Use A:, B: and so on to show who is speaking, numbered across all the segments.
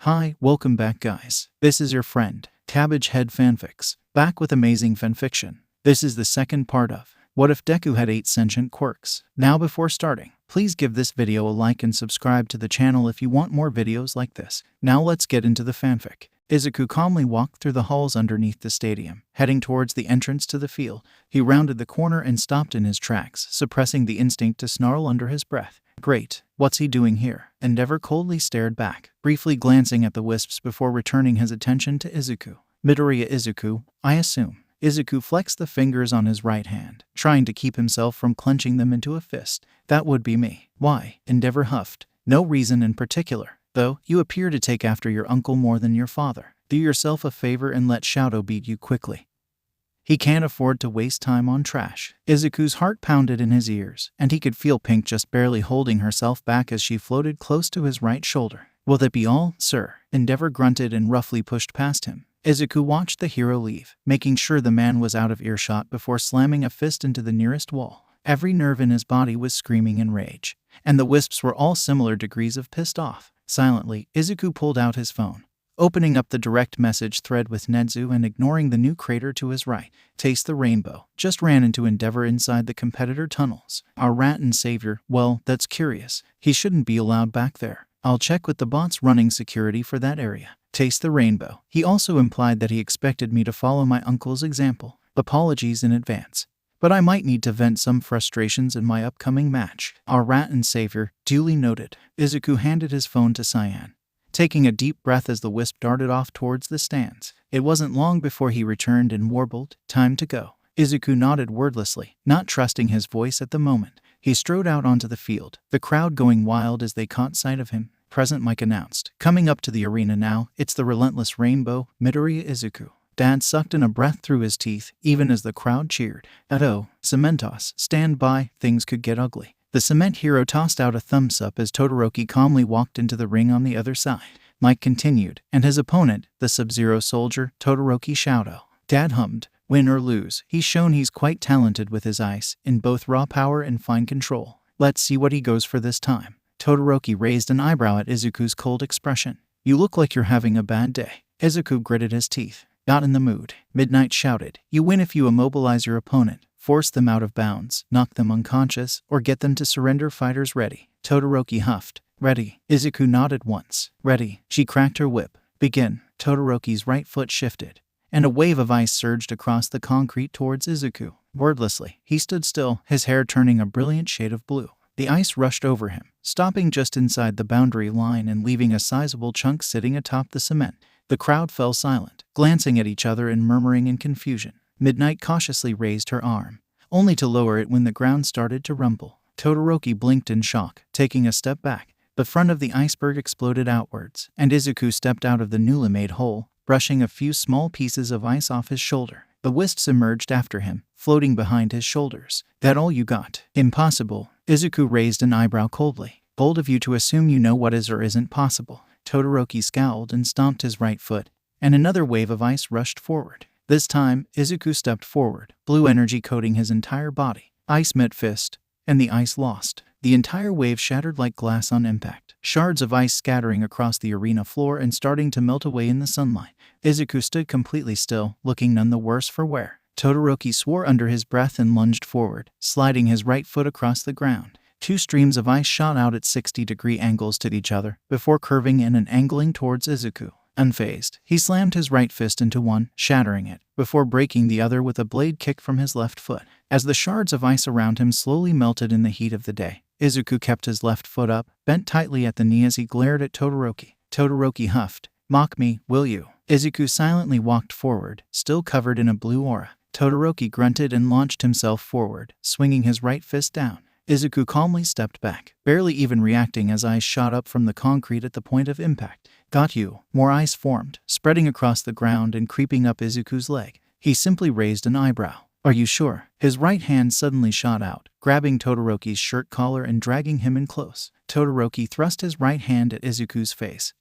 A: Hi, welcome back guys. This is your friend, Cabbage Head Fanfics, back with amazing fanfiction. This is the second part of What If Deku Had 8 Sentient Quirks. Now before starting, please give this video a like and subscribe to the channel if you want more videos like this. Now let's get into the fanfic. Izuku calmly walked through the halls underneath the stadium, heading towards the entrance to the field. He rounded the corner and stopped in his tracks, suppressing the instinct to snarl under his breath. Great, what's he doing here? Endeavor coldly stared back, briefly glancing at the wisps before returning his attention to Izuku. Midoriya Izuku, I assume. Izuku flexed the fingers on his right hand, trying to keep himself from clenching them into a fist. That would be me. Why? Endeavor huffed. No reason in particular. Though, you appear to take after your uncle more than your father. Do yourself a favor and let Shadow beat you quickly. He can't afford to waste time on trash. Izuku's heart pounded in his ears, and he could feel Pink just barely holding herself back as she floated close to his right shoulder. Will that be all, sir? Endeavor grunted and roughly pushed past him. Izuku watched the hero leave, making sure the man was out of earshot before slamming a fist into the nearest wall. Every nerve in his body was screaming in rage, and the wisps were all similar degrees of pissed off. Silently, Izuku pulled out his phone, opening up the direct message thread with Nezu and ignoring the new crater to his right. Taste the rainbow. Just ran into Endeavor inside the competitor tunnels. Our rat and savior, well, that's curious. He shouldn't be allowed back there. I'll check with the bots running security for that area. Taste the rainbow. He also implied that he expected me to follow my uncle's example. Apologies in advance, but I might need to vent some frustrations in my upcoming match. Our rat and savior, duly noted. Izuku handed his phone to Cyan, taking a deep breath as the wisp darted off towards the stands. It wasn't long before he returned and warbled, "Time to go." Izuku nodded wordlessly, not trusting his voice at the moment. He strode out onto the field, the crowd going wild as they caught sight of him. Present Mike announced. Coming up to the arena now, it's the relentless rainbow, Midoriya Izuku. Dad sucked in a breath through his teeth, even as the crowd cheered. Oh, Cementos, stand by, things could get ugly. The cement hero tossed out a thumbs up as Todoroki calmly walked into the ring on the other side. Mike continued, and his opponent, the Sub-Zero soldier, Todoroki Showdown. Dad hummed. Win or lose, he's shown he's quite talented with his ice, in both raw power and fine control. Let's see what he goes for this time. Todoroki raised an eyebrow at Izuku's cold expression. You look like you're having a bad day. Izuku gritted his teeth. Not in the mood. Midnight shouted. You win if you immobilize your opponent, force them out of bounds, knock them unconscious, or get them to surrender. Fighters ready. Todoroki huffed. Ready. Izuku nodded once. Ready. She cracked her whip. Begin. Todoroki's right foot shifted, and a wave of ice surged across the concrete towards Izuku. Wordlessly, he stood still, his hair turning a brilliant shade of blue. The ice rushed over him, stopping just inside the boundary line and leaving a sizable chunk sitting atop the cement. The crowd fell silent, glancing at each other and murmuring in confusion. Midnight cautiously raised her arm, only to lower it when the ground started to rumble. Todoroki blinked in shock, taking a step back. The front of the iceberg exploded outwards, and Izuku stepped out of the newly made hole, brushing a few small pieces of ice off his shoulder. The wisps emerged after him, floating behind his shoulders. That all you got? Impossible. Izuku raised an eyebrow coldly. Bold of you to assume you know what is or isn't possible. Todoroki scowled and stomped his right foot, and another wave of ice rushed forward. This time, Izuku stepped forward, blue energy coating his entire body. Ice met fist, and the ice lost. The entire wave shattered like glass on impact, shards of ice scattering across the arena floor and starting to melt away in the sunlight. Izuku stood completely still, looking none the worse for wear. Todoroki swore under his breath and lunged forward, sliding his right foot across the ground. Two streams of ice shot out at 60-degree angles to each other, before curving in and angling towards Izuku. Unfazed, he slammed his right fist into one, shattering it, before breaking the other with a blade kick from his left foot. As the shards of ice around him slowly melted in the heat of the day, Izuku kept his left foot up, bent tightly at the knee as he glared at Todoroki. Todoroki huffed. Mock me, will you? Izuku silently walked forward, still covered in a blue aura. Todoroki grunted and launched himself forward, swinging his right fist down. Izuku calmly stepped back, barely even reacting as ice shot up from the concrete at the point of impact. Got you. More ice formed, spreading across the ground and creeping up Izuku's leg. He simply raised an eyebrow. Are you sure? His right hand suddenly shot out, grabbing Todoroki's shirt collar and dragging him in close. Todoroki thrust his right hand at Izuku's face,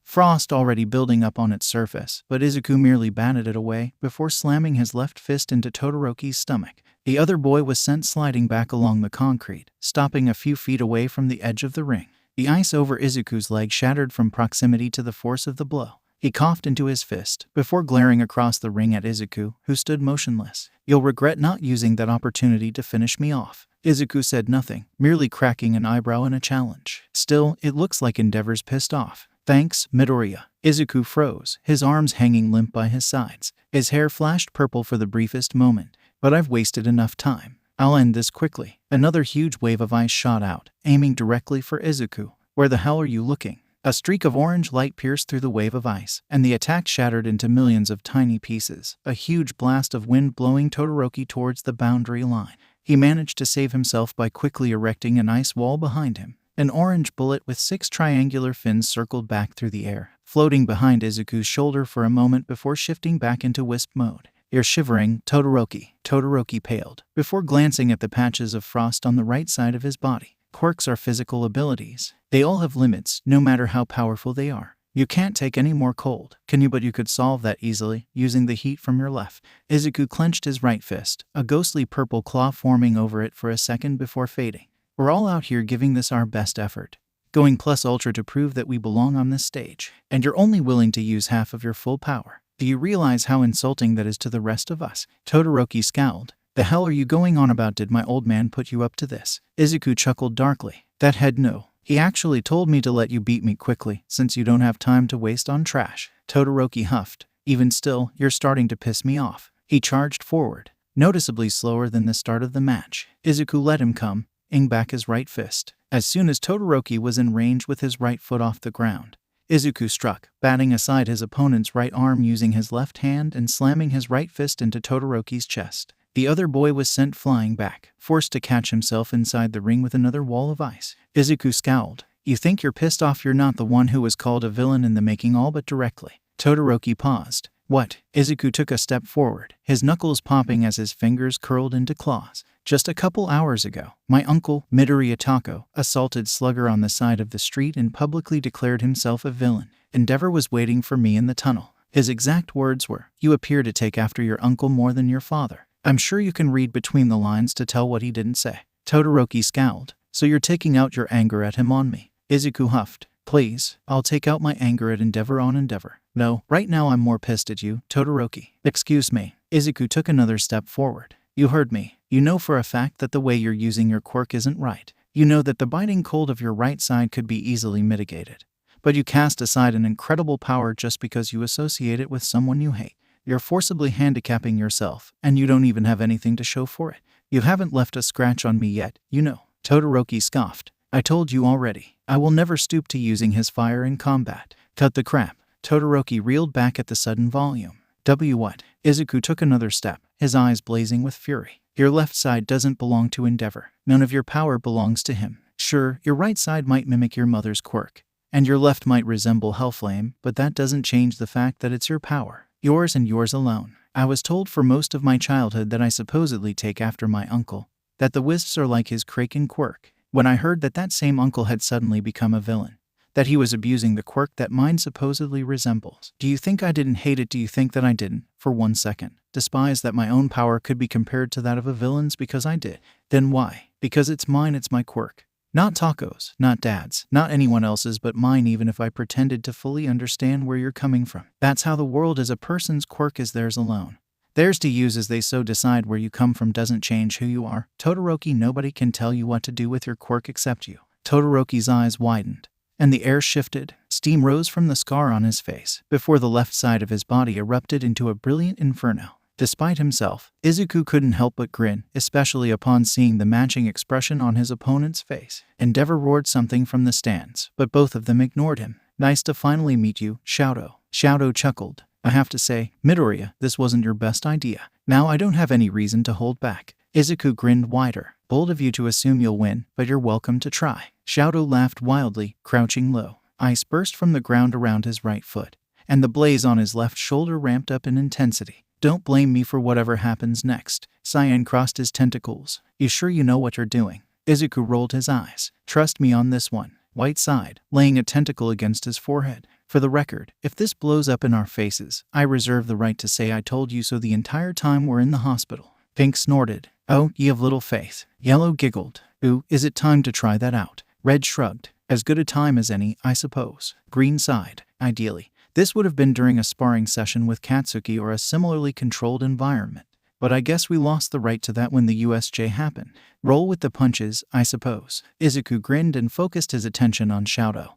A: frost already building up on its surface, but Izuku merely batted it away before slamming his left fist into Todoroki's stomach. The other boy was sent sliding back along the concrete, stopping a few feet away from the edge of the ring. The ice over Izuku's leg shattered from proximity to the force of the blow. He coughed into his fist, before glaring across the ring at Izuku, who stood motionless. "You'll regret not using that opportunity to finish me off." Izuku said nothing, merely cracking an eyebrow in a challenge. "Still, it looks like Endeavor's pissed off." "Thanks, Midoriya." Izuku froze, his arms hanging limp by his sides. His hair flashed purple for the briefest moment. "But I've wasted enough time. I'll end this quickly." Another huge wave of ice shot out, aiming directly for Izuku. "Where the hell are you looking?" A streak of orange light pierced through the wave of ice, and the attack shattered into millions of tiny pieces, a huge blast of wind blowing Todoroki towards the boundary line. He managed to save himself by quickly erecting an ice wall behind him. An orange bullet with 6 triangular fins circled back through the air, floating behind Izuku's shoulder for a moment before shifting back into wisp mode. "You're shivering, Todoroki." Todoroki paled, before glancing at the patches of frost on the right side of his body. Quirks are physical abilities. They all have limits, no matter how powerful they are. You can't take any more cold, can you? But you could solve that easily, using the heat from your left. Izuku clenched his right fist, a ghostly purple claw forming over it for a second before fading. "We're all out here giving this our best effort, going plus ultra to prove that we belong on this stage, and you're only willing to use half of your full power. Do you realize how insulting that is to the rest of us?" Todoroki scowled. "The hell are you going on about? Did my old man put you up to this?" Izuku chuckled darkly. "That head no. He actually told me to let you beat me quickly, since you don't have time to waste on trash." Todoroki huffed. "Even still, you're starting to piss me off." He charged forward, noticeably slower than the start of the match. Izuku let him come, ing back his right fist. As soon as Todoroki was in range with his right foot off the ground, Izuku struck, batting aside his opponent's right arm using his left hand and slamming his right fist into Todoroki's chest. The other boy was sent flying back, forced to catch himself inside the ring with another wall of ice. Izuku scowled. "You think you're pissed off? You're not the one who was called a villain in the making all but directly." Todoroki paused. "What?" Izuku took a step forward, his knuckles popping as his fingers curled into claws. "Just a couple hours ago, my uncle, Midoriya Tako, assaulted Slugger on the side of the street and publicly declared himself a villain. Endeavor was waiting for me in the tunnel. His exact words were, 'You appear to take after your uncle more than your father.' I'm sure you can read between the lines to tell what he didn't say." Todoroki scowled. "So you're taking out your anger at him on me?" Izuku huffed. "Please, I'll take out my anger at Endeavor on Endeavor. No, right now I'm more pissed at you, Todoroki." "Excuse me." Izuku took another step forward. "You heard me. You know for a fact that the way you're using your quirk isn't right. You know that the biting cold of your right side could be easily mitigated. But you cast aside an incredible power just because you associate it with someone you hate. You're forcibly handicapping yourself, and you don't even have anything to show for it. You haven't left a scratch on me yet, you know." Todoroki scoffed. "I told you already. I will never stoop to using his fire in combat." "Cut the crap." Todoroki reeled back at the sudden volume. What?" Izuku took another step, his eyes blazing with fury. "Your left side doesn't belong to Endeavor. None of your power belongs to him. Sure, your right side might mimic your mother's quirk, and your left might resemble Hellflame, but that doesn't change the fact that it's your power. Yours and yours alone. I was told for most of my childhood that I supposedly take after my uncle, that the wisps are like his kraken quirk. When I heard that that same uncle had suddenly become a villain, that he was abusing the quirk that mine supposedly resembles. Do you think I didn't hate it? Do you think that I didn't, for 1 second, despise that my own power could be compared to that of a villain's? Because I did. Then why? Because it's mine, it's my quirk. Not Taco's, not Dad's, not anyone else's but mine, even if I pretended to fully understand where you're coming from. That's how the world is. A person's quirk is theirs alone. Theirs to use as they so decide. Where you come from doesn't change who you are. Todoroki, nobody can tell you what to do with your quirk except you." Todoroki's eyes widened, and the air shifted. Steam rose from the scar on his face, before the left side of his body erupted into a brilliant inferno. Despite himself, Izuku couldn't help but grin, especially upon seeing the matching expression on his opponent's face. Endeavor roared something from the stands, but both of them ignored him. "Nice to finally meet you, Showdown." Showdown chuckled. "I have to say, Midoriya, this wasn't your best idea. Now I don't have any reason to hold back." Izuku grinned wider. "Bold of you to assume you'll win, but you're welcome to try." Showdown laughed wildly, crouching low. Ice burst from the ground around his right foot, and the blaze on his left shoulder ramped up in intensity. "Don't blame me for whatever happens next." Cyan crossed his tentacles. "You sure you know what you're doing?" Izuku rolled his eyes. "Trust me on this one." White sighed, laying a tentacle against his forehead. "For the record, if this blows up in our faces, I reserve the right to say I told you so the entire time we're in the hospital." Pink snorted. "Oh, ye of little faith." Yellow giggled. "Ooh, is it time to try that out?" Red shrugged. As good a time as any, I suppose. Green sighed. Ideally, this would have been during a sparring session with Katsuki or a similarly controlled environment. But I guess we lost the right to that when the USJ happened. Roll with the punches, I suppose. Izuku grinned and focused his attention on Showdown,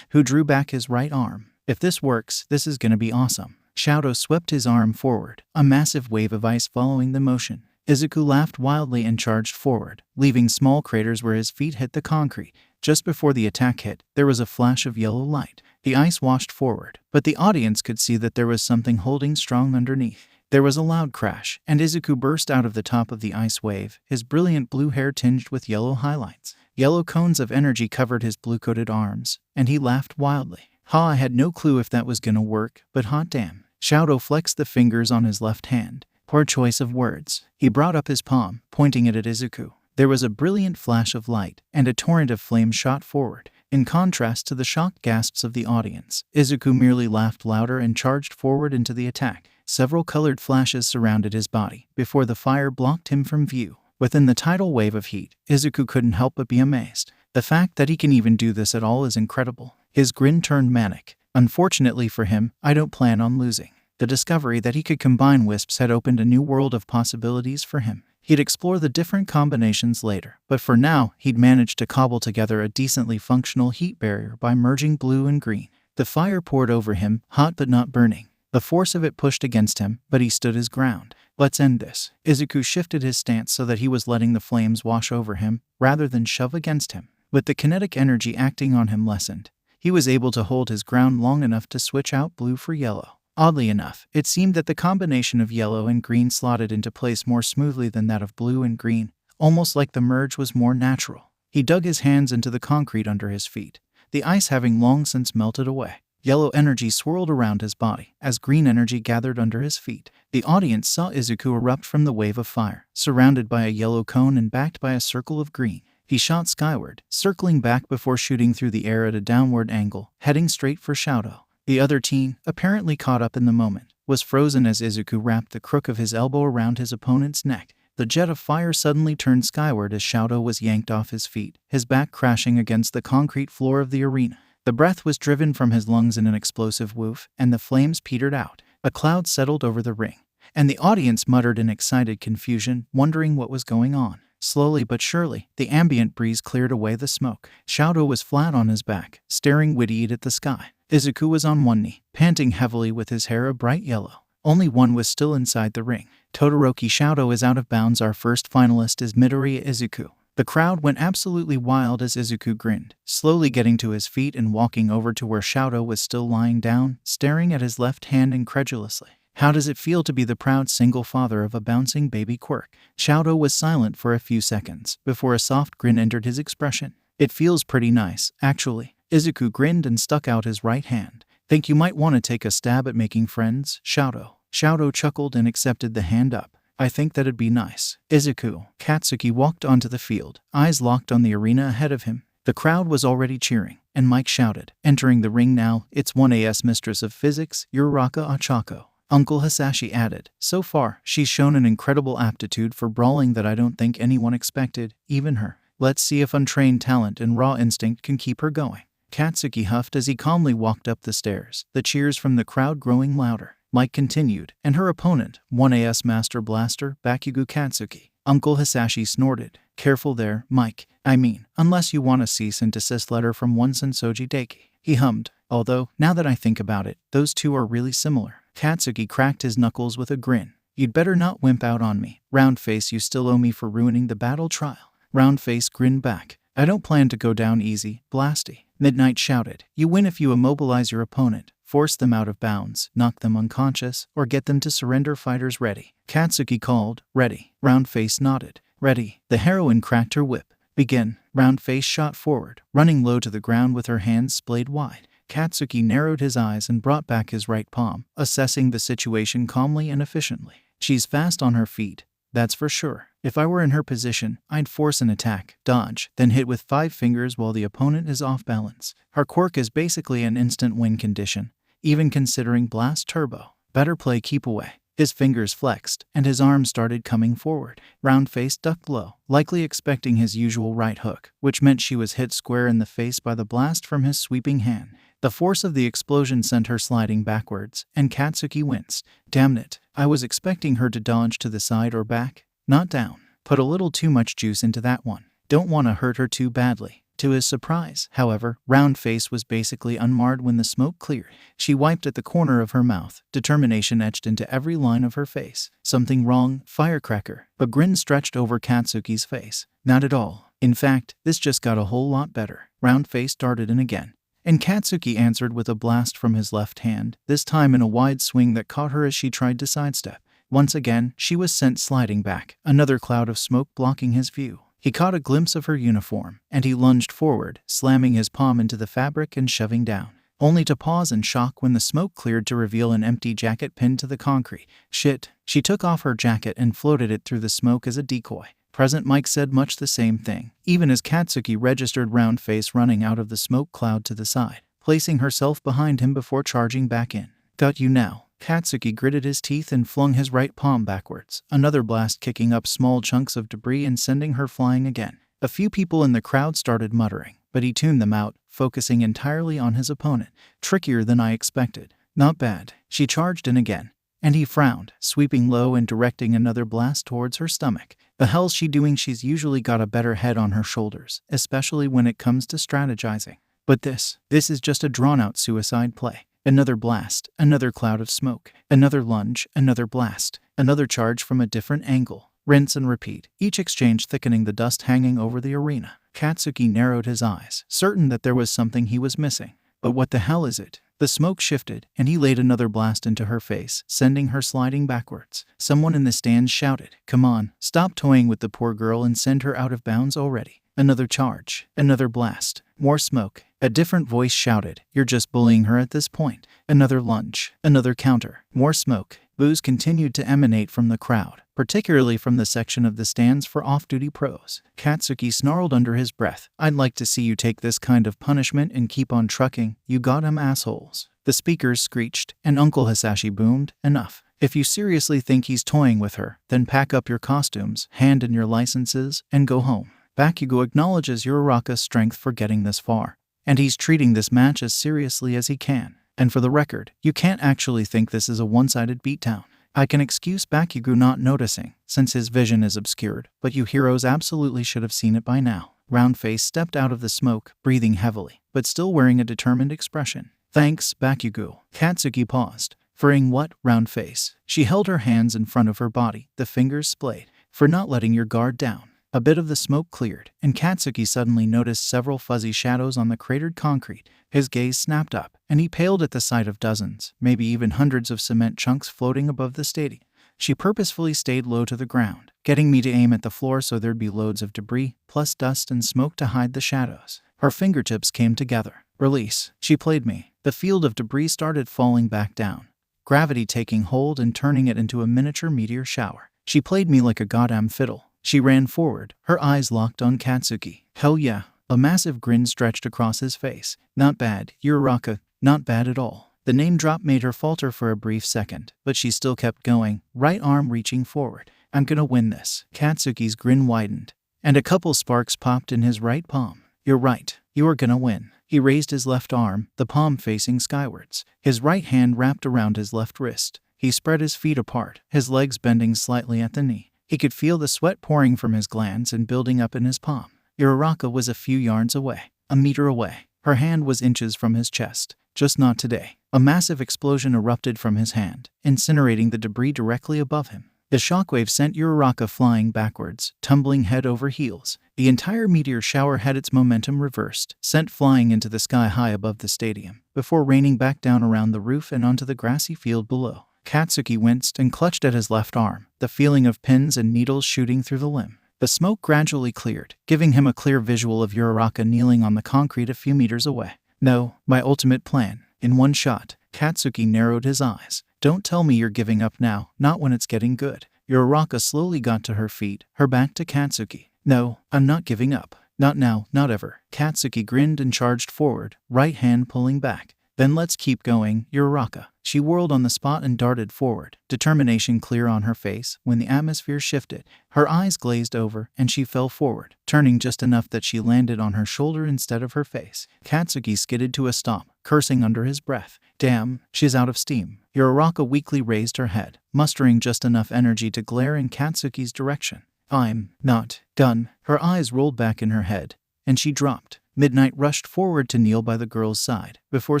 A: who drew back his right arm. If this works, this is gonna be awesome. Showdown swept his arm forward, a massive wave of ice following the motion. Izuku laughed wildly and charged forward, leaving small craters where his feet hit the concrete. Just before the attack hit, there was a flash of yellow light. The ice washed forward, but the audience could see that there was something holding strong underneath. There was a loud crash, and Izuku burst out of the top of the ice wave, his brilliant blue hair tinged with yellow highlights. Yellow cones of energy covered his blue-coated arms, and he laughed wildly. I had no clue if that was gonna work, but hot damn. Showdown flexed the fingers on his left hand. Poor choice of words. He brought up his palm, pointing it at Izuku. There was a brilliant flash of light, and a torrent of flame shot forward. In contrast to the shocked gasps of the audience, Izuku merely laughed louder and charged forward into the attack. Several colored flashes surrounded his body, before the fire blocked him from view. Within the tidal wave of heat, Izuku couldn't help but be amazed. The fact that he can even do this at all is incredible. His grin turned manic. Unfortunately for him, I don't plan on losing. The discovery that he could combine wisps had opened a new world of possibilities for him. He'd explore the different combinations later, but for now, he'd managed to cobble together a decently functional heat barrier by merging blue and green. The fire poured over him, hot but not burning. The force of it pushed against him, but he stood his ground. Let's end this. Izuku shifted his stance so that he was letting the flames wash over him, rather than shove against him. With the kinetic energy acting on him lessened, he was able to hold his ground long enough to switch out blue for yellow. Oddly enough, it seemed that the combination of yellow and green slotted into place more smoothly than that of blue and green, almost like the merge was more natural. He dug his hands into the concrete under his feet, the ice having long since melted away. Yellow energy swirled around his body, as green energy gathered under his feet. The audience saw Izuku erupt from the wave of fire, surrounded by a yellow cone and backed by a circle of green. He shot skyward, circling back before shooting through the air at a downward angle, heading straight for Showdown. The other teen, apparently caught up in the moment, was frozen as Izuku wrapped the crook of his elbow around his opponent's neck. The jet of fire suddenly turned skyward as Showdown was yanked off his feet, his back crashing against the concrete floor of the arena. The breath was driven from his lungs in an explosive woof, and the flames petered out. A cloud settled over the ring, and the audience muttered in excited confusion, wondering what was going on. Slowly but surely, the ambient breeze cleared away the smoke. Showdown was flat on his back, staring wide-eyed at the sky. Izuku was on one knee, panting heavily with his hair a bright yellow. Only one was still inside the ring. Todoroki. Showdown is out of bounds. Our first finalist is Midoriya Izuku. The crowd went absolutely wild as Izuku grinned, slowly getting to his feet and walking over to where Showdown was still lying down, staring at his left hand incredulously. How does it feel to be the proud single father of a bouncing baby Quirk? Showdown was silent for a few seconds, before a soft grin entered his expression. It feels pretty nice, actually. Izuku grinned and stuck out his right hand. Think you might want to take a stab at making friends, Showdown? Showdown chuckled and accepted the hand up. I think that'd be nice. Izuku. Katsuki walked onto the field, eyes locked on the arena ahead of him. The crowd was already cheering, and Mike shouted, entering the ring now, it's 1AS Mistress of Physics, Uraraka Ochako. Uncle Hisashi added, so far, she's shown an incredible aptitude for brawling that I don't think anyone expected, even her. Let's see if untrained talent and raw instinct can keep her going. Katsuki huffed as he calmly walked up the stairs, the cheers from the crowd growing louder. Mike continued, and her opponent, 1AS Master Blaster, Bakugo Katsuki. Uncle Hisashi snorted. Careful there, Mike. I mean, unless you want a cease and desist letter from one Sensoji Deki. He hummed, although, now that I think about it, those two are really similar. Katsuki cracked his knuckles with a grin. You'd better not wimp out on me. Roundface, you still owe me for ruining the battle trial. Roundface grinned back. I don't plan to go down easy, Blasty. Midnight shouted. You win if you immobilize your opponent, force them out of bounds, knock them unconscious, or get them to surrender. Fighters ready. Katsuki called. Ready. Roundface nodded. Ready. The heroine cracked her whip. Begin. Roundface shot forward, running low to the ground with her hands splayed wide. Katsuki narrowed his eyes and brought back his right palm, assessing the situation calmly and efficiently. She's fast on her feet, that's for sure. If I were in her position, I'd force an attack, dodge, then hit with 5 fingers while the opponent is off balance. Her quirk is basically an instant win condition, even considering Blast Turbo. Better play keep away. His fingers flexed, and his arm started coming forward. Round-Face ducked low, likely expecting his usual right hook, which meant she was hit square in the face by the blast from his sweeping hand. The force of the explosion sent her sliding backwards, and Katsuki winced. Damn it, I was expecting her to dodge to the side or back, not down. Put a little too much juice into that one. Don't want to hurt her too badly. To his surprise, however, Round-Face was basically unmarred when the smoke cleared. She wiped at the corner of her mouth, determination etched into every line of her face. Something wrong, firecracker. A grin stretched over Katsuki's face. Not at all. In fact, this just got a whole lot better. Round-Face darted in again, and Katsuki answered with a blast from his left hand, this time in a wide swing that caught her as she tried to sidestep. Once again, she was sent sliding back, another cloud of smoke blocking his view. He caught a glimpse of her uniform, and he lunged forward, slamming his palm into the fabric and shoving down, only to pause in shock when the smoke cleared to reveal an empty jacket pinned to the concrete. Shit. She took off her jacket and floated it through the smoke as a decoy. Present Mike said much the same thing, even as Katsuki registered Round-Face running out of the smoke cloud to the side, placing herself behind him before charging back in. Got you now. Katsuki gritted his teeth and flung his right palm backwards, another blast kicking up small chunks of debris and sending her flying again. A few people in the crowd started muttering, but he tuned them out, focusing entirely on his opponent. Trickier than I expected. Not bad. She charged in again, and he frowned, sweeping low and directing another blast towards her stomach. The hell's she doing? She's usually got a better head on her shoulders, especially when it comes to strategizing. But this is just a drawn-out suicide play. Another blast, another cloud of smoke, another lunge, another blast, another charge from a different angle. Rinse and repeat, each exchange thickening the dust hanging over the arena. Katsuki narrowed his eyes, certain that there was something he was missing. But what the hell is it? The smoke shifted, and he laid another blast into her face, sending her sliding backwards. Someone in the stands shouted, "Come on, stop toying with the poor girl and send her out of bounds already." Another charge, another blast, more smoke. A different voice shouted, "You're just bullying her at this point." Another lunge, another counter, more smoke. Boos continued to emanate from the crowd, particularly from the section of the stands for off-duty pros. Katsuki snarled under his breath, "I'd like to see you take this kind of punishment and keep on trucking, you goddamn assholes." The speakers screeched, and Uncle Hisashi boomed, "Enough. If you seriously think he's toying with her, then pack up your costumes, hand in your licenses, and go home." Bakugo acknowledges Uraraka's strength for getting this far, and he's treating this match as seriously as he can. And for the record, you can't actually think this is a one-sided beatdown. I can excuse Bakugo not noticing, since his vision is obscured, but you heroes absolutely should have seen it by now. Round-Face stepped out of the smoke, breathing heavily, but still wearing a determined expression. "Thanks, Bakugo." Katsuki paused. "Foring what, Round-Face?" She held her hands in front of her body, the fingers splayed. "For not letting your guard down." A bit of the smoke cleared, and Katsuki suddenly noticed several fuzzy shadows on the cratered concrete. His gaze snapped up, and he paled at the sight of dozens, maybe even hundreds of cement chunks floating above the stadium. She purposefully stayed low to the ground, getting me to aim at the floor so there'd be loads of debris, plus dust and smoke to hide the shadows. Her fingertips came together. Release. She played me. The field of debris started falling back down, gravity taking hold and turning it into a miniature meteor shower. She played me like a goddamn fiddle. She ran forward, her eyes locked on Katsuki. "Hell yeah." A massive grin stretched across his face. "Not bad, Uraraka. Not bad at all." The name drop made her falter for a brief second, but she still kept going, right arm reaching forward. "I'm gonna win this." Katsuki's grin widened, and a couple sparks popped in his right palm. "You're right. You are gonna win." He raised his left arm, the palm facing skywards. His right hand wrapped around his left wrist. He spread his feet apart, his legs bending slightly at the knee. He could feel the sweat pouring from his glands and building up in his palm. Uraraka was a few yards away, a meter away. Her hand was inches from his chest. Just not today. A massive explosion erupted from his hand, incinerating the debris directly above him. The shockwave sent Uraraka flying backwards, tumbling head over heels. The entire meteor shower had its momentum reversed, sent flying into the sky high above the stadium, before raining back down around the roof and onto the grassy field below. Katsuki winced and clutched at his left arm, the feeling of pins and needles shooting through the limb. The smoke gradually cleared, giving him a clear visual of Uraraka kneeling on the concrete a few meters away. "No, my ultimate plan. In one shot." Katsuki narrowed his eyes. "Don't tell me you're giving up now, not when it's getting good." Uraraka slowly got to her feet, her back to Katsuki. "No, I'm not giving up. Not now, not ever." Katsuki grinned and charged forward, right hand pulling back. "Then let's keep going, Uraraka." She whirled on the spot and darted forward, determination clear on her face. When the atmosphere shifted, her eyes glazed over and she fell forward, turning just enough that she landed on her shoulder instead of her face. Katsuki skidded to a stop, cursing under his breath. Damn, she's out of steam. Uraraka weakly raised her head, mustering just enough energy to glare in Katsuki's direction. I'm not done. Her eyes rolled back in her head, and she dropped. Midnight rushed forward to kneel by the girl's side, before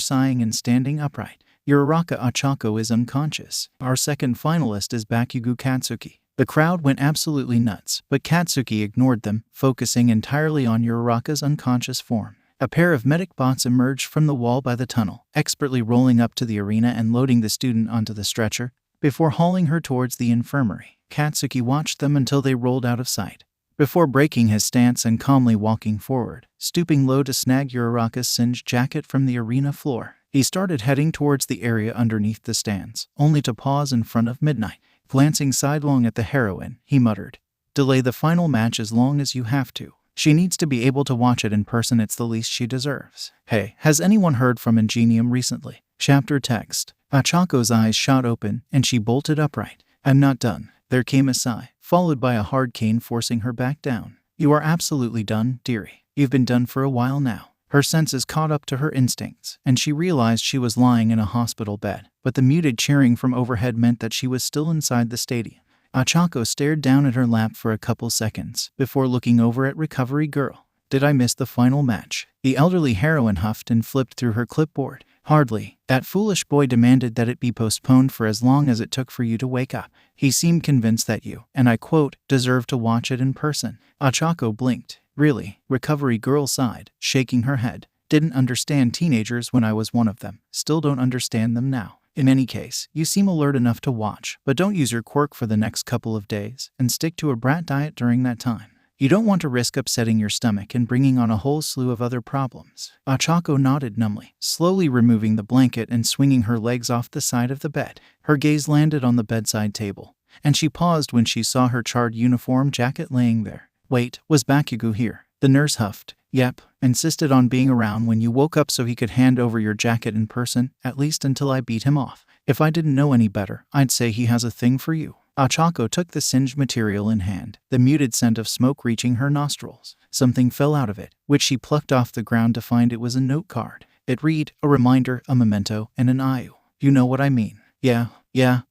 A: sighing and standing upright. Uraraka Achako is unconscious. Our second finalist is Bakugo Katsuki. The crowd went absolutely nuts, but Katsuki ignored them, focusing entirely on Uraraka's unconscious form. A pair of medic bots emerged from the wall by the tunnel, expertly rolling up to the arena and loading the student onto the stretcher, before hauling her towards the infirmary. Katsuki watched them until they rolled out of sight, before breaking his stance and calmly walking forward, stooping low to snag Uraraka's singed jacket from the arena floor. He started heading towards the area underneath the stands, only to pause in front of Midnight. Glancing sidelong at the heroine, he muttered, "Delay the final match as long as you have to. She needs to be able to watch it in person. It's the least she deserves." Hey, has anyone heard from Ingenium recently? Chapter text. Achako's eyes shot open, and she bolted upright. I'm not done. There came a sigh, followed by a hard cane forcing her back down. You are absolutely done, dearie. You've been done for a while now. Her senses caught up to her instincts, and she realized she was lying in a hospital bed, but the muted cheering from overhead meant that she was still inside the stadium. Achako stared down at her lap for a couple seconds, before looking over at Recovery Girl. Did I miss the final match? The elderly heroine huffed and flipped through her clipboard. Hardly. That foolish boy demanded that it be postponed for as long as it took for you to wake up. He seemed convinced that you, and I quote, deserve to watch it in person. Achako blinked. Really? Recovery Girl sighed, shaking her head. Didn't understand teenagers when I was one of them. Still don't understand them now. In any case, you seem alert enough to watch, but don't use your quirk for the next couple of days, and stick to a brat diet during that time. You don't want to risk upsetting your stomach and bringing on a whole slew of other problems. Achako nodded numbly, slowly removing the blanket and swinging her legs off the side of the bed. Her gaze landed on the bedside table, and she paused when she saw her charred uniform jacket laying there. Wait, was Bakugo here? The nurse huffed. Yep, insisted on being around when you woke up so he could hand over your jacket in person, at least until I beat him off. If I didn't know any better, I'd say he has a thing for you. Achako took the singed material in hand, the muted scent of smoke reaching her nostrils. Something fell out of it, which she plucked off the ground to find it was a note card. It read, a reminder, a memento, and an IU. You know what I mean? Yeah,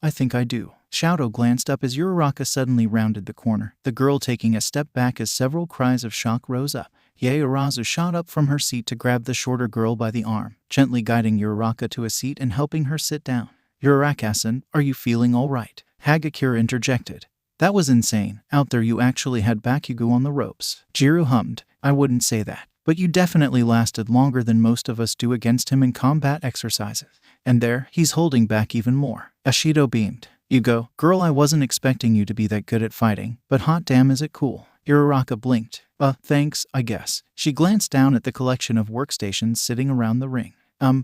A: I think I do. Shoudo glanced up as Uraraka suddenly rounded the corner, the girl taking a step back as several cries of shock rose up. Yaorazu shot up from her seat to grab the shorter girl by the arm, gently guiding Uraraka to a seat and helping her sit down. Uraraka-san, are you feeling all right? Hagakure interjected. That was insane. Out there you actually had Bakugo on the ropes. Jiru hummed. I wouldn't say that, but you definitely lasted longer than most of us do against him in combat exercises. And there, he's holding back even more. Ashido beamed. You go, girl, I wasn't expecting you to be that good at fighting, but hot damn is it cool. Uraraka blinked. Thanks, I guess. She glanced down at the collection of workstations sitting around the ring.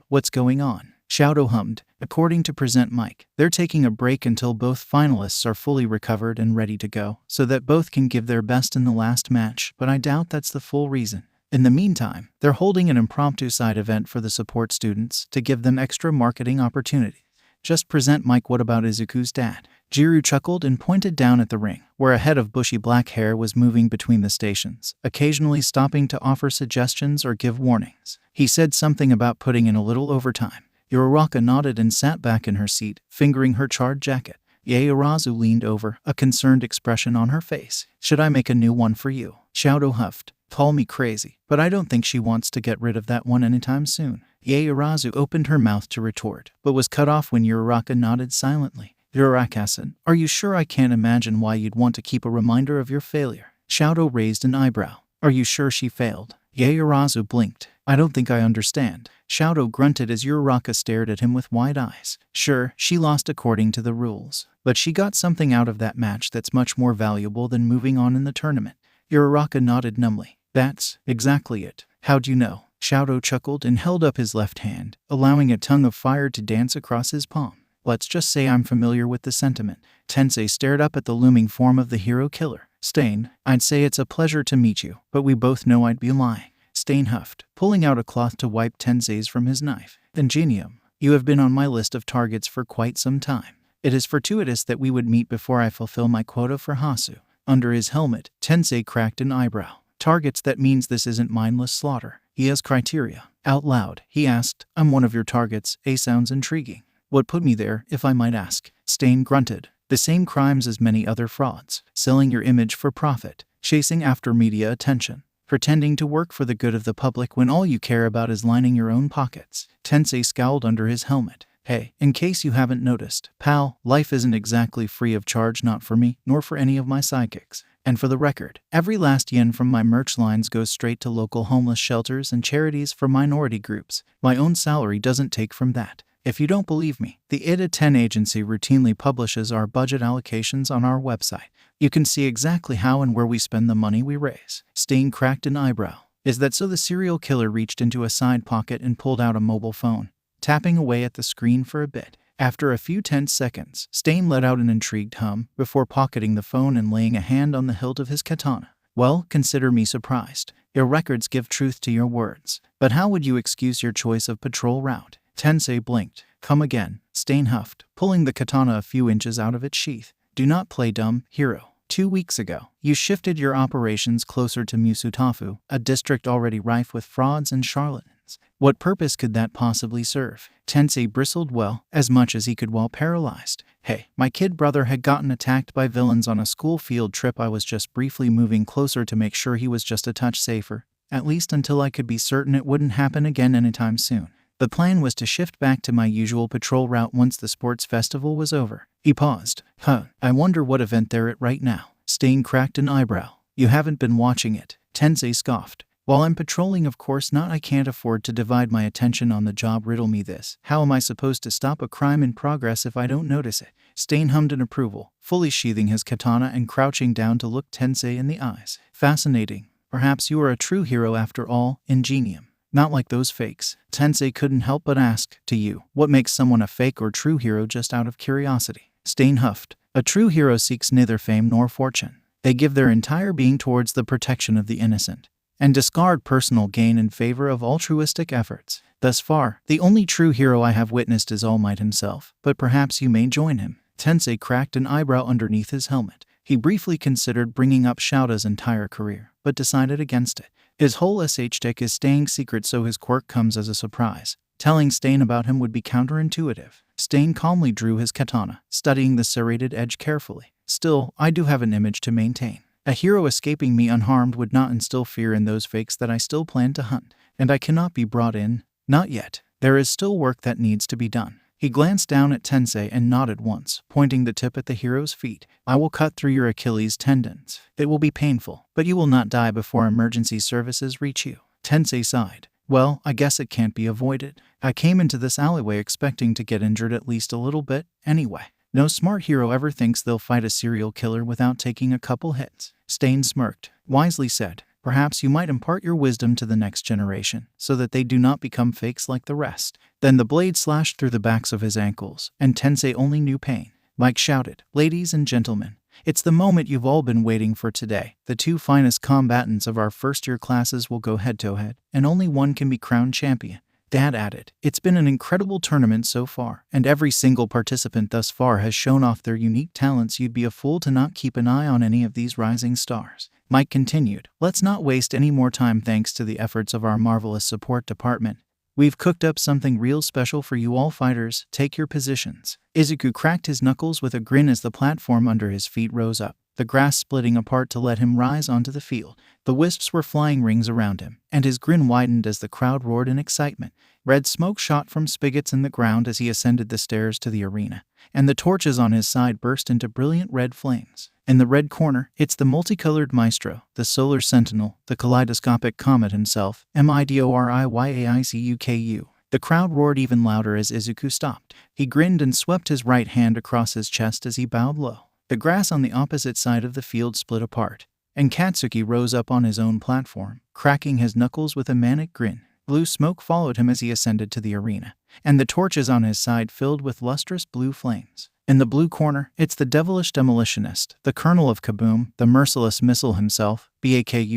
A: What's going on? Shoudo hummed. According to Present Mike, they're taking a break until both finalists are fully recovered and ready to go, so that both can give their best in the last match, but I doubt that's the full reason. In the meantime, they're holding an impromptu side event for the support students to give them extra marketing opportunities. Just Present Mike, what about Izuku's dad? Jiru chuckled and pointed down at the ring, where a head of bushy black hair was moving between the stations, occasionally stopping to offer suggestions or give warnings. He said something about putting in a little overtime. Uraraka nodded and sat back in her seat, fingering her charred jacket. Yaorazu leaned over, a concerned expression on her face. Should I make a new one for you? Shoudo huffed. Call me crazy, but I don't think she wants to get rid of that one anytime soon. Yaorazu opened her mouth to retort, but was cut off when Uraraka nodded silently. Uraraka-san, are you sure? I can't imagine why you'd want to keep a reminder of your failure. Shoudo raised an eyebrow. Are you sure she failed? Yaorazu blinked. I don't think I understand. Shoudo grunted as Uraraka stared at him with wide eyes. Sure, she lost according to the rules, but she got something out of that match that's much more valuable than moving on in the tournament. Uraraka nodded numbly. That's exactly it. How'd you know? Shoudo chuckled and held up his left hand, allowing a tongue of fire to dance across his palm. Let's just say I'm familiar with the sentiment. Tensei stared up at the looming form of the hero killer. Stain, I'd say it's a pleasure to meet you, but we both know I'd be lying. Stain huffed, pulling out a cloth to wipe Tensei's from his knife. Ingenium, You have been on my list of targets for quite some time. It is fortuitous that we would meet before I fulfill my quota for Hasu. Under his helmet, Tensei cracked an eyebrow. Targets, that means this isn't mindless slaughter. He has criteria. Out loud, he asked, I'm one of your targets. Sounds intriguing. What put me there, if I might ask? Stain grunted. The same crimes as many other frauds. Selling your image for profit. Chasing after media attention. Pretending to work for the good of the public when all you care about is lining your own pockets. Tensei scowled under his helmet. Hey, in case you haven't noticed, pal, life isn't exactly free of charge, not for me, nor for any of my sidekicks. And for the record, every last yen from my merch lines goes straight to local homeless shelters and charities for minority groups. My own salary doesn't take from that. If you don't believe me, the IDA 10 agency routinely publishes our budget allocations on our website. You can see exactly how and where we spend the money we raise. Stain cracked an eyebrow. Is that so? The serial killer reached into a side pocket and pulled out a mobile phone, tapping away at the screen for a bit. After a few tense seconds, Stain let out an intrigued hum before pocketing the phone and laying a hand on the hilt of his katana. Well, consider me surprised. Your records give truth to your words. But how would you excuse your choice of patrol route? Tensei blinked. Come again, Stain huffed, pulling the katana a few inches out of its sheath. Do not play dumb, hero. 2 weeks ago, you shifted your operations closer to Musutafu, a district already rife with frauds and charlatans. What purpose could that possibly serve? Tensei bristled, well, as much as he could while paralyzed. Hey, my kid brother had gotten attacked by villains on a school field trip. I was just briefly moving closer to make sure he was just a touch safer, at least until I could be certain it wouldn't happen again anytime soon. The plan was to shift back to my usual patrol route once the sports festival was over. He paused. I wonder what event they're at right now. Stain cracked an eyebrow. You haven't been watching it. Tensei scoffed. While I'm patrolling, of course not. I can't afford to divide my attention on the job. Riddle me this. How am I supposed to stop a crime in progress if I don't notice it? Stain hummed in approval, fully sheathing his katana and crouching down to look Tensei in the eyes. Fascinating. Perhaps you are a true hero after all. Ingenium. Not like those fakes. Tensei couldn't help but ask, to you, what makes someone a fake or true hero, just out of curiosity? Stain huffed. A true hero seeks neither fame nor fortune. They give their entire being towards the protection of the innocent, and discard personal gain in favor of altruistic efforts. Thus far, the only true hero I have witnessed is All Might himself, but perhaps you may join him. Tensei cracked an eyebrow underneath his helmet. He briefly considered bringing up Shouda's entire career, but decided against it. His whole tech is staying secret, so his quirk comes as a surprise. Telling Stain about him would be counterintuitive. Stain calmly drew his katana, studying the serrated edge carefully. Still, I do have an image to maintain. A hero escaping me unharmed would not instill fear in those fakes that I still plan to hunt. And I cannot be brought in. Not yet. There is still work that needs to be done. He glanced down at Tensei and nodded once, pointing the tip at the hero's feet. I will cut through your Achilles tendons. It will be painful, but you will not die before emergency services reach you. Tensei sighed. Well, I guess it can't be avoided. I came into this alleyway expecting to get injured at least a little bit, anyway. No smart hero ever thinks they'll fight a serial killer without taking a couple hits. Stain smirked. Wisely said. Perhaps you might impart your wisdom to the next generation, so that they do not become fakes like the rest. Then the blade slashed through the backs of his ankles, and Tensei only knew pain. Mike shouted, Ladies and gentlemen, it's the moment you've all been waiting for today. The two finest combatants of our first-year classes will go head-to-head, and only one can be crowned champion. Dad added, It's been an incredible tournament so far, and every single participant thus far has shown off their unique talents. You'd be a fool to not keep an eye on any of these rising stars. Mike continued, Let's not waste any more time. Thanks to the efforts of our marvelous support department, we've cooked up something real special for you all. Fighters, take your positions. Izuku cracked his knuckles with a grin as the platform under his feet rose up, the grass splitting apart to let him rise onto the field. The wisps were flying rings around him, and his grin widened as the crowd roared in excitement. Red smoke shot from spigots in the ground as he ascended the stairs to the arena, and the torches on his side burst into brilliant red flames. In the red corner, it's the multicolored maestro, the solar sentinel, the kaleidoscopic comet himself, Midoriyaizuku. The crowd roared even louder as Izuku stopped. He grinned and swept his right hand across his chest as he bowed low. The grass on the opposite side of the field split apart, and Katsuki rose up on his own platform, cracking his knuckles with a manic grin. Blue smoke followed him as he ascended to the arena, and the torches on his side filled with lustrous blue flames. In the blue corner, it's the devilish demolitionist, the colonel of Kaboom, the merciless missile himself, Bakugo.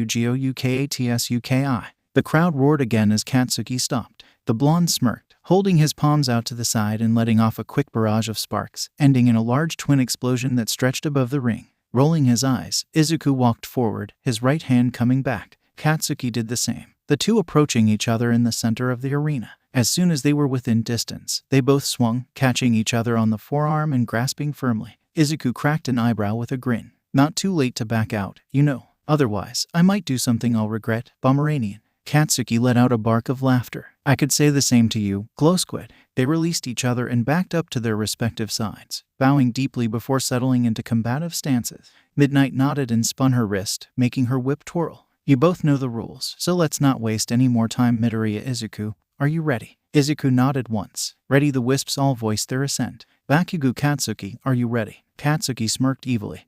A: The crowd roared again as Katsuki stopped. The blonde smirked, holding his palms out to the side and letting off a quick barrage of sparks, ending in a large twin explosion that stretched above the ring. Rolling his eyes, Izuku walked forward, his right hand coming back. Katsuki did the same, the two approaching each other in the center of the arena. As soon as they were within distance, they both swung, catching each other on the forearm and grasping firmly. Izuku cracked an eyebrow with a grin. Not too late to back out, you know. Otherwise, I might do something I'll regret, Pomeranian. Katsuki let out a bark of laughter. I could say the same to you, Glowsquid. They released each other and backed up to their respective sides, bowing deeply before settling into combative stances. Midnight nodded and spun her wrist, making her whip twirl. You both know the rules, so let's not waste any more time. Midoriya Izuku, are you ready? Izuku nodded once. Ready. The wisps all voiced their assent. Bakugo Katsuki, are you ready? Katsuki smirked evilly,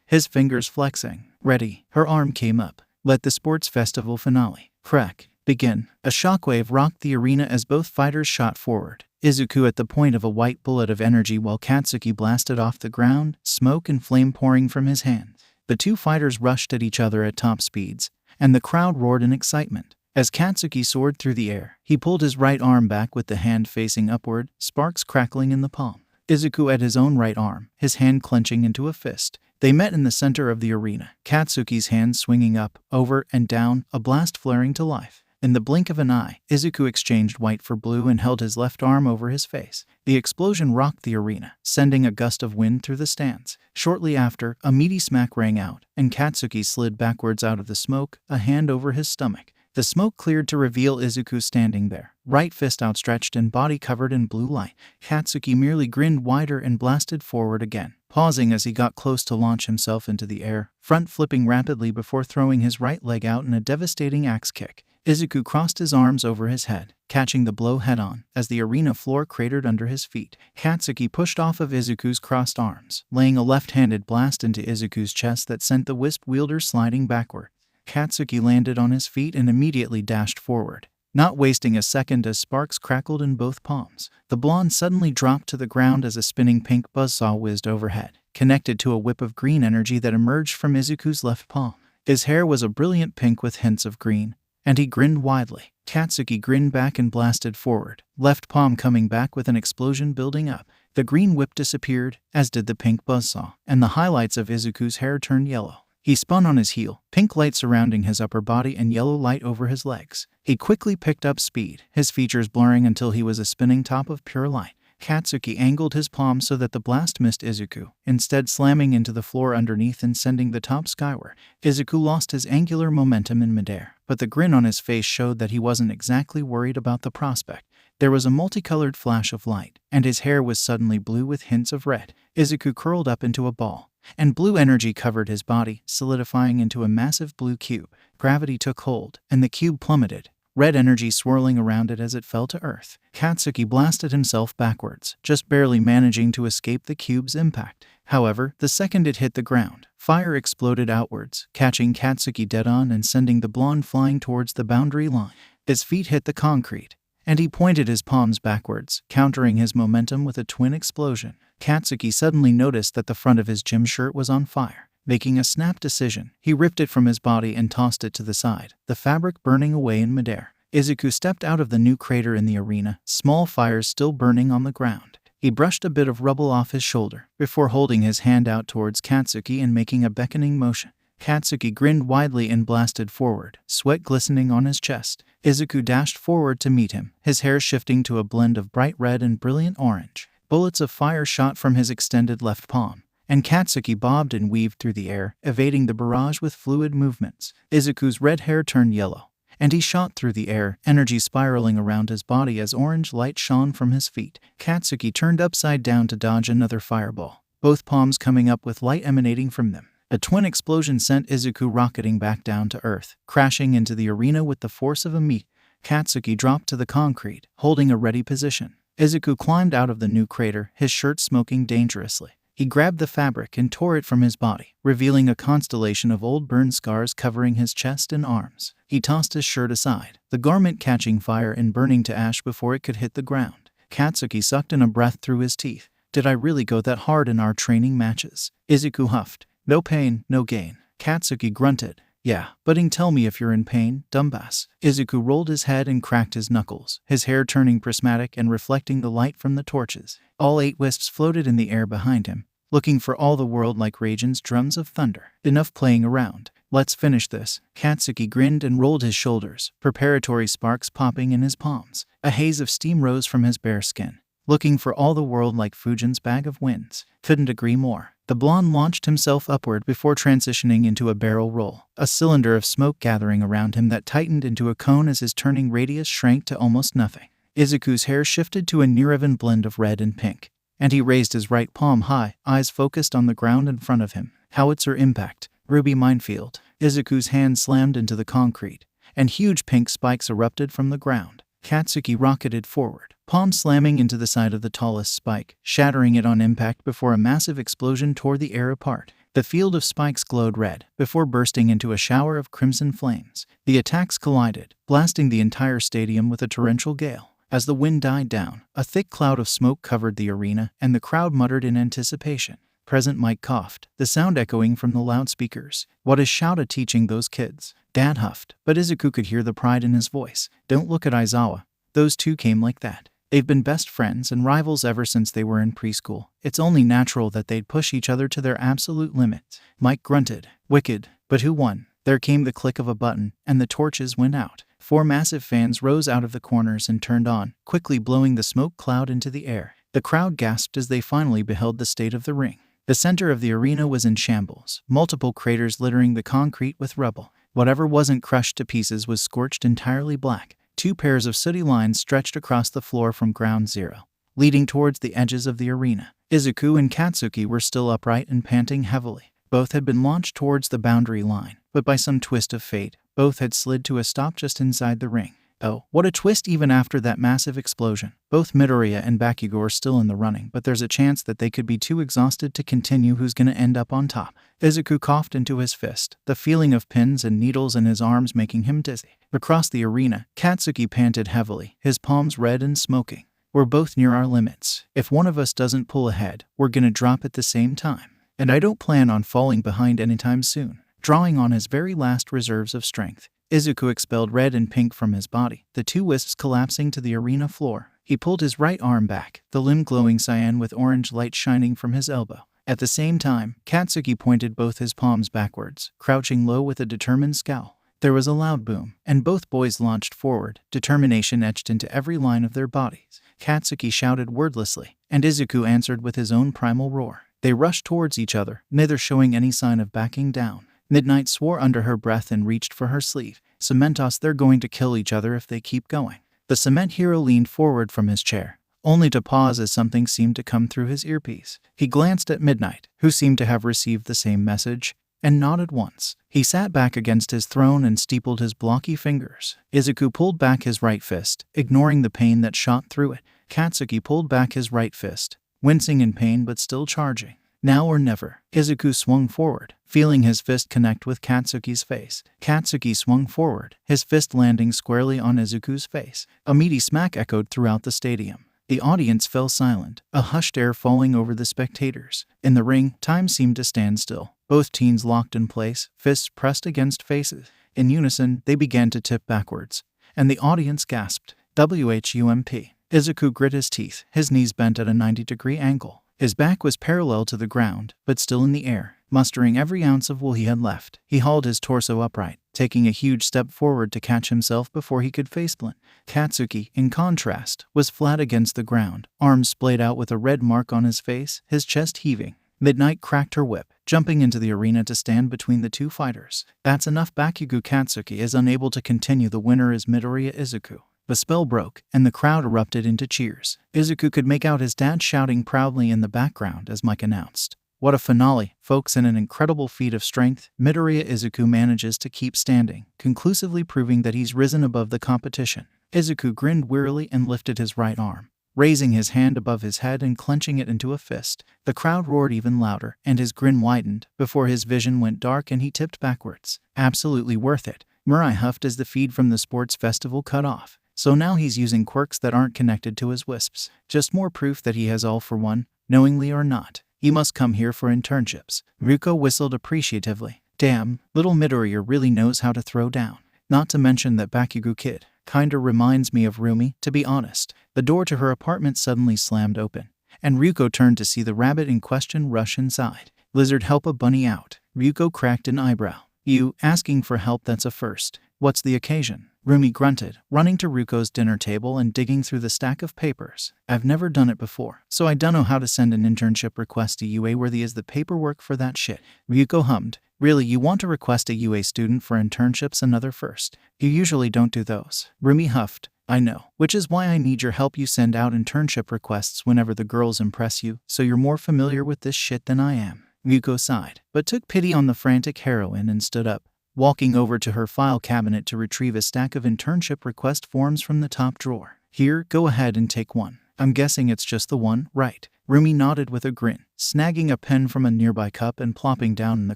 A: his fingers flexing. Ready. Her arm came up. Let the sports festival finale. Crack. Begin. A shockwave rocked the arena as both fighters shot forward. Izuku at the point of a white bullet of energy while Katsuki blasted off the ground, smoke and flame pouring from his hands. The two fighters rushed at each other at top speeds, and the crowd roared in excitement. As Katsuki soared through the air, he pulled his right arm back with the hand facing upward, sparks crackling in the palm. Izuku at his own right arm, his hand clenching into a fist. They met in the center of the arena, Katsuki's hands swinging up, over, and down, a blast flaring to life. In the blink of an eye, Izuku exchanged white for blue and held his left arm over his face. The explosion rocked the arena, sending a gust of wind through the stands. Shortly after, a meaty smack rang out, and Katsuki slid backwards out of the smoke, a hand over his stomach. The smoke cleared to reveal Izuku standing there, right fist outstretched and body covered in blue light. Katsuki merely grinned wider and blasted forward again, pausing as he got close to launch himself into the air, front flipping rapidly before throwing his right leg out in a devastating axe kick. Izuku crossed his arms over his head, catching the blow head-on, as the arena floor cratered under his feet. Katsuki pushed off of Izuku's crossed arms, laying a left-handed blast into Izuku's chest that sent the wisp wielder sliding backward. Katsuki landed on his feet and immediately dashed forward, not wasting a second as sparks crackled in both palms. The blonde suddenly dropped to the ground as a spinning pink buzzsaw whizzed overhead, connected to a whip of green energy that emerged from Izuku's left palm. His hair was a brilliant pink with hints of green, and he grinned widely. Katsuki grinned back and blasted forward, left palm coming back with an explosion building up. The green whip disappeared, as did the pink buzzsaw, and the highlights of Izuku's hair turned yellow. He spun on his heel, pink light surrounding his upper body and yellow light over his legs. He quickly picked up speed, his features blurring until he was a spinning top of pure light. Katsuki angled his palm so that the blast missed Izuku, instead slamming into the floor underneath and sending the top skyward. Izuku lost his angular momentum in midair, but the grin on his face showed that he wasn't exactly worried about the prospect. There was a multicolored flash of light, and his hair was suddenly blue with hints of red. Izuku curled up into a ball, and blue energy covered his body, solidifying into a massive blue cube. Gravity took hold, and the cube plummeted, red energy swirling around it as it fell to earth. Katsuki blasted himself backwards, just barely managing to escape the cube's impact. However, the second it hit the ground, fire exploded outwards, catching Katsuki dead-on and sending the blonde flying towards the boundary line. His feet hit the concrete, and he pointed his palms backwards, countering his momentum with a twin explosion. Katsuki suddenly noticed that the front of his gym shirt was on fire. Making a snap decision, he ripped it from his body and tossed it to the side, the fabric burning away in midair. Izuku stepped out of the new crater in the arena, small fires still burning on the ground. He brushed a bit of rubble off his shoulder, before holding his hand out towards Katsuki and making a beckoning motion. Katsuki grinned widely and blasted forward, sweat glistening on his chest. Izuku dashed forward to meet him, his hair shifting to a blend of bright red and brilliant orange. Bullets of fire shot from his extended left palm, and Katsuki bobbed and weaved through the air, evading the barrage with fluid movements. Izuku's red hair turned yellow, and he shot through the air, energy spiraling around his body as orange light shone from his feet. Katsuki turned upside down to dodge another fireball, both palms coming up with light emanating from them. A twin explosion sent Izuku rocketing back down to earth, crashing into the arena with the force of a meteor. Katsuki dropped to the concrete, holding a ready position. Izuku climbed out of the new crater, his shirt smoking dangerously. He grabbed the fabric and tore it from his body, revealing a constellation of old burn scars covering his chest and arms. He tossed his shirt aside, the garment catching fire and burning to ash before it could hit the ground. Katsuki sucked in a breath through his teeth. Did I really go that hard in our training matches? Izuku huffed. No pain, no gain. Katsuki grunted. Yeah, budding, tell me if you're in pain, dumbass. Izuku rolled his head and cracked his knuckles, his hair turning prismatic and reflecting the light from the torches. All 8 wisps floated in the air behind him, looking for all the world like Raijin's drums of thunder. Enough playing around. Let's finish this. Katsuki grinned and rolled his shoulders, preparatory sparks popping in his palms. A haze of steam rose from his bare skin, looking for all the world like Fujin's bag of winds. Couldn't agree more. The blonde launched himself upward before transitioning into a barrel roll, a cylinder of smoke gathering around him that tightened into a cone as his turning radius shrank to almost nothing. Izuku's hair shifted to a near-even blend of red and pink, and he raised his right palm high, eyes focused on the ground in front of him. Howitzer impact. Ruby minefield. Izuku's hand slammed into the concrete, and huge pink spikes erupted from the ground. Katsuki rocketed forward, palm slamming into the side of the tallest spike, shattering it on impact before a massive explosion tore the air apart. The field of spikes glowed red, before bursting into a shower of crimson flames. The attacks collided, blasting the entire stadium with a torrential gale. As the wind died down, a thick cloud of smoke covered the arena, and the crowd muttered in anticipation. Present Mike coughed, the sound echoing from the loudspeakers. What is Shouda teaching those kids? Dad huffed, but Izuku could hear the pride in his voice. Don't look at Aizawa. Those two came like that. They've been best friends and rivals ever since they were in preschool. It's only natural that they'd push each other to their absolute limits. Mike grunted. Wicked. But who won? There came the click of a button, and the torches went out. 4 massive fans rose out of the corners and turned on, quickly blowing the smoke cloud into the air. The crowd gasped as they finally beheld the state of the ring. The center of the arena was in shambles, multiple craters littering the concrete with rubble. Whatever wasn't crushed to pieces was scorched entirely black. 2 pairs of sooty lines stretched across the floor from ground zero, leading towards the edges of the arena. Izuku and Katsuki were still upright and panting heavily. Both had been launched towards the boundary line, but by some twist of fate, both had slid to a stop just inside the ring. Oh, what a twist! Even after that massive explosion, both Midoriya and Bakugo are still in the running, but there's a chance that they could be too exhausted to continue. Who's gonna end up on top? Izuku coughed into his fist, the feeling of pins and needles in his arms making him dizzy. Across the arena, Katsuki panted heavily, his palms red and smoking. We're both near our limits. If one of us doesn't pull ahead, we're gonna drop at the same time. And I don't plan on falling behind anytime soon. Drawing on his very last reserves of strength, Izuku expelled red and pink from his body, the 2 wisps collapsing to the arena floor. He pulled his right arm back, the limb glowing cyan with orange light shining from his elbow. At the same time, Katsuki pointed both his palms backwards, crouching low with a determined scowl. There was a loud boom, and both boys launched forward, determination etched into every line of their bodies. Katsuki shouted wordlessly, and Izuku answered with his own primal roar. They rushed towards each other, neither showing any sign of backing down. Midnight swore under her breath and reached for her sleeve. Cementos, they're going to kill each other if they keep going. The cement hero leaned forward from his chair, only to pause as something seemed to come through his earpiece. He glanced at Midnight, who seemed to have received the same message, and nodded once. He sat back against his throne and steepled his blocky fingers. Izuku pulled back his right fist, ignoring the pain that shot through it. Katsuki pulled back his right fist, wincing in pain but still charging. Now or never. Izuku swung forward, feeling his fist connect with Katsuki's face. Katsuki swung forward, his fist landing squarely on Izuku's face. A meaty smack echoed throughout the stadium. The audience fell silent, a hushed air falling over the spectators. In the ring, time seemed to stand still. Both teens locked in place, fists pressed against faces. In unison, they began to tip backwards, and the audience gasped. WHUMP. Izuku grit his teeth, his knees bent at a 90-degree angle. His back was parallel to the ground, but still in the air. Mustering every ounce of will he had left, he hauled his torso upright, taking a huge step forward to catch himself before he could faceplant. Katsuki, in contrast, was flat against the ground, arms splayed out with a red mark on his face, his chest heaving. Midnight cracked her whip, jumping into the arena to stand between the 2 fighters. That's enough. Bakugo. Katsuki is unable to continue. The winner is Midoriya Izuku. The spell broke, and the crowd erupted into cheers. Izuku could make out his dad shouting proudly in the background as Mike announced, "What a finale, folks!" In an incredible feat of strength, Midoriya Izuku manages to keep standing, conclusively proving that he's risen above the competition. Izuku grinned wearily and lifted his right arm, raising his hand above his head and clenching it into a fist. The crowd roared even louder, and his grin widened before his vision went dark and he tipped backwards. Absolutely worth it. Mirai huffed as the feed from the sports festival cut off. So now he's using quirks that aren't connected to his wisps. Just more proof that he has all for one, knowingly or not. He must come here for internships. Ryuko whistled appreciatively. Damn, little Midoriya really knows how to throw down. Not to mention that Bakugo kid kinda reminds me of Rumi, to be honest. The door to her apartment suddenly slammed open, and Ryuko turned to see the rabbit in question rush inside. Lizard, help a bunny out. Ryuko cracked an eyebrow. You, asking for help, that's a first. What's the occasion? Rumi grunted, running to Ryuko's dinner table and digging through the stack of papers. I've never done it before, so I don't know how to send an internship request to UA. Worthy is the paperwork for that shit. Ryuko hummed. Really, you want to request a UA student for internships? Another first. You usually don't do those. Rumi huffed. I know, which is why I need your help. You send out internship requests whenever the girls impress you, so you're more familiar with this shit than I am. Ryuko sighed, but took pity on the frantic heroine and stood up, walking over to her file cabinet to retrieve a stack of internship request forms from the top drawer. Here, go ahead and take one. I'm guessing it's just the one, right? Rumi nodded with a grin, snagging a pen from a nearby cup and plopping down in the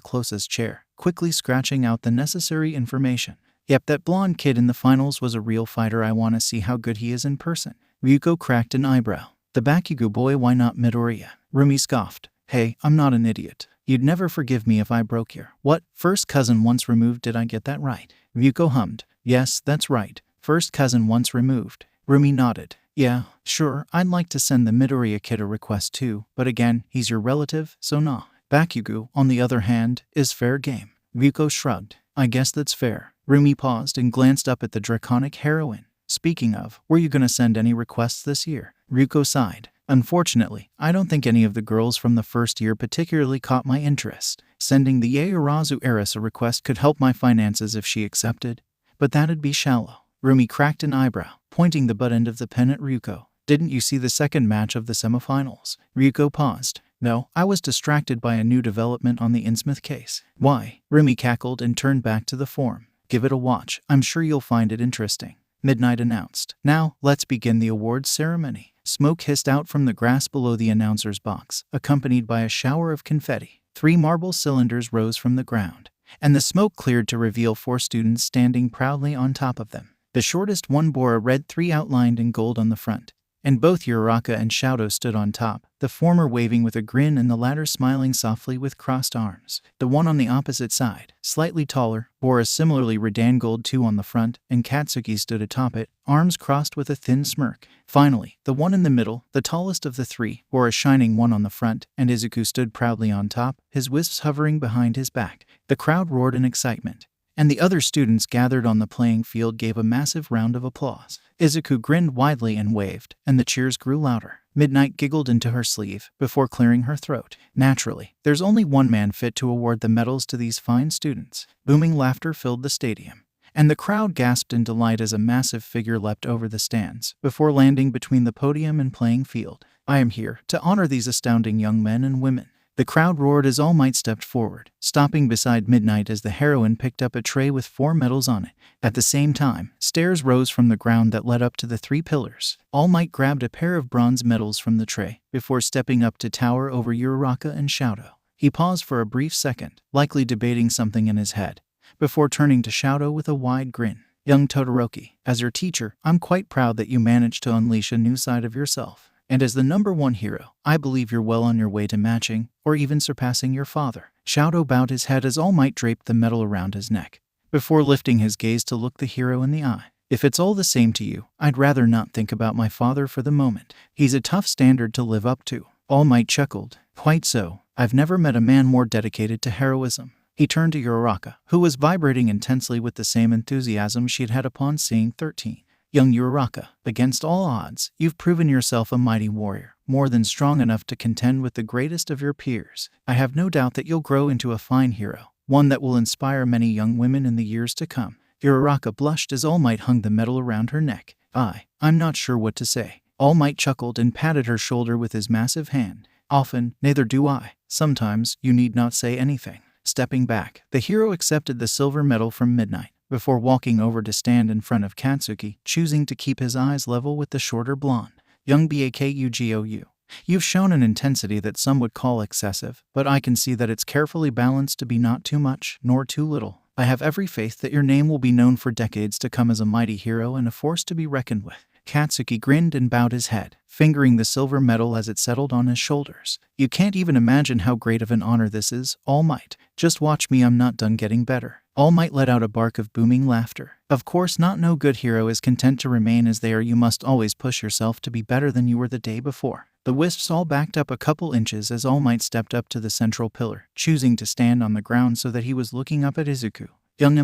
A: closest chair, quickly scratching out the necessary information. Yep, that blonde kid in the finals was a real fighter. I want to see how good he is in person. Ryuko cracked an eyebrow. The Bakugo boy, why not Midoriya? Rumi scoffed. Hey, I'm not an idiot. You'd never forgive me if I broke your what? First cousin once removed. Did I get that right? Ryuko hummed. Yes, that's right. First cousin once removed. Rumi nodded. Yeah, sure, I'd like to send the Midoriya kid a request too, but again, he's your relative, so nah. Bakugo, on the other hand, is fair game. Ryuko shrugged. I guess that's fair. Rumi paused and glanced up at the draconic heroine. Speaking of, were you gonna send any requests this year? Ryuko sighed. Unfortunately, I don't think any of the girls from the first year particularly caught my interest. Sending the Yaorazu heiress a request could help my finances if she accepted, but that'd be shallow. Rumi cracked an eyebrow, pointing the butt end of the pen at Ryuko. Didn't you see the second match of the semifinals? Ryuko paused. No, I was distracted by a new development on the Innsmouth case. Why? Rumi cackled and turned back to the form. Give it a watch. I'm sure you'll find it interesting. Midnight announced. Now, let's begin the awards ceremony. Smoke hissed out from the grass below the announcer's box, accompanied by a shower of confetti. 3 marble cylinders rose from the ground, and the smoke cleared to reveal 4 students standing proudly on top of them. The shortest one bore a red 3 outlined in gold on the front, and both Uraraka and Showdown stood on top, the former waving with a grin and the latter smiling softly with crossed arms. The one on the opposite side, slightly taller, bore a similarly redan gold 2 on the front, and Katsuki stood atop it, arms crossed with a thin smirk. Finally, the one in the middle, the tallest of the 3, bore a shining 1 on the front, and Izuku stood proudly on top, his wisps hovering behind his back. The crowd roared in excitement, and the other students gathered on the playing field gave a massive round of applause. Izuku grinned widely and waved, and the cheers grew louder. Midnight giggled into her sleeve before clearing her throat. Naturally, there's only one man fit to award the medals to these fine students. Booming laughter filled the stadium, and the crowd gasped in delight as a massive figure leapt over the stands before landing between the podium and playing field. I am here to honor these astounding young men and women. The crowd roared as All Might stepped forward, stopping beside Midnight as the heroine picked up a tray with 4 medals on it. At the same time, stairs rose from the ground that led up to the 3 pillars. All Might grabbed a pair of bronze medals from the tray, before stepping up to tower over Uraraka and Showdown. He paused for a brief second, likely debating something in his head, before turning to Showdown with a wide grin. Young Todoroki, as your teacher, I'm quite proud that you managed to unleash a new side of yourself. And as the #1 hero, I believe you're well on your way to matching, or even surpassing your father. Showdown bowed his head as All Might draped the medal around his neck, before lifting his gaze to look the hero in the eye. If it's all the same to you, I'd rather not think about my father for the moment. He's a tough standard to live up to. All Might chuckled. Quite so. I've never met a man more dedicated to heroism. He turned to Uraraka, who was vibrating intensely with the same enthusiasm she'd had upon seeing 13. Young Uraraka, against all odds, you've proven yourself a mighty warrior, more than strong enough to contend with the greatest of your peers. I have no doubt that you'll grow into a fine hero, one that will inspire many young women in the years to come. Uraraka blushed as All Might hung the medal around her neck. I'm not sure what to say. All Might chuckled and patted her shoulder with his massive hand. Often, neither do I. Sometimes, you need not say anything. Stepping back, the hero accepted the silver medal from Midnight, before walking over to stand in front of Katsuki, choosing to keep his eyes level with the shorter blonde. Young Bakugo, you've shown an intensity that some would call excessive, but I can see that it's carefully balanced to be not too much, nor too little. I have every faith that your name will be known for decades to come as a mighty hero and a force to be reckoned with. Katsuki grinned and bowed his head, fingering the silver medal as it settled on his shoulders. You can't even imagine how great of an honor this is, All Might. Just watch me, I'm not done getting better. All Might let out a bark of booming laughter. Of course not, no good hero is content to remain as they are. You must always push yourself to be better than you were the day before. The wisps all backed up a couple inches as All Might stepped up to the central pillar, choosing to stand on the ground so that he was looking up at Izuku. Young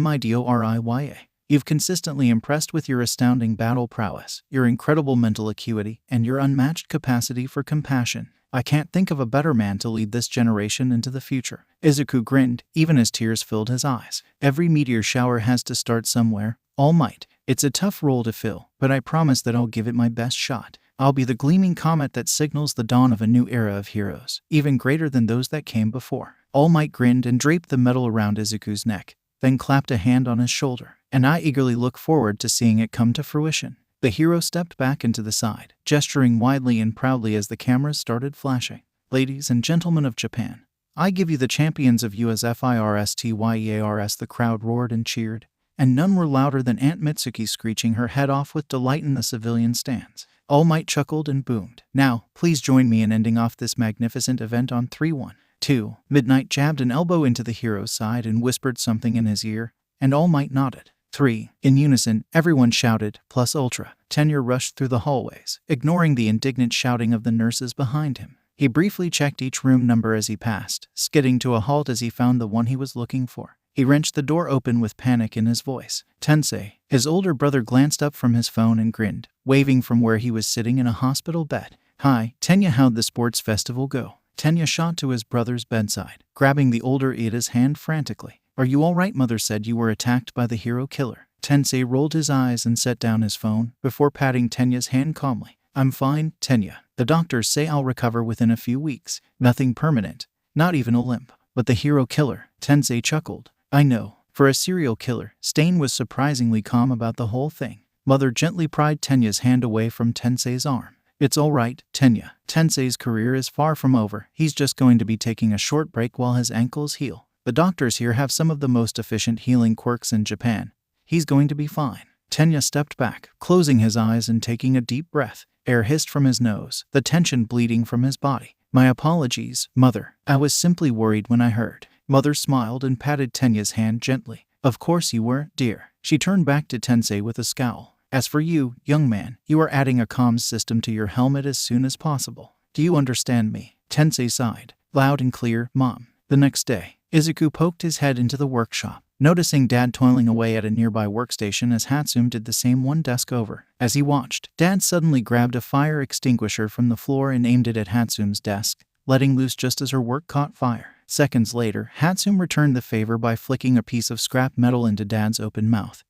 A: You've consistently impressed with your astounding battle prowess, your incredible mental acuity, and your unmatched capacity for compassion. I can't think of a better man to lead this generation into the future. Izuku grinned, even as tears filled his eyes. Every meteor shower has to start somewhere, All Might. It's a tough role to fill, but I promise that I'll give it my best shot. I'll be the gleaming comet that signals the dawn of a new era of heroes, even greater than those that came before. All Might grinned and draped the medal around Izuku's neck, then clapped a hand on his shoulder, and I eagerly look forward to seeing it come to fruition. The hero stepped back into the side, gesturing widely and proudly as the cameras started flashing. Ladies and gentlemen of Japan, I give you the champions of USFIRSTYEARS. The crowd roared and cheered, and none were louder than Aunt Mitsuki screeching her head off with delight in the civilian stands. All Might chuckled and boomed. Now, please join me in ending off this magnificent event on 3, 1, 2. Midnight jabbed an elbow into the hero's side and whispered something in his ear, and All Might nodded. 3. In unison, everyone shouted, plus ultra. Tenya rushed through the hallways, ignoring the indignant shouting of the nurses behind him. He briefly checked each room number as he passed, skidding to a halt as he found the one he was looking for. He wrenched the door open with panic in his voice. Tensei, his older brother, glanced up from his phone and grinned, waving from where he was sitting in a hospital bed. Hi, Tenya, how'd the sports festival go? Tenya shot to his brother's bedside, grabbing the older Ida's hand frantically. Are you all right? Mother said you were attacked by the hero killer. Tensei rolled his eyes and set down his phone before patting Tenya's hand calmly. I'm fine, Tenya. The doctors say I'll recover within a few weeks. Nothing permanent, not even a limp. But the hero killer, Tensei chuckled. I know. For a serial killer, Stain was surprisingly calm about the whole thing. Mother gently pried Tenya's hand away from Tensei's arm. It's all right, Tenya. Tensei's career is far from over. He's just going to be taking a short break while his ankles heal. The doctors here have some of the most efficient healing quirks in Japan. He's going to be fine. Tenya stepped back, closing his eyes and taking a deep breath. Air hissed from his nose, the tension bleeding from his body. My apologies, Mother. I was simply worried when I heard. Mother smiled and patted Tenya's hand gently. Of course you were, dear. She turned back to Tensei with a scowl. As for you, young man, you are adding a comms system to your helmet as soon as possible. Do you understand me? Tensei sighed. Loud and clear, Mom. The next day, Izuku poked his head into the workshop, noticing Dad toiling away at a nearby workstation as Hatsune did the same one desk over. As he watched, Dad suddenly grabbed a fire extinguisher from the floor and aimed it at Hatsune's desk, letting loose just as her work caught fire. Seconds later, Hatsune returned the favor by flicking a piece of scrap metal into Dad's open mouth,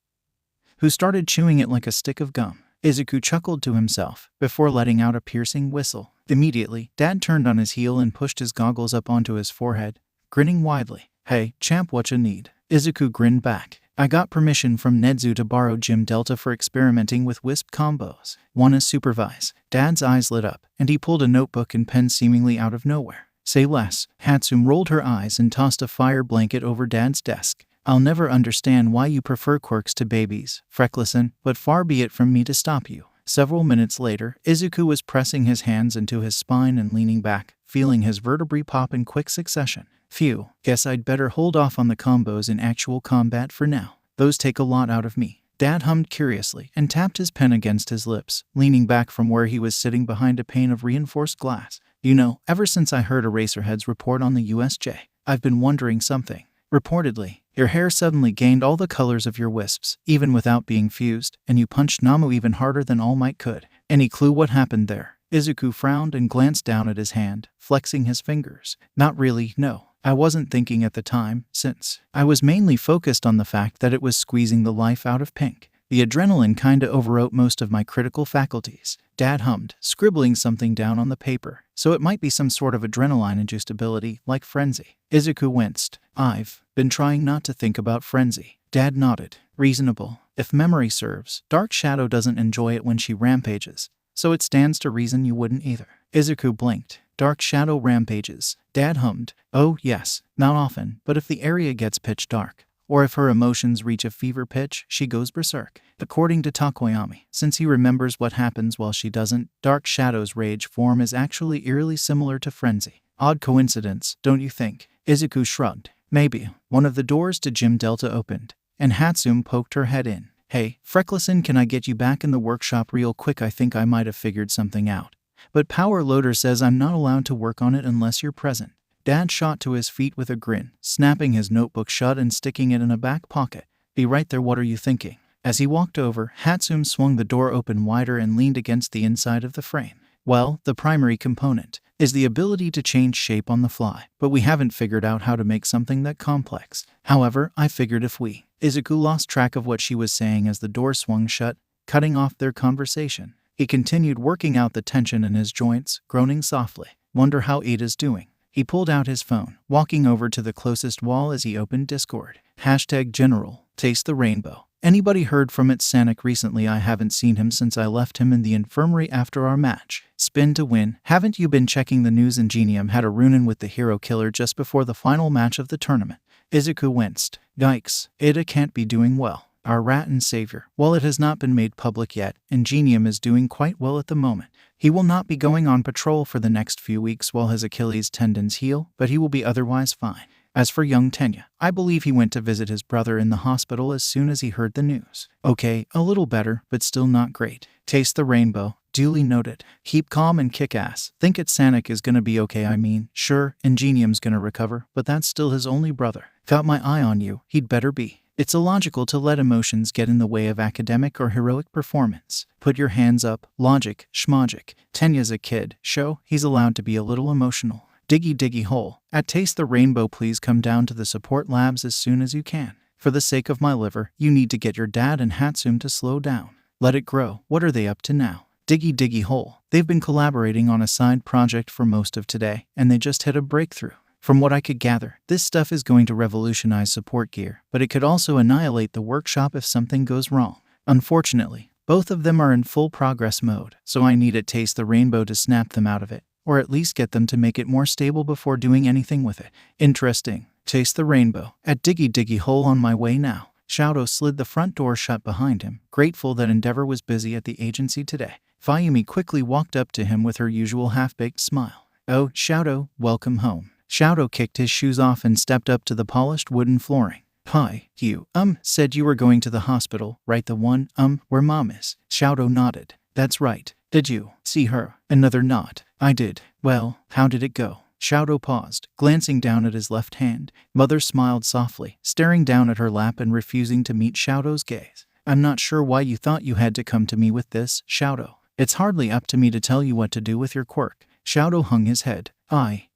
A: who started chewing it like a stick of gum. Izuku chuckled to himself before letting out a piercing whistle. Immediately, Dad turned on his heel and pushed his goggles up onto his forehead, grinning widely. Hey, champ, whatcha need? Izuku grinned back. I got permission from Nedzu to borrow Gym Delta for experimenting with wisp combos. Wanna supervise? Dad's eyes lit up, and he pulled a notebook and pen seemingly out of nowhere. Say less. Hatsune rolled her eyes and tossed a fire blanket over Dad's desk. I'll never understand why you prefer quirks to babies, Frecklison, but far be it from me to stop you. Several minutes later, Izuku was pressing his hands into his spine and leaning back, feeling his vertebrae pop in quick succession. Phew, guess I'd better hold off on the combos in actual combat for now. Those take a lot out of me. Dad hummed curiously and tapped his pen against his lips, leaning back from where he was sitting behind a pane of reinforced glass. You know, ever since I heard Eraserhead's report on the USJ, I've been wondering something. Reportedly, your hair suddenly gained all the colors of your wisps, even without being fused, and you punched Namu even harder than All Might could. Any clue what happened there? Izuku frowned and glanced down at his hand, flexing his fingers. Not really, no. I wasn't thinking at the time, since I was mainly focused on the fact that it was squeezing the life out of Pink. The adrenaline kinda overwrote most of my critical faculties. Dad hummed, scribbling something down on the paper. So it might be some sort of adrenaline-induced ability, like frenzy. Izuku winced. I've been trying not to think about frenzy. Dad nodded. Reasonable. If memory serves, Dark Shadow doesn't enjoy it when she rampages, so it stands to reason you wouldn't either. Izuku blinked. Dark Shadow rampages. Dad hummed. Oh, yes. Not often, but if the area gets pitch dark, or if her emotions reach a fever pitch, she goes berserk. According to Takoyami, since he remembers what happens while she doesn't, Dark Shadow's rage form is actually eerily similar to frenzy. Odd coincidence, don't you think? Izuku shrugged. Maybe. One of the doors to Gym Delta opened, and Hatsune poked her head in. Hey, Freckleson, can I get you back in the workshop real quick? I think I might have figured something out. But Power Loader says I'm not allowed to work on it unless you're present. Dad shot to his feet with a grin, snapping his notebook shut and sticking it in a back pocket. Be right there, what are you thinking? As he walked over, Hatsune swung the door open wider and leaned against the inside of the frame. Well, the primary component is the ability to change shape on the fly, but we haven't figured out how to make something that complex. However, I figured if we... Izuku lost track of what she was saying as the door swung shut, cutting off their conversation. He continued working out the tension in his joints, groaning softly. Wonder how Ada's doing. He pulled out his phone, walking over to the closest wall as he opened Discord. #General, taste the rainbow. Anybody heard from it Sonic recently? I haven't seen him since I left him in the infirmary after our match. Spin to win. Haven't you been checking the news? Ingenium had a run-in with the hero killer just before the final match of the tournament. Izuku winced. Yikes, Ada can't be doing well. Our rat and savior. While it has not been made public yet, Ingenium is doing quite well at the moment. He will not be going on patrol for the next few weeks while his Achilles tendons heal, but he will be otherwise fine. As for young Tenya, I believe he went to visit his brother in the hospital as soon as he heard the news. Okay, a little better, but still not great. Taste the rainbow. Duly noted. Keep calm and kick ass. Think Sonic is gonna be okay. I mean, sure, Ingenium's gonna recover, but that's still his only brother. Got my eye on you. He'd better be. It's illogical to let emotions get in the way of academic or heroic performance. Put your hands up. Logic, schmogic. Tenya's a kid. Show, he's allowed to be a little emotional. Diggy diggy hole. At Taste the Rainbow, please come down to the support labs as soon as you can. For the sake of my liver, you need to get your dad and Hatsune to slow down. Let it grow. What are they up to now? Diggy diggy hole. They've been collaborating on a side project for most of today, and they just hit a breakthrough. From what I could gather, this stuff is going to revolutionize support gear, but it could also annihilate the workshop if something goes wrong. Unfortunately, both of them are in full progress mode, so I need to Taste the Rainbow to snap them out of it, or at least get them to make it more stable before doing anything with it. Interesting. Taste the Rainbow. At Diggy Diggy Hole, on my way now. Shoudo slid the front door shut behind him, grateful that Endeavor was busy at the agency today. Fayumi quickly walked up to him with her usual half-baked smile. Oh, Shoudo, welcome home. Shoudo kicked his shoes off and stepped up to the polished wooden flooring. Hi, you, said you were going to the hospital, right? The one, where Mom is. Shoudo nodded. That's right. Did you see her? Another nod. I did. Well, how did it go? Shoudo paused, glancing down at his left hand. Mother smiled softly, staring down at her lap and refusing to meet Shoudo's gaze. I'm not sure why you thought you had to come to me with this, Shoudo. It's hardly up to me to tell you what to do with your quirk. Shoudo hung his head.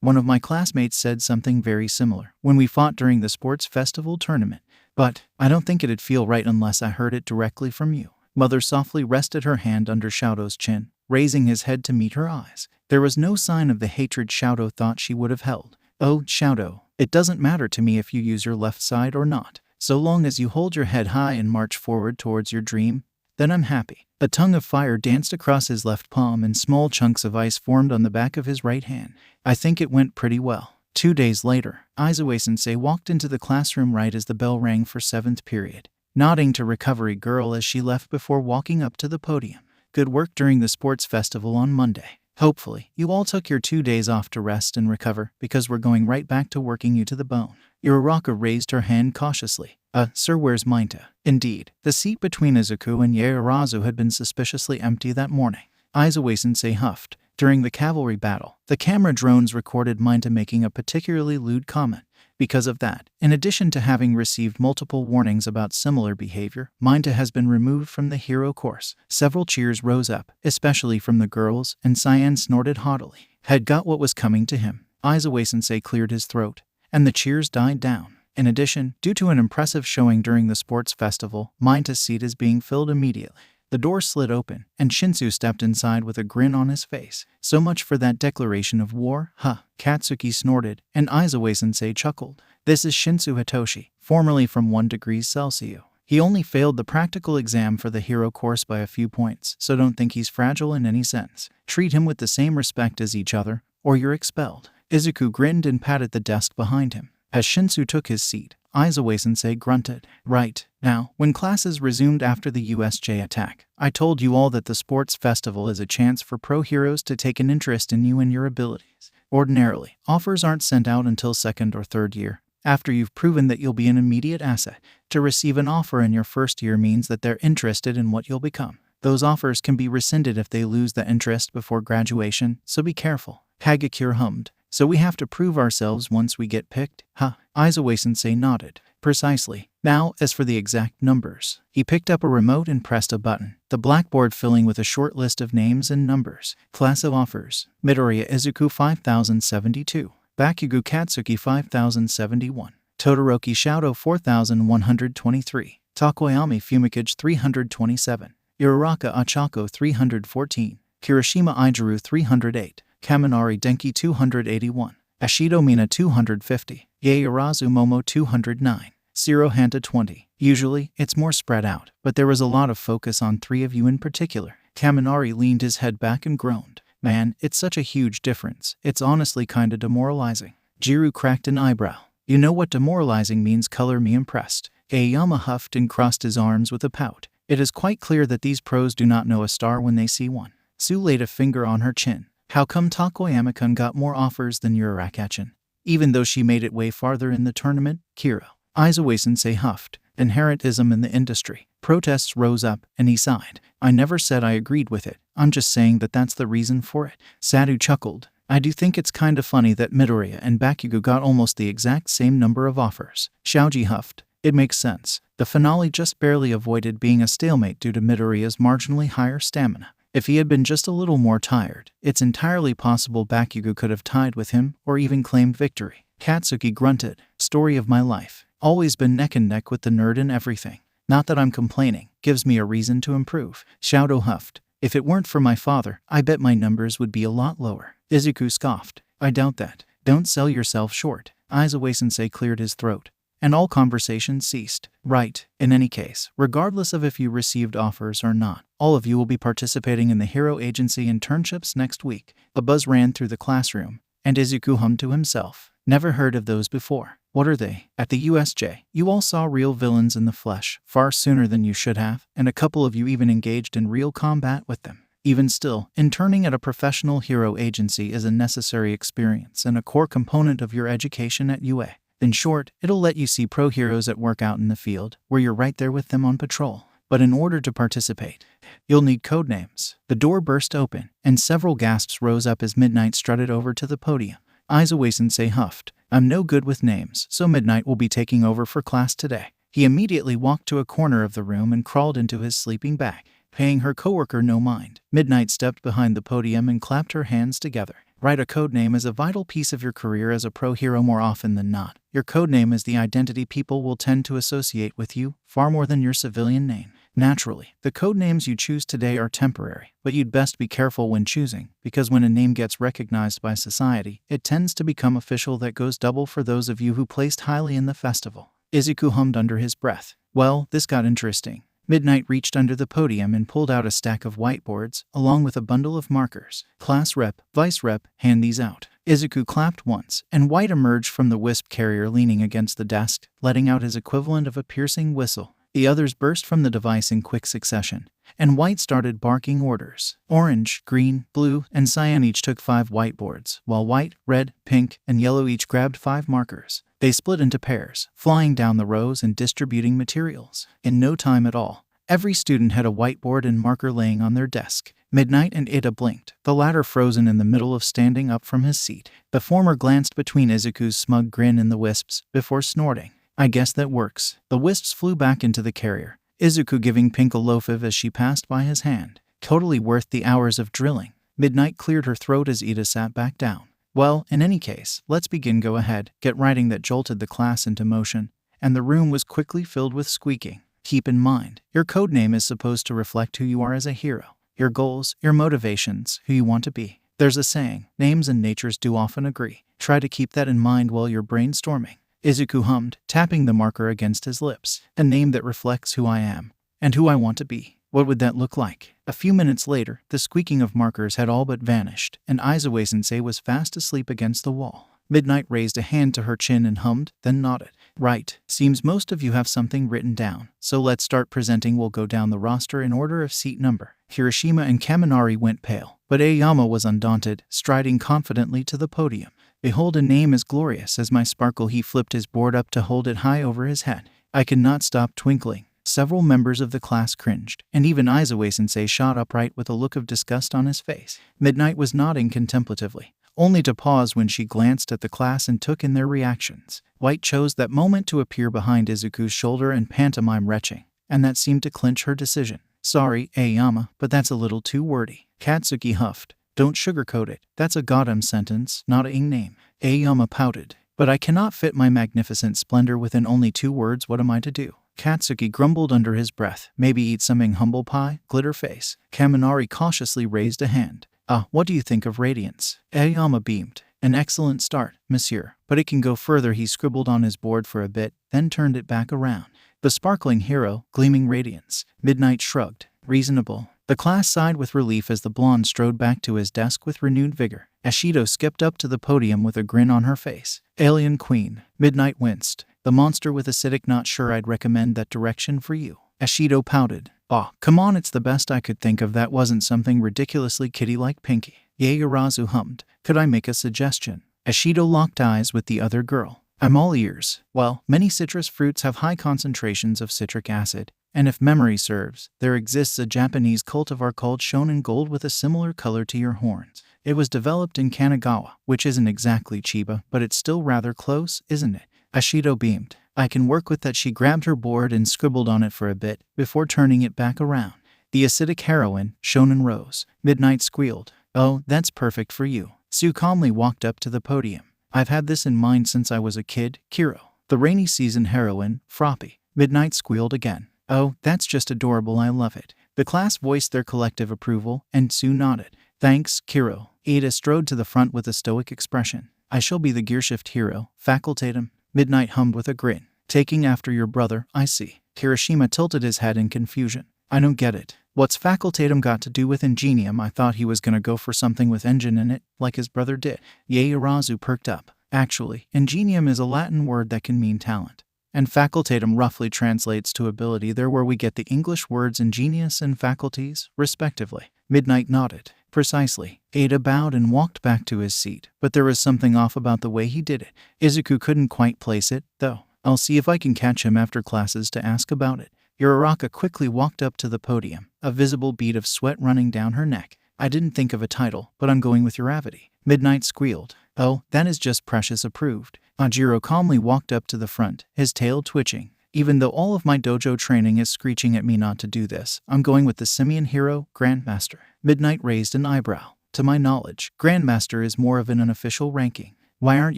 A: One of my classmates said something very similar when we fought during the sports festival tournament. But I don't think it'd feel right unless I heard it directly from you. Mother softly rested her hand under Shoudo's chin, raising his head to meet her eyes. There was no sign of the hatred Shoudo thought she would have held. Oh, Shoudo, it doesn't matter to me if you use your left side or not. So long as you hold your head high and march forward towards your dream, then I'm happy. A tongue of fire danced across his left palm and small chunks of ice formed on the back of his right hand. I think it went pretty well. 2 days later, Izuku-sensei walked into the classroom right as the bell rang for 7th period, nodding to Recovery Girl as she left before walking up to the podium. Good work during the sports festival on Monday. Hopefully, you all took your 2 days off to rest and recover, because we're going right back to working you to the bone. Uraraka raised her hand cautiously. Sir, where's Minta? Indeed, the seat between Izuku and Yaorazu had been suspiciously empty that morning. Izuku-sensei huffed. During the cavalry battle, the camera drones recorded Minta making a particularly lewd comment. Because of that, in addition to having received multiple warnings about similar behavior, Minta has been removed from the hero course. Several cheers rose up, especially from the girls, and Cyan snorted haughtily. Had got what was coming to him. Izuku-sensei cleared his throat, and the cheers died down. In addition, due to an impressive showing during the sports festival, Minta's seat is being filled immediately. The door slid open, and Shinsu stepped inside with a grin on his face. So much for that declaration of war, huh? Katsuki snorted, and Izuku-sensei chuckled. This is Shinsu Hitoshi, formerly from 1 degree Celsius. He only failed the practical exam for the hero course by a few points, so don't think he's fragile in any sense. Treat him with the same respect as each other, or you're expelled. Izuku grinned and patted the desk behind him. As Shinsu took his seat, Izuku-sensei grunted. Right. Now, when classes resumed after the USJ attack, I told you all that the sports festival is a chance for pro heroes to take an interest in you and your abilities. Ordinarily, offers aren't sent out until second or third year, after you've proven that you'll be an immediate asset. To receive an offer in your first year means that they're interested in what you'll become. Those offers can be rescinded if they lose the interest before graduation, so be careful. Hagakure hummed. So we have to prove ourselves once we get picked? Huh. Izuku-sensei nodded. Precisely. Now, as for the exact numbers. He picked up a remote and pressed a button, the blackboard filling with a short list of names and numbers. Class of offers. Midoriya Izuku 5072. Bakugo Katsuki 5071. Todoroki Shoudo 4123. Takoyami Fumikage 327. Uraraka Achako 314. Kirishima Ijiru 308. Kaminari Denki 281. Ashido Mina 250. Yaoyorozu Momo 209. Zero Hanta 20. Usually, it's more spread out, but there was a lot of focus on 3 of you in particular. Kaminari leaned his head back and groaned. Man, it's such a huge difference. It's honestly kinda demoralizing. Jiru cracked an eyebrow. You know what demoralizing means, color me impressed. Aoyama huffed and crossed his arms with a pout. It is quite clear that these pros do not know a star when they see one. Sue laid a finger on her chin. How come Takoyama-kun got more offers than Uraraka-chan? Even though she made it way farther in the tournament, Kiro. Izuku-sensei huffed. Inherentism in the industry. Protests rose up, and he sighed. I never said I agreed with it. I'm just saying that that's the reason for it. Sadu chuckled. I do think it's kinda funny that Midoriya and Bakugo got almost the exact same number of offers. Shaoji huffed. It makes sense. The finale just barely avoided being a stalemate due to Midoriya's marginally higher stamina. If he had been just a little more tired, it's entirely possible Bakugo could have tied with him or even claimed victory. Katsuki grunted. Story of my life. Always been neck and neck with the nerd and everything. Not that I'm complaining. Gives me a reason to improve. Shoudo huffed. If it weren't for my father, I bet my numbers would be a lot lower. Izuku scoffed. I doubt that. Don't sell yourself short. Izuku-sensei cleared his throat. And all conversation ceased. Right. In any case, regardless of if you received offers or not, all of you will be participating in the Hero Agency internships next week. A buzz ran through the classroom, and Izuku hummed to himself. Never heard of those before. What are they? At the USJ, you all saw real villains in the flesh, far sooner than you should have, and a couple of you even engaged in real combat with them. Even still, interning at a professional hero agency is a necessary experience and a core component of your education at UA. In short, it'll let you see pro heroes at work out in the field, where you're right there with them on patrol. But in order to participate, you'll need code names. The door burst open, and several gasps rose up as Midnight strutted over to the podium. Izuku-sensei huffed. I'm no good with names, so Midnight will be taking over for class today. He immediately walked to a corner of the room and crawled into his sleeping bag, paying her coworker no mind. Midnight stepped behind the podium and clapped her hands together. Write a codename is a vital piece of your career as a pro hero more often than not. Your codename is the identity people will tend to associate with you, far more than your civilian name. Naturally, the codenames you choose today are temporary, but you'd best be careful when choosing, because when a name gets recognized by society, it tends to become official. That goes double for those of you who placed highly in the festival. Izuku hummed under his breath. Well, this got interesting. Midnight reached under the podium and pulled out a stack of whiteboards, along with a bundle of markers. Class rep, vice rep, hand these out. Izuku clapped once, and White emerged from the wisp carrier leaning against the desk, letting out his equivalent of a piercing whistle. The others burst from the device in quick succession, and White started barking orders. Orange, green, blue, and cyan each took 5 whiteboards, while white, red, pink, and yellow each grabbed 5 markers. They split into pairs, flying down the rows and distributing materials. In no time at all, every student had a whiteboard and marker laying on their desk. Midnight and Ida blinked, the latter frozen in the middle of standing up from his seat. The former glanced between Izuku's smug grin and the wisps, before snorting. I guess that works. The wisps flew back into the carrier, Izuku giving Pink a loafiv as she passed by his hand. Totally worth the hours of drilling. Midnight cleared her throat as Ida sat back down. Well, in any case, let's begin. Go ahead, get writing. That jolted the class into motion, and the room was quickly filled with squeaking. Keep in mind, your codename is supposed to reflect who you are as a hero, your goals, your motivations, who you want to be. There's a saying, names and natures do often agree. Try to keep that in mind while you're brainstorming. Izuku hummed, tapping the marker against his lips. A name that reflects who I am, and who I want to be. What would that look like? A few minutes later, the squeaking of markers had all but vanished, and Izuku-sensei was fast asleep against the wall. Midnight raised a hand to her chin and hummed, then nodded. Right. Seems most of you have something written down. So let's start presenting. We'll go down the roster in order of seat number. Hiroshima and Kaminari went pale, but Aoyama was undaunted, striding confidently to the podium. Behold, a name as glorious as my sparkle. He flipped his board up to hold it high over his head. I could not stop twinkling. Several members of the class cringed, and even Izuku-sensei shot upright with a look of disgust on his face. Midnight was nodding contemplatively, only to pause when she glanced at the class and took in their reactions. White chose that moment to appear behind Izuku's shoulder and pantomime retching, and that seemed to clinch her decision. Sorry, Aoyama, but that's a little too wordy. Katsuki huffed. Don't sugarcoat it. That's a goddamn sentence, not a name. Aoyama pouted. But I cannot fit my magnificent splendor within only 2 words. What am I to do? Katsuki grumbled under his breath. Maybe eat something humble pie, glitter face. Kaminari cautiously raised a hand. What do you think of radiance? Aoyama beamed. An excellent start, monsieur, but it can go further. He scribbled on his board for a bit, then turned it back around. The sparkling hero, gleaming radiance. Midnight shrugged. Reasonable. The class sighed with relief as the blonde strode back to his desk with renewed vigor. Ashido skipped up to the podium with a grin on her face. Alien Queen. Midnight winced. The monster with acidic. Not sure I'd recommend that direction for you. Ashido pouted. Come on, it's the best I could think of. That wasn't something ridiculously kiddie like Pinky. Yaoyorozu hummed. Could I make a suggestion? Ashido locked eyes with the other girl. I'm all ears. Well, many citrus fruits have high concentrations of citric acid, and if memory serves, there exists a Japanese cultivar called Shonen Gold with a similar color to your horns. It was developed in Kanagawa, which isn't exactly Chiba, but it's still rather close, isn't it? Ashido beamed. I can work with that. She grabbed her board and scribbled on it for a bit, before turning it back around. The acidic heroine, Shonen Rose. Midnight squealed. Oh, that's perfect for you. Sue calmly walked up to the podium. I've had this in mind since I was a kid, Kiro. The rainy season heroine, Froppy. Midnight squealed again. Oh, that's just adorable. I love it. The class voiced their collective approval, and Sue nodded. Thanks, Kiro. Ada strode to the front with a stoic expression. I shall be the gearshift hero, facultatum. Midnight hummed with a grin. Taking after your brother, I see. Hiroshima tilted his head in confusion. I don't get it. What's facultatum got to do with ingenium? I thought he was gonna go for something with engine in it, like his brother did. Yaoyorozu perked up. Actually, ingenium is a Latin word that can mean talent, and facultatum roughly translates to ability. There where we get the English words ingenious and faculties, respectively. Midnight nodded. Precisely. Ada bowed and walked back to his seat, but there was something off about the way he did it. Izuku couldn't quite place it, though. I'll see if I can catch him after classes to ask about it. Uraraka quickly walked up to the podium, a visible bead of sweat running down her neck. I didn't think of a title, but I'm going with Uravity. Midnight squealed. Oh, that is just precious. Approved. Ajiro calmly walked up to the front, his tail twitching. Even though all of my dojo training is screeching at me not to do this, I'm going with the simian hero, Grandmaster. Midnight raised an eyebrow. To my knowledge, Grandmaster is more of an unofficial ranking. Why aren't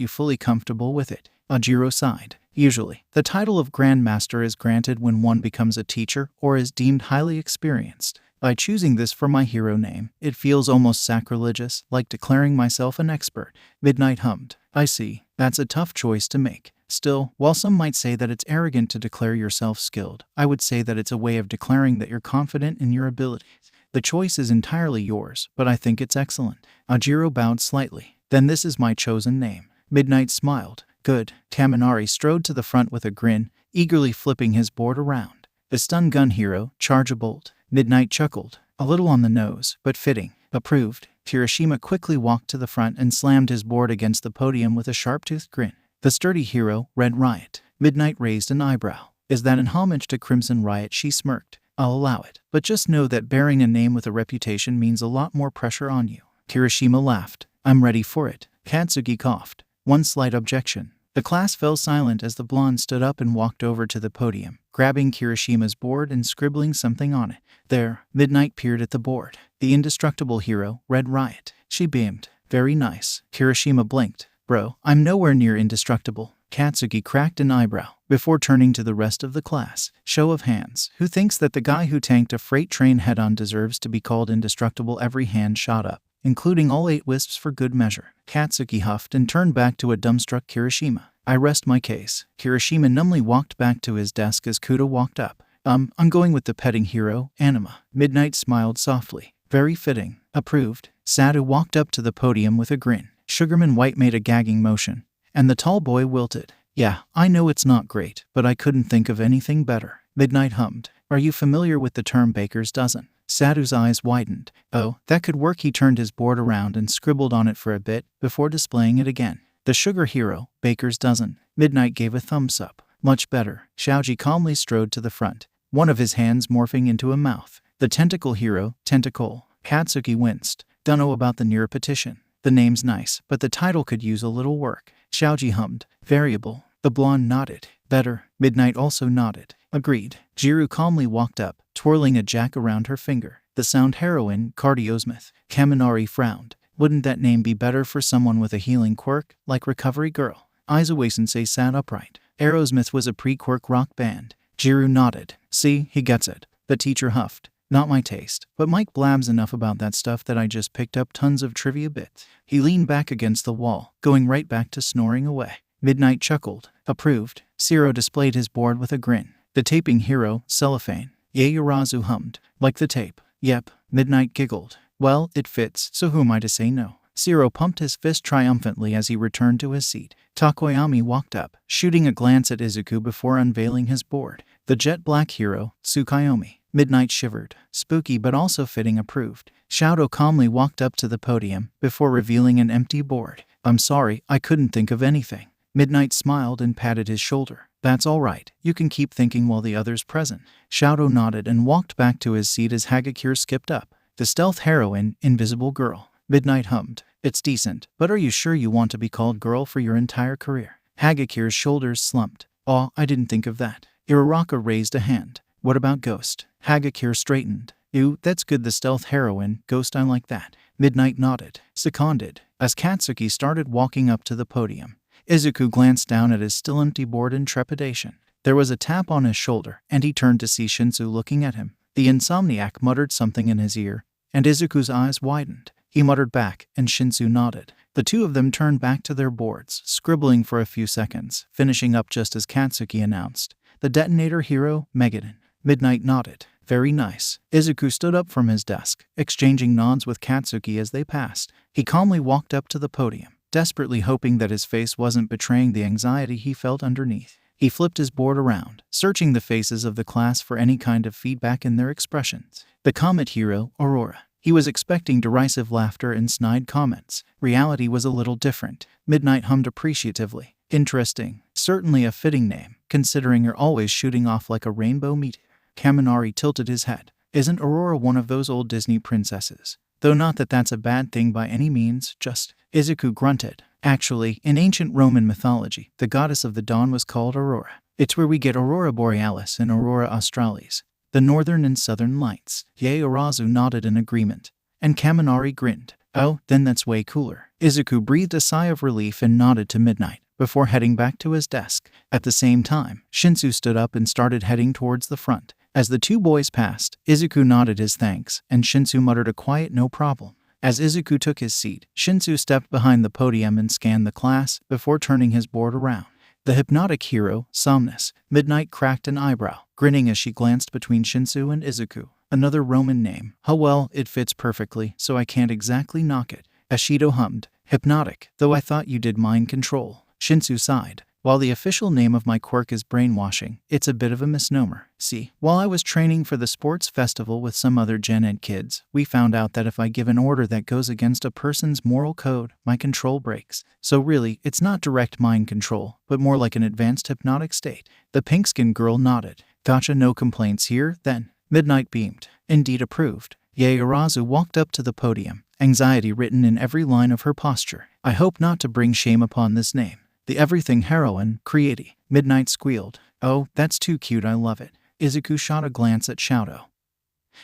A: you fully comfortable with it? Ajiro sighed. Usually, the title of Grandmaster is granted when one becomes a teacher or is deemed highly experienced. By choosing this for my hero name, it feels almost sacrilegious, like declaring myself an expert. Midnight hummed. I see. That's a tough choice to make. Still, while some might say that it's arrogant to declare yourself skilled, I would say that it's a way of declaring that you're confident in your abilities. The choice is entirely yours, but I think it's excellent. Ajiro bowed slightly. Then this is my chosen name. Midnight smiled. Good. Kaminari strode to the front with a grin, eagerly flipping his board around. The stun gun hero, charge a bolt. Midnight chuckled. A little on the nose, but fitting. Approved. Hiroshima quickly walked to the front and slammed his board against the podium with a sharp-toothed grin. The sturdy hero, Red Riot. Midnight raised an eyebrow. Is that an homage to Crimson Riot? She smirked. I'll allow it. But just know that bearing a name with a reputation means a lot more pressure on you. Hiroshima laughed. I'm ready for it. Katsuki coughed. One slight objection. The class fell silent as the blonde stood up and walked over to the podium, grabbing Hirošima's board and scribbling something on it. There, Midnight peered at the board. The indestructible hero, Red Riot. She beamed. Very nice. Hiroshima blinked. Bro, I'm nowhere near indestructible. Katsuki cracked an eyebrow, before turning to the rest of the class. Show of hands. Who thinks that the guy who tanked a freight train head-on deserves to be called indestructible? Every hand shot up, including all 8 wisps for good measure. Katsuki huffed and turned back to a dumbstruck Hiroshima. I rest my case. Hiroshima numbly walked back to his desk as Kudo walked up. I'm going with the petting hero, Anima. Midnight smiled softly. Very fitting. Approved. Sadu walked up to the podium with a grin. Sugarman White made a gagging motion, and the tall boy wilted. Yeah, I know it's not great, but I couldn't think of anything better. Midnight hummed. Are you familiar with the term baker's dozen? Sadhu's eyes widened. Oh, that could work. He turned his board around and scribbled on it for a bit before displaying it again. The sugar hero, baker's dozen. Midnight gave a thumbs up. Much better. Xiaoji calmly strode to the front, one of his hands morphing into a mouth. The tentacle hero, tentacle. Katsuki winced. Dunno about the near petition. The name's nice, but the title could use a little work. Xiaoji hummed. Variable. The blonde nodded. Better. Midnight also nodded. Agreed. Jiru calmly walked up, twirling a jack around her finger. The sound heroine, Cardiosmith. Kaminari frowned. Wouldn't that name be better for someone with a healing quirk, like Recovery Girl? Izuku-sensei sat upright. Aerosmith was a pre-quirk rock band. Jiru nodded. See, he gets it. The teacher huffed. Not my taste, but Mike blabs enough about that stuff that I just picked up tons of trivia bits. He leaned back against the wall, going right back to snoring away. Midnight chuckled. Approved. Zero displayed his board with a grin. The taping hero, cellophane. Yaoyorozu hummed. Like the tape. Yep. Midnight giggled. Well, it fits, so who am I to say no? Zero pumped his fist triumphantly as he returned to his seat. Takoyami walked up, shooting a glance at Izuku before unveiling his board. The jet black hero, Tsukayomi. Midnight shivered. Spooky but also fitting. Approved. Shouto calmly walked up to the podium before revealing an empty board. I'm sorry, I couldn't think of anything. Midnight smiled and patted his shoulder. That's all right. You can keep thinking while the others present. Shouto nodded and walked back to his seat as Hagakure skipped up. The stealth heroine, Invisible Girl. Midnight hummed. It's decent, but are you sure you want to be called girl for your entire career? Hagakure's shoulders slumped. Aw, I didn't think of that. Uraraka raised a hand. What about Ghost? Hagakure straightened. Ew, that's good. The stealth heroine, Ghost, I like that. Midnight nodded. Seconded. As Katsuki started walking up to the podium, Izuku glanced down at his still empty board in trepidation. There was a tap on his shoulder, and he turned to see Shinsu looking at him. The insomniac muttered something in his ear, and Izuku's eyes widened. He muttered back, and Shinsu nodded. The two of them turned back to their boards, scribbling for a few seconds, finishing up just as Katsuki announced. The detonator hero, Megadon. Midnight nodded. Very nice. Izuku stood up from his desk, exchanging nods with Katsuki as they passed. He calmly walked up to the podium, desperately hoping that his face wasn't betraying the anxiety he felt underneath. He flipped his board around, searching the faces of the class for any kind of feedback in their expressions. The comet hero, Aurora. He was expecting derisive laughter and snide comments. Reality was a little different. Midnight hummed appreciatively. Interesting. Certainly a fitting name, considering you're always shooting off like a rainbow meteor. Kaminari tilted his head. Isn't Aurora one of those old Disney princesses? Though not that that's a bad thing by any means, just... Izuku grunted. Actually, in ancient Roman mythology, the goddess of the dawn was called Aurora. It's where we get Aurora Borealis and Aurora Australis, the northern and southern lights. Yaoyorozu nodded in agreement, and Kaminari grinned. Oh, then that's way cooler. Izuku breathed a sigh of relief and nodded to Midnight, before heading back to his desk. At the same time, Shinsu stood up and started heading towards the front. As the two boys passed, Izuku nodded his thanks, and Shinsu muttered a quiet no problem. As Izuku took his seat, Shinsu stepped behind the podium and scanned the class before turning his board around. The hypnotic hero, Somnus. Midnight cracked an eyebrow, grinning as she glanced between Shinsu and Izuku. Another Roman name. Oh well, it fits perfectly, so I can't exactly knock it. Ashido hummed. Hypnotic, though I thought you did mind control. Shinsu sighed. While the official name of my quirk is brainwashing, it's a bit of a misnomer. See, while I was training for the sports festival with some other Gen Ed kids, we found out that if I give an order that goes against a person's moral code, my control breaks. So really, it's not direct mind control, but more like an advanced hypnotic state. The pink-skinned girl nodded. Gotcha, no complaints here, then. Midnight beamed. Indeed approved. Yaoyorozu walked up to the podium, anxiety written in every line of her posture. I hope not to bring shame upon this name. The everything heroine, Creati. Midnight squealed. Oh, that's too cute, I love it. Izuku shot a glance at Shouto,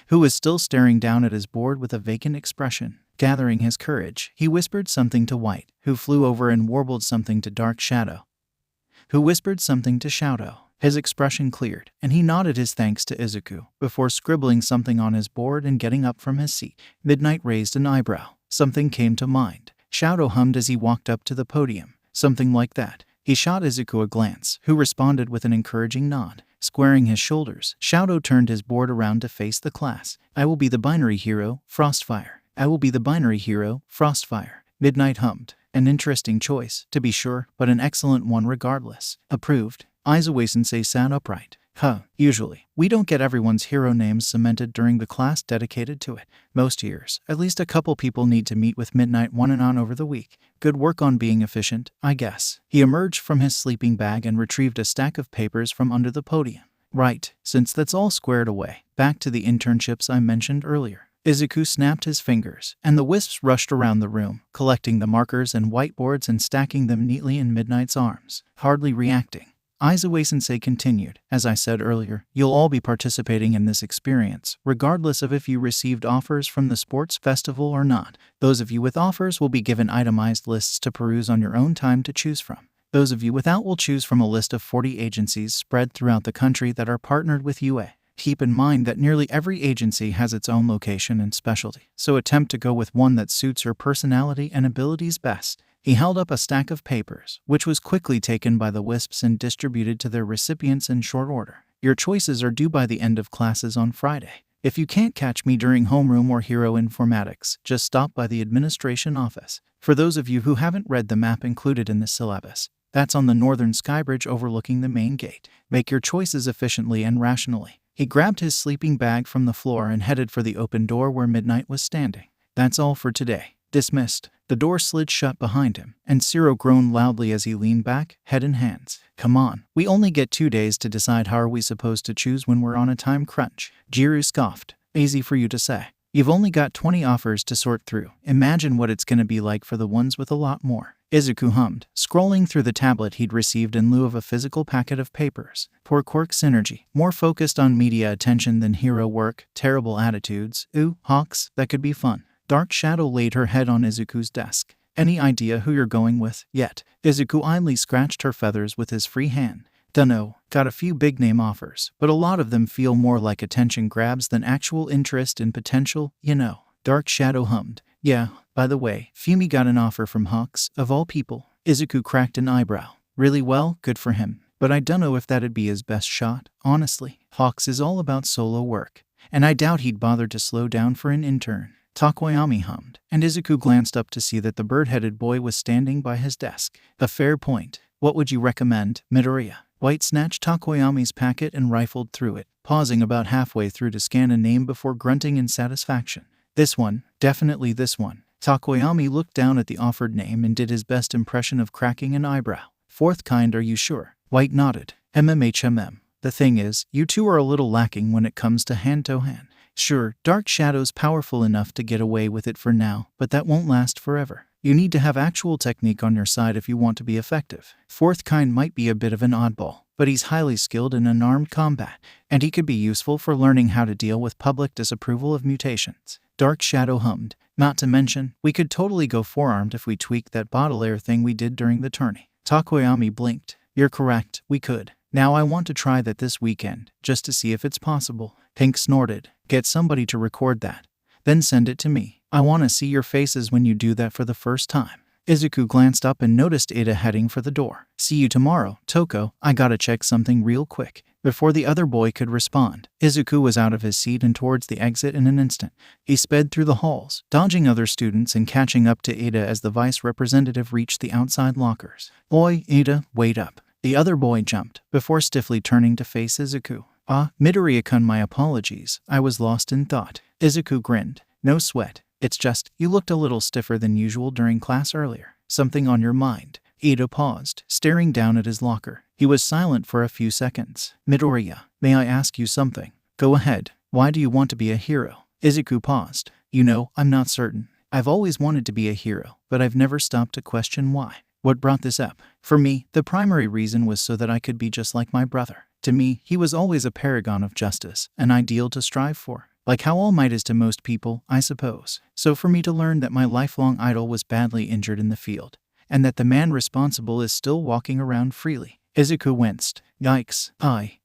A: who was still staring down at his board with a vacant expression. Gathering his courage, he whispered something to White, who flew over and warbled something to Dark Shadow, who whispered something to Shouto. His expression cleared, and he nodded his thanks to Izuku, before scribbling something on his board and getting up from his seat. Midnight raised an eyebrow. Something came to mind. Shouto hummed as he walked up to the podium. Something like that. He shot Izuku a glance, who responded with an encouraging nod. Squaring his shoulders, Shouto turned his board around to face the class. I will be the binary hero, Frostfire. I will be the binary hero, Frostfire. Midnight hummed. An interesting choice, to be sure, but an excellent one regardless. Approved. Izuku-sensei sat upright. Usually, we don't get everyone's hero names cemented during the class dedicated to it. Most years, at least a couple people need to meet with Midnight one and on over the week. Good work on being efficient, I guess. He emerged from his sleeping bag and retrieved a stack of papers from under the podium. Right, since that's all squared away, back to the internships I mentioned earlier. Izuku snapped his fingers, and the wisps rushed around the room, collecting the markers and whiteboards and stacking them neatly in Midnight's arms, hardly reacting. Izuku-sensei continued, as I said earlier, you'll all be participating in this experience, regardless of if you received offers from the sports festival or not. Those of you with offers will be given itemized lists to peruse on your own time to choose from. Those of you without will choose from a list of 40 agencies spread throughout the country that are partnered with UA. Keep in mind that nearly every agency has its own location and specialty, so attempt to go with one that suits your personality and abilities best. He held up a stack of papers, which was quickly taken by the wisps and distributed to their recipients in short order. Your choices are due by the end of classes on Friday. If you can't catch me during homeroom or hero informatics, just stop by the administration office. For those of you who haven't read the map included in the syllabus, that's on the northern skybridge overlooking the main gate. Make your choices efficiently and rationally. He grabbed his sleeping bag from the floor and headed for the open door where Midnight was standing. That's all for today. Dismissed. The door slid shut behind him, and Zero groaned loudly as he leaned back, head in hands. Come on, we only get 2 days to decide how are we supposed to choose when we're on a time crunch. Jiru scoffed. Easy for you to say. You've only got 20 offers to sort through. Imagine what it's gonna be like for the ones with a lot more. Izuku hummed, scrolling through the tablet he'd received in lieu of a physical packet of papers. Poor Quirk synergy. More focused on media attention than hero work. Terrible attitudes. Ooh, Hawks, that could be fun. Dark Shadow laid her head on Izuku's desk. Any idea who you're going with, yet? Izuku idly scratched her feathers with his free hand. Dunno, got a few big-name offers, but a lot of them feel more like attention grabs than actual interest in potential, you know. Dark Shadow hummed. Yeah, by the way, Fumi got an offer from Hawks, of all people. Izuku cracked an eyebrow. Really well, good for him. But I dunno if that'd be his best shot, honestly. Hawks is all about solo work, and I doubt he'd bother to slow down for an intern. Takoyami hummed, and Izuku glanced up to see that the bird-headed boy was standing by his desk. A fair point. What would you recommend, Midoriya? White snatched Takoyami's packet and rifled through it, pausing about halfway through to scan a name before grunting in satisfaction. This one, definitely this one. Takoyami looked down at the offered name and did his best impression of cracking an eyebrow. Fourth kind, are you sure? White nodded. MMHMM. The thing is, you two are a little lacking when it comes to hand-to-hand. Sure, Dark Shadow's powerful enough to get away with it for now, but that won't last forever. You need to have actual technique on your side if you want to be effective. Fourth kind might be a bit of an oddball, but he's highly skilled in unarmed combat, and he could be useful for learning how to deal with public disapproval of mutations. Dark Shadow hummed. Not to mention, we could totally go four-armed if we tweaked that bottle air thing we did during the tourney. Takoyami blinked. You're correct, we could. Now I want to try that this weekend, just to see if it's possible. Pink snorted. Get somebody to record that. Then send it to me. I want to see your faces when you do that for the first time. Izuku glanced up and noticed Ada heading for the door. See you tomorrow, Toko. I gotta check something real quick. Before the other boy could respond, Izuku was out of his seat and towards the exit in an instant. He sped through the halls, dodging other students and catching up to Ada as the vice representative reached the outside lockers. Oi, Ada, wait up. The other boy jumped, before stiffly turning to face Izuku. Midoriya-kun, my apologies. I was lost in thought. Izuku grinned. No sweat. It's just, you looked a little stiffer than usual during class earlier. Something on your mind? Ida paused, staring down at his locker. He was silent for a few seconds. Midoriya, may I ask you something? Go ahead. Why do you want to be a hero? Izuku paused. You know, I'm not certain. I've always wanted to be a hero, but I've never stopped to question why. What brought this up? For me, the primary reason was so that I could be just like my brother. To me, he was always a paragon of justice, an ideal to strive for. Like how All Might is to most people, I suppose. So for me to learn that my lifelong idol was badly injured in the field, and that the man responsible is still walking around freely. Izuku winced. Yikes.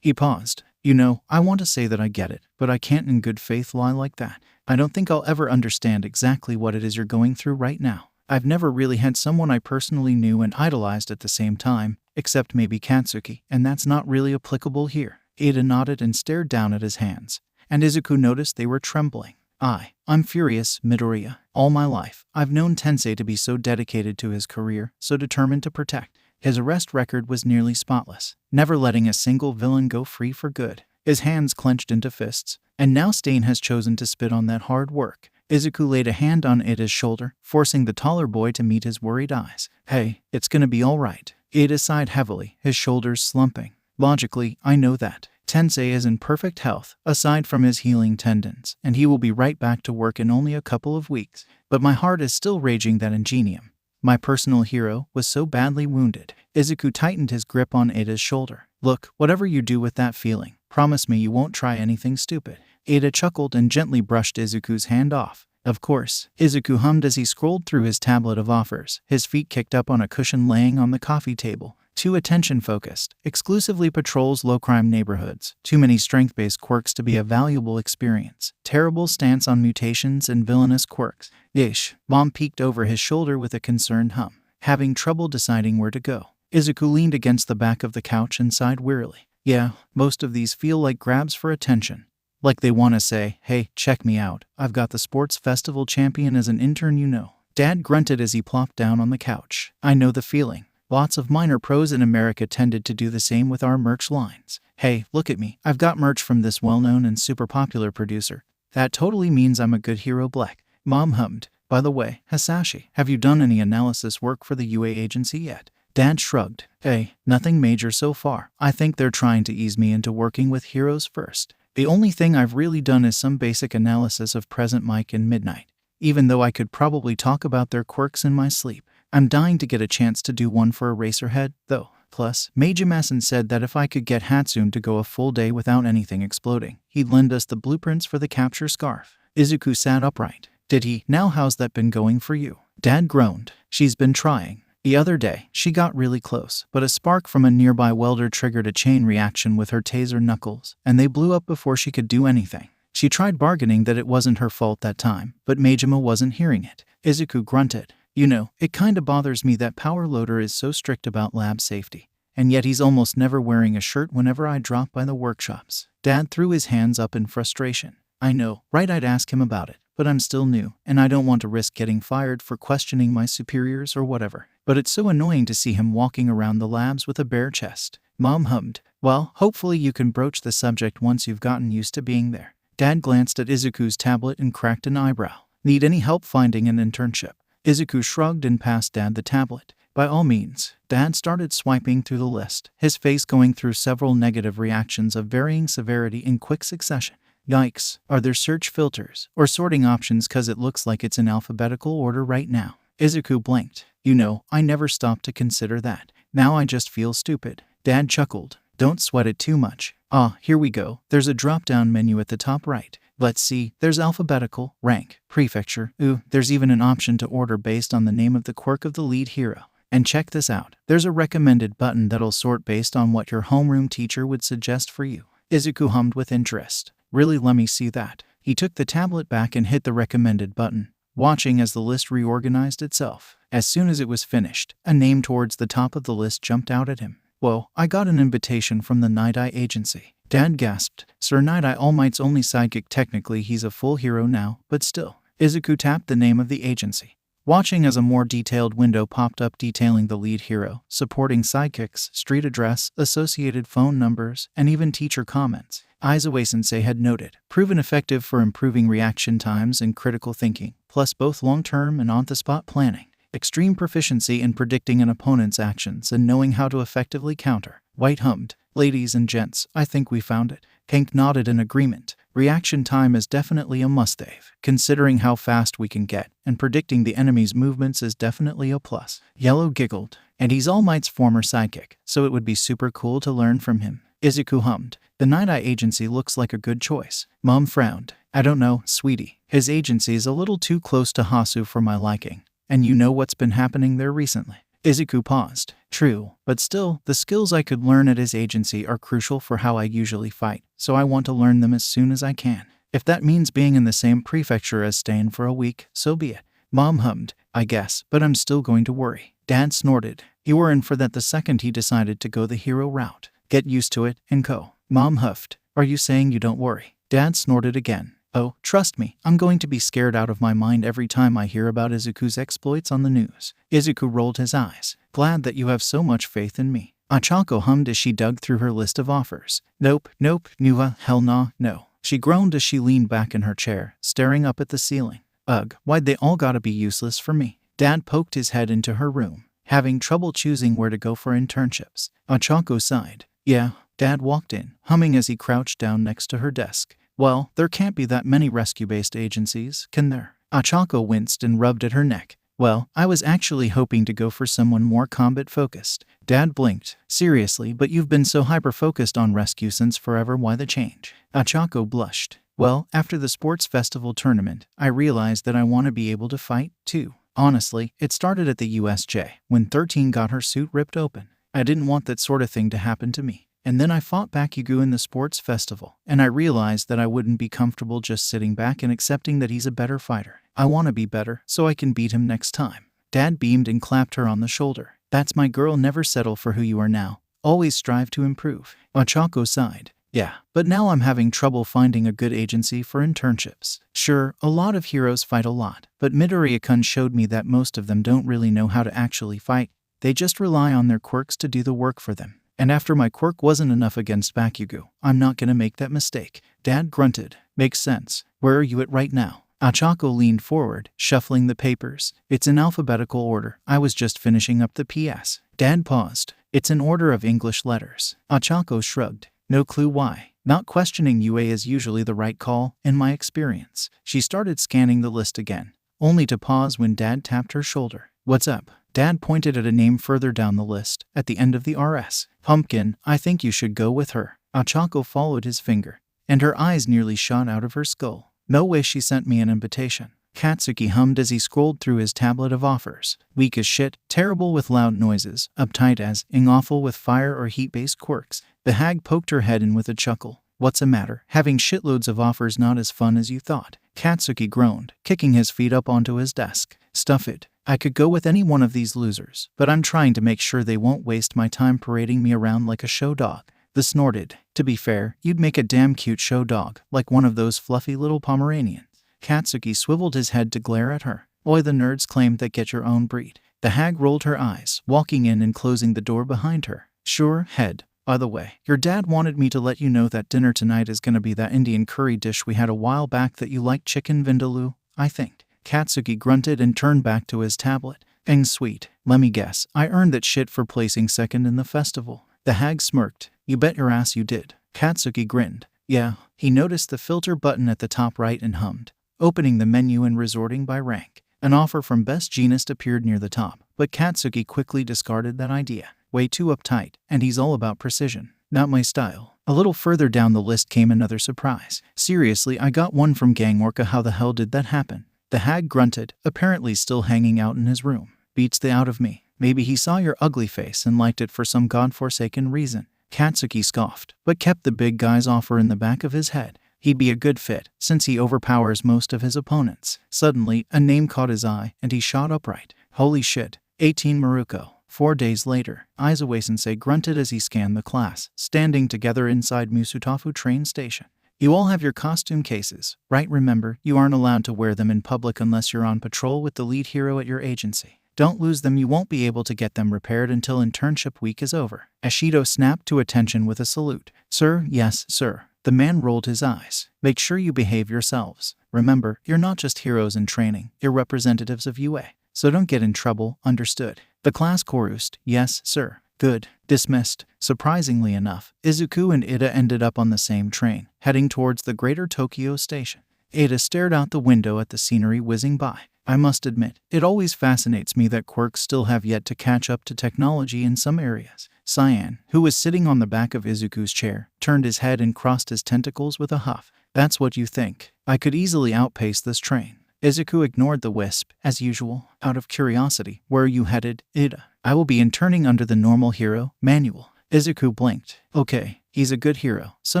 A: He paused. You know, I want to say that I get it, but I can't in good faith lie like that. I don't think I'll ever understand exactly what it is you're going through right now. I've never really had someone I personally knew and idolized at the same time, except maybe Katsuki, and that's not really applicable here. Ada nodded and stared down at his hands, and Izuku noticed they were trembling. I'm furious, Midoriya. All my life, I've known Tensei to be so dedicated to his career, so determined to protect. His arrest record was nearly spotless, never letting a single villain go free for good. His hands clenched into fists, and now Stain has chosen to spit on that hard work. Izuku laid a hand on Ida's shoulder, forcing the taller boy to meet his worried eyes. Hey, it's gonna be alright. Ida sighed heavily, his shoulders slumping. Logically, I know that. Tensei is in perfect health, aside from his healing tendons, and he will be right back to work in only a couple of weeks. But my heart is still raging that Ingenium, my personal hero, was so badly wounded. Izuku tightened his grip on Ida's shoulder. Look, whatever you do with that feeling, promise me you won't try anything stupid. Ida chuckled and gently brushed Izuku's hand off. Of course, Izuku hummed as he scrolled through his tablet of offers, his feet kicked up on a cushion laying on the coffee table. Too attention-focused, exclusively patrols low-crime neighborhoods, too many strength-based quirks to be a valuable experience, terrible stance on mutations and villainous quirks. Yeesh, Mom peeked over his shoulder with a concerned hum, having trouble deciding where to go. Izuku leaned against the back of the couch and sighed wearily. Yeah, most of these feel like grabs for attention. Like they want to say, hey, check me out, I've got the sports festival champion as an intern, you know. Dad grunted as he plopped down on the couch. I know the feeling. Lots of minor pros in America tended to do the same with our merch lines. Hey, look at me, I've got merch from this well-known and super popular producer. That totally means I'm a good hero, Black. Mom hummed. By the way, Hasashi, have you done any analysis work for the UA agency yet? Dad shrugged. Hey, nothing major so far. I think they're trying to ease me into working with heroes first. The only thing I've really done is some basic analysis of Present Mike and Midnight, even though I could probably talk about their quirks in my sleep. I'm dying to get a chance to do one for Eraserhead, though. Plus, Majima said that if I could get Hatsune to go a full day without anything exploding, he'd lend us the blueprints for the capture scarf. Izuku sat upright. Did he? Now how's that been going for you? Dad groaned. She's been trying. The other day, she got really close, but a spark from a nearby welder triggered a chain reaction with her taser knuckles, and they blew up before she could do anything. She tried bargaining that it wasn't her fault that time, but Majima wasn't hearing it. Izuku grunted. You know, it kinda bothers me that Power Loader is so strict about lab safety, and yet he's almost never wearing a shirt whenever I drop by the workshops. Dad threw his hands up in frustration. I know, right? I'd ask him about it, but I'm still new, and I don't want to risk getting fired for questioning my superiors or whatever. But it's so annoying to see him walking around the labs with a bare chest. Mom hummed. Well, hopefully you can broach the subject once you've gotten used to being there. Dad glanced at Izuku's tablet and cracked an eyebrow. Need any help finding an internship? Izuku shrugged and passed Dad the tablet. By all means. Dad started swiping through the list, his face going through several negative reactions of varying severity in quick succession. Yikes, are there search filters or sorting options, cause it looks like it's in alphabetical order right now? Izuku blinked. You know, I never stopped to consider that. Now I just feel stupid. Dad chuckled. Don't sweat it too much. Here we go. There's a drop-down menu at the top right. Let's see, there's alphabetical, rank, prefecture. Ooh, there's even an option to order based on the name of the quirk of the lead hero. And check this out. There's a recommended button that'll sort based on what your homeroom teacher would suggest for you. Izuku hummed with interest. Really, let me see that. He took the tablet back and hit the recommended button, watching as the list reorganized itself. As soon as it was finished, a name towards the top of the list jumped out at him. Whoa, I got an invitation from the Nighteye agency. Dad gasped. Sir Nighteye, All Might's only sidekick. Technically he's a full hero now, but still. Izuku tapped the name of the agency, watching as a more detailed window popped up detailing the lead hero, supporting sidekicks, street address, associated phone numbers, and even teacher comments. Izuku-sensei had noted, proven effective for improving reaction times and critical thinking, plus both long-term and on-the-spot planning. Extreme proficiency in predicting an opponent's actions and knowing how to effectively counter. White hummed. Ladies and gents, I think we found it. Pink nodded in agreement. Reaction time is definitely a must-have, considering how fast we can get, and predicting the enemy's movements is definitely a plus. Yellow giggled. And he's All Might's former sidekick, so it would be super cool to learn from him. Izuku hummed. The Nighteye agency looks like a good choice. Mom frowned. I don't know, sweetie. His agency is a little too close to Hasu for my liking. And you know what's been happening there recently. Izuku paused. True, but still, the skills I could learn at his agency are crucial for how I usually fight, so I want to learn them as soon as I can. If that means being in the same prefecture as Stain for a week, so be it. Mom hummed. I guess, but I'm still going to worry. Dad snorted. You were in for that the second he decided to go the hero route. Get used to it, and co. Mom huffed. Are you saying you don't worry? Dad snorted again. Oh, trust me, I'm going to be scared out of my mind every time I hear about Izuku's exploits on the news. Izuku rolled his eyes. Glad that you have so much faith in me. Achako hummed as she dug through her list of offers. Nope, Nuva, hell nah, no. She groaned as she leaned back in her chair, staring up at the ceiling. Ugh, why'd they all gotta be useless for me? Dad poked his head into her room, having trouble choosing where to go for internships. Achako sighed. Yeah. Dad walked in, humming as he crouched down next to her desk. Well, there can't be that many rescue-based agencies, can there? Achako winced and rubbed at her neck. Well, I was actually hoping to go for someone more combat-focused. Dad blinked. Seriously, but you've been so hyper-focused on rescue since forever, why the change? Achako blushed. Well, after the sports festival tournament, I realized that I want to be able to fight, too. Honestly, it started at the USJ, when 13 got her suit ripped open. I didn't want that sort of thing to happen to me. And then I fought Bakugo in the sports festival, and I realized that I wouldn't be comfortable just sitting back and accepting that he's a better fighter. I want to be better, so I can beat him next time. Dad beamed and clapped her on the shoulder. That's my girl, never settle for who you are now. Always strive to improve. Achako sighed. Yeah, but now I'm having trouble finding a good agency for internships. Sure, a lot of heroes fight a lot, but Midoriya-kun showed me that most of them don't really know how to actually fight. They just rely on their quirks to do the work for them. And after my quirk wasn't enough against Bakugo, I'm not gonna make that mistake. Dad grunted. Makes sense. Where are you at right now? Achako leaned forward, shuffling the papers. It's in alphabetical order. I was just finishing up the PS. Dad paused. It's in order of English letters. Achako shrugged. No clue why. Not questioning UA is usually the right call, in my experience. She started scanning the list again, only to pause when Dad tapped her shoulder. What's up? Dad pointed at a name further down the list, at the end of the RS. Pumpkin, I think you should go with her. Achako followed his finger, and her eyes nearly shot out of her skull. No way she sent me an invitation. Katsuki hummed as he scrolled through his tablet of offers. Weak as shit, terrible with loud noises, uptight as, awful with fire or heat-based quirks. The hag poked her head in with a chuckle. What's the matter? Having shitloads of offers not as fun as you thought? Katsuki groaned, kicking his feet up onto his desk. Stuff it. I could go with any one of these losers, but I'm trying to make sure they won't waste my time parading me around like a show dog. The snorted. To be fair, you'd make a damn cute show dog, like one of those fluffy little Pomeranians. Katsuki swiveled his head to glare at her. Oi, the nerds claimed that get your own breed. The hag rolled her eyes, walking in and closing the door behind her. Sure, head. By the way, your dad wanted me to let you know that dinner tonight is gonna be that Indian curry dish we had a while back that you like, chicken vindaloo, I think. Katsuki grunted and turned back to his tablet. Sweet. Let me guess, I earned that shit for placing second in the festival. The hag smirked. You bet your ass you did. Katsuki grinned. Yeah. He noticed the filter button at the top right and hummed, opening the menu and resorting by rank. An offer from Best Jeanist appeared near the top, but Katsuki quickly discarded that idea. Way too uptight, and he's all about precision. Not my style. A little further down the list came another surprise. Seriously, I got one from Gang Orca. How the hell did that happen? The hag grunted, apparently still hanging out in his room. Beats the out of me. Maybe he saw your ugly face and liked it for some godforsaken reason. Katsuki scoffed, but kept the big guy's offer in the back of his head. He'd be a good fit, since he overpowers most of his opponents. Suddenly, a name caught his eye, and he shot upright. Holy shit. 18 Maruko. 4 days later, Izuku-sensei grunted as he scanned the class, standing together inside Musutafu train station. You all have your costume cases, right? Remember, you aren't allowed to wear them in public unless you're on patrol with the lead hero at your agency. Don't lose them. You won't be able to get them repaired until internship week is over. Ashido snapped to attention with a salute. Sir, yes, sir. The man rolled his eyes. Make sure you behave yourselves. Remember, you're not just heroes in training, you're representatives of UA. So don't get in trouble, understood? The class chorused, yes, sir. Good. Dismissed. Surprisingly enough, Izuku and Ida ended up on the same train, heading towards the Greater Tokyo station. Ida stared out the window at the scenery whizzing by. I must admit, it always fascinates me that quirks still have yet to catch up to technology in some areas. Cyan, who was sitting on the back of Izuku's chair, turned his head and crossed his tentacles with a huff. That's what you think. I could easily outpace this train. Izuku ignored the wisp, as usual. Out of curiosity, where are you headed, Ida? I will be interning under the normal hero manual. Izuku blinked. Okay, he's a good hero, so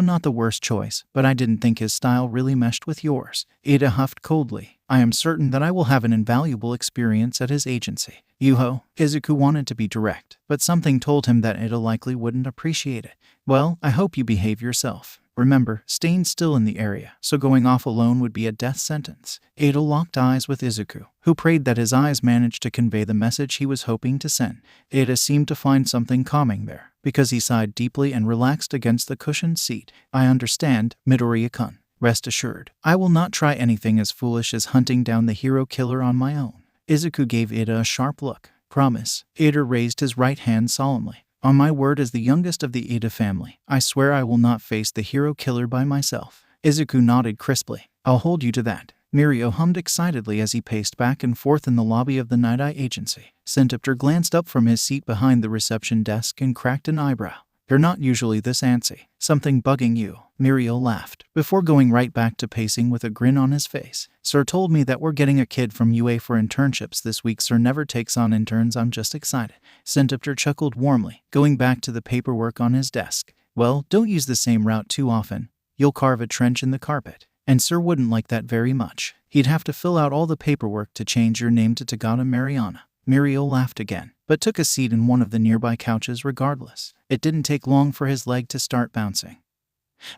A: not the worst choice, but I didn't think his style really meshed with yours. Ida huffed coldly. I am certain that I will have an invaluable experience at his agency. Yuho. Izuku wanted to be direct, but something told him that Ida likely wouldn't appreciate it. Well, I hope you behave yourself. Remember, staying still in the area, so going off alone would be a death sentence. Edo locked eyes with Izuku, who prayed that his eyes managed to convey the message he was hoping to send. Edo seemed to find something calming there, because he sighed deeply and relaxed against the cushioned seat. I understand, Midoriya-kun. Rest assured, I will not try anything as foolish as hunting down the hero killer on my own. Izuku gave Ida a sharp look. Promise. Ida raised his right hand solemnly. On my word as the youngest of the Ida family, I swear I will not face the hero killer by myself. Izuku nodded crisply. I'll hold you to that. Mirio hummed excitedly as he paced back and forth in the lobby of the Nighteye agency. Sentipter glanced up from his seat behind the reception desk and cracked an eyebrow. You're not usually this antsy. Something bugging you. Mirio laughed, before going right back to pacing with a grin on his face. Sir told me that we're getting a kid from UA for internships this week. Sir never takes on interns. I'm just excited. Sentipter chuckled warmly, going back to the paperwork on his desk. Well, don't use the same route too often. You'll carve a trench in the carpet. And Sir wouldn't like that very much. He'd have to fill out all the paperwork to change your name to Tagata Mariana. Mirio laughed again, but took a seat in one of the nearby couches regardless. It didn't take long for his leg to start bouncing.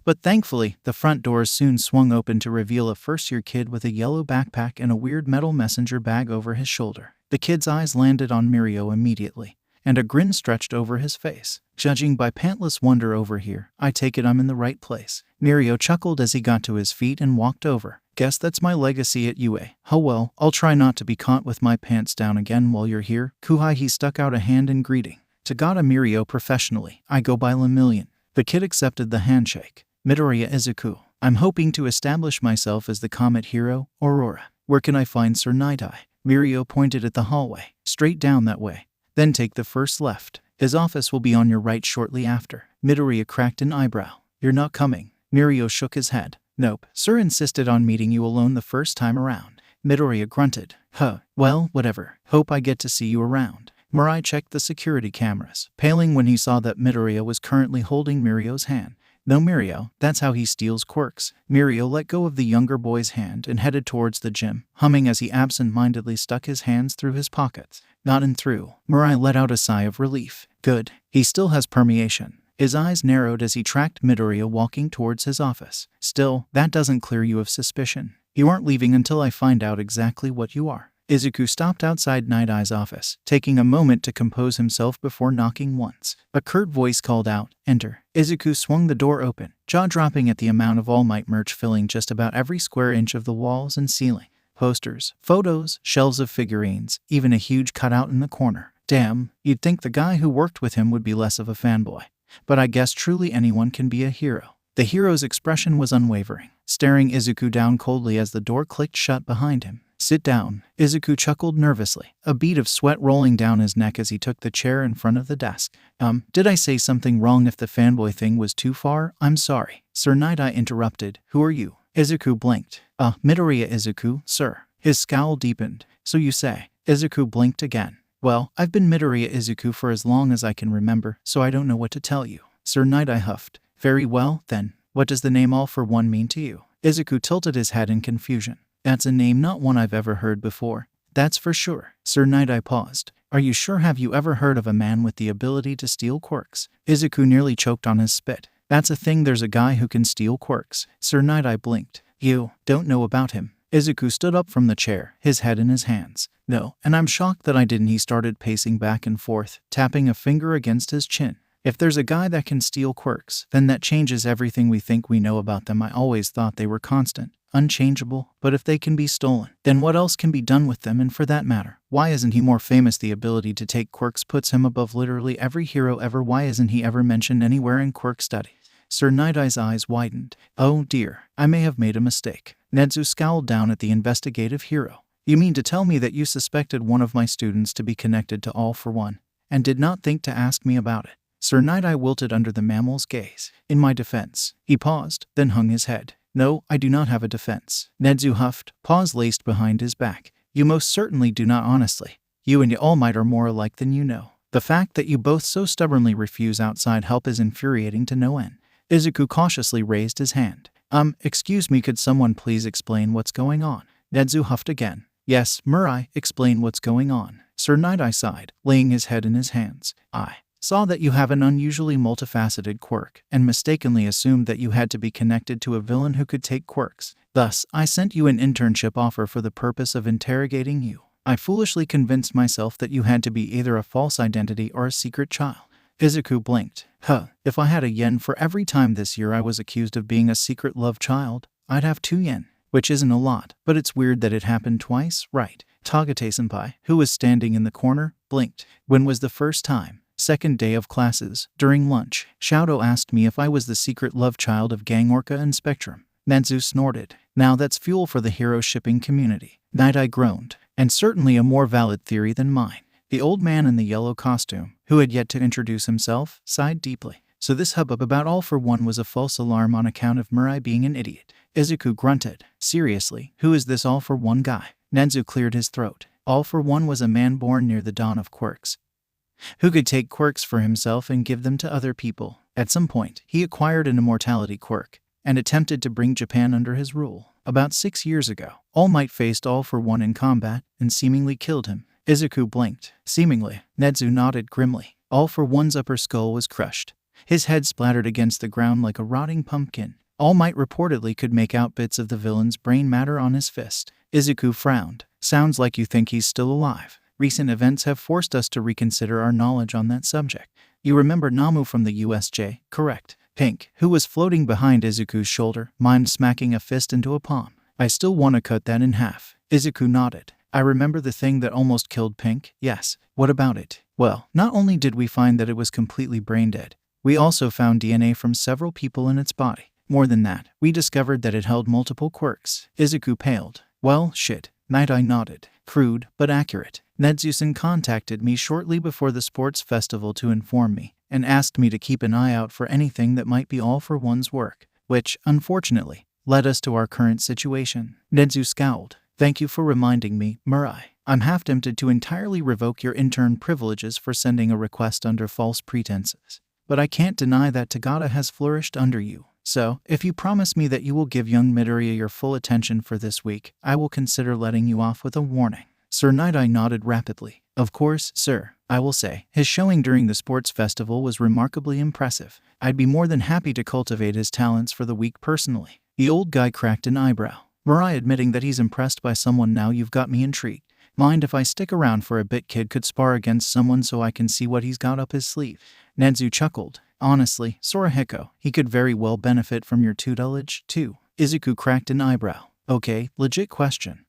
A: But thankfully, the front doors soon swung open to reveal a first-year kid with a yellow backpack and a weird metal messenger bag over his shoulder. The kid's eyes landed on Mirio immediately, and a grin stretched over his face. Judging by pantless wonder over here, I take it I'm in the right place. Mirio chuckled as he got to his feet and walked over. Guess that's my legacy at UA. Oh well, I'll try not to be caught with my pants down again while you're here. Kuhai, he stuck out a hand in greeting. Tagata Mirio professionally. I go by Lemillion. The kid accepted the handshake. Midoriya Izuku. I'm hoping to establish myself as the comet hero, Aurora. Where can I find Sir Nighteye? Mirio pointed at the hallway. Straight down that way. Then take the first left. His office will be on your right shortly after. Midoriya cracked an eyebrow. You're not coming. Mirio shook his head. Nope. Sir insisted on meeting you alone the first time around. Midoriya grunted. Huh. Well, whatever. Hope I get to see you around. Mirai checked the security cameras, paling when he saw that Midoriya was currently holding Mirio's hand. No, Mirio, that's how he steals quirks. Mirio let go of the younger boy's hand and headed towards the gym, humming as he absent-mindedly stuck his hands through his pockets. Not in through. Mirai let out a sigh of relief. Good. He still has permeation. His eyes narrowed as he tracked Midoriya walking towards his office. Still, that doesn't clear you of suspicion. You aren't leaving until I find out exactly what you are. Izuku stopped outside Night-Eye's office, taking a moment to compose himself before knocking once. A curt voice called out, "Enter." Izuku swung the door open, jaw-dropping at the amount of All Might merch filling just about every square inch of the walls and ceiling. Posters, photos, shelves of figurines, even a huge cutout in the corner. Damn, you'd think the guy who worked with him would be less of a fanboy. But I guess truly anyone can be a hero. The hero's expression was unwavering, staring Izuku down coldly as the door clicked shut behind him. Sit down. Izuku chuckled nervously, a bead of sweat rolling down his neck as he took the chair in front of the desk. Did I say something wrong? If the fanboy thing was too far, I'm sorry. Sir Nighteye interrupted. Who are you? Izuku blinked. Midoriya Izuku, sir. His scowl deepened. So you say. Izuku blinked again. Well, I've been Midoriya Izuku for as long as I can remember, so I don't know what to tell you. Sir Nighteye huffed. Very well, then. What does the name All for One mean to you? Izuku tilted his head in confusion. That's a name not one I've ever heard before. That's for sure. Sir Nighteye paused. Are you sure? Have you ever heard of a man with the ability to steal quirks? Izuku nearly choked on his spit. That's a thing. There's a guy who can steal quirks. Sir Nighteye blinked. You don't know about him. Izuku stood up from the chair, his head in his hands. No, and I'm shocked that I didn't. He started pacing back and forth, tapping a finger against his chin. If there's a guy that can steal quirks, then that changes everything we think we know about them. I always thought they were constant, unchangeable, but if they can be stolen, then what else can be done with them? And for that matter, why isn't he more famous? The ability to take quirks puts him above literally every hero ever. Why isn't he ever mentioned anywhere in quirk studies? Sir Night-Eye's eyes widened. Oh dear, I may have made a mistake. Nedzu scowled down at the investigative hero. You mean to tell me that you suspected one of my students to be connected to All for One, and did not think to ask me about it? Sir Night-Eye wilted under the mammal's gaze. In my defense. He paused, then hung his head. No, I do not have a defense. Nedzu huffed, paws laced behind his back. You most certainly do not. Honestly. You and All Might are more alike than you know. The fact that you both so stubbornly refuse outside help is infuriating to no end. Izuku cautiously raised his hand. Excuse me, could someone please explain what's going on? Nedzu huffed again. Yes, Mirai, explain what's going on. Sir Night-Eye sighed, laying his head in his hands. saw that you have an unusually multifaceted quirk, and mistakenly assumed that you had to be connected to a villain who could take quirks. Thus, I sent you an internship offer for the purpose of interrogating you. I foolishly convinced myself that you had to be either a false identity or a secret child. Izuku blinked. If I had a yen for every time this year I was accused of being a secret love child, I'd have 2 yen. Which isn't a lot, but it's weird that it happened twice, right? Togate-senpai, who was standing in the corner, blinked. When was the first time? Second day of classes. During lunch, Showdown asked me if I was the secret love child of Gang Orca and Spectrum. Netsu snorted. Now that's fuel for the hero shipping community. Nighteye groaned. And certainly a more valid theory than mine. The old man in the yellow costume, who had yet to introduce himself, sighed deeply. So this hubbub about all for one was a false alarm on account of Mirai being an idiot. Izuku grunted. Seriously, who is this all for one guy? Netsu cleared his throat. All for one was a man born near the dawn of quirks, who could take quirks for himself and give them to other people. At some point, he acquired an immortality quirk, and attempted to bring Japan under his rule. About 6 years ago, All Might faced All for One in combat, and seemingly killed him. Izuku blinked. Seemingly, Netsu nodded grimly. All for One's upper skull was crushed. His head splattered against the ground like a rotting pumpkin. All Might reportedly could make out bits of the villain's brain matter on his fist. Izuku frowned. Sounds like you think he's still alive. Recent events have forced us to reconsider our knowledge on that subject. You remember Namu from the USJ, correct? Pink, who was floating behind Izuku's shoulder, mimed smacking a fist into a palm. I still want to cut that in half. Izuku nodded. I remember the thing that almost killed Pink, yes. What about it? Well, not only did we find that it was completely brain dead, we also found DNA from several people in its body. More than that, we discovered that it held multiple quirks. Izuku paled. Well, shit. Nighteye nodded. Crude, but accurate. Netsu contacted me shortly before the sports festival to inform me, and asked me to keep an eye out for anything that might be All for One's work, which, unfortunately, led us to our current situation. Netsu scowled. Thank you for reminding me, Mirai. I'm half tempted to entirely revoke your intern privileges for sending a request under false pretenses. But I can't deny that Tagata has flourished under you. So, if you promise me that you will give young Midoriya your full attention for this week, I will consider letting you off with a warning. Sir Nighteye nodded rapidly. Of course, sir, I will say. His showing during the sports festival was remarkably impressive. I'd be more than happy to cultivate his talents for the week personally. The old guy cracked an eyebrow. Mirai admitting that he's impressed by someone. Now you've got me intrigued. Mind if I stick around for a bit? Kid could spar against someone so I can see what he's got up his sleeve. Netsu chuckled. Honestly, Sorahiko, he could very well benefit from your tutelage, too. Izuku cracked an eyebrow. Okay, legit question.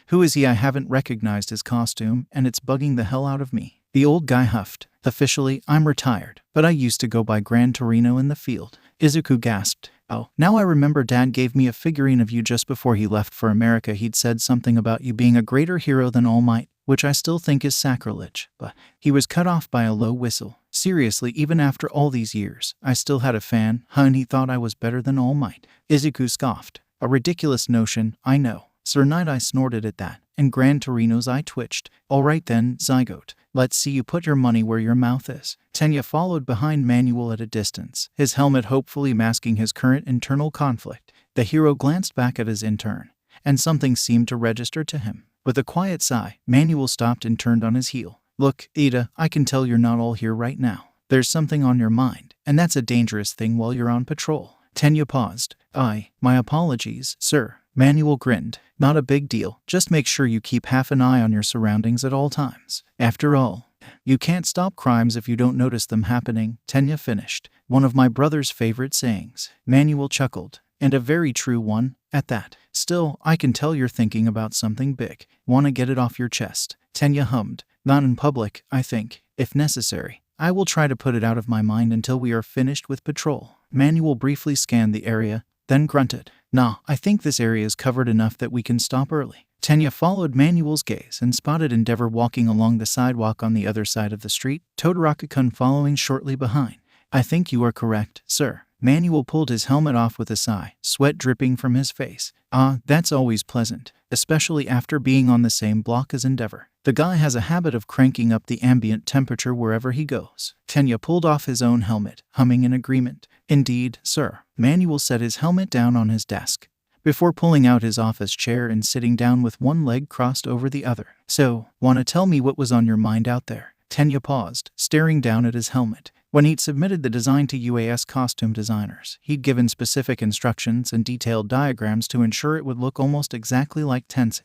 A: Who is he? I haven't recognized his costume, and it's bugging the hell out of me. The old guy huffed. Officially, I'm retired, but I used to go by Gran Torino in the field. Izuku gasped. Oh, now I remember Dad gave me a figurine of you just before he left for America. He'd said something about you being a greater hero than All Might, which I still think is sacrilege, but he was cut off by a low whistle. Seriously, even after all these years, I still had a fan, and he thought I was better than All Might. Izuku scoffed. A ridiculous notion, I know. Sir Nighteye snorted at that, and Gran Torino's eye twitched. All right then, Zygote. Let's see you put your money where your mouth is. Tenya followed behind Manuel at a distance, his helmet hopefully masking his current internal conflict. The hero glanced back at his intern, and something seemed to register to him. With a quiet sigh, Manuel stopped and turned on his heel. Look, Ida, I can tell you're not all here right now. There's something on your mind, and that's a dangerous thing while you're on patrol. Tenya paused. My apologies, sir. Manuel grinned. Not a big deal. Just make sure you keep half an eye on your surroundings at all times. After all, you can't stop crimes if you don't notice them happening, Tenya finished. One of my brother's favorite sayings. Manuel chuckled. And a very true one, at that. Still, I can tell you're thinking about something big. Want to get it off your chest. Tenya hummed. Not in public, I think. If necessary, I will try to put it out of my mind until we are finished with patrol. Manuel briefly scanned the area, then grunted. Nah, I think this area is covered enough that we can stop early. Tenya followed Manuel's gaze and spotted Endeavor walking along the sidewalk on the other side of the street, Todoroki-kun following shortly behind. I think you are correct, sir. Manuel pulled his helmet off with a sigh, sweat dripping from his face. That's always pleasant, especially after being on the same block as Endeavor. The guy has a habit of cranking up the ambient temperature wherever he goes. Tenya pulled off his own helmet, humming in agreement. Indeed, sir. Manuel set his helmet down on his desk, before pulling out his office chair and sitting down with one leg crossed over the other. So, wanna tell me what was on your mind out there? Tenya paused, staring down at his helmet. When he'd submitted the design to UAS costume designers, he'd given specific instructions and detailed diagrams to ensure it would look almost exactly like Tensei.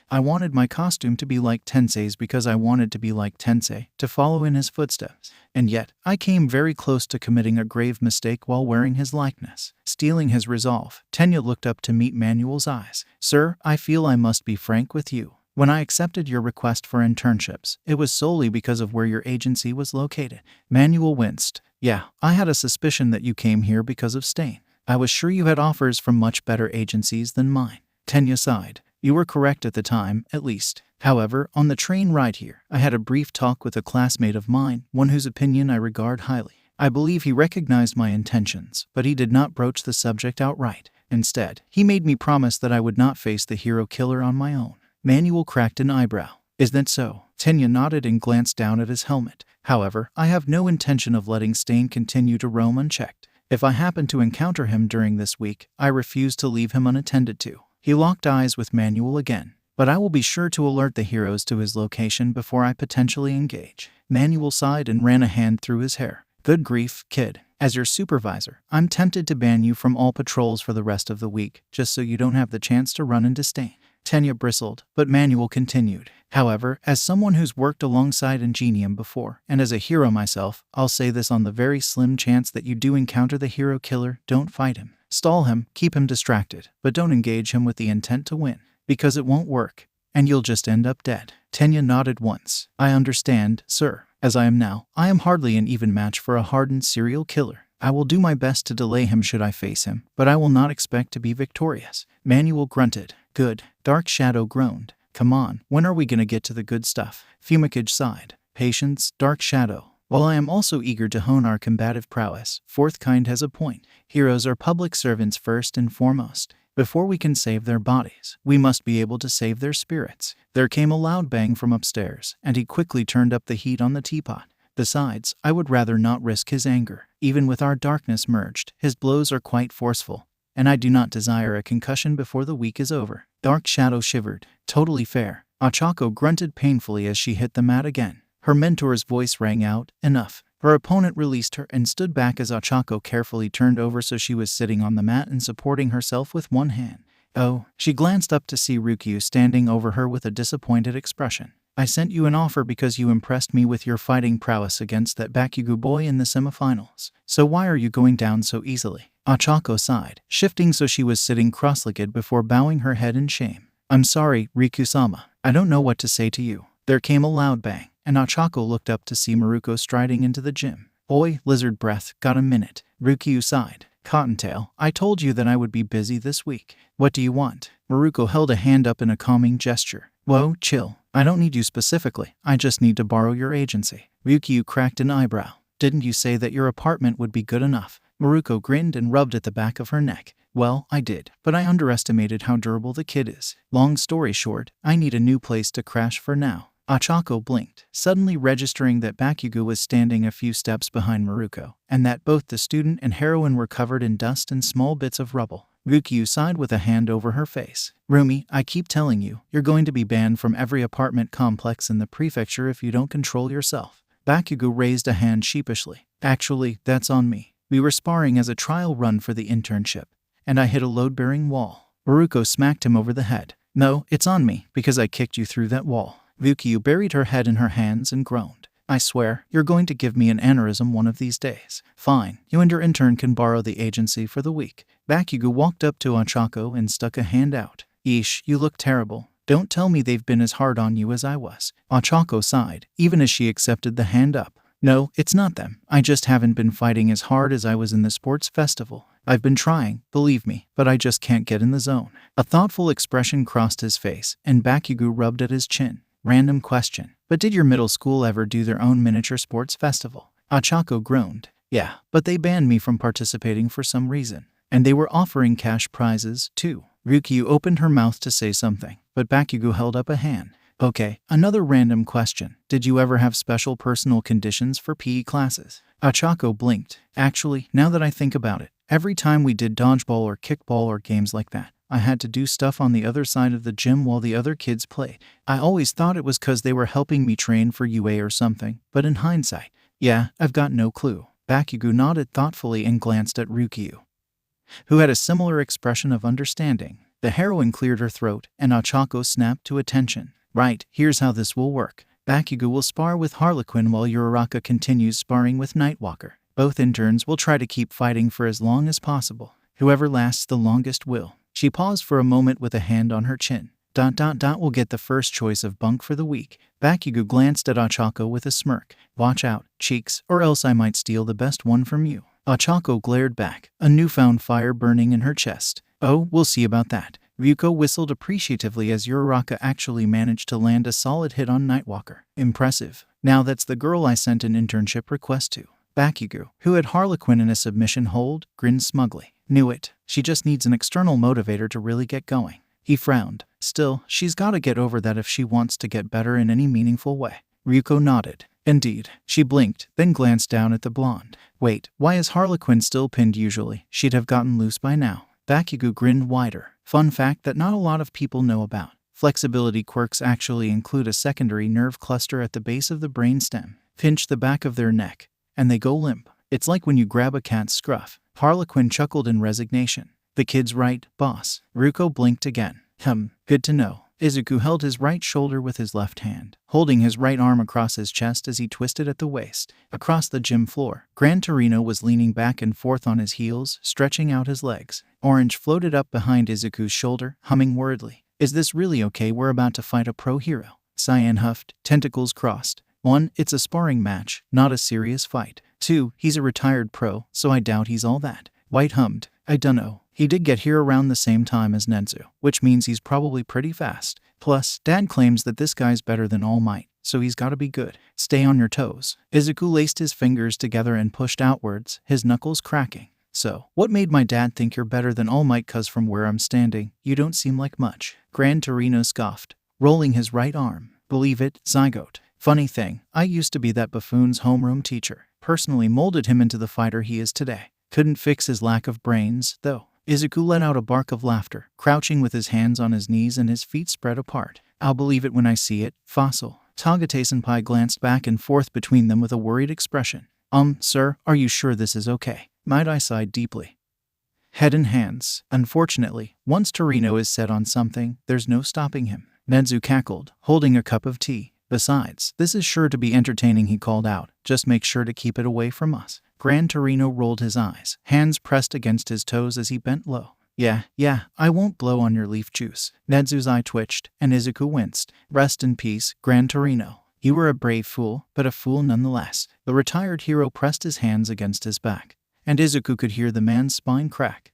A: I wanted my costume to be like Tensei's because I wanted to be like Tensei, to follow in his footsteps. And yet, I came very close to committing a grave mistake while wearing his likeness. Stealing his resolve, Tenya looked up to meet Manuel's eyes. Sir, I feel I must be frank with you. When I accepted your request for internships, it was solely because of where your agency was located. Manuel winced. Yeah, I had a suspicion that you came here because of Stain. I was sure you had offers from much better agencies than mine. Tenya sighed. You were correct at the time, at least. However, on the train ride here, I had a brief talk with a classmate of mine, one whose opinion I regard highly. I believe he recognized my intentions, but he did not broach the subject outright. Instead, he made me promise that I would not face the hero killer on my own. Manuel cracked an eyebrow. Is that so? Tenya nodded and glanced down at his helmet. However, I have no intention of letting Stain continue to roam unchecked. If I happen to encounter him during this week, I refuse to leave him unattended to. He locked eyes with Manuel again. But I will be sure to alert the heroes to his location before I potentially engage. Manuel sighed and ran a hand through his hair. Good grief, kid. As your supervisor, I'm tempted to ban you from all patrols for the rest of the week, just so you don't have the chance to run into Stain. Tenya bristled, but Manuel continued. However, as someone who's worked alongside Ingenium before, and as a hero myself, I'll say this on the very slim chance that you do encounter the hero killer, don't fight him. Stall him, keep him distracted, but don't engage him with the intent to win. Because it won't work, and you'll just end up dead. Tenya nodded once. I understand, sir. As I am now, I am hardly an even match for a hardened serial killer. I will do my best to delay him should I face him, but I will not expect to be victorious. Manuel grunted. Good. Dark Shadow groaned. Come on, when are we gonna get to the good stuff? Fumicage sighed. Patience, Dark Shadow. While I am also eager to hone our combative prowess, Fourth Kind has a point. Heroes are public servants first and foremost. Before we can save their bodies, we must be able to save their spirits. There came a loud bang from upstairs, and he quickly turned up the heat on the teapot. Besides, I would rather not risk his anger. Even with our darkness merged, his blows are quite forceful, and I do not desire a concussion before the week is over. Dark Shadow shivered. Totally fair. Ochako grunted painfully as she hit the mat again. Her mentor's voice rang out, enough. Her opponent released her and stood back as Ochako carefully turned over so she was sitting on the mat and supporting herself with one hand. Oh, she glanced up to see Ryukyu standing over her with a disappointed expression. I sent you an offer because you impressed me with your fighting prowess against that Bakugo boy in the semifinals. So why are you going down so easily? Ochako sighed, shifting so she was sitting cross-legged before bowing her head in shame. I'm sorry, Riku-sama. I don't know what to say to you. There came a loud bang, and Ochako looked up to see Maruko striding into the gym. Oi, lizard breath, got a minute. Ryukyu sighed. Cottontail, I told you that I would be busy this week. What do you want? Maruko held a hand up in a calming gesture. Whoa, chill. I don't need you specifically. I just need to borrow your agency. Ryukyu cracked an eyebrow. Didn't you say that your apartment would be good enough? Maruko grinned and rubbed at the back of her neck. Well, I did, but I underestimated how durable the kid is. Long story short, I need a new place to crash for now. Ochako blinked, suddenly registering that Bakugo was standing a few steps behind Maruko, and that both the student and heroine were covered in dust and small bits of rubble. Ryukyu sighed with a hand over her face. Rumi, I keep telling you, you're going to be banned from every apartment complex in the prefecture if you don't control yourself. Bakugo raised a hand sheepishly. Actually, that's on me. We were sparring as a trial run for the internship, and I hit a load-bearing wall. Maruko smacked him over the head. No, it's on me, because I kicked you through that wall. Ryukyu buried her head in her hands and groaned. I swear, you're going to give me an aneurysm one of these days. Fine, you and your intern can borrow the agency for the week. Bakugo walked up to Ochako and stuck a hand out. Eesh, you look terrible. Don't tell me they've been as hard on you as I was. Ochako sighed, even as she accepted the hand up. No, it's not them. I just haven't been fighting as hard as I was in the sports festival. I've been trying, believe me, but I just can't get in the zone. A thoughtful expression crossed his face, and Bakugo rubbed at his chin. Random question, but did your middle school ever do their own miniature sports festival? Ochako groaned. Yeah, but they banned me from participating for some reason. And they were offering cash prizes, too. Ryukyu opened her mouth to say something, but Bakugo held up a hand. Okay, another random question. Did you ever have special personal conditions for PE classes? Ochako blinked. Actually, now that I think about it, every time we did dodgeball or kickball or games like that, I had to do stuff on the other side of the gym while the other kids played. I always thought it was 'cause they were helping me train for UA or something, but in hindsight, yeah, I've got no clue. Bakugo nodded thoughtfully and glanced at Ryukyu, who had a similar expression of understanding. The heroine cleared her throat, and Ochako snapped to attention. Right, here's how this will work. Bakugo will spar with Harlequin while Uraraka continues sparring with Nightwalker. Both interns will try to keep fighting for as long as possible. Whoever lasts the longest will. She paused for a moment with a hand on her chin. ... will get the first choice of bunk for the week. Bakugo glanced at Ochako with a smirk. Watch out, cheeks, or else I might steal the best one from you. Ochako glared back, a newfound fire burning in her chest. Oh, we'll see about that. Ryuko whistled appreciatively as Uraraka actually managed to land a solid hit on Nightwalker. Impressive. Now that's the girl I sent an internship request to. Bakugo, who had Harlequin in a submission hold, grinned smugly. Knew it. She just needs an external motivator to really get going. He frowned. Still, she's gotta get over that if she wants to get better in any meaningful way. Ryuko nodded. Indeed. She blinked, then glanced down at the blonde. Wait, why is Harlequin still pinned usually? She'd have gotten loose by now. Bakugo grinned wider. Fun fact that not a lot of people know about. Flexibility quirks actually include a secondary nerve cluster at the base of the brainstem. Pinch the back of their neck, and they go limp. It's like when you grab a cat's scruff. Harlequin chuckled in resignation. The kid's right, boss. Ryuko blinked again. Good to know. Izuku held his right shoulder with his left hand, holding his right arm across his chest as he twisted at the waist. Across the gym floor, Gran Torino was leaning back and forth on his heels, stretching out his legs. Orange floated up behind Izuku's shoulder, humming worriedly. Is this really okay? We're about to fight a pro hero. Cyan huffed, tentacles crossed. 1. It's a sparring match, not a serious fight. 2. He's a retired pro, so I doubt he's all that. White hummed. I dunno. He did get here around the same time as Nenzu, which means he's probably pretty fast. Plus, Dad claims that this guy's better than All Might, so he's gotta be good. Stay on your toes. Izuku laced his fingers together and pushed outwards, his knuckles cracking. So, what made my dad think you're better than All Might? 'Cause from where I'm standing, you don't seem like much. Gran Torino scoffed, rolling his right arm. Believe it, Zygote. Funny thing, I used to be that buffoon's homeroom teacher. Personally molded him into the fighter he is today. Couldn't fix his lack of brains, though. Izuku let out a bark of laughter, crouching with his hands on his knees and his feet spread apart. I'll believe it when I see it, fossil. Togate-senpai glanced back and forth between them with a worried expression. Sir, are you sure this is okay? Nighteye sighed deeply. Head and hands. Unfortunately, once Torino is set on something, there's no stopping him. Nenzu cackled, holding a cup of tea. Besides, this is sure to be entertaining, he called out. Just make sure to keep it away from us. Gran Torino rolled his eyes, hands pressed against his toes as he bent low. Yeah, I won't blow on your leaf juice. Nenzu's eye twitched, and Izuku winced. Rest in peace, Gran Torino. You were a brave fool, but a fool nonetheless. The retired hero pressed his hands against his back, and Izuku could hear the man's spine crack.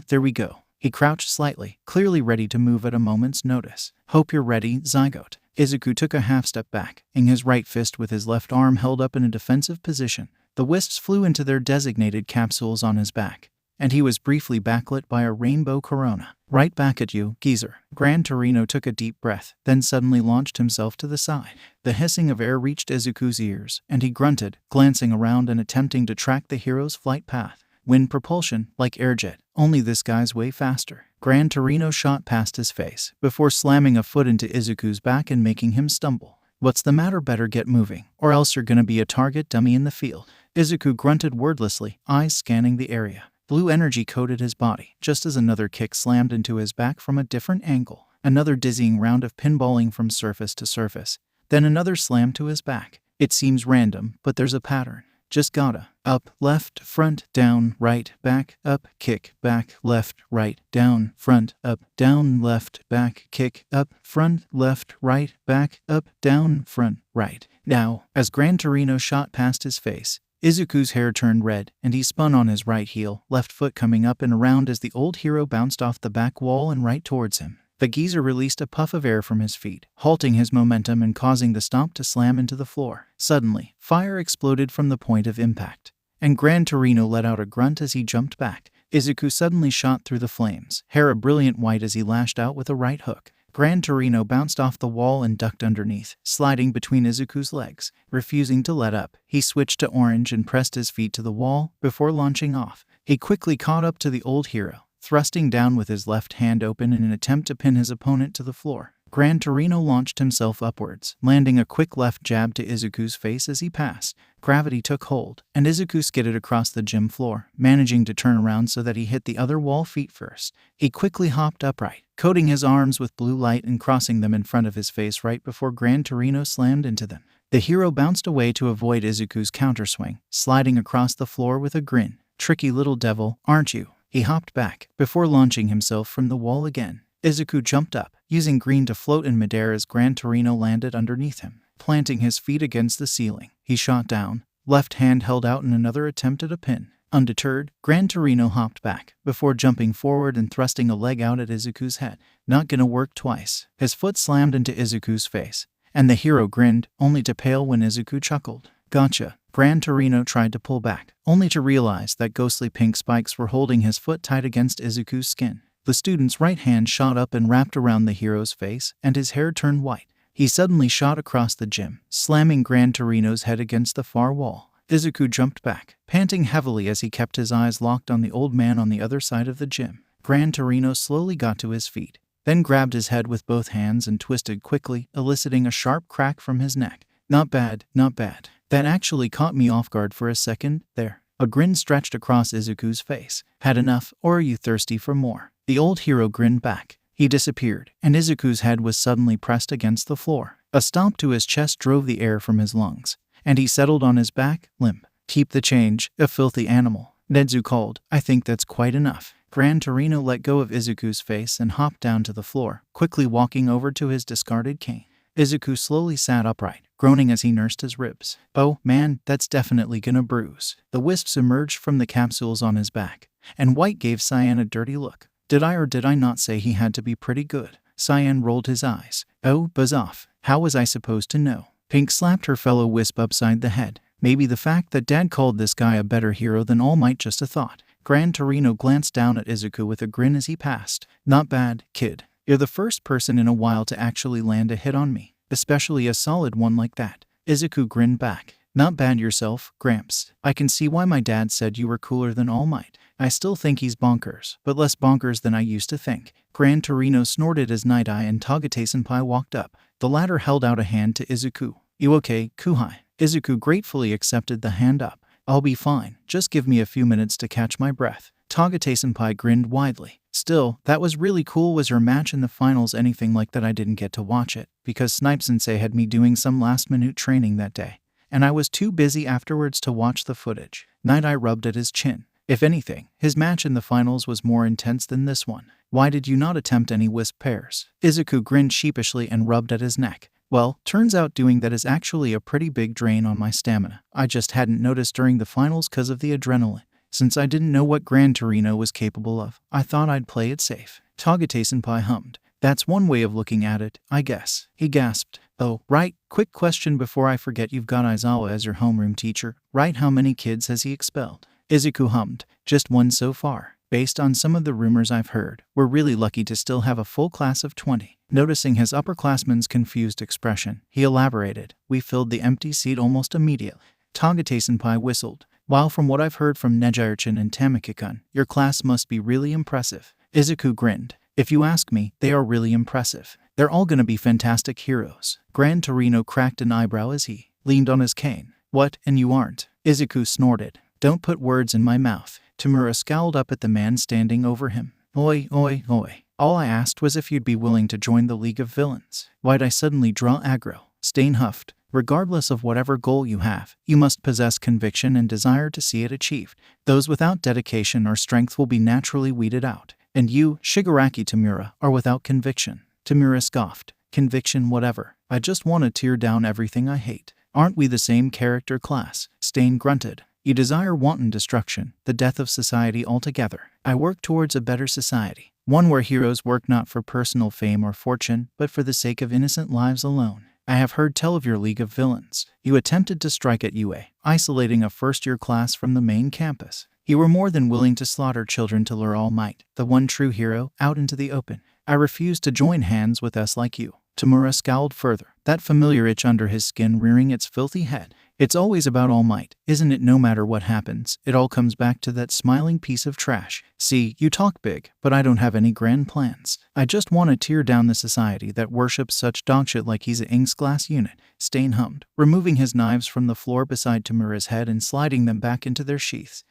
A: There we go. He crouched slightly, clearly ready to move at a moment's notice. Hope you're ready, Zygote. Izuku took a half step back, in his right fist with his left arm held up in a defensive position. The wisps flew into their designated capsules on his back, and he was briefly backlit by a rainbow corona. Right back at you, geezer. Gran Torino took a deep breath, then suddenly launched himself to the side. The hissing of air reached Izuku's ears, and he grunted, glancing around and attempting to track the hero's flight path. Wind propulsion, like airjet, only this guy's way faster. Gran Torino shot past his face, before slamming a foot into Izuku's back and making him stumble. What's the matter? Better get moving, or else you're gonna be a target dummy in the field. Izuku grunted wordlessly, eyes scanning the area. Blue energy coated his body, just as another kick slammed into his back from a different angle. Another dizzying round of pinballing from surface to surface. Then another slam to his back. It seems random, but there's a pattern. Just gotta. Up, left, front, down, right, back, up, kick, back, left, right, down, front, up, down, left, back, kick, up, front, left, right, back, up, down, front, right. Now, as Gran Torino shot past his face, Izuku's hair turned red, and he spun on his right heel, left foot coming up and around as the old hero bounced off the back wall and right towards him. The geezer released a puff of air from his feet, halting his momentum and causing the stomp to slam into the floor. Suddenly, fire exploded from the point of impact, and Gran Torino let out a grunt as he jumped back. Izuku suddenly shot through the flames, hair a brilliant white as he lashed out with a right hook. Gran Torino bounced off the wall and ducked underneath, sliding between Izuku's legs. Refusing to let up, he switched to orange and pressed his feet to the wall before launching off. He quickly caught up to the old hero, thrusting down with his left hand open in an attempt to pin his opponent to the floor. Gran Torino launched himself upwards, landing a quick left jab to Izuku's face as he passed. Gravity took hold, and Izuku skidded across the gym floor, managing to turn around so that he hit the other wall feet first. He quickly hopped upright, coating his arms with blue light and crossing them in front of his face right before Gran Torino slammed into them. The hero bounced away to avoid Izuku's counterswing, sliding across the floor with a grin. "Tricky little devil, aren't you?" He hopped back, before launching himself from the wall again. Izuku jumped up, using green to float in midair as Gran Torino landed underneath him. Planting his feet against the ceiling, he shot down, left hand held out in another attempt at a pin. Undeterred, Gran Torino hopped back, before jumping forward and thrusting a leg out at Izuku's head. Not gonna work twice. His foot slammed into Izuku's face, and the hero grinned, only to pale when Izuku chuckled. "Gotcha." Gran Torino tried to pull back, only to realize that ghostly pink spikes were holding his foot tight against Izuku's skin. The student's right hand shot up and wrapped around the hero's face, and his hair turned white. He suddenly shot across the gym, slamming Gran Torino's head against the far wall. Izuku jumped back, panting heavily as he kept his eyes locked on the old man on the other side of the gym. Gran Torino slowly got to his feet, then grabbed his head with both hands and twisted quickly, eliciting a sharp crack from his neck. "Not bad, not bad. That actually caught me off guard for a second there." A grin stretched across Izuku's face. "Had enough, or are you thirsty for more?" The old hero grinned back. He disappeared, and Izuku's head was suddenly pressed against the floor. A stomp to his chest drove the air from his lungs, and he settled on his back, limp. "Keep the change, a filthy animal," Nedzu called. "I think that's quite enough." Gran Torino let go of Izuku's face and hopped down to the floor, quickly walking over to his discarded cane. Izuku slowly sat upright, groaning as he nursed his ribs. "Oh, man, that's definitely gonna bruise." The wisps emerged from the capsules on his back, and White gave Cyan a dirty look. "Did I or did I not say he had to be pretty good?" Cyan rolled his eyes. "Oh, buzz off. How was I supposed to know?" Pink slapped her fellow wisp upside the head. Maybe the fact that Dad called this guy a better hero than All Might just a thought. Gran Torino glanced down at Izuku with a grin as he passed. "Not bad, kid. You're the first person in a while to actually land a hit on me, especially a solid one like that." Izuku grinned back. "Not bad yourself, Gramps. I can see why my dad said you were cooler than All Might. I still think he's bonkers, but less bonkers than I used to think." Gran Torino snorted as Nighteye and Togate-senpai walked up. The latter held out a hand to Izuku. "You okay, Kuhai?" Izuku gratefully accepted the hand up. "I'll be fine. Just give me a few minutes to catch my breath." Togate-senpai grinned widely. "Still, that was really cool. Was your match in the finals anything like that? I didn't get to watch it, because Snipe-sensei had me doing some last-minute training that day, and I was too busy afterwards to watch the footage." Nighteye rubbed at his chin. "If anything, his match in the finals was more intense than this one. Why did you not attempt any wisp pairs?" Izuku grinned sheepishly and rubbed at his neck. "Well, turns out doing that is actually a pretty big drain on my stamina. I just hadn't noticed during the finals because of the adrenaline. Since I didn't know what Gran Torino was capable of, I thought I'd play it safe." Togate-senpai hummed. "That's one way of looking at it, I guess." He gasped. "Oh, right. Quick question before I forget. You've got Aizawa as your homeroom teacher, right? How many kids has he expelled?" Izuku hummed. "Just one so far. Based on some of the rumors I've heard, we're really lucky to still have a full class of 20. Noticing his upperclassman's confused expression, he elaborated. "We filled the empty seat almost immediately." Togate-senpai whistled. "While from what I've heard from Neji-chan and Tamaki-kun, your class must be really impressive." Izuku grinned. "If you ask me, they are really impressive. They're all gonna be fantastic heroes." Gran Torino cracked an eyebrow as he leaned on his cane. "What, and you aren't?" Izuku snorted. "Don't put words in my mouth." Tamura scowled up at the man standing over him. "Oi, oi, oi. All I asked was if you'd be willing to join the League of Villains." Why'd I suddenly draw aggro? Stain huffed. "Regardless of whatever goal you have, you must possess conviction and desire to see it achieved. Those without dedication or strength will be naturally weeded out. And you, Shigaraki Tamura, are without conviction." Tamura scoffed. "Conviction whatever. I just want to tear down everything I hate." "Aren't we the same character class?" Stain grunted. "You desire wanton destruction, the death of society altogether. I work towards a better society, one where heroes work not for personal fame or fortune, but for the sake of innocent lives alone. I have heard tell of your League of Villains. You attempted to strike at UA, isolating a first-year class from the main campus. You were more than willing to slaughter children to lure All Might, the one true hero, out into the open. I refuse to join hands with us like you." Tamura scowled further, that familiar itch under his skin rearing its filthy head. It's always about All Might, isn't it? No matter what happens, it all comes back to that smiling piece of trash. See, you talk big, but I don't have any grand plans. I just want to tear down the society that worships such dogshit like he's a Inks glass unit. Stain hummed, removing his knives from the floor beside Tamura's head and sliding them back into their sheaths.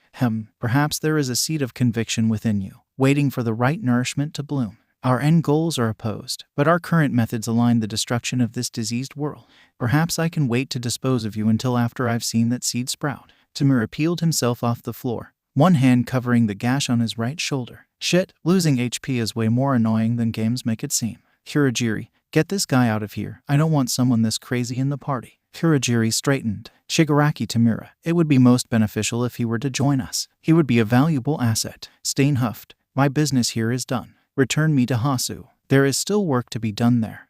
A: Perhaps there is a seed of conviction within you, waiting for the right nourishment to bloom. Our end goals are opposed, but our current methods align the destruction of this diseased world. Perhaps I can wait to dispose of you until after I've seen that seed sprout. Tamura peeled himself off the floor, one hand covering the gash on his right shoulder. Shit, losing HP is way more annoying than games make it seem. Hirajiri, get this guy out of here. I don't want someone this crazy in the party. Hirajiri straightened. Shigaraki Tamura, it would be most beneficial if he were to join us. He would be a valuable asset. Stain huffed. My business here is done. Return me to Hasu. There is still work to be done there.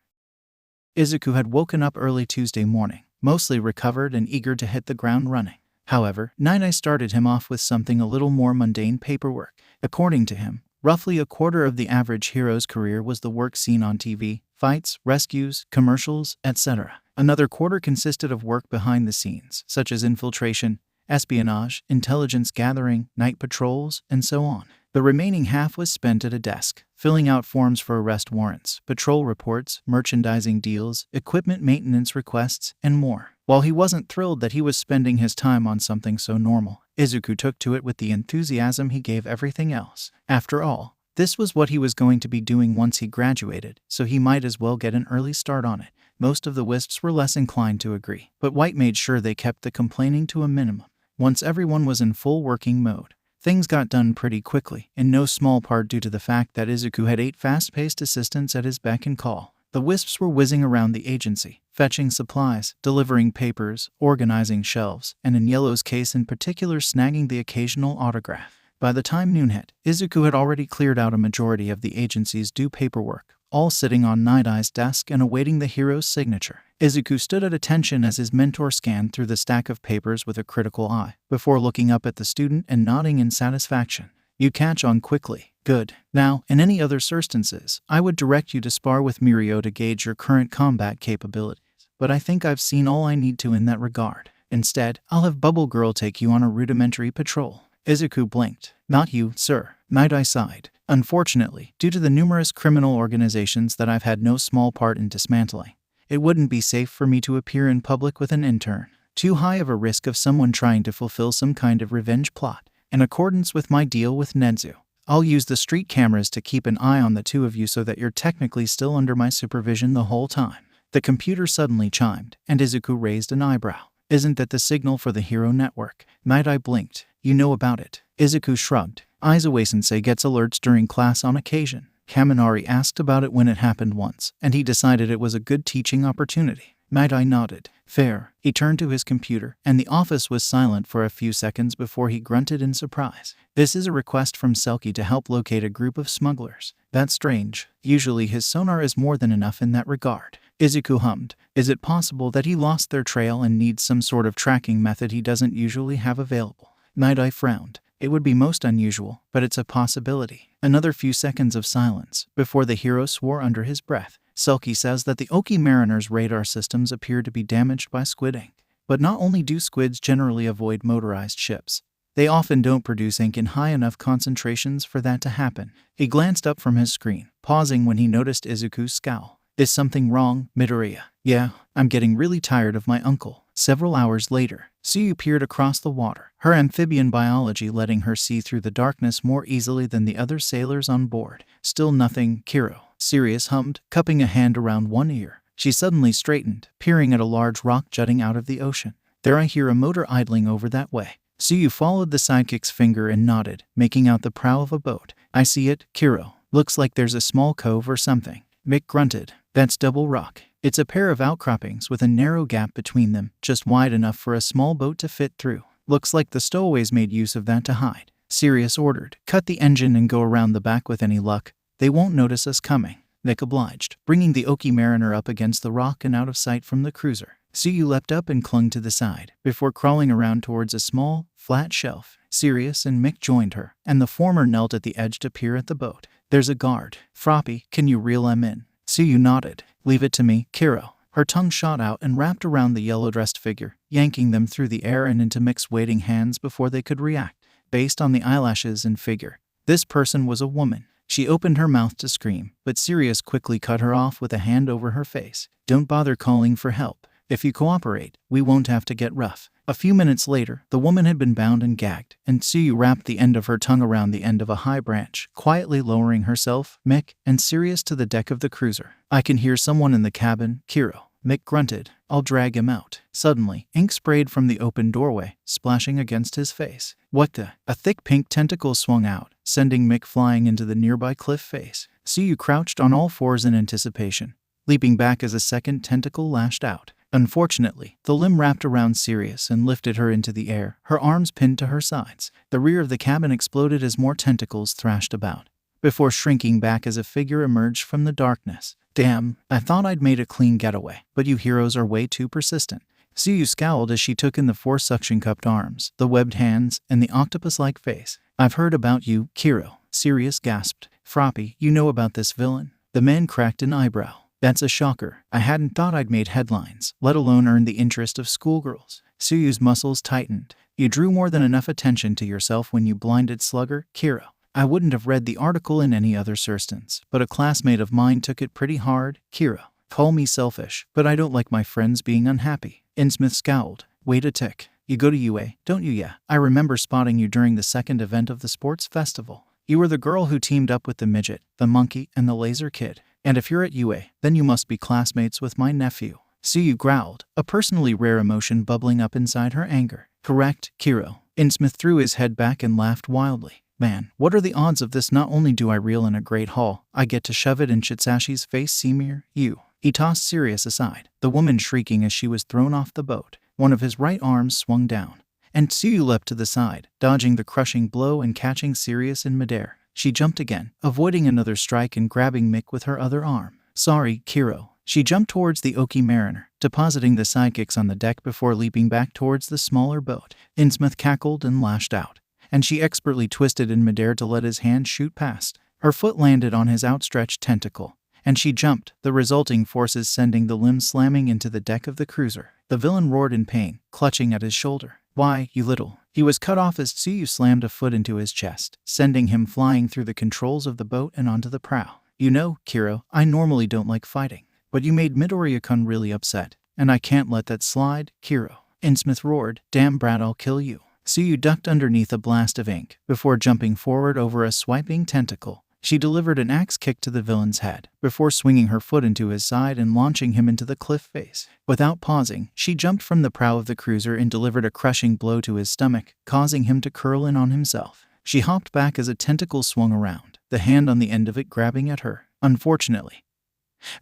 A: Izuku had woken up early Tuesday morning, mostly recovered and eager to hit the ground running. However, Nighteye started him off with something a little more mundane: paperwork. According to him, roughly a quarter of the average hero's career was the work seen on TV, fights, rescues, commercials, etc. Another quarter consisted of work behind the scenes, such as infiltration, espionage, intelligence gathering, night patrols, and so on. The remaining half was spent at a desk, filling out forms for arrest warrants, patrol reports, merchandising deals, equipment maintenance requests, and more. While he wasn't thrilled that he was spending his time on something so normal, Izuku took to it with the enthusiasm he gave everything else. After all, this was what he was going to be doing once he graduated, so he might as well get an early start on it. Most of the wisps were less inclined to agree, but White made sure they kept the complaining to a minimum. Once everyone was in full working mode, things got done pretty quickly, in no small part due to the fact that Izuku had 8 fast-paced assistants at his beck and call. The wisps were whizzing around the agency, fetching supplies, delivering papers, organizing shelves, and in Yellow's case in particular snagging the occasional autograph. By the time noon hit, Izuku had already cleared out a majority of the agency's due paperwork, all sitting on Nightaye's desk and awaiting the hero's signature. Izuku stood at attention as his mentor scanned through the stack of papers with a critical eye, before looking up at the student and nodding in satisfaction. You catch on quickly. Good. Now, in any other circumstances, I would direct you to spar with Mirio to gauge your current combat capabilities, but I think I've seen all I need to in that regard. Instead, I'll have Bubble Girl take you on a rudimentary patrol. Izuku blinked. Not you, sir. Nighteye sighed. Unfortunately, due to the numerous criminal organizations that I've had no small part in dismantling, it wouldn't be safe for me to appear in public with an intern. Too high of a risk of someone trying to fulfill some kind of revenge plot. In accordance with my deal with Nedzu, I'll use the street cameras to keep an eye on the two of you so that you're technically still under my supervision the whole time. The computer suddenly chimed, and Izuku raised an eyebrow. Isn't that the signal for the Hero Network? Nighteye blinked. You know about it. Izuku shrugged. Aizawa-sensei gets alerts during class on occasion. Kaminari asked about it when it happened once, and he decided it was a good teaching opportunity. Nighteye nodded. Fair. He turned to his computer, and the office was silent for a few seconds before he grunted in surprise. This is a request from Selkie to help locate a group of smugglers. That's strange. Usually his sonar is more than enough in that regard. Izuku hummed. Is it possible that he lost their trail and needs some sort of tracking method he doesn't usually have available? Nighteye frowned. It would be most unusual, but it's a possibility. Another few seconds of silence, before the hero swore under his breath. Selkie says that the Oki Mariner's radar systems appear to be damaged by squid ink. But not only do squids generally avoid motorized ships, they often don't produce ink in high enough concentrations for that to happen. He glanced up from his screen, pausing when he noticed Izuku's scowl. Is something wrong, Midoriya? Yeah, I'm getting really tired of my uncle. Several hours later, Tsuyu peered across the water, her amphibian biology letting her see through the darkness more easily than the other sailors on board. Still nothing, Kiro. Sirius hummed, cupping a hand around one ear. She suddenly straightened, peering at a large rock jutting out of the ocean. There I hear a motor idling over that way. Tsuyu followed the sidekick's finger and nodded, making out the prow of a boat. I see it, Kiro. Looks like there's a small cove or something. Mick grunted. That's Double Rock. It's a pair of outcroppings with a narrow gap between them, just wide enough for a small boat to fit through. Looks like the stowaways made use of that to hide. Sirius ordered. Cut the engine and go around the back with any luck. They won't notice us coming. Nick obliged, bringing the Oki Mariner up against the rock and out of sight from the cruiser. Tsuyu leapt up and clung to the side, before crawling around towards a small, flat shelf. Sirius and Mick joined her, and the former knelt at the edge to peer at the boat. There's a guard. Froppy, can you reel him in? Tsuyu nodded. Leave it to me, Kiro. Her tongue shot out and wrapped around the yellow-dressed figure, yanking them through the air and into Mick's waiting hands before they could react. Based on the eyelashes and figure, this person was a woman. She opened her mouth to scream, but Sirius quickly cut her off with a hand over her face. Don't bother calling for help. If you cooperate, we won't have to get rough. A few minutes later, the woman had been bound and gagged, and Tsuyu wrapped the end of her tongue around the end of a high branch, quietly lowering herself, Mick, and Sirius to the deck of the cruiser. I can hear someone in the cabin, Kiro. Mick grunted. I'll drag him out. Suddenly, ink sprayed from the open doorway, splashing against his face. What the? A thick pink tentacle swung out, sending Mick flying into the nearby cliff face. Tsuyu crouched on all fours in anticipation, leaping back as a second tentacle lashed out. Unfortunately, the limb wrapped around Sirius and lifted her into the air, her arms pinned to her sides. The rear of the cabin exploded as more tentacles thrashed about, before shrinking back as a figure emerged from the darkness. Damn, I thought I'd made a clean getaway, but you heroes are way too persistent. Tsuyu scowled as she took in the four suction-cupped arms, the webbed hands, and the octopus-like face. I've heard about you, Kiro, Sirius gasped. Froppy, you know about this villain? The man cracked an eyebrow. That's a shocker. I hadn't thought I'd made headlines, let alone earned the interest of schoolgirls. Tsuyu's muscles tightened. You drew more than enough attention to yourself when you blinded Slugger, Kiro. I wouldn't have read the article in any other instance, but a classmate of mine took it pretty hard, Kiro. Call me selfish, but I don't like my friends being unhappy. Innsmouth scowled. Wait a tick. You go to UA, don't you? Yeah. I remember spotting you during the second event of the sports festival. You were the girl who teamed up with the midget, the monkey, and the laser kid. And if you're at UA, then you must be classmates with my nephew. Tsuyu growled, a personally rare emotion bubbling up inside her anger. Correct, Kiro. Innsmouth threw his head back and laughed wildly. Man, what are the odds of this? Not only do I reel in a great haul, I get to shove it in Chitsashi's face. Semir, you. He tossed Sirius aside, the woman shrieking as she was thrown off the boat. One of his right arms swung down, and Tsuyu leapt to the side, dodging the crushing blow and catching Sirius in midair. She jumped again, avoiding another strike and grabbing Mick with her other arm. Sorry, Kiro. She jumped towards the Oki Mariner, depositing the sidekicks on the deck before leaping back towards the smaller boat. Innsmouth cackled and lashed out, and she expertly twisted in midair to let his hand shoot past. Her foot landed on his outstretched tentacle, and she jumped, the resulting forces sending the limb slamming into the deck of the cruiser. The villain roared in pain, clutching at his shoulder. Why, you little... He was cut off as Tsuyu slammed a foot into his chest, sending him flying through the controls of the boat and onto the prow. You know, Kiro, I normally don't like fighting, but you made Midoriya-kun really upset, and I can't let that slide, Kiro. Innsmouth roared, damn brat, I'll kill you. Tsuyu ducked underneath a blast of ink, before jumping forward over a swiping tentacle. She delivered an axe kick to the villain's head, before swinging her foot into his side and launching him into the cliff face. Without pausing, she jumped from the prow of the cruiser and delivered a crushing blow to his stomach, causing him to curl in on himself. She hopped back as a tentacle swung around, the hand on the end of it grabbing at her. Unfortunately,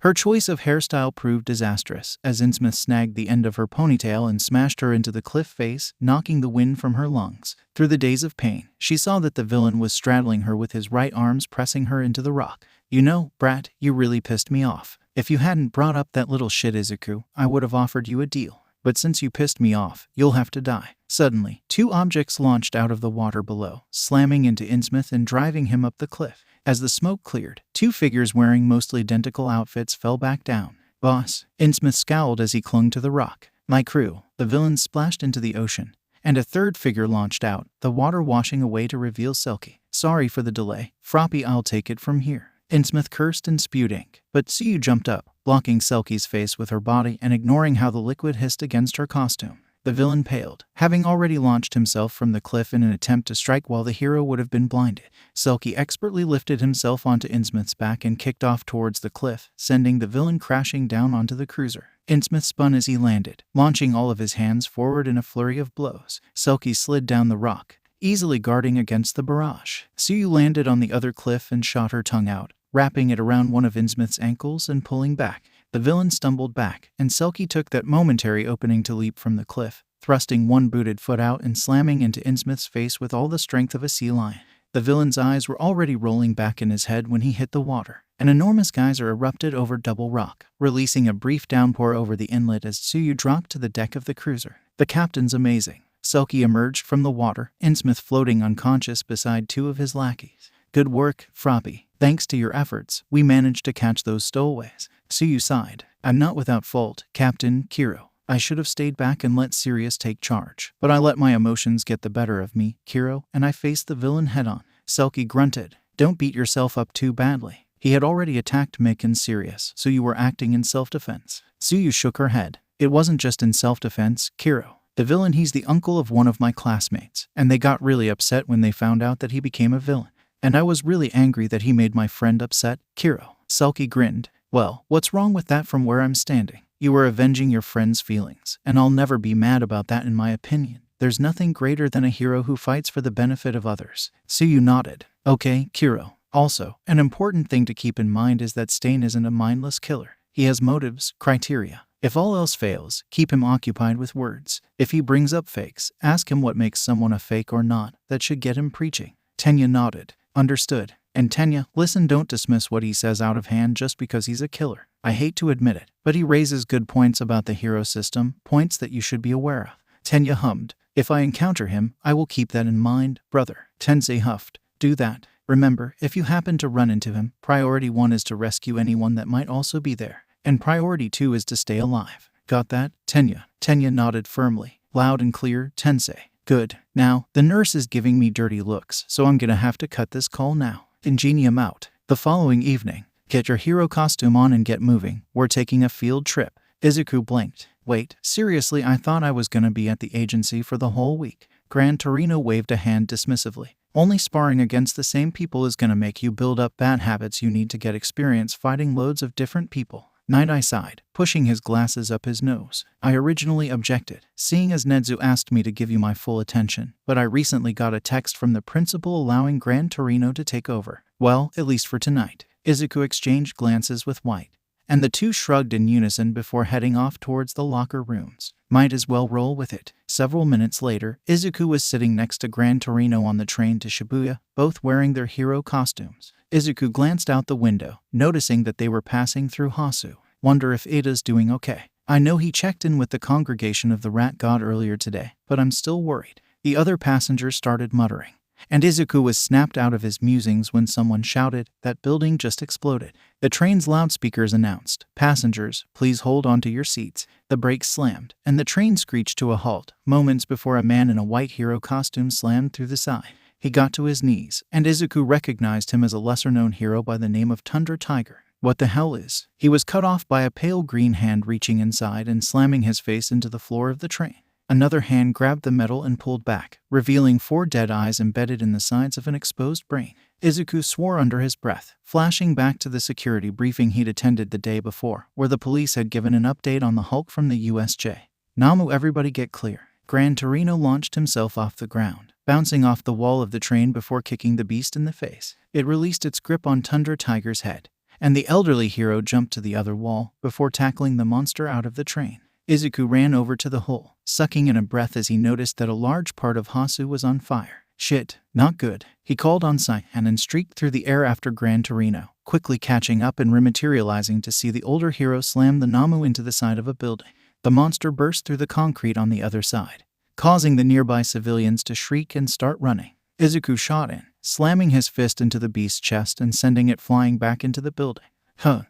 A: her choice of hairstyle proved disastrous, as Innsmouth snagged the end of her ponytail and smashed her into the cliff face, knocking the wind from her lungs. Through the daze of pain, she saw that the villain was straddling her with his right arms, pressing her into the rock. You know, brat, you really pissed me off. If you hadn't brought up that little shit Izuku, I would have offered you a deal. But since you pissed me off, you'll have to die. Suddenly, two objects launched out of the water below, slamming into Innsmouth and driving him up the cliff. As the smoke cleared, two figures wearing mostly identical outfits fell back down. Boss, Innsmouth scowled as he clung to the rock. My crew. The villains splashed into the ocean, and a third figure launched out, the water washing away to reveal Selkie. Sorry for the delay. Froppy, I'll take it from here. Innsmouth cursed and spewed ink, but Tsuyu jumped up, blocking Selkie's face with her body and ignoring how the liquid hissed against her costume. The villain paled, having already launched himself from the cliff in an attempt to strike while the hero would have been blinded. Selkie expertly lifted himself onto Innsmouth's back and kicked off towards the cliff, sending the villain crashing down onto the cruiser. Innsmouth spun as he landed, launching all of his hands forward in a flurry of blows. Selkie slid down the rock, easily guarding against the barrage. Tsuyu landed on the other cliff and shot her tongue out, wrapping it around one of Innsmouth's ankles and pulling back. The villain stumbled back, and Selkie took that momentary opening to leap from the cliff, thrusting one booted foot out and slamming into Innsmouth's face with all the strength of a sea lion. The villain's eyes were already rolling back in his head when he hit the water. An enormous geyser erupted over Double Rock, releasing a brief downpour over the inlet as Tsuyu dropped to the deck of the cruiser. The captain's amazing. Selkie emerged from the water, Innsmouth floating unconscious beside two of his lackeys. Good work, Froppy. Thanks to your efforts, we managed to catch those stowaways. Tsuyu sighed. I'm not without fault, Captain Kiro. I should have stayed back and let Sirius take charge. But I let my emotions get the better of me, Kiro, and I faced the villain head-on. Selkie grunted. Don't beat yourself up too badly. He had already attacked Mick and Sirius, so you were acting in self-defense. Tsuyu shook her head. It wasn't just in self-defense, Kiro. The villain, he's the uncle of one of my classmates, and they got really upset when they found out that he became a villain. And I was really angry that he made my friend upset, Kiro. Selkie grinned. Well, what's wrong with that from where I'm standing? You were avenging your friend's feelings, and I'll never be mad about that in my opinion. There's nothing greater than a hero who fights for the benefit of others. Tsuyu nodded. Okay, Kiro. Also, an important thing to keep in mind is that Stain isn't a mindless killer. He has motives, criteria. If all else fails, keep him occupied with words. If he brings up fakes, ask him what makes someone a fake or not. That should get him preaching. Tenya nodded. Understood. And Tenya, listen, don't dismiss what he says out of hand just because he's a killer. I hate to admit it, but he raises good points about the hero system, points that you should be aware of. Tenya hummed. If I encounter him, I will keep that in mind, brother. Tensei huffed. Do that. Remember, if you happen to run into him, priority 1 is to rescue anyone that might also be there. And priority 2 is to stay alive. Got that, Tenya? Tenya nodded firmly. Loud and clear, Tensei. Good. Now, the nurse is giving me dirty looks, so I'm gonna have to cut this call now. Ingenium out. The following evening. Get your hero costume on and get moving. We're taking a field trip. Izuku blinked. Wait, seriously, I thought I was gonna be at the agency for the whole week. Gran Torino waved a hand dismissively. Only sparring against the same people is gonna make you build up bad habits. You need to get experience fighting loads of different people. Nighteye sighed, pushing his glasses up his nose. I originally objected, seeing as Nedzu asked me to give you my full attention, but I recently got a text from the principal allowing Gran Torino to take over. Well, at least for tonight. Izuku exchanged glances with White, and the two shrugged in unison before heading off towards the locker rooms. Might as well roll with it. Several minutes later, Izuku was sitting next to Gran Torino on the train to Shibuya, both wearing their hero costumes. Izuku glanced out the window, noticing that they were passing through Hasu. Wonder if Ida's doing okay. I know he checked in with the congregation of the Rat God earlier today, but I'm still worried. The other passengers started muttering, and Izuku was snapped out of his musings when someone shouted, "That building just exploded." The train's loudspeakers announced, "Passengers, please hold on to your seats." The brakes slammed, and the train screeched to a halt, moments before a man in a white hero costume slammed through the side. He got to his knees, and Izuku recognized him as a lesser-known hero by the name of Tundra Tiger. What the hell is? He was cut off by a pale green hand reaching inside and slamming his face into the floor of the train. Another hand grabbed the metal and pulled back, revealing 4 dead eyes embedded in the sides of an exposed brain. Izuku swore under his breath, flashing back to the security briefing he'd attended the day before, where the police had given an update on the Hulk from the USJ. Namu, everybody get clear. Gran Torino launched himself off the ground, bouncing off the wall of the train before kicking the beast in the face. It released its grip on Tundra Tiger's head, and the elderly hero jumped to the other wall before tackling the monster out of the train. Izuku ran over to the hole, sucking in a breath as he noticed that a large part of Hasu was on fire. Shit, not good. He called on Cyan and streaked through the air after Gran Torino, quickly catching up and rematerializing to see the older hero slam the Namu into the side of a building. The monster burst through the concrete on the other side, causing the nearby civilians to shriek and start running. Izuku shot in, slamming his fist into the beast's chest and sending it flying back into the building.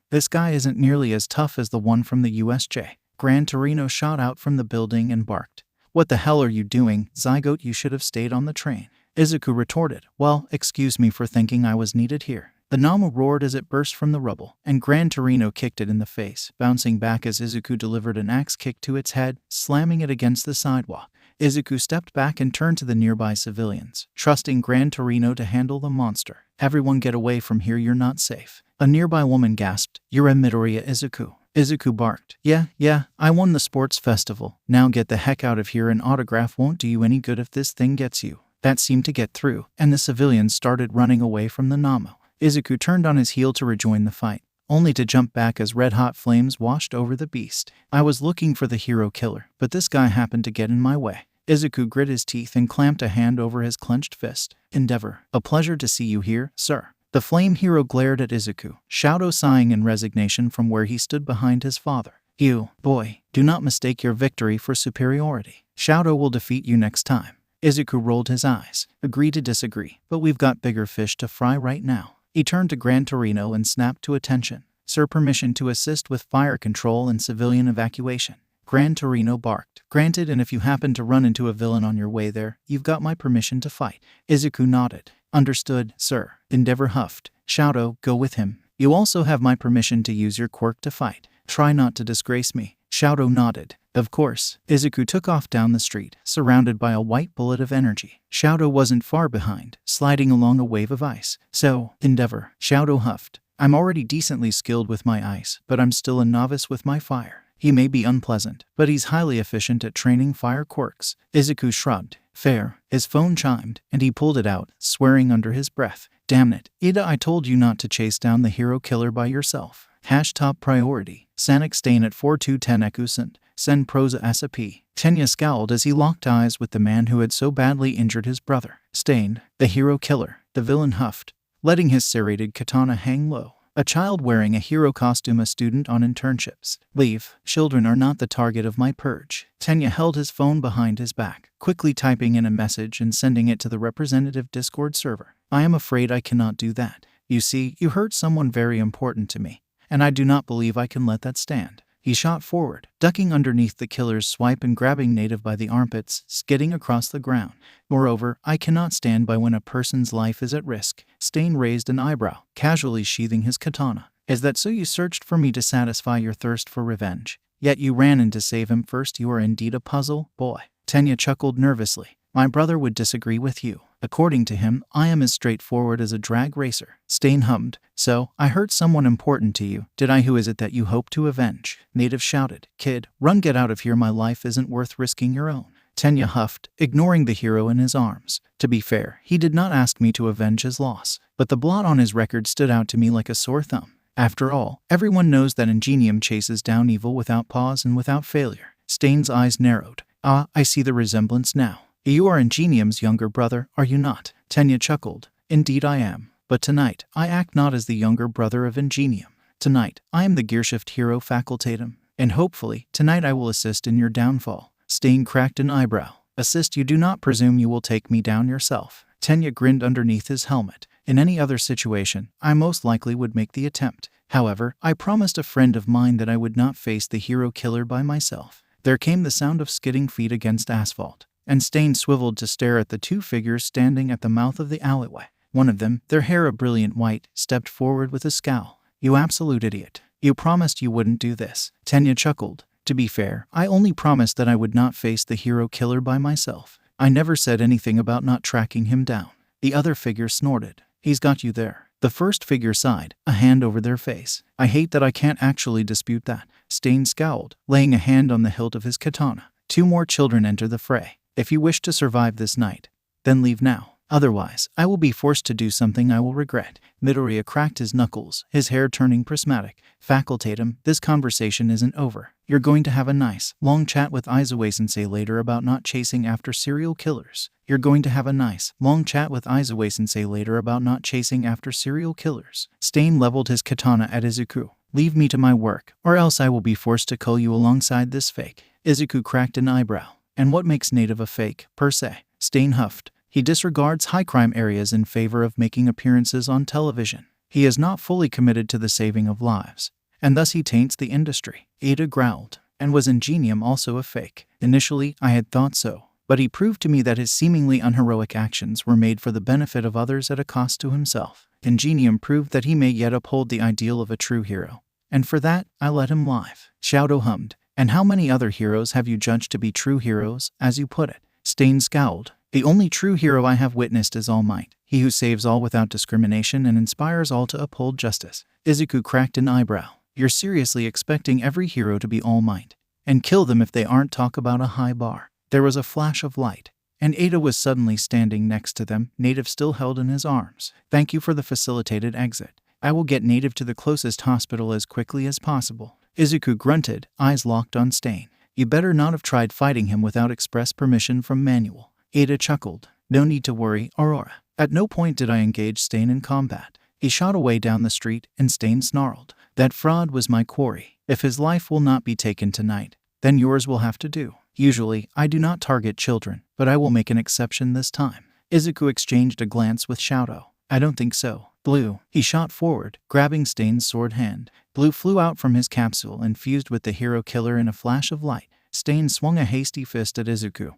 A: This guy isn't nearly as tough as the one from the USJ. Gran Torino shot out from the building and barked. What the hell are you doing, Zygote? You should have stayed on the train. Izuku retorted, well, excuse me for thinking I was needed here. The Namu roared as it burst from the rubble, and Gran Torino kicked it in the face, bouncing back as Izuku delivered an axe kick to its head, slamming it against the sidewalk. Izuku stepped back and turned to the nearby civilians, trusting Gran Torino to handle the monster. Everyone get away from here, you're not safe. A nearby woman gasped, "You're a Midoriya, Izuku." Izuku barked, Yeah, I won the sports festival. Now get the heck out of here. An autograph won't do you any good if this thing gets you. That seemed to get through, and the civilians started running away from the Namu. Izuku turned on his heel to rejoin the fight, only to jump back as red-hot flames washed over the beast. I was looking for the hero killer, but this guy happened to get in my way. Izuku grit his teeth and clamped a hand over his clenched fist. Endeavor, a pleasure to see you here, sir. The flame hero glared at Izuku, Showdown sighing in resignation from where he stood behind his father. You, boy, do not mistake your victory for superiority. Showdown will defeat you next time. Izuku rolled his eyes. Agree to disagree, but we've got bigger fish to fry right now. He turned to Gran Torino and snapped to attention. Sir, permission to assist with fire control and civilian evacuation. Gran Torino barked. Granted, and if you happen to run into a villain on your way there, you've got my permission to fight. Izuku nodded. Understood, sir. Endeavor huffed. Showdown, go with him. You also have my permission to use your quirk to fight. Try not to disgrace me. Showdown nodded. Of course. Izuku took off down the street, surrounded by a white bullet of energy. Showdown wasn't far behind, sliding along a wave of ice. So, endeavor. Showdown huffed. I'm already decently skilled with my ice, but I'm still a novice with my fire. He may be unpleasant, but he's highly efficient at training fire quirks. Izuku shrugged. Fair. His phone chimed, and he pulled it out, swearing under his breath. Damn it, Ida, I told you not to chase down the hero killer by yourself. Top priority. Sonic Stain at 4210 Ekusen. Sen Prosa SAP. Tenya scowled as he locked eyes with the man who had so badly injured his brother. Stain, the hero killer. The villain huffed, letting his serrated katana hang low. A child wearing a hero costume, a student on internships. Leave. Children are not the target of my purge. Tenya held his phone behind his back, quickly typing in a message and sending it to the representative Discord server. I am afraid I cannot do that. You see, you hurt someone very important to me, and I do not believe I can let that stand. He shot forward, ducking underneath the killer's swipe and grabbing Native by the armpits, skidding across the ground. Moreover, I cannot stand by when a person's life is at risk. Stain raised an eyebrow, casually sheathing his katana. Is that so you searched for me to satisfy your thirst for revenge? Yet you ran in to save him first. You are indeed a puzzle, boy. Tenya chuckled nervously. My brother would disagree with you. According to him, I am as straightforward as a drag racer. Stain hummed. So, I hurt someone important to you. Did I? Who is it that you hope to avenge? Native shouted. Kid, run, get out of here. My life isn't worth risking your own. Tenya huffed, ignoring the hero in his arms. To be fair, he did not ask me to avenge his loss, but the blot on his record stood out to me like a sore thumb. After all, everyone knows that Ingenium chases down evil without pause and without failure. Stain's eyes narrowed. Ah, I see the resemblance now. You are Ingenium's younger brother, are you not? Tenya chuckled. Indeed I am. But tonight, I act not as the younger brother of Ingenium. Tonight, I am the Gearshift hero facultatum, and hopefully, tonight I will assist in your downfall. Stain cracked an eyebrow. Assist? You do not presume you will take me down yourself? Tenya grinned underneath his helmet. In any other situation, I most likely would make the attempt. However, I promised a friend of mine that I would not face the hero killer by myself. There came the sound of skidding feet against asphalt, and Stain swiveled to stare at the two figures standing at the mouth of the alleyway. One of them, their hair a brilliant white, stepped forward with a scowl. You absolute idiot. You promised you wouldn't do this. Tenya chuckled. To be fair, I only promised that I would not face the hero killer by myself. I never said anything about not tracking him down. The other figure snorted. He's got you there. The first figure sighed, a hand over their face. I hate that I can't actually dispute that. Stain scowled, laying a hand on the hilt of his katana. Two more children enter the fray. If you wish to survive this night, then leave now. Otherwise, I will be forced to do something I will regret. Midoriya cracked his knuckles, his hair turning prismatic. Facultatum, this conversation isn't over. You're going to have a nice, long chat with Izuku-sensei later about not chasing after serial killers. You're going to have a nice, long chat with Izuku-sensei later about not chasing after serial killers. Stain leveled his katana at Izuku. Leave me to my work, or else I will be forced to cull you alongside this fake. Izuku cracked an eyebrow. And what makes native a fake, per se? Stain huffed. He disregards high crime areas in favor of making appearances on television. He is not fully committed to the saving of lives, and thus he taints the industry. Ada growled. And was Ingenium also a fake? Initially, I had thought so, but he proved to me that his seemingly unheroic actions were made for the benefit of others at a cost to himself. Ingenium proved that he may yet uphold the ideal of a true hero, and for that, I let him live. Showdown hummed. And how many other heroes have you judged to be true heroes, as you put it? Stain scowled. The only true hero I have witnessed is All Might, he who saves all without discrimination and inspires all to uphold justice. Izuku cracked an eyebrow. You're seriously expecting every hero to be All Might, and kill them if they aren't? Talk about a high bar. There was a flash of light, and Ada was suddenly standing next to them, Native still held in his arms. Thank you for the facilitated exit. I will get Native to the closest hospital as quickly as possible. Izuku grunted, eyes locked on Stain. You better not have tried fighting him without express permission from Manuel. Ada chuckled. No need to worry, Aurora. At no point did I engage Stain in combat. He shot away down the street, and Stain snarled. That fraud was my quarry. If his life will not be taken tonight, then yours will have to do. Usually, I do not target children, but I will make an exception this time. Izuku exchanged a glance with Showdown. I don't think so. Blue. He shot forward, grabbing Stain's sword hand. Blue flew out from his capsule and fused with the hero killer in a flash of light. Stain swung a hasty fist at Izuku,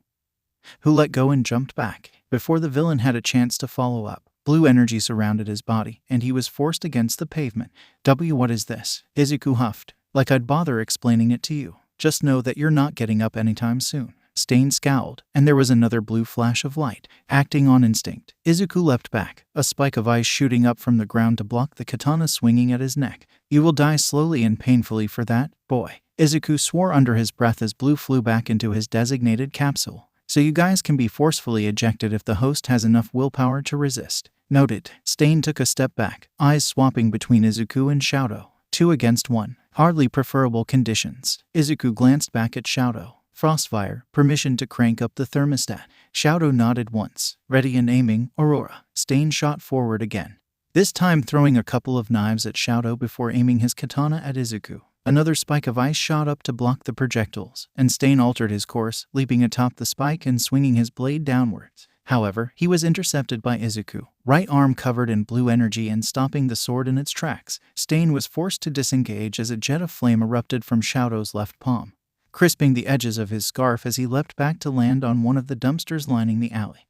A: who let go and jumped back. Before the villain had a chance to follow up, blue energy surrounded his body, and he was forced against the pavement. What is this? Izuku huffed. Like I'd bother explaining it to you. Just know that you're not getting up anytime soon. Stain scowled, and there was another blue flash of light. Acting on instinct, Izuku leapt back, a spike of ice shooting up from the ground to block the katana swinging at his neck. You will die slowly and painfully for that, boy. Izuku swore under his breath as Blue flew back into his designated capsule. So you guys can be forcefully ejected if the host has enough willpower to resist. Noted. Stain took a step back, eyes swapping between Izuku and Showdown. 2 against 1. Hardly preferable conditions. Izuku glanced back at Showdown. Frostfire, permission to crank up the thermostat. Showdown nodded once. Ready and aiming, Aurora. Stain shot forward again, this time throwing a couple of knives at Showdown before aiming his katana at Izuku. Another spike of ice shot up to block the projectiles, and Stain altered his course, leaping atop the spike and swinging his blade downwards. However, he was intercepted by Izuku, right arm covered in blue energy and stopping the sword in its tracks. Stain was forced to disengage as a jet of flame erupted from Showdown's left palm, crisping the edges of his scarf as he leapt back to land on one of the dumpsters lining the alley.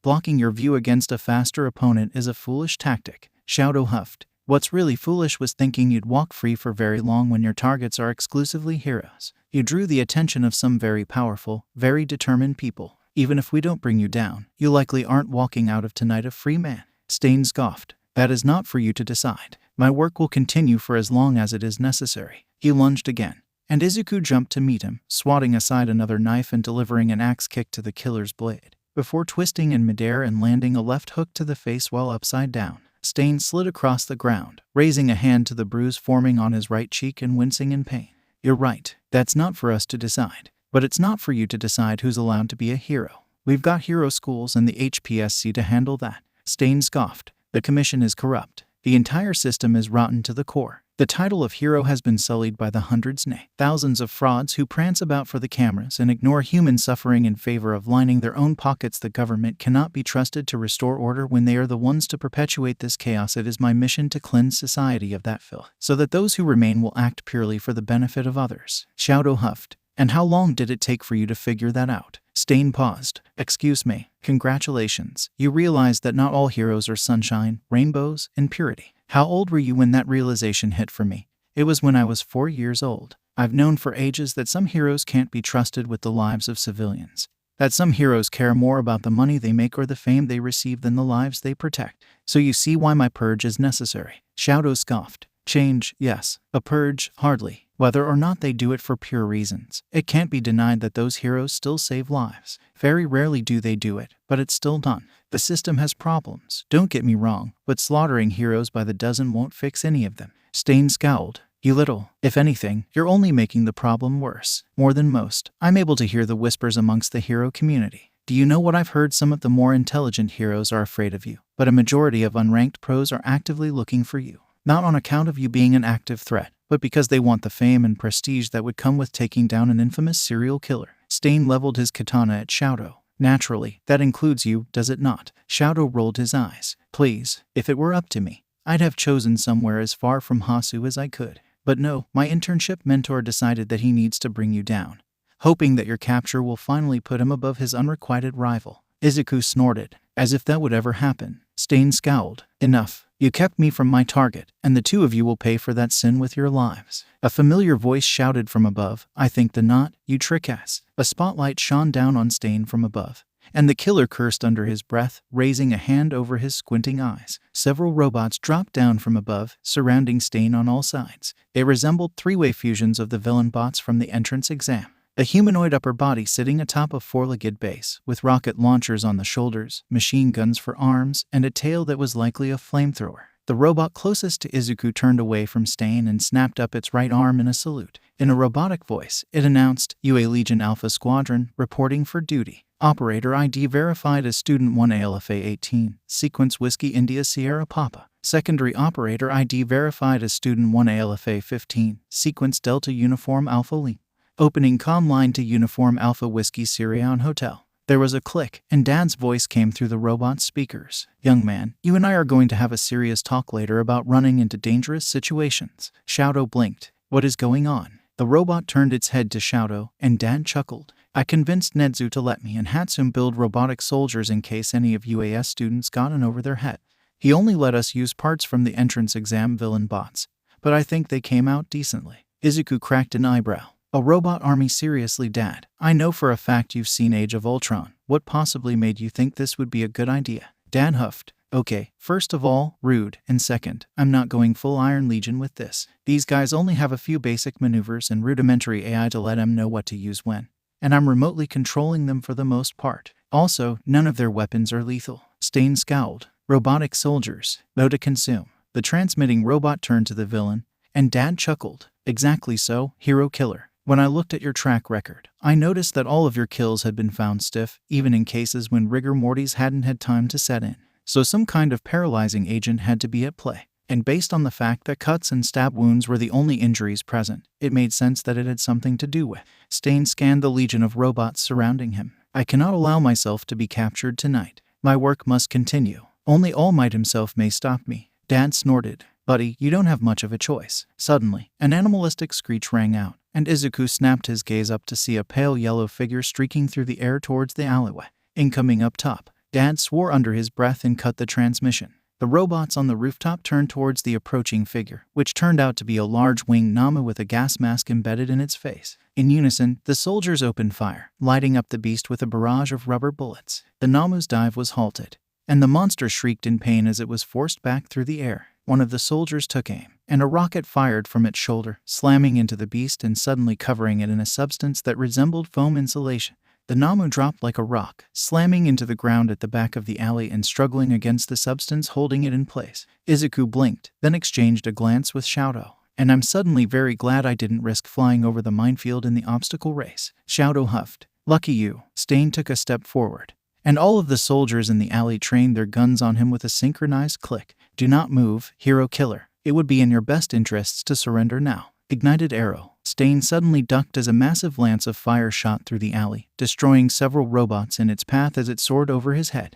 A: Blocking your view against a faster opponent is a foolish tactic, Showdown huffed. What's really foolish was thinking you'd walk free for very long when your targets are exclusively heroes. You drew the attention of some very powerful, very determined people. Even if we don't bring you down, you likely aren't walking out of tonight a free man. Stain scoffed. That is not for you to decide. My work will continue for as long as it is necessary. He lunged again, and Izuku jumped to meet him, swatting aside another knife and delivering an axe kick to the killer's blade, before twisting in midair and landing a left hook to the face while upside down. Stain slid across the ground, raising a hand to the bruise forming on his right cheek and wincing in pain. You're right, that's not for us to decide. But it's not for you to decide who's allowed to be a hero. We've got hero schools and the HPSC to handle that. Stain scoffed. The commission is corrupt. The entire system is rotten to the core. The title of hero has been sullied by the hundreds, nay, thousands of frauds who prance about for the cameras and ignore human suffering in favor of lining their own pockets. The government cannot be trusted to restore order when they are the ones to perpetuate this chaos. It is my mission to cleanse society of that filth, so that those who remain will act purely for the benefit of others. Showdown huffed. And how long did it take for you to figure that out? Stain paused. Excuse me. Congratulations. You realize that not all heroes are sunshine, rainbows, and purity. How old were you when that realization hit for me? It was when I was 4 years old. I've known for ages that some heroes can't be trusted with the lives of civilians. That some heroes care more about the money they make or the fame they receive than the lives they protect. So you see why my purge is necessary. Showdown scoffed. Change, yes. A purge, hardly. Whether or not they do it for pure reasons, it can't be denied that those heroes still save lives. Very rarely do they do it, but it's still done. The system has problems, don't get me wrong, but slaughtering heroes by the dozen won't fix any of them. Stain scowled. You little, if anything, you're only making the problem worse. More than most, I'm able to hear the whispers amongst the hero community. Do you know what I've heard? Some of the more intelligent heroes are afraid of you, but a majority of unranked pros are actively looking for you. Not on account of you being an active threat, but because they want the fame and prestige that would come with taking down an infamous serial killer. Stain leveled his katana at Showdown. Naturally, that includes you, does it not? Showdown rolled his eyes. Please, if it were up to me, I'd have chosen somewhere as far from Hasu as I could. But no, my internship mentor decided that he needs to bring you down, hoping that your capture will finally put him above his unrequited rival. Izuku snorted. As if that would ever happen. Stain scowled. Enough. You kept me from my target, and the two of you will pay for that sin with your lives. A familiar voice shouted from above. I think the not, you trick-ass. A spotlight shone down on Stain from above, and the killer cursed under his breath, raising a hand over his squinting eyes. Several robots dropped down from above, surrounding Stain on all sides. They resembled three-way fusions of the villain bots from the entrance exam. A humanoid upper body sitting atop a four-legged base, with rocket launchers on the shoulders, machine guns for arms, and a tail that was likely a flamethrower. The robot closest to Izuku turned away from Stain and snapped up its right arm in a salute. In a robotic voice, it announced, UA Legion Alpha Squadron, reporting for duty. Operator ID verified as Student 1 ALFA 18, Sequence Whiskey India Sierra Papa. Secondary Operator ID verified as Student 1 ALFA 15, Sequence Delta Uniform Alpha Lee. Opening comm line to Uniform Alpha Whiskey Sirion Hotel. There was a click, and Dad's voice came through the robot's speakers. "Young man, you and I are going to have a serious talk later about running into dangerous situations." Showdown blinked. "What is going on?" The robot turned its head to Showdown, and Dad chuckled. "I convinced Nedzu to let me and Hatsum build robotic soldiers in case any of UAS students got in over their head. He only let us use parts from the entrance exam villain bots, but I think they came out decently." Izuku cracked an eyebrow. "A robot army? Seriously, Dad? I know for a fact you've seen Age of Ultron. What possibly made you think this would be a good idea?" Dad huffed. "Okay, first of all, rude, and second, I'm not going full Iron Legion with this. These guys only have a few basic maneuvers and rudimentary AI to let them know what to use when, and I'm remotely controlling them for the most part. Also, none of their weapons are lethal." Stain scowled. "Robotic soldiers, though to consume." The transmitting robot turned to the villain, and Dad chuckled. "Exactly so, hero killer. When I looked at your track record, I noticed that all of your kills had been found stiff, even in cases when rigor mortis hadn't had time to set in. So some kind of paralyzing agent had to be at play. And based on the fact that cuts and stab wounds were the only injuries present, it made sense that it had something to do with." Stain scanned the legion of robots surrounding him. "I cannot allow myself to be captured tonight. My work must continue. Only All Might himself may stop me." Dad snorted. "Buddy, you don't have much of a choice." Suddenly, an animalistic screech rang out, and Izuku snapped his gaze up to see a pale yellow figure streaking through the air towards the alleyway. Incoming up top. Dad swore under his breath and cut the transmission. The robots on the rooftop turned towards the approaching figure, which turned out to be a large winged Namu with a gas mask embedded in its face. In unison, the soldiers opened fire, lighting up the beast with a barrage of rubber bullets. The Namu's dive was halted, and the monster shrieked in pain as it was forced back through the air. One of the soldiers took aim, and a rocket fired from its shoulder, slamming into the beast and suddenly covering it in a substance that resembled foam insulation. The Namu dropped like a rock, slamming into the ground at the back of the alley and struggling against the substance holding it in place. Izuku blinked, then exchanged a glance with Showdown. "And I'm suddenly very glad I didn't risk flying over the minefield in the obstacle race." Showdown huffed. "Lucky you." Stain took a step forward, and all of the soldiers in the alley trained their guns on him with a synchronized click. "Do not move, hero killer. It would be in your best interests to surrender now." Ignited arrow. Stain suddenly ducked as a massive lance of fire shot through the alley, destroying several robots in its path as it soared over his head.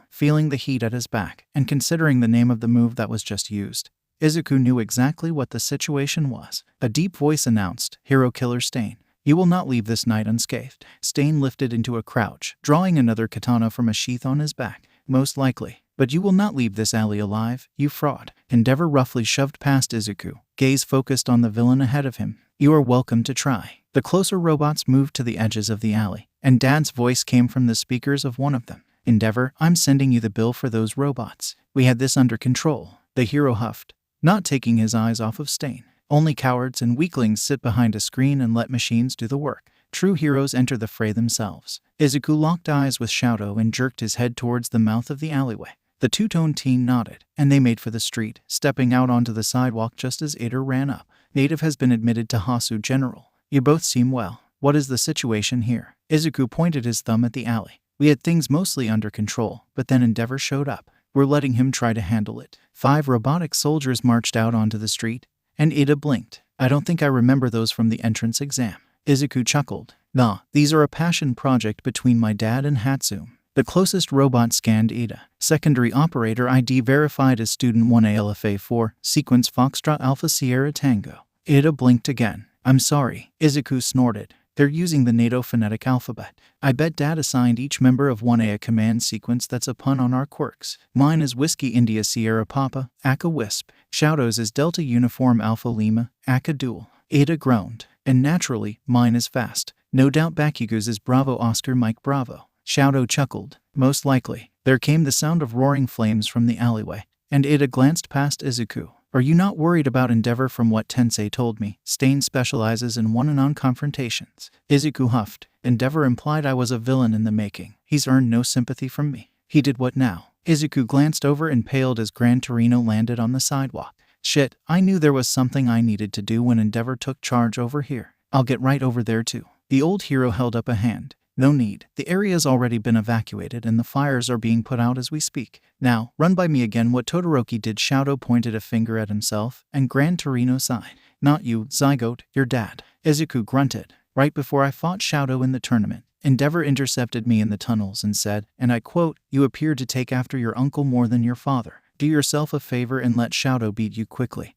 A: Feeling the heat at his back, and considering the name of the move that was just used, Izuku knew exactly what the situation was. A deep voice announced, "Hero killer Stain. You will not leave this night unscathed." Stain lifted into a crouch, drawing another katana from a sheath on his back. "Most likely. But you will not leave this alley alive, you fraud." Endeavor roughly shoved past Izuku, gaze focused on the villain ahead of him. "You are welcome to try." The closer robots moved to the edges of the alley, and Dad's voice came from the speakers of one of them. "Endeavor, I'm sending you the bill for those robots. We had this under control." The hero huffed, not taking his eyes off of Stain. "Only cowards and weaklings sit behind a screen and let machines do the work. True heroes enter the fray themselves." Izuku locked eyes with Showdown and jerked his head towards the mouth of the alleyway. The two-tone teen nodded, and they made for the street, stepping out onto the sidewalk just as Ada ran up. "Native has been admitted to Hasu General. You both seem well. What is the situation here?" Izuku pointed his thumb at the alley. "We had things mostly under control, but then Endeavor showed up. We're letting him try to handle it." 5 robotic soldiers marched out onto the street, and Ada blinked. "I don't think I remember those from the entrance exam." Izuku chuckled. "Nah, these are a passion project between my dad and Hatsum." The closest robot scanned Ada. Secondary operator ID verified as student 1A LFA4, sequence Foxtrot Alpha Sierra Tango. Ada blinked again. "I'm sorry." Izuku snorted. "They're using the NATO phonetic alphabet. I bet Dad assigned each member of 1A a command sequence that's a pun on our quirks. Mine is Whiskey India Sierra Papa, Aka Wisp. Showdown's is Delta Uniform Alpha Lima, Aka Dual." Ada groaned. "And naturally, mine is fast. No doubt Bakugo's is Bravo Oscar Mike Bravo." Showdown chuckled. "Most likely." There came the sound of roaring flames from the alleyway, and Ada glanced past Izuku. "Are you not worried about Endeavor? From what Tensei told me, Stain specializes in one-on-one confrontations." Izuku huffed. "Endeavor implied I was a villain in the making. He's earned no sympathy from me." "He did what now?" Izuku glanced over and paled as Gran Torino landed on the sidewalk. "Shit, I knew there was something I needed to do when Endeavor took charge over here. I'll get right over there too." The old hero held up a hand. "No need. The area's already been evacuated and the fires are being put out as we speak. Now, run by me again what Todoroki did." Showdown pointed a finger at himself, and Gran Torino sighed. "Not you, Zygote, your dad." Izuku grunted. "Right before I fought Showdown in the tournament, Endeavor intercepted me in the tunnels and said, and I quote, "You appear to take after your uncle more than your father. Do yourself a favor and let Showdown beat you quickly.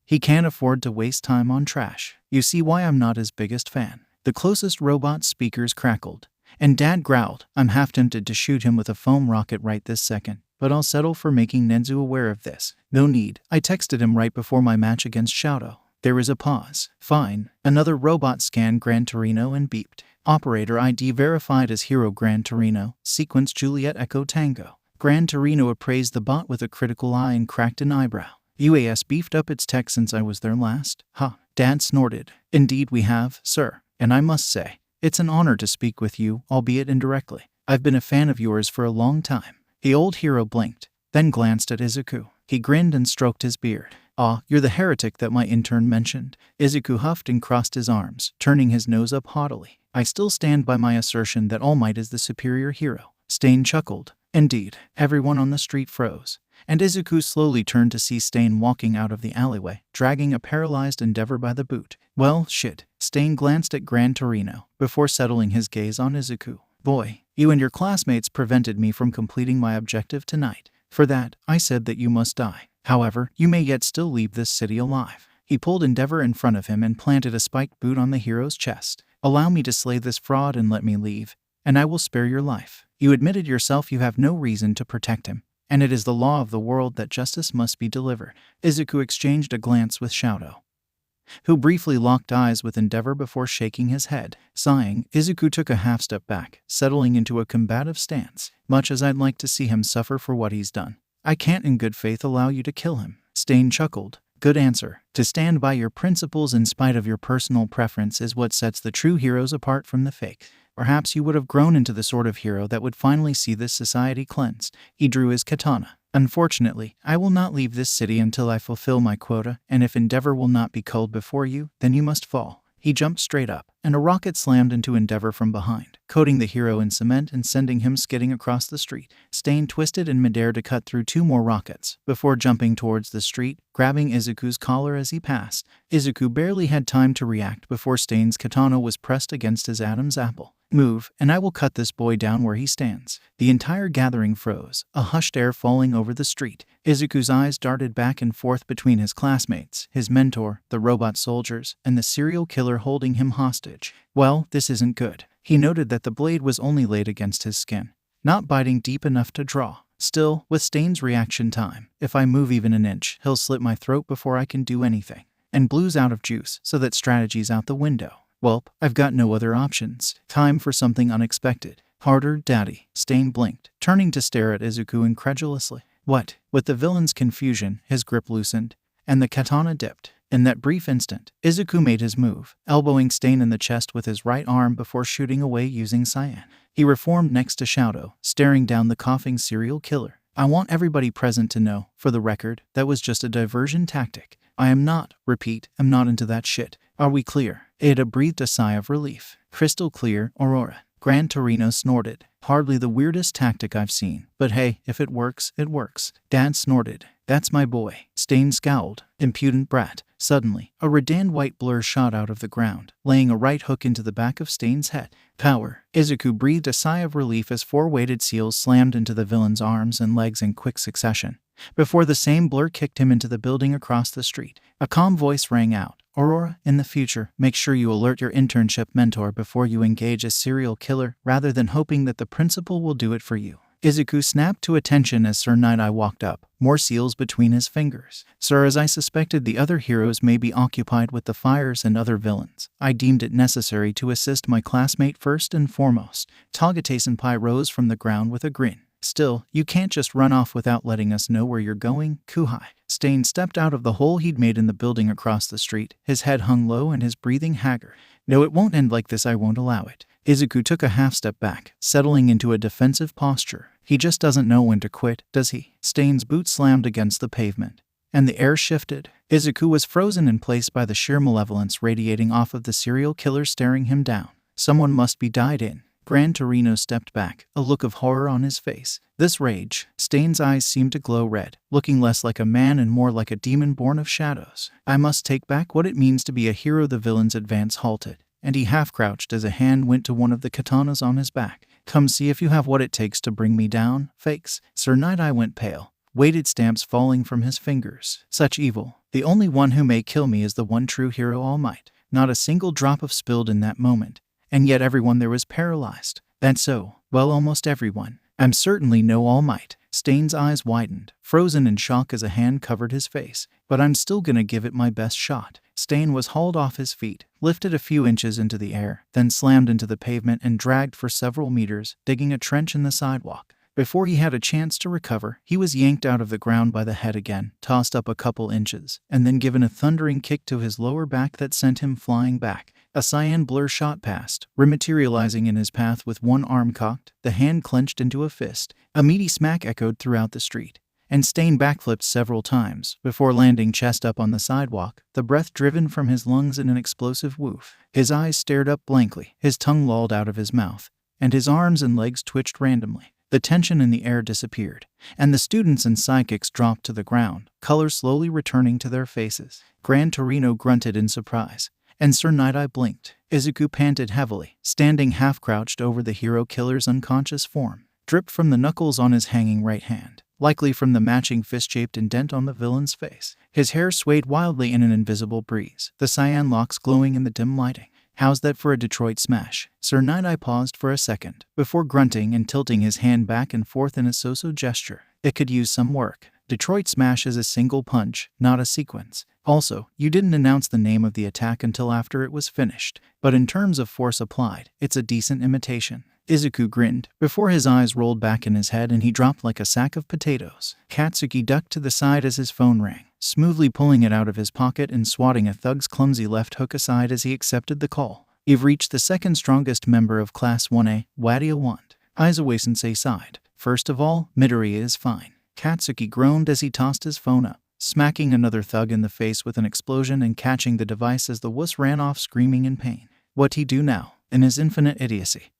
A: He can't afford to waste time on trash." You see why I'm not his biggest fan. The closest robot speakers crackled, and Dad growled. I'm half tempted to shoot him with a foam rocket right this second, but I'll settle for making Nenzu aware of this. No need. I texted him right before my match against Showdown. There was a pause. Fine. Another robot scanned Gran Torino and beeped. Operator ID verified as Hero Gran Torino, sequence Juliet Echo Tango. Gran Torino appraised the bot with a critical eye and cracked an eyebrow. UAS beefed up its tech since I was there last? Huh. Dad snorted. Indeed we have, sir. And I must say, it's an honor to speak with you, albeit indirectly. I've been a fan of yours for a long time. The old hero blinked, then glanced at Izuku. He grinned and stroked his beard. Ah, you're the heretic that my intern mentioned. Izuku huffed and crossed his arms, turning his nose up haughtily. I still stand by my assertion that All Might is the superior hero. Stain chuckled. Indeed. Everyone on the street froze, and Izuku slowly turned to see Stain walking out of the alleyway, dragging a paralyzed Endeavor by the boot. Well, shit. Stain glanced at Gran Torino, before settling his gaze on Izuku. Boy, you and your classmates prevented me from completing my objective tonight. For that, I said that you must die. However, you may yet still leave this city alive. He pulled Endeavor in front of him and planted a spiked boot on the hero's chest. Allow me to slay this fraud and let me leave, and I will spare your life. You admitted yourself you have no reason to protect him, and it is the law of the world that justice must be delivered. Izuku exchanged a glance with Showdown, who briefly locked eyes with Endeavor before shaking his head. Sighing, Izuku took a half step back, settling into a combative stance. Much as I'd like to see him suffer for what he's done, I can't in good faith allow you to kill him. Stain chuckled. Good answer. To stand by your principles in spite of your personal preference is what sets the true heroes apart from the fake. Perhaps you would have grown into the sort of hero that would finally see this society cleansed. He drew his katana. Unfortunately, I will not leave this city until I fulfill my quota, and if Endeavor will not be culled before you, then you must fall. He jumped straight up, and a rocket slammed into Endeavor from behind, coating the hero in cement and sending him skidding across the street. Stain twisted in midair to cut through two more rockets, before jumping towards the street, grabbing Izuku's collar as he passed. Izuku barely had time to react before Stain's katana was pressed against his Adam's apple. Move, and I will cut this boy down where he stands. The entire gathering froze, a hushed air falling over the street. Izuku's eyes darted back and forth between his classmates, his mentor, the robot soldiers, and the serial killer holding him hostage. Well, this isn't good. He noted that the blade was only laid against his skin, not biting deep enough to draw. Still, with Stain's reaction time, if I move even an inch, he'll slit my throat before I can do anything. And Blue's out of juice, so that strategy's out the window. Welp, I've got no other options. Time for something unexpected. Harder, Daddy. Stain blinked, turning to stare at Izuku incredulously. What? With the villain's confusion, his grip loosened, and the katana dipped. In that brief instant, Izuku made his move, elbowing Stain in the chest with his right arm before shooting away using cyan. He reformed next to Showdown, staring down the coughing serial killer. I want everybody present to know, for the record, that was just a diversion tactic. I am not, repeat, am not into that shit. Are we clear? Ada breathed a sigh of relief. Crystal clear, Aurora. Gran Torino snorted. Hardly the weirdest tactic I've seen. But hey, if it works, it works. Dad snorted. That's my boy. Stain scowled. Impudent brat. Suddenly, a redanned white blur shot out of the ground, laying a right hook into the back of Stain's head. Power. Izuku breathed a sigh of relief as four weighted seals slammed into the villain's arms and legs in quick succession, before the same blur kicked him into the building across the street. A calm voice rang out. Aurora, in the future, make sure you alert your internship mentor before you engage a serial killer, rather than hoping that the principal will do it for you. Izuku snapped to attention as Sir Nighteye walked up, more seals between his fingers. Sir, as I suspected the other heroes may be occupied with the fires and other villains, I deemed it necessary to assist my classmate first and foremost. Togate-senpai rose from the ground with a grin. Still, you can't just run off without letting us know where you're going, Kuhai. Stain stepped out of the hole he'd made in the building across the street, his head hung low and his breathing haggard. No, it won't end like this, I won't allow it. Izuku took a half step back, settling into a defensive posture. He just doesn't know when to quit, does he? Stain's boot slammed against the pavement, and the air shifted. Izuku was frozen in place by the sheer malevolence radiating off of the serial killer staring him down. Someone must be died in. Gran Torino stepped back, a look of horror on his face. This rage, Stain's eyes seemed to glow red, looking less like a man and more like a demon born of shadows. I must take back what it means to be a hero. The villain's advance halted, and he half-crouched as a hand went to one of the katanas on his back. "Come see if you have what it takes to bring me down, fakes." Sir Nighteye went pale, weighted stamps falling from his fingers. "Such evil. The only one who may kill me is the one true hero, All Might." Not a single drop of spilled in that moment, and yet everyone there was paralyzed. "That's so. Well, almost everyone. I'm certainly no All Might." Stain's eyes widened, frozen in shock as a hand covered his face. "But I'm still gonna give it my best shot." Stain was hauled off his feet, lifted a few inches into the air, then slammed into the pavement and dragged for several meters, digging a trench in the sidewalk. Before he had a chance to recover, he was yanked out of the ground by the head again, tossed up a couple inches, and then given a thundering kick to his lower back that sent him flying back. A cyan blur shot past, rematerializing in his path with one arm cocked, the hand clenched into a fist. A meaty smack echoed throughout the street, and Stain backflipped several times before landing chest up on the sidewalk, the breath driven from his lungs in an explosive woof. His eyes stared up blankly, his tongue lolled out of his mouth, and his arms and legs twitched randomly. The tension in the air disappeared, and the students and psychics dropped to the ground, color slowly returning to their faces. Gran Torino grunted in surprise, and Sir Nighteye blinked. Izuku panted heavily, standing half-crouched over the hero killer's unconscious form. Drip from the knuckles on his hanging right hand, likely from the matching fist-shaped indent on the villain's face. His hair swayed wildly in an invisible breeze, the cyan locks glowing in the dim lighting. "How's that for a Detroit smash?" Sir Nighteye paused for a second, before grunting and tilting his hand back and forth in a so-so gesture. "It could use some work. Detroit smash is a single punch, not a sequence. Also, you didn't announce the name of the attack until after it was finished. But in terms of force applied, it's a decent imitation." Izuku grinned, before his eyes rolled back in his head and he dropped like a sack of potatoes. Katsuki ducked to the side as his phone rang, smoothly pulling it out of his pocket and swatting a thug's clumsy left hook aside as he accepted the call. "You've reached the second strongest member of Class 1A, what do you want?" Izuku-sensei sighed. "First of all, Midoriya is fine." Katsuki groaned as he tossed his phone up, smacking another thug in the face with an explosion and catching the device as the wuss ran off screaming in pain. What'd he do now? In his infinite idiocy,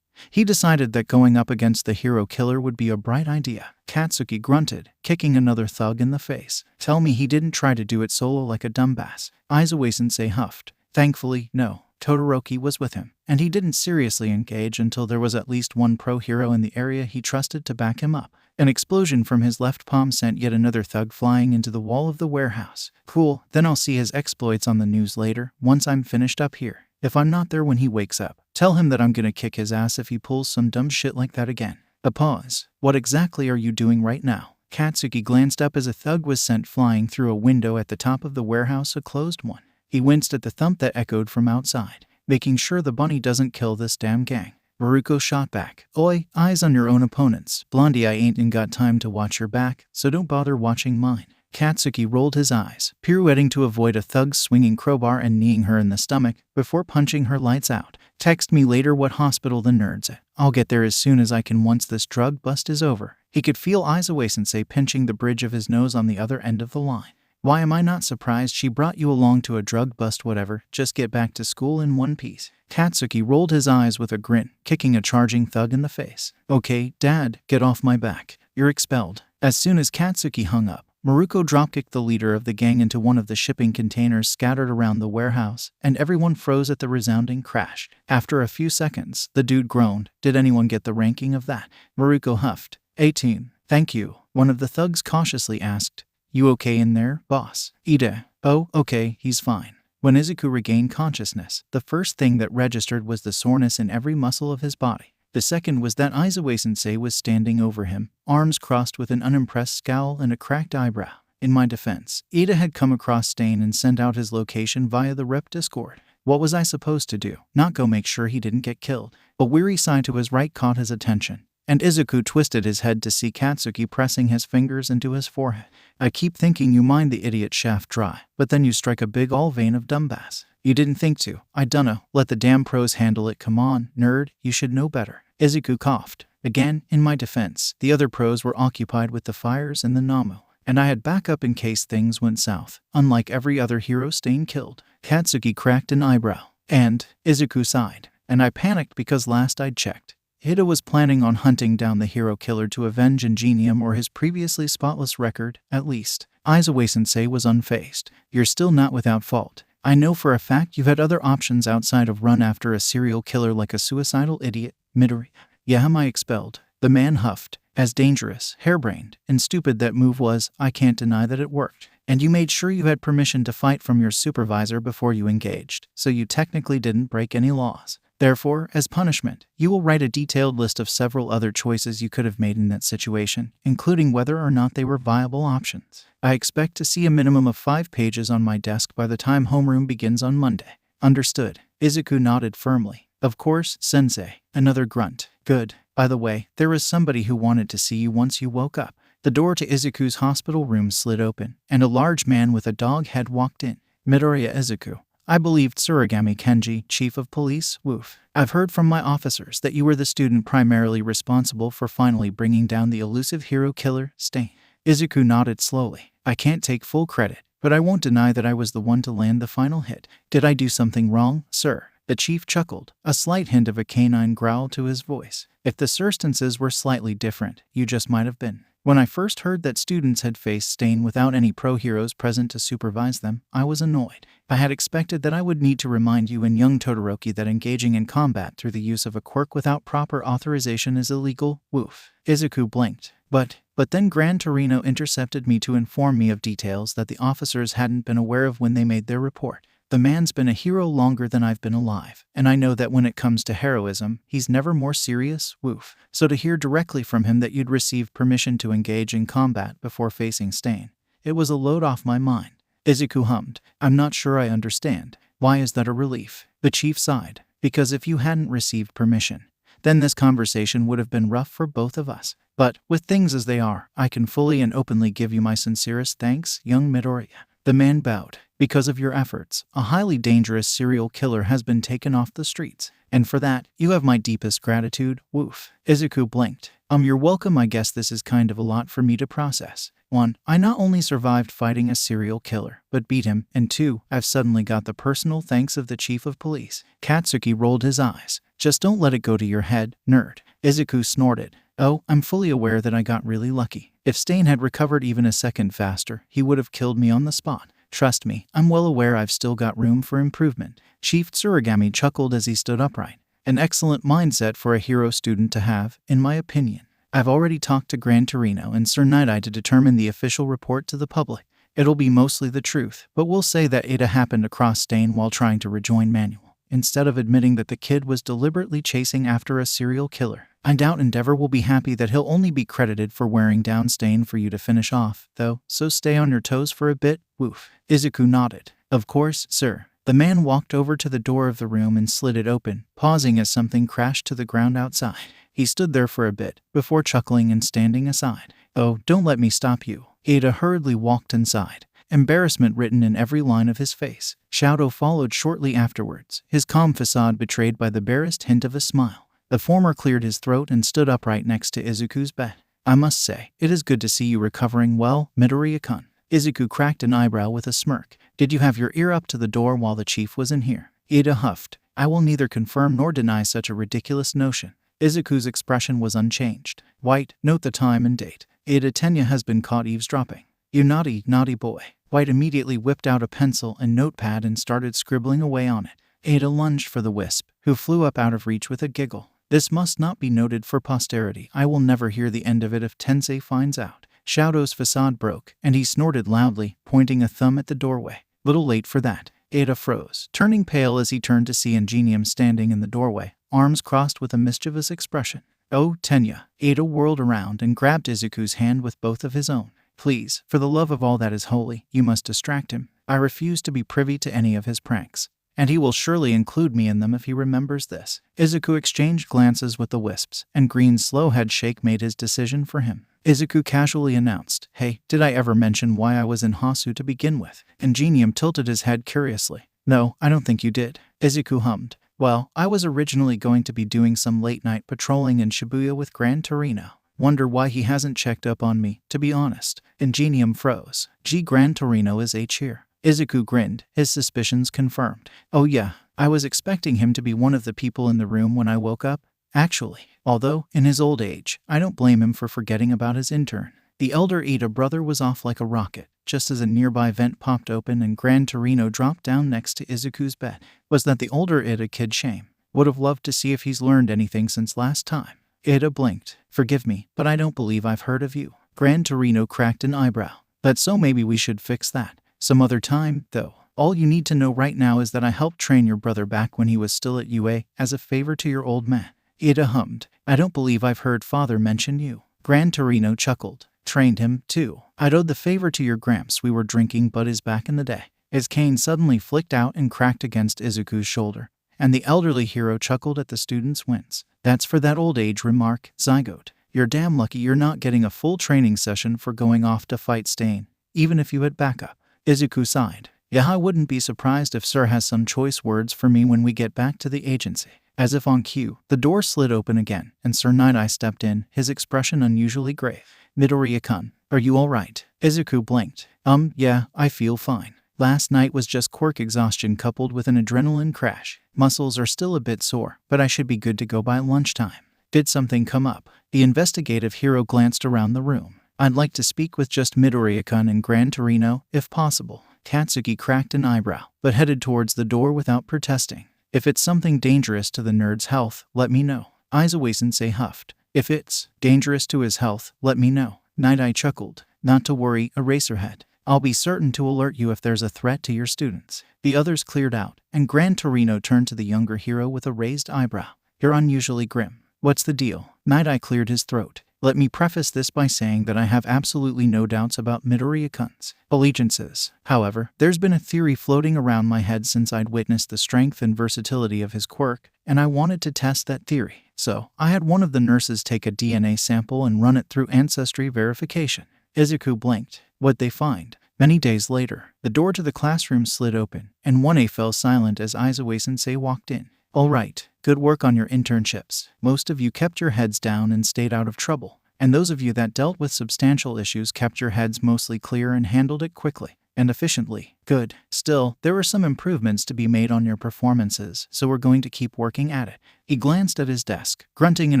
A: he decided that going up against the hero killer would be a bright idea. Katsuki grunted, kicking another thug in the face. "Tell me he didn't try to do it solo like a dumbass." Izuku-sensei huffed. "Thankfully, no. Todoroki was with him, and he didn't seriously engage until there was at least one pro-hero in the area he trusted to back him up." An explosion from his left palm sent yet another thug flying into the wall of the warehouse. "Cool, then I'll see his exploits on the news later, once I'm finished up here. If I'm not there when he wakes up, tell him that I'm gonna kick his ass if he pulls some dumb shit like that again." A pause. "What exactly are you doing right now?" Katsuki glanced up as a thug was sent flying through a window at the top of the warehouse, a closed one. He winced at the thump that echoed from outside, making sure the bunny doesn't kill this damn gang. Baruko shot back. "Oi, eyes on your own opponents. Blondie, I ain't got time to watch your back, so don't bother watching mine." Katsuki rolled his eyes, pirouetting to avoid a thug's swinging crowbar and kneeing her in the stomach before punching her lights out. "Text me later what hospital the nerd's at. I'll get there as soon as I can once this drug bust is over." He could feel Izuku-sensei pinching the bridge of his nose on the other end of the line. "Why am I not surprised she brought you along to a drug bust? Whatever, just get back to school in one piece." Katsuki rolled his eyes with a grin, kicking a charging thug in the face. "Okay, Dad, get off my back. You're expelled." As soon as Katsuki hung up, Maruko dropkicked the leader of the gang into one of the shipping containers scattered around the warehouse, and everyone froze at the resounding crash. After a few seconds, the dude groaned. "Did anyone get the ranking of that?" Maruko huffed. 18. "Thank you," one of the thugs cautiously asked. "You okay in there, boss?" "Ida." "Oh, okay, he's fine." When Izuku regained consciousness, the first thing that registered was the soreness in every muscle of his body. The second was that Izuku-sensei was standing over him, arms crossed with an unimpressed scowl and a cracked eyebrow. In my defense, Ida had come across Stain and sent out his location via the rep Discord. What was I supposed to do? Not go make sure he didn't get killed? A weary sigh to his right caught his attention, and Izuku twisted his head to see Katsuki pressing his fingers into his forehead. "I keep thinking you mind the idiot shaft dry, but then you strike a big all vein of dumbass. You didn't think to. I dunno, let the damn pros handle it. Come on, nerd, you should know better." Izuku coughed. "Again, in my defense, the other pros were occupied with the fires and the Namu, and I had backup in case things went south, unlike every other hero Stain killed." Katsuki cracked an eyebrow. "And," Izuku sighed, "and I panicked because last I'd checked, Ida was planning on hunting down the hero killer to avenge Ingenium or his previously spotless record, at least." Izuku-sensei was unfazed. "You're still not without fault. I know for a fact you've had other options outside of run after a serial killer like a suicidal idiot, Midori. Yahama expelled. The man huffed. As dangerous, harebrained, and stupid that move was, I can't deny that it worked. And you made sure you had permission to fight from your supervisor before you engaged, so you technically didn't break any laws. Therefore, as punishment, you will write a detailed list of several other choices you could have made in that situation, including whether or not they were viable options. I expect to see a minimum of 5 pages on my desk by the time homeroom begins on Monday. Understood. Izuku nodded firmly. Of course, sensei. Another grunt. Good. By the way, there was somebody who wanted to see you once you woke up. The door to Izuku's hospital room slid open, and a large man with a dog head walked in. Midoriya Izuku. I believed Tsurugami Kenji, chief of police, woof. I've heard from my officers that you were the student primarily responsible for finally bringing down the elusive hero killer, Stain. Izuku nodded slowly. I can't take full credit, but I won't deny that I was the one to land the final hit. Did I do something wrong, sir? The chief chuckled, a slight hint of a canine growl to his voice. If the circumstances were slightly different, you just might have been. When I first heard that students had faced Stain without any pro-heroes present to supervise them, I was annoyed. I had expected that I would need to remind you and young Todoroki that engaging in combat through the use of a quirk without proper authorization is illegal, woof. Izuku blinked. But then Gran Torino intercepted me to inform me of details that the officers hadn't been aware of when they made their report. The man's been a hero longer than I've been alive, and I know that when it comes to heroism, he's never more serious, woof. So to hear directly from him that you'd received permission to engage in combat before facing Stain, it was a load off my mind. Izuku hummed. I'm not sure I understand. Why is that a relief? The chief sighed. Because if you hadn't received permission, then this conversation would have been rough for both of us. But, with things as they are, I can fully and openly give you my sincerest thanks, young Midoriya. The man bowed. Because of your efforts, a highly dangerous serial killer has been taken off the streets. And for that, you have my deepest gratitude, woof. Izuku blinked. You're welcome. I guess this is kind of a lot for me to process. 1. I not only survived fighting a serial killer, but beat him, and 2. I've suddenly got the personal thanks of the chief of police. Katsuki rolled his eyes. Just don't let it go to your head, nerd. Izuku snorted. Oh, I'm fully aware that I got really lucky. If Stain had recovered even a second faster, he would have killed me on the spot. Trust me, I'm well aware I've still got room for improvement. Chief Tsurugami chuckled as he stood upright. An excellent mindset for a hero student to have, in my opinion. I've already talked to Gran Torino and Sir Nighteye to determine the official report to the public. It'll be mostly the truth, but we'll say that it happened across Stain while trying to rejoin Manuel, instead of admitting that the kid was deliberately chasing after a serial killer. I doubt Endeavor will be happy that he'll only be credited for wearing down Stain for you to finish off, though, so stay on your toes for a bit, woof. Izuku nodded. Of course, sir. The man walked over to the door of the room and slid it open, pausing as something crashed to the ground outside. He stood there for a bit, before chuckling and standing aside. Oh, don't let me stop you. Ada hurriedly walked inside, embarrassment written in every line of his face. Showdown followed shortly afterwards, his calm facade betrayed by the barest hint of a smile. The former cleared his throat and stood upright next to Izuku's bed. I must say, it is good to see you recovering well, Midoriya-kun. Izuku cracked an eyebrow with a smirk. Did you have your ear up to the door while the chief was in here? Ida huffed. I will neither confirm nor deny such a ridiculous notion. Izuku's expression was unchanged. White, note the time and date. Ada, Tenya has been caught eavesdropping. You naughty, naughty boy. White immediately whipped out a pencil and notepad and started scribbling away on it. Ada lunged for the wisp, who flew up out of reach with a giggle. This must not be noted for posterity. I will never hear the end of it if Tensei finds out. Showdown's facade broke, and he snorted loudly, pointing a thumb at the doorway. Little late for that. Ada froze, turning pale as he turned to see Ingenium standing in the doorway, arms crossed with a mischievous expression. Oh, Tenya. Ada whirled around and grabbed Izuku's hand with both of his own. Please, for the love of all that is holy, you must distract him. I refuse to be privy to any of his pranks. And he will surely include me in them if he remembers this. Izuku exchanged glances with the wisps, and Green's slow head shake made his decision for him. Izuku casually announced, Hey, did I ever mention why I was in Hasu to begin with? Ingenium tilted his head curiously. No, I don't think you did. Izuku hummed. Well, I was originally going to be doing some late-night patrolling in Shibuya with Gran Torino. Wonder why he hasn't checked up on me, to be honest. Ingenium froze. Gee, Gran Torino is H here. Izuku grinned, his suspicions confirmed. Oh yeah, I was expecting him to be one of the people in the room when I woke up. Actually, although, in his old age, I don't blame him for forgetting about his intern. The elder Ida brother was off like a rocket, just as a nearby vent popped open and Gran Torino dropped down next to Izuku's bed. Was that the older Ida kid shame? Would have loved to see if he's learned anything since last time. Ida blinked. Forgive me, but I don't believe I've heard of you. Gran Torino cracked an eyebrow. That's so, maybe we should fix that some other time, though. All you need to know right now is that I helped train your brother back when he was still at UA as a favor to your old man. Ida hummed. I don't believe I've heard father mention you. Gran Torino chuckled. Trained him, too. I'd owed the favor to your gramps. We were drinking buddies back in the day. His cane suddenly flicked out and cracked against Izuku's shoulder, and the elderly hero chuckled at the student's wins. That's for that old age remark, zygote. You're damn lucky you're not getting a full training session for going off to fight Stain, even if you had backup. Izuku sighed. Yeah, I wouldn't be surprised if Sir has some choice words for me when we get back to the agency. As if on cue, the door slid open again, and Sir Nighteye stepped in, his expression unusually grave. Midoriya-kun, are you alright? Izuku blinked. Yeah, I feel fine. Last night was just quirk exhaustion coupled with an adrenaline crash. Muscles are still a bit sore, but I should be good to go by lunchtime. Did something come up? The investigative hero glanced around the room. I'd like to speak with just Midoriya-kun and Gran Torino, if possible. Katsuki cracked an eyebrow, but headed towards the door without protesting. If it's something dangerous to the nerd's health, let me know. Izuku-sensei huffed. If it's dangerous to his health, let me know. Nighteye chuckled. Not to worry, Eraserhead. I'll be certain to alert you if there's a threat to your students. The others cleared out, and Gran Torino turned to the younger hero with a raised eyebrow. You're unusually grim. What's the deal? Nighteye cleared his throat. Let me preface this by saying that I have absolutely no doubts about Midoriya-kun's allegiances. However, there's been a theory floating around my head since I'd witnessed the strength and versatility of his quirk, and I wanted to test that theory. So, I had one of the nurses take a DNA sample and run it through ancestry verification. Izuku blinked. What'd they find? Many days later, the door to the classroom slid open, and 1A fell silent as Izuku-sensei walked in. All right, good work on your internships. Most of you kept your heads down and stayed out of trouble, and those of you that dealt with substantial issues kept your heads mostly clear and handled it quickly and efficiently. Good. Still, there were some improvements to be made on your performances, so we're going to keep working at it. He glanced at his desk, grunting in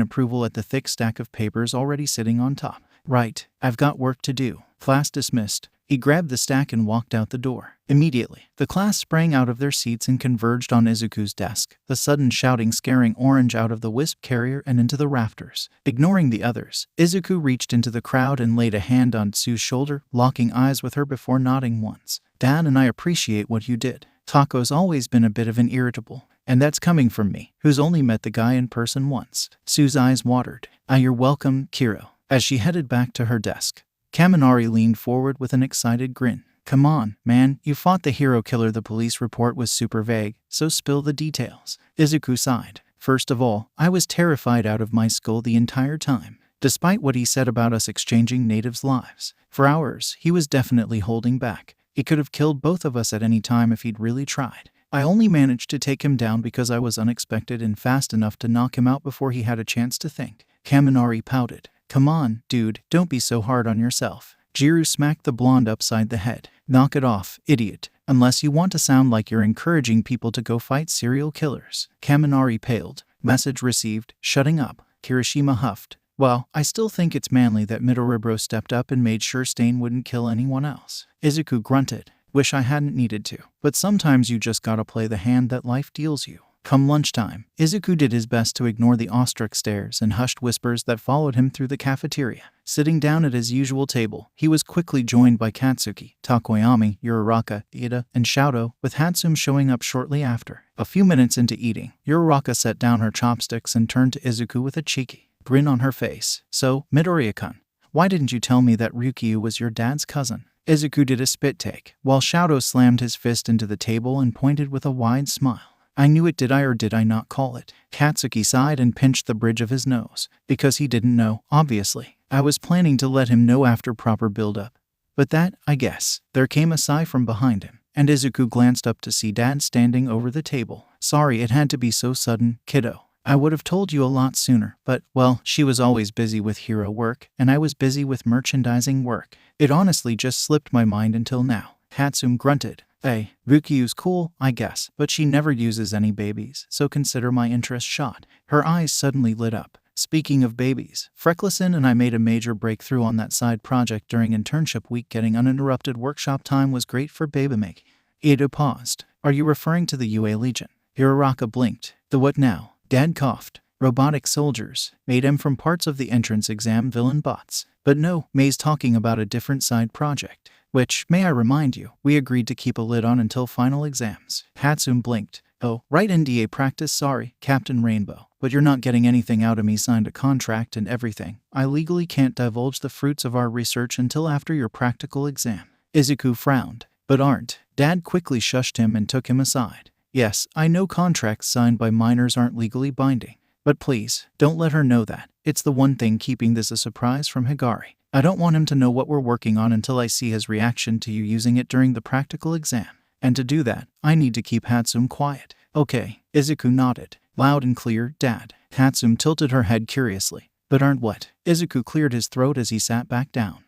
A: approval at the thick stack of papers already sitting on top. Right, I've got work to do. Class dismissed. He grabbed the stack and walked out the door. Immediately, the class sprang out of their seats and converged on Izuku's desk, the sudden shouting scaring Orange out of the wisp carrier and into the rafters. Ignoring the others, Izuku reached into the crowd and laid a hand on Tsuyu's shoulder, locking eyes with her before nodding once. Dad and I appreciate what you did. Tako's always been a bit of an irritable, and that's coming from me, who's only met the guy in person once. Tsuyu's eyes watered. You're welcome, Kiro. As she headed back to her desk, Kaminari leaned forward with an excited grin. Come on, man, you fought the hero killer. The police report was super vague, so spill the details. Izuku sighed. First of all, I was terrified out of my skull the entire time, despite what he said about us exchanging natives' lives. For hours, he was definitely holding back. He could have killed both of us at any time if he'd really tried. I only managed to take him down because I was unexpected and fast enough to knock him out before he had a chance to think. Kaminari pouted. Come on, dude, don't be so hard on yourself. Jiru smacked the blonde upside the head. Knock it off, idiot. Unless you want to sound like you're encouraging people to go fight serial killers. Kaminari paled. Message received. Shutting up. Kirishima huffed. Well, I still think it's manly that Midoribro stepped up and made sure Stain wouldn't kill anyone else. Izuku grunted. Wish I hadn't needed to. But sometimes you just gotta play the hand that life deals you. Come lunchtime, Izuku did his best to ignore the awestruck stares and hushed whispers that followed him through the cafeteria. Sitting down at his usual table, he was quickly joined by Katsuki, Takoyami, Uraraka, Ida, and Shoudo, with Hatsum showing up shortly after. A few minutes into eating, Uraraka set down her chopsticks and turned to Izuku with a cheeky grin on her face. So, Midoriya-kun, why didn't you tell me that Ryukyu was your dad's cousin? Izuku did a spit take, while Shoudo slammed his fist into the table and pointed with a wide smile. I knew it. Did I or did I not call it? Katsuki sighed and pinched the bridge of his nose. Because he didn't know, obviously. I was planning to let him know after proper build-up. But that, I guess. There came a sigh from behind him, and Izuku glanced up to see Dad standing over the table. Sorry it had to be so sudden, kiddo. I would have told you a lot sooner, but, well, she was always busy with hero work, and I was busy with merchandising work. It honestly just slipped my mind until now. Hatsum grunted. Hey, Ryukyu's cool, I guess, but she never uses any babies, so consider my interest shot. Her eyes suddenly lit up. Speaking of babies, Frecklison and I made a major breakthrough on that side project during internship week. Getting uninterrupted workshop time was great for baby making. Ida paused. Are you referring to the UA Legion? Uraraka blinked. The what now? Dad coughed. Robotic soldiers. Made him from parts of the entrance exam villain bots. But no, May's talking about a different side project. Which, may I remind you, we agreed to keep a lid on until final exams. Hatsune blinked. Oh, right, NDA practice, sorry, Captain Rainbow. But you're not getting anything out of me. Signed a contract and everything. I legally can't divulge the fruits of our research until after your practical exam. Izuku frowned. But aren't. Dad quickly shushed him and took him aside. Yes, I know contracts signed by minors aren't legally binding. But please, don't let her know that. It's the one thing keeping this a surprise from Higari. I don't want him to know what we're working on until I see his reaction to you using it during the practical exam. And to do that, I need to keep Hatsune quiet. Okay, Izuku nodded. Loud and clear, Dad. Hatsune tilted her head curiously. But aren't what? Izuku cleared his throat as he sat back down.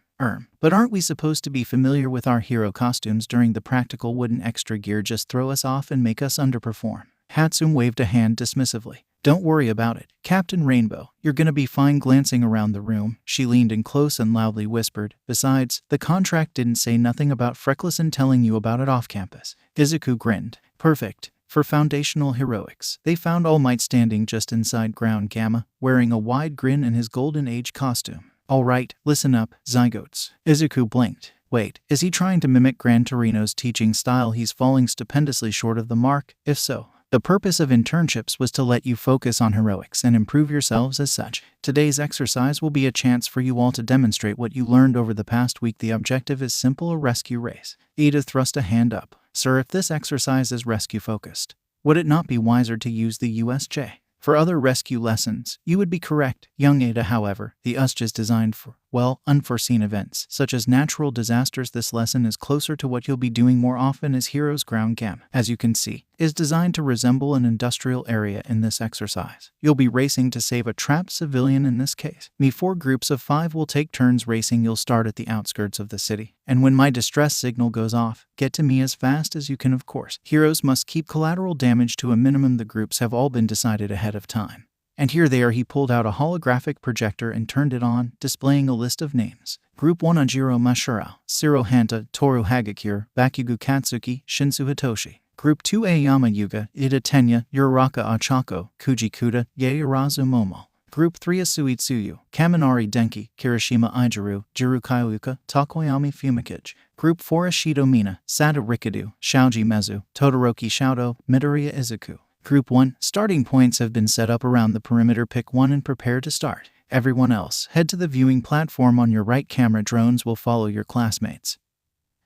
A: But aren't we supposed to be familiar with our hero costumes during the practical? Wouldn't extra gear just throw us off and make us underperform? Hatsune waved a hand dismissively. Don't worry about it, Captain Rainbow. You're gonna be fine. Glancing around the room, she leaned in close and loudly whispered, besides, the contract didn't say nothing about Frecklison telling you about it off campus. Izuku grinned. Perfect. For foundational heroics, they found All Might standing just inside Ground Gamma, wearing a wide grin in his Golden Age costume. All right, listen up, Zygotes. Izuku blinked. Wait, is he trying to mimic Gran Torino's teaching style? He's falling stupendously short of the mark, if so. The purpose of internships was to let you focus on heroics and improve yourselves as such. Today's exercise will be a chance for you all to demonstrate what you learned over the past week. The objective is simple: a rescue race. Ida thrust a hand up. Sir, if this exercise is rescue-focused, would it not be wiser to use the USJ? For other rescue lessons, you would be correct, young Ada. However, the USJ is designed for, well, unforeseen events, such as natural disasters. This lesson is closer to what you'll be doing more often as Heroes. Ground Gamma, as you can see, is designed to resemble an industrial area in this exercise. You'll be racing to save a trapped civilian in this case. 4 groups of 5 will take turns racing. You'll start at the outskirts of the city, and when my distress signal goes off, get to me as fast as you can. Of course, heroes must keep collateral damage to a minimum. The groups have all been decided ahead of time. And here they are. He pulled out a holographic projector and turned it on, displaying a list of names. Group 1: Ajiro Mashiro, Siro Hanta, Toru Hagakure, Bakugo Katsuki, Shinsu Hitoshi. Group 2: Aoyama Yuga, Ida Tenya, Uraraka Achako, Kuji Kuda, Yaoyarazu Momo. Group 3: Asui Tsuyu, Kaminari Denki, Kirishima Ijiru, Jiru Kyouka, Takoyami Fumikage. Group 4: Ashido Mina, Sada Rikadu, Shaoji Mezu, Todoroki Shoudo, Midoriya Izuku. Group 1, starting points have been set up around the perimeter. Pick one and prepare to start. Everyone else, head to the viewing platform on your right. Camera drones will follow your classmates,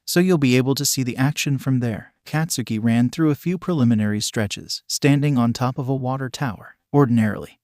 A: so you'll be able to see the action from there. Katsuki ran through a few preliminary stretches, standing on top of a water tower. Ordinarily,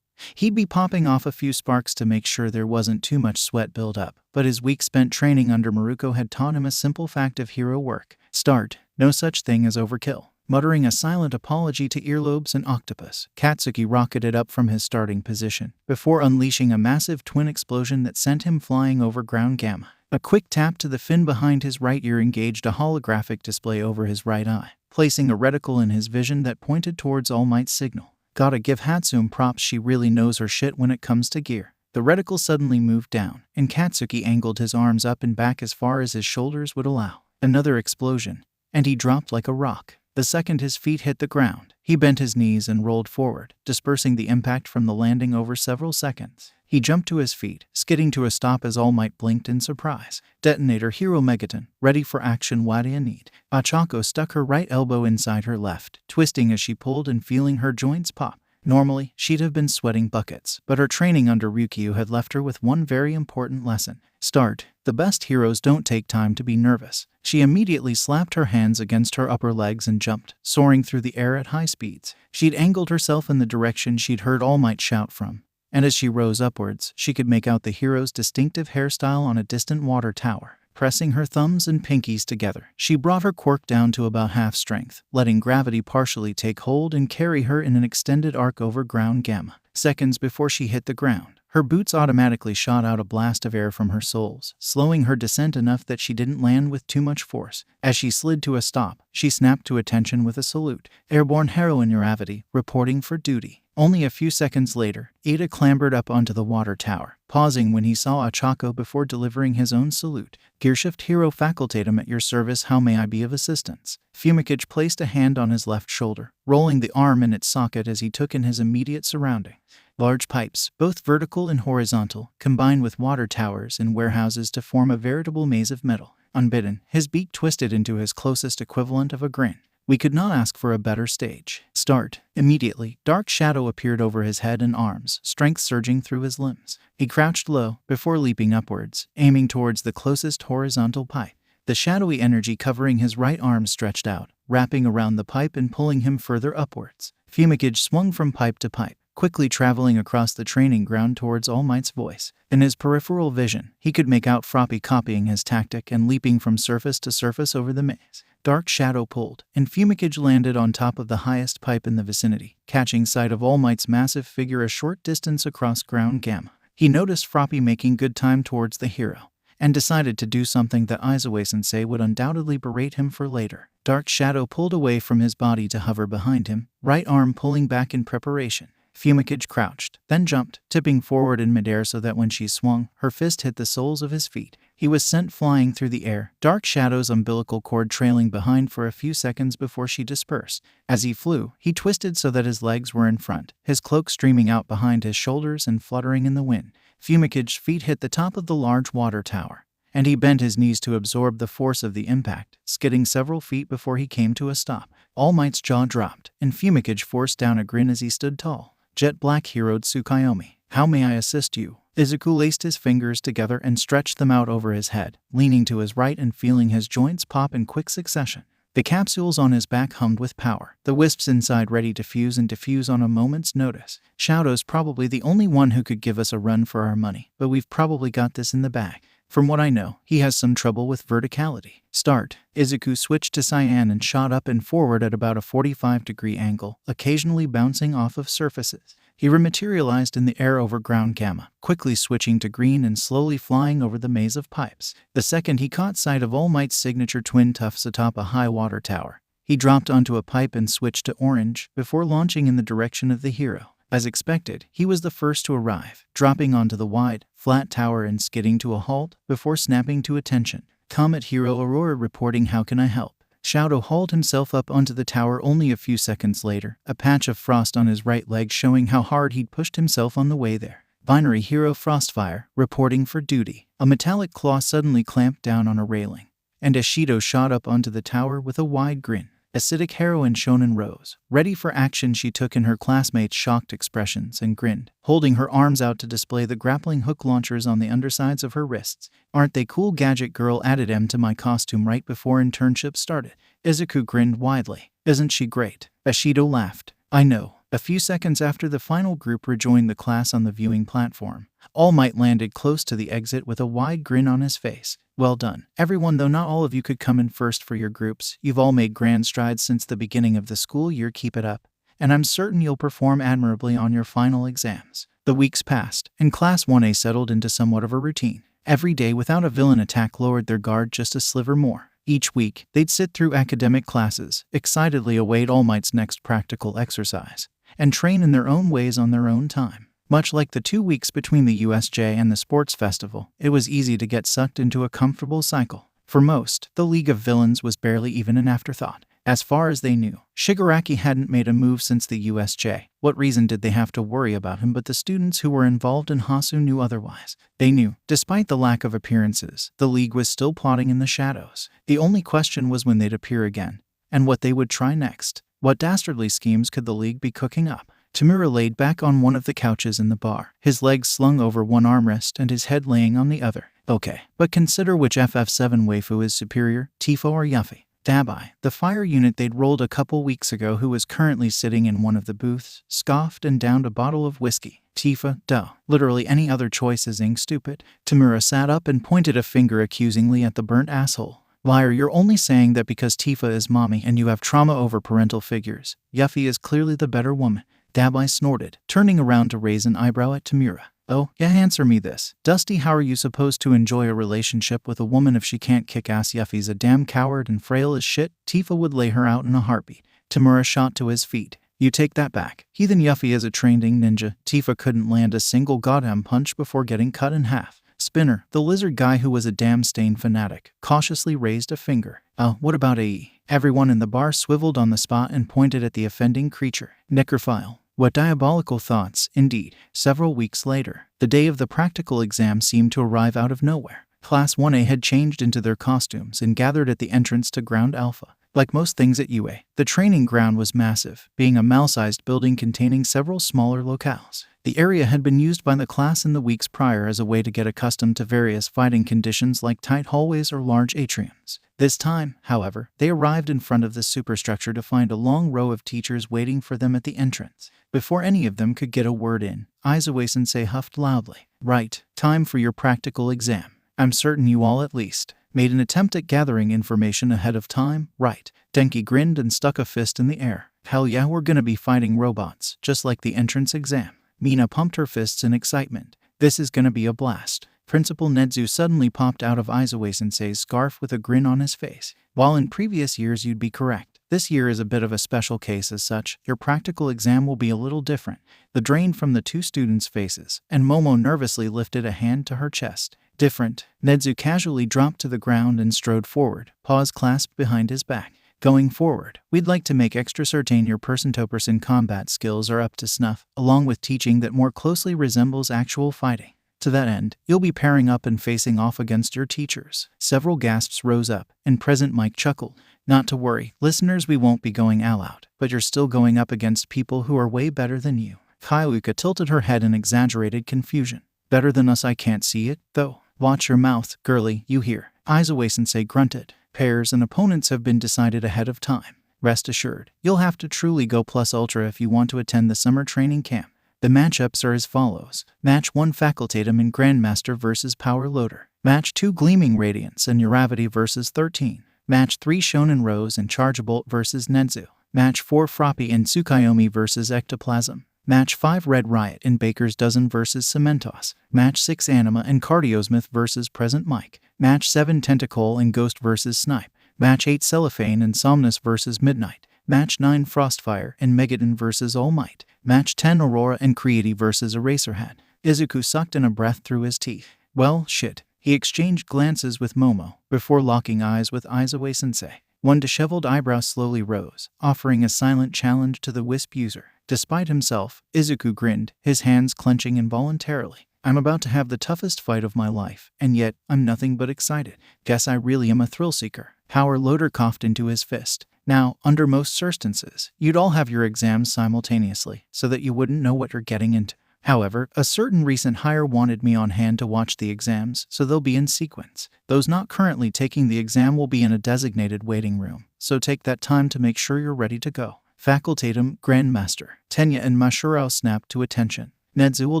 A: he'd be popping off a few sparks to make sure there wasn't too much sweat build up, but his week spent training under Maruko had taught him a simple fact of hero work. Start. No such thing as overkill. Muttering a silent apology to earlobes and octopus, Katsuki rocketed up from his starting position, before unleashing a massive twin explosion that sent him flying over Ground Gamma. A quick tap to the fin behind his right ear engaged a holographic display over his right eye, placing a reticle in his vision that pointed towards All Might's signal. Gotta give Hatsune props, she really knows her shit when it comes to gear. The reticle suddenly moved down, and Katsuki angled his arms up and back as far as his shoulders would allow. Another explosion, and he dropped like a rock. The second his feet hit the ground, he bent his knees and rolled forward, dispersing the impact from the landing over several seconds. He jumped to his feet, skidding to a stop as All Might blinked in surprise. Detonator Hero Megaton, ready for action. What do you need? Achako stuck her right elbow inside her left, twisting as she pulled and feeling her joints pop. Normally, she'd have been sweating buckets, but her training under Ryukyu had left her with one very important lesson. Start. The best heroes don't take time to be nervous. She immediately slapped her hands against her upper legs and jumped, soaring through the air at high speeds. She'd angled herself in the direction she'd heard All Might shout from, and as she rose upwards, she could make out the hero's distinctive hairstyle on a distant water tower. Pressing her thumbs and pinkies together, she brought her quirk down to about half strength, letting gravity partially take hold and carry her in an extended arc over Ground Gamma. Seconds before she hit the ground, her boots automatically shot out a blast of air from her soles, slowing her descent enough that she didn't land with too much force. As she slid to a stop, she snapped to attention with a salute. Airborne Heroine Uravity, reporting for duty. Only a few seconds later, Ada clambered up onto the water tower, pausing when he saw Ochako before delivering his own salute. Gearshift Hero Facultatum at your service, how may I be of assistance? Fumikage placed a hand on his left shoulder, rolling the arm in its socket as he took in his immediate surrounding. Large pipes, both vertical and horizontal, combine with water towers and warehouses to form a veritable maze of metal. Unbidden, his beak twisted into his closest equivalent of a grin. We could not ask for a better stage. Start. Immediately, dark shadow appeared over his head and arms, strength surging through his limbs. He crouched low, before leaping upwards, aiming towards the closest horizontal pipe. The shadowy energy covering his right arm stretched out, wrapping around the pipe and pulling him further upwards. Fumikage swung from pipe to pipe, quickly traveling across the training ground towards All Might's voice. In his peripheral vision, he could make out Froppy copying his tactic and leaping from surface to surface over the maze. Dark shadow pulled, and Fumikage landed on top of the highest pipe in the vicinity, catching sight of All Might's massive figure a short distance across ground gamma. He noticed Froppy making good time towards the hero, and decided to do something that Izuku-sensei would undoubtedly berate him for later. Dark shadow pulled away from his body to hover behind him, right arm pulling back in preparation. Fumikage crouched, then jumped, tipping forward in midair so that when she swung, her fist hit the soles of his feet. He was sent flying through the air, Dark Shadow's umbilical cord trailing behind for a few seconds before she dispersed. As he flew, he twisted so that his legs were in front, his cloak streaming out behind his shoulders and fluttering in the wind. Fumicage's feet hit the top of the large water tower, and he bent his knees to absorb the force of the impact, skidding several feet before he came to a stop. All Might's jaw dropped, and Fumikage forced down a grin as he stood tall. Jet Black Hero Tsukayomi, how may I assist you? Izuku laced his fingers together and stretched them out over his head, leaning to his right and feeling his joints pop in quick succession. The capsules on his back hummed with power, the wisps inside ready to fuse and diffuse on a moment's notice. Shadow's probably the only one who could give us a run for our money, but we've probably got this in the bag. From what I know, he has some trouble with verticality. Start. Izuku switched to Cyan and shot up and forward at about a 45-degree angle, occasionally bouncing off of surfaces. He rematerialized in the air over ground gamma, quickly switching to green and slowly flying over the maze of pipes. The second he caught sight of All Might's signature twin tufts atop a high water tower, he dropped onto a pipe and switched to orange before launching in the direction of the hero. As expected, he was the first to arrive, dropping onto the wide, flat tower and skidding to a halt before snapping to attention. Comet Hero Aurora reporting, how can I help? Shadow hauled himself up onto the tower only a few seconds later, a patch of frost on his right leg showing how hard he'd pushed himself on the way there. Binary Hero Frostfire, reporting for duty. A metallic claw suddenly clamped down on a railing, and Ashido shot up onto the tower with a wide grin. Acidic Heroine Shonen rose. Ready for action, she took in her classmates' shocked expressions and grinned, holding her arms out to display the grappling hook launchers on the undersides of her wrists. Aren't they cool? Gadget Girl added M to my costume right before internship started. Izuku grinned widely. Isn't she great? Ashido laughed. I know. A few seconds after the final group rejoined the class on the viewing platform, All Might landed close to the exit with a wide grin on his face. Well done, everyone, though not all of you could come in first for your groups. You've all made grand strides since the beginning of the school year. Keep it up, and I'm certain you'll perform admirably on your final exams. The weeks passed, and Class 1A settled into somewhat of a routine. Every day without a villain attack lowered their guard just a sliver more. Each week, they'd sit through academic classes, excitedly await All Might's next practical exercise, and train in their own ways on their own time. Much like the 2 weeks between the USJ and the sports festival, it was easy to get sucked into a comfortable cycle. For most, the League of Villains was barely even an afterthought. As far as they knew, Shigaraki hadn't made a move since the USJ. What reason did they have to worry about him? But the students who were involved in Hasu knew otherwise. They knew, despite the lack of appearances, the League was still plotting in the shadows. The only question was when they'd appear again, and what they would try next. What dastardly schemes could the League be cooking up? Tamura laid back on one of the couches in the bar, his legs slung over one armrest and his head laying on the other. Okay, but consider which FF7 waifu is superior, Tifo or Yuffie. Dabai, the fire unit they'd rolled a couple weeks ago who was currently sitting in one of the booths, scoffed and downed a bottle of whiskey. Tifa, duh. Literally any other choice is stupid. Tamura sat up and pointed a finger accusingly at the burnt asshole. Liar, you're only saying that because Tifa is mommy and you have trauma over parental figures. Yuffie is clearly the better woman. Dabai snorted, turning around to raise an eyebrow at Tamura. Oh, yeah, answer me this. Dusty, how are you supposed to enjoy a relationship with a woman if she can't kick ass? Yuffie's a damn coward and frail as shit. Tifa would lay her out in a heartbeat. Tamura shot to his feet, You take that back. Heathen Yuffie is a training ninja. Tifa couldn't land a single goddamn punch before getting cut in half. Spinner, the lizard guy who was a damn stain fanatic, cautiously raised a finger. What about AE? Everyone in the bar swiveled on the spot and pointed at the offending creature. Necrophile. What diabolical thoughts, indeed. Several weeks later, the day of the practical exam seemed to arrive out of nowhere. Class 1A had changed into their costumes and gathered at the entrance to Ground Alpha. Like most things at UA, the training ground was massive, being a mal-sized building containing several smaller locales. The area had been used by the class in the weeks prior as a way to get accustomed to various fighting conditions like tight hallways or large atriums. This time, however, they arrived in front of the superstructure to find a long row of teachers waiting for them at the entrance. Before any of them could get a word in, Izuku-sensei huffed loudly. Right, time for your practical exam. I'm certain you all at least made an attempt at gathering information ahead of time, right? Denki grinned and stuck a fist in the air. Hell yeah, we're gonna be fighting robots, just like the entrance exam. Mina pumped her fists in excitement. This is gonna be a blast. Principal Nedzu suddenly popped out of Izuku-sensei's scarf with a grin on his face. While in previous years you'd be correct, this year is a bit of a special case as such. Your practical exam will be a little different. The drain from the two students' faces, and Momo nervously lifted a hand to her chest. Different. Nedzu casually dropped to the ground and strode forward, paws clasped behind his back. Going forward, we'd like to make extra certain your person-to-person combat skills are up to snuff, along with teaching that more closely resembles actual fighting. To that end, you'll be pairing up and facing off against your teachers. Several gasps rose up, and Present Mike chuckled. Not to worry, listeners, we won't be going all out, but you're still going up against people who are way better than you. Kaiuka tilted her head in exaggerated confusion. Better than us, I can't see it, though. Watch your mouth, girly, you hear. Izuku-sensei grunted. Pairs and opponents have been decided ahead of time. Rest assured, you'll have to truly go plus ultra if you want to attend the summer training camp. The matchups are as follows. Match 1 Facultatum and Grandmaster vs Power Loader. Match 2 Gleaming Radiance and Uravity vs 13. Match 3 Shonen Rose and Chargebolt vs Nedzu. Match 4 Froppy and Tsukuyomi vs Ectoplasm. Match 5 Red Riot and Baker's Dozen vs Cementos. Match 6 Anima and Cardiosmith vs Present Mike. Match 7 Tentacle and Ghost vs Snipe. Match 8 Cellophane and Somnus vs Midnight. Match 9 Frostfire and Megadon vs All Might. Match 10 Aurora and Creedy vs Eraserhead. Izuku sucked in a breath through his teeth. Well, shit. He exchanged glances with Momo, before locking eyes with Izuku-sensei. One disheveled eyebrow slowly rose, offering a silent challenge to the Wisp user. Despite himself, Izuku grinned, his hands clenching involuntarily. I'm about to have the toughest fight of my life, and yet I'm nothing but excited. Guess I really am a thrill-seeker. Power Loader coughed into his fist. Now, under most circumstances, you'd all have your exams simultaneously, so that you wouldn't know what you're getting into. However, a certain recent hire wanted me on hand to watch the exams, so they'll be in sequence. Those not currently taking the exam will be in a designated waiting room, so take that time to make sure you're ready to go. Facultatum, Grandmaster, Tenya and Mashurao snapped to attention. Nedzu will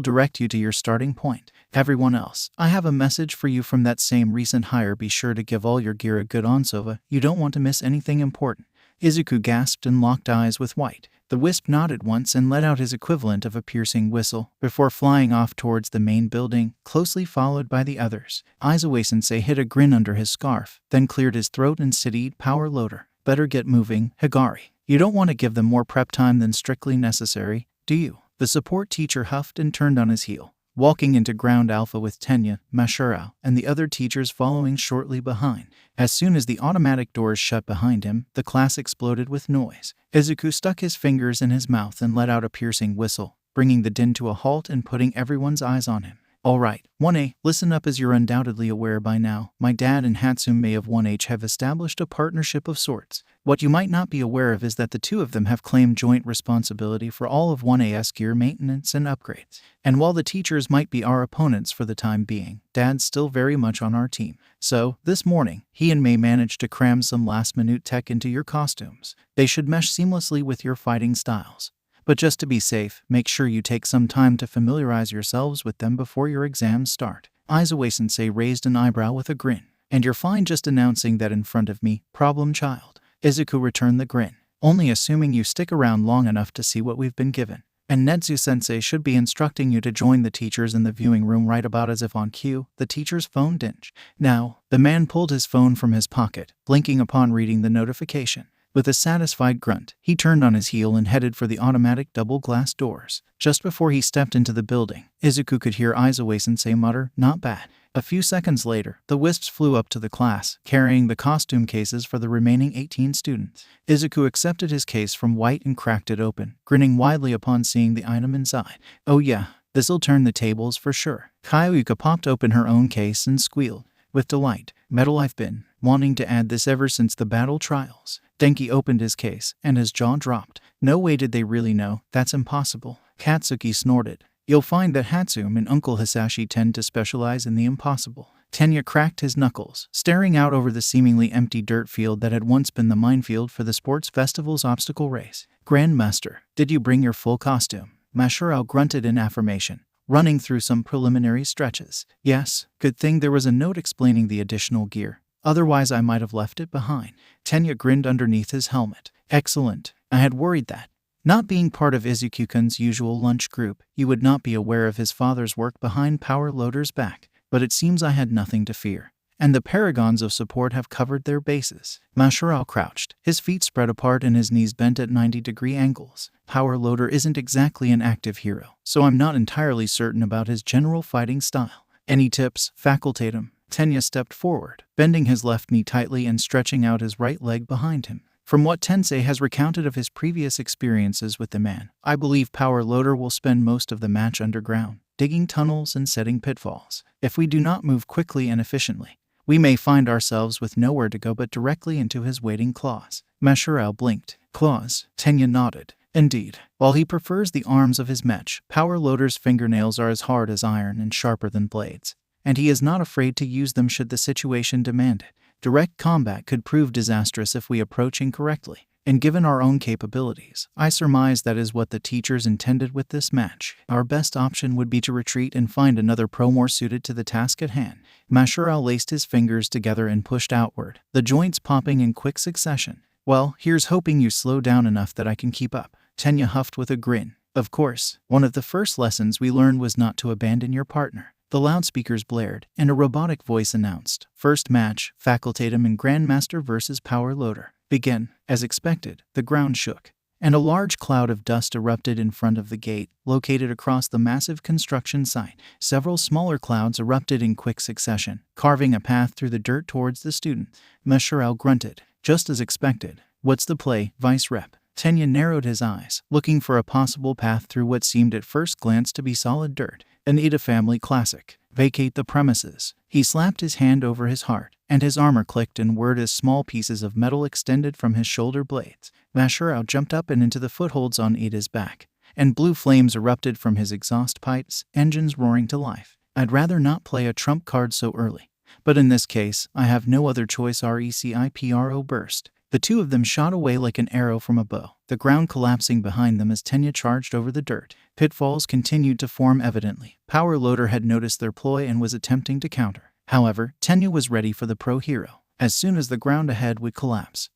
A: direct you to your starting point. Everyone else, I have a message for you from that same recent hire. Be sure to give all your gear a good once-over. You don't want to miss anything important. Izuku gasped and locked eyes with White. The Wisp nodded once and let out his equivalent of a piercing whistle, before flying off towards the main building, closely followed by the others. Izuku-sensei hid a grin under his scarf, then cleared his throat and citied Power Loader. Better get moving, Higari. You don't want to give them more prep time than strictly necessary, do you? The support teacher huffed and turned on his heel, walking into Ground Alpha with Tenya, Mashurao, and the other teachers following shortly behind. As soon as the automatic doors shut behind him, the class exploded with noise. Izuku stuck his fingers in his mouth and let out a piercing whistle, bringing the din to a halt and putting everyone's eyes on him. All right, 1A, listen up. As you're undoubtedly aware by now, my dad and Hatsume of 1H have established a partnership of sorts. What you might not be aware of is that the two of them have claimed joint responsibility for all of 1A's gear maintenance and upgrades. And while the teachers might be our opponents for the time being, Dad's still very much on our team. So, this morning, he and May managed to cram some last-minute tech into your costumes. They should mesh seamlessly with your fighting styles. But just to be safe, make sure you take some time to familiarize yourselves with them before your exams start. Izuku-sensei raised an eyebrow with a grin. And you're fine just announcing that in front of me, problem child. Izuku returned the grin. Only assuming you stick around long enough to see what we've been given. And Nedzu-sensei should be instructing you to join the teachers in the viewing room right about as if on cue. The teacher's phone dinged. Now, the man pulled his phone from his pocket, blinking upon reading the notification. With a satisfied grunt, he turned on his heel and headed for the automatic double glass doors. Just before he stepped into the building, Izuku could hear Izuku-sensei mutter, "Not bad." A few seconds later, the wisps flew up to the class, carrying the costume cases for the remaining 18 students. Izuku accepted his case from White and cracked it open, grinning widely upon seeing the item inside. "Oh yeah, this'll turn the tables for sure." Kayuka popped open her own case and squealed with delight. "Metal, I've been wanting to add this ever since the battle trials." Denki opened his case, and his jaw dropped. "No way did they really know. That's impossible." Katsuki snorted. "You'll find that Hatsune and Uncle Hisashi tend to specialize in the impossible." Tenya cracked his knuckles, staring out over the seemingly empty dirt field that had once been the minefield for the sports festival's obstacle race. "Grandmaster, did you bring your full costume?" Mashiro grunted in affirmation, running through some preliminary stretches. "Yes, good thing there was a note explaining the additional gear. Otherwise I might have left it behind." Tenya grinned underneath his helmet. "Excellent. I had worried that, not being part of Izuku-kun's usual lunch group, you would not be aware of his father's work behind Power Loader's back. But it seems I had nothing to fear, and the paragons of support have covered their bases." Mashiro crouched, his feet spread apart and his knees bent at 90-degree angles. "Power Loader isn't exactly an active hero, so I'm not entirely certain about his general fighting style. Any tips, Facultatum?" Tenya stepped forward, bending his left knee tightly and stretching out his right leg behind him. "From what Tensei has recounted of his previous experiences with the man, I believe Power Loader will spend most of the match underground, digging tunnels and setting pitfalls. If we do not move quickly and efficiently, we may find ourselves with nowhere to go but directly into his waiting claws." Mashiro blinked. "Claws?" Tenya nodded. "Indeed. While he prefers the arms of his mech, Power Loader's fingernails are as hard as iron and sharper than blades, and he is not afraid to use them should the situation demand it. Direct combat could prove disastrous if we approach incorrectly, and given our own capabilities, I surmise that is what the teachers intended with this match. Our best option would be to retreat and find another pro more suited to the task at hand." Mashiro laced his fingers together and pushed outward, the joints popping in quick succession. "Well, here's hoping you slow down enough that I can keep up." Tenya huffed with a grin. "Of course, one of the first lessons we learned was not to abandon your partner." The loudspeakers blared, and a robotic voice announced, "First match, Facultatum and Grandmaster versus Power Loader. Begin." As expected, the ground shook, and a large cloud of dust erupted in front of the gate, located across the massive construction site. Several smaller clouds erupted in quick succession, carving a path through the dirt towards the student. Mashiro grunted. "Just as expected. What's the play, Vice Rep?" Tenya narrowed his eyes, looking for a possible path through what seemed at first glance to be solid dirt. "An Ida family classic. Vacate the premises." He slapped his hand over his heart, and his armor clicked and whirred as small pieces of metal extended from his shoulder blades. Mashiro jumped up and into the footholds on Ida's back, and blue flames erupted from his exhaust pipes, engines roaring to life. "I'd rather not play a trump card so early, but in this case, I have no other choice." Recipro burst. The two of them shot away like an arrow from a bow, the ground collapsing behind them as Tenya charged over the dirt. Pitfalls continued to form evidently. Power Loader had noticed their ploy and was attempting to counter. However, Tenya was ready for the pro hero. As soon as the ground ahead would collapse,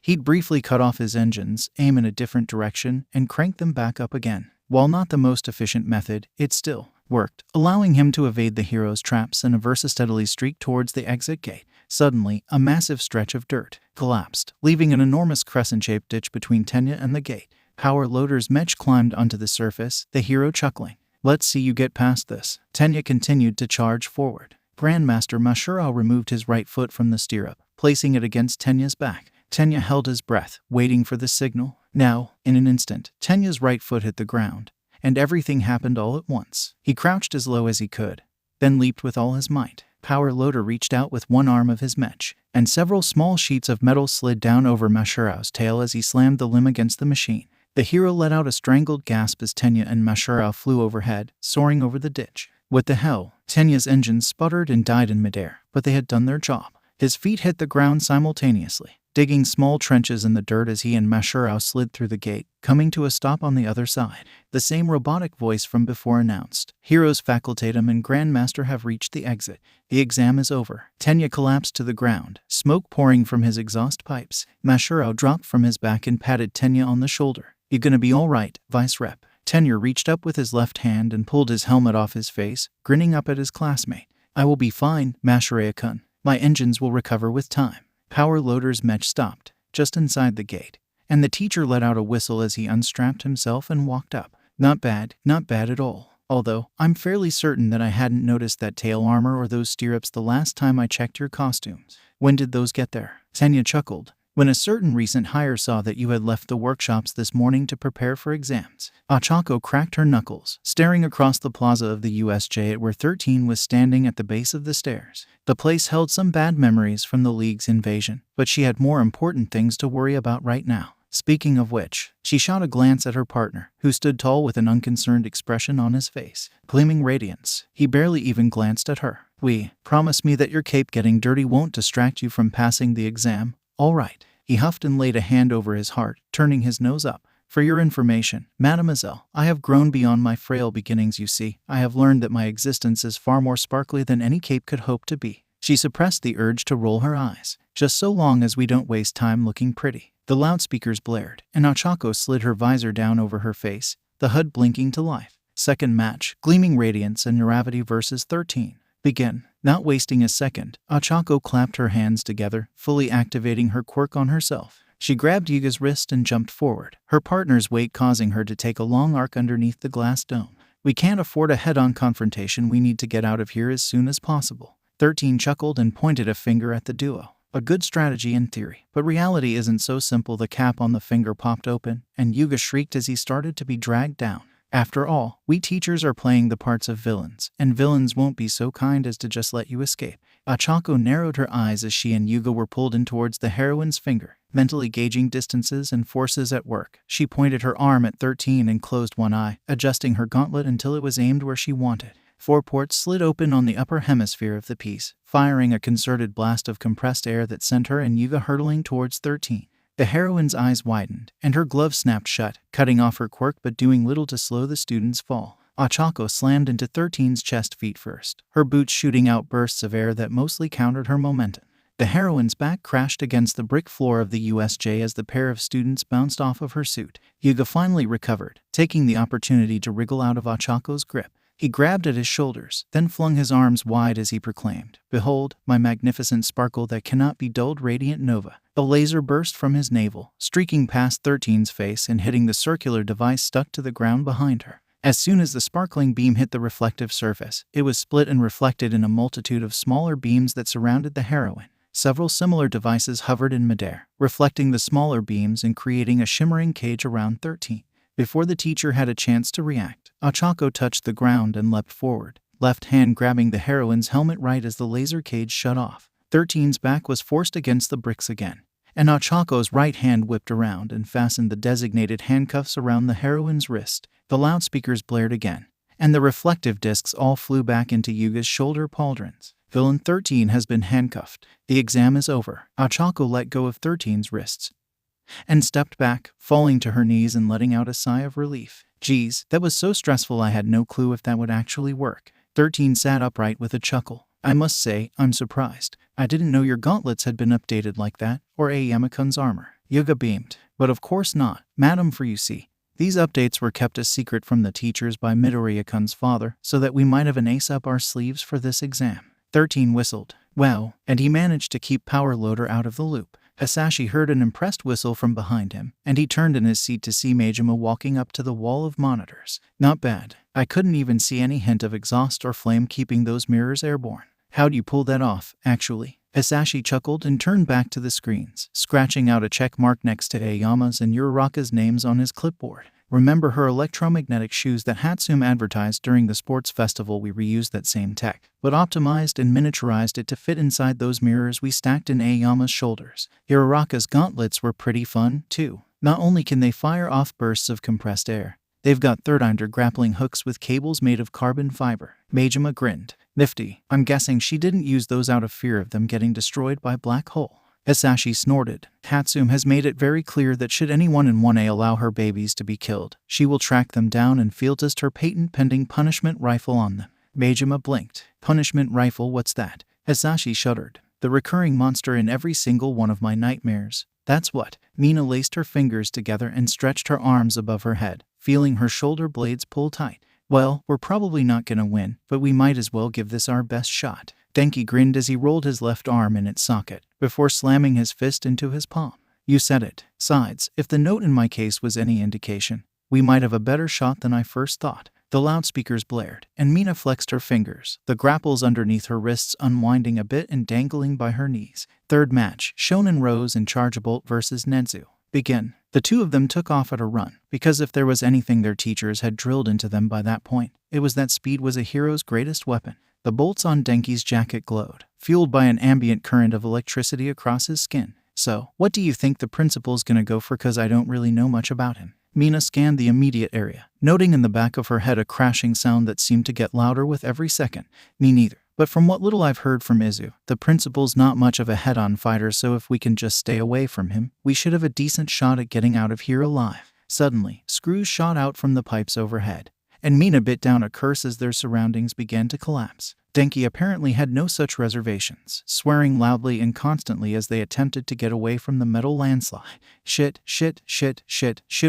A: he'd briefly cut off his engines, aim in a different direction, and crank them back up again. While not the most efficient method, it still worked, allowing him to evade the hero's traps and steadily streak towards the exit gate. Suddenly, a massive stretch of dirt collapsed, leaving an enormous crescent-shaped ditch between Tenya and the gate. Power Loader's mech climbed onto the surface, the hero chuckling. "Let's see you get past this." Tenya continued to charge forward. Grandmaster Mashiro removed his right foot from the stirrup, placing it against Tenya's back. Tenya held his breath, waiting for the signal. Now, in an instant, Tenya's right foot hit the ground, and everything happened all at once. He crouched as low as he could, then leaped with all his might. Power Loader reached out with one arm of his mech, and several small sheets of metal slid down over Mashiro's tail as he slammed the limb against the machine. The hero let out a strangled gasp as Tenya and Mashiro flew overhead, soaring over the ditch. What the hell? Tenya's engines sputtered and died in midair, but they had done their job. His feet hit the ground simultaneously, digging small trenches in the dirt as he and Mashiro slid through the gate, coming to a stop on the other side. The same robotic voice from before announced, "Heroes Facultatum and Grandmaster have reached the exit. The exam is over." Tenya collapsed to the ground, smoke pouring from his exhaust pipes. Mashiro dropped from his back and patted Tenya on the shoulder. "You gonna be all right, Vice Rep?" Tenya reached up with his left hand and pulled his helmet off his face, grinning up at his classmate. "I will be fine, Mashiro-kun. My engines will recover with time." Power Loader's mech stopped, just inside the gate, and the teacher let out a whistle as he unstrapped himself and walked up. Not bad at all. Although, I'm fairly certain that I hadn't noticed that tail armor or those stirrups the last time I checked your costumes. When did those get there? Tenya chuckled. When a certain recent hire saw that you had left the workshops this morning to prepare for exams. Ochako cracked her knuckles, staring across the plaza of the USJ at where 13 was standing at the base of the stairs. The place held some bad memories from the League's invasion, but she had more important things to worry about right now. Speaking of which, she shot a glance at her partner, who stood tall with an unconcerned expression on his face, gleaming radiance. He barely even glanced at her. Promise me that your cape getting dirty won't distract you from passing the exam. All right. He huffed and laid a hand over his heart, turning his nose up. For your information, mademoiselle, I have grown beyond my frail beginnings, you see. I have learned that my existence is far more sparkly than any cape could hope to be. She suppressed the urge to roll her eyes. Just so long as we don't waste time looking pretty. The loudspeakers blared, and Ochako slid her visor down over her face, the HUD blinking to life. Second match, Gleaming Radiance and Uravity versus 13. Begin. Not wasting a second, Ochako clapped her hands together, fully activating her quirk on herself. She grabbed Yuga's wrist and jumped forward, her partner's weight causing her to take a long arc underneath the glass dome. We can't afford a head-on confrontation, we need to get out of here as soon as possible. 13 chuckled and pointed a finger at the duo. A good strategy in theory, but reality isn't so simple. The cap on the finger popped open, and Yuga shrieked as he started to be dragged down. After all, we teachers are playing the parts of villains, and villains won't be so kind as to just let you escape. Ochako narrowed her eyes as she and Yuga were pulled in towards the heroine's finger, mentally gauging distances and forces at work. She pointed her arm at 13 and closed one eye, adjusting her gauntlet until it was aimed where she wanted. 4 ports slid open on the upper hemisphere of the piece, firing a concerted blast of compressed air that sent her and Yuga hurtling towards 13. The heroine's eyes widened, and her glove snapped shut, cutting off her quirk but doing little to slow the student's fall. Ochako slammed into 13's chest feet first, her boots shooting out bursts of air that mostly countered her momentum. The heroine's back crashed against the brick floor of the USJ as the pair of students bounced off of her suit. Yuga finally recovered, taking the opportunity to wriggle out of Ochako's grip. He grabbed at his shoulders, then flung his arms wide as he proclaimed, "Behold, my magnificent sparkle that cannot be dulled radiant nova." A laser burst from his navel, streaking past 13's face and hitting the circular device stuck to the ground behind her. As soon as the sparkling beam hit the reflective surface, it was split and reflected in a multitude of smaller beams that surrounded the heroine. Several similar devices hovered in midair, reflecting the smaller beams and creating a shimmering cage around 13. Before the teacher had a chance to react, Ochako touched the ground and leapt forward, left hand grabbing the heroine's helmet right as the laser cage shut off. 13's back was forced against the bricks again, and Ochako's right hand whipped around and fastened the designated handcuffs around the heroine's wrist. The loudspeakers blared again, and the reflective discs all flew back into Yuga's shoulder pauldrons. Villain 13 has been handcuffed. The exam is over. Ochako let go of 13's wrists and stepped back, falling to her knees and letting out a sigh of relief. Geez, that was so stressful I had no clue if that would actually work. 13 sat upright with a chuckle. I must say, I'm surprised. I didn't know your gauntlets had been updated like that, or Yamakun's armor. Yuga beamed. But of course not, madam, for you see, these updates were kept a secret from the teachers by Midoriya-kun's father, so that we might have an ace up our sleeves for this exam. 13 whistled. Well, and he managed to keep Power Loader out of the loop. Hasashi heard an impressed whistle from behind him, and he turned in his seat to see Majima walking up to the wall of monitors. Not bad. I couldn't even see any hint of exhaust or flame keeping those mirrors airborne. How'd you pull that off, actually? Hasashi chuckled and turned back to the screens, scratching out a check mark next to Aoyama's and Uraraka's names on his clipboard. Remember her electromagnetic shoes that Hatsum advertised during the sports festival? We reused that same tech, but optimized and miniaturized it to fit inside those mirrors we stacked in Aoyama's shoulders. Uraraka's gauntlets were pretty fun, too. Not only can they fire off bursts of compressed air, they've got third-ender grappling hooks with cables made of carbon fiber. Majima grinned. Nifty. I'm guessing she didn't use those out of fear of them getting destroyed by black hole. Hasashi snorted. Hatsum has made it very clear that should anyone in 1A allow her babies to be killed, she will track them down and field test her patent-pending punishment rifle on them. Majima blinked. Punishment rifle, what's that? Hasashi shuddered. The recurring monster in every single one of my nightmares. That's what. Mina laced her fingers together and stretched her arms above her head, feeling her shoulder blades pull tight. Well, we're probably not gonna win, but we might as well give this our best shot. Denki grinned as he rolled his left arm in its socket, before slamming his fist into his palm. You said it. Besides, if the note in my case was any indication, we might have a better shot than I first thought. The loudspeakers blared, and Mina flexed her fingers, the grapples underneath her wrists unwinding a bit and dangling by her knees. Third match, Shonen Rose and Chargeable vs. Netsu. Begin. The two of them took off at a run, because if there was anything their teachers had drilled into them by that point, it was that speed was a hero's greatest weapon. The bolts on Denki's jacket glowed, fueled by an ambient current of electricity across his skin. So, what do you think the principal's gonna go for? Cause I don't really know much about him. Mina scanned the immediate area, noting in the back of her head a crashing sound that seemed to get louder with every second. Me neither. But from what little I've heard from Izu, the principal's not much of a head-on fighter, so if we can just stay away from him, we should have a decent shot at getting out of here alive. Suddenly, screws shot out from the pipes overhead, and Mina bit down a curse as their surroundings began to collapse. Denki apparently had no such reservations, swearing loudly and constantly as they attempted to get away from the metal landslide. Shit,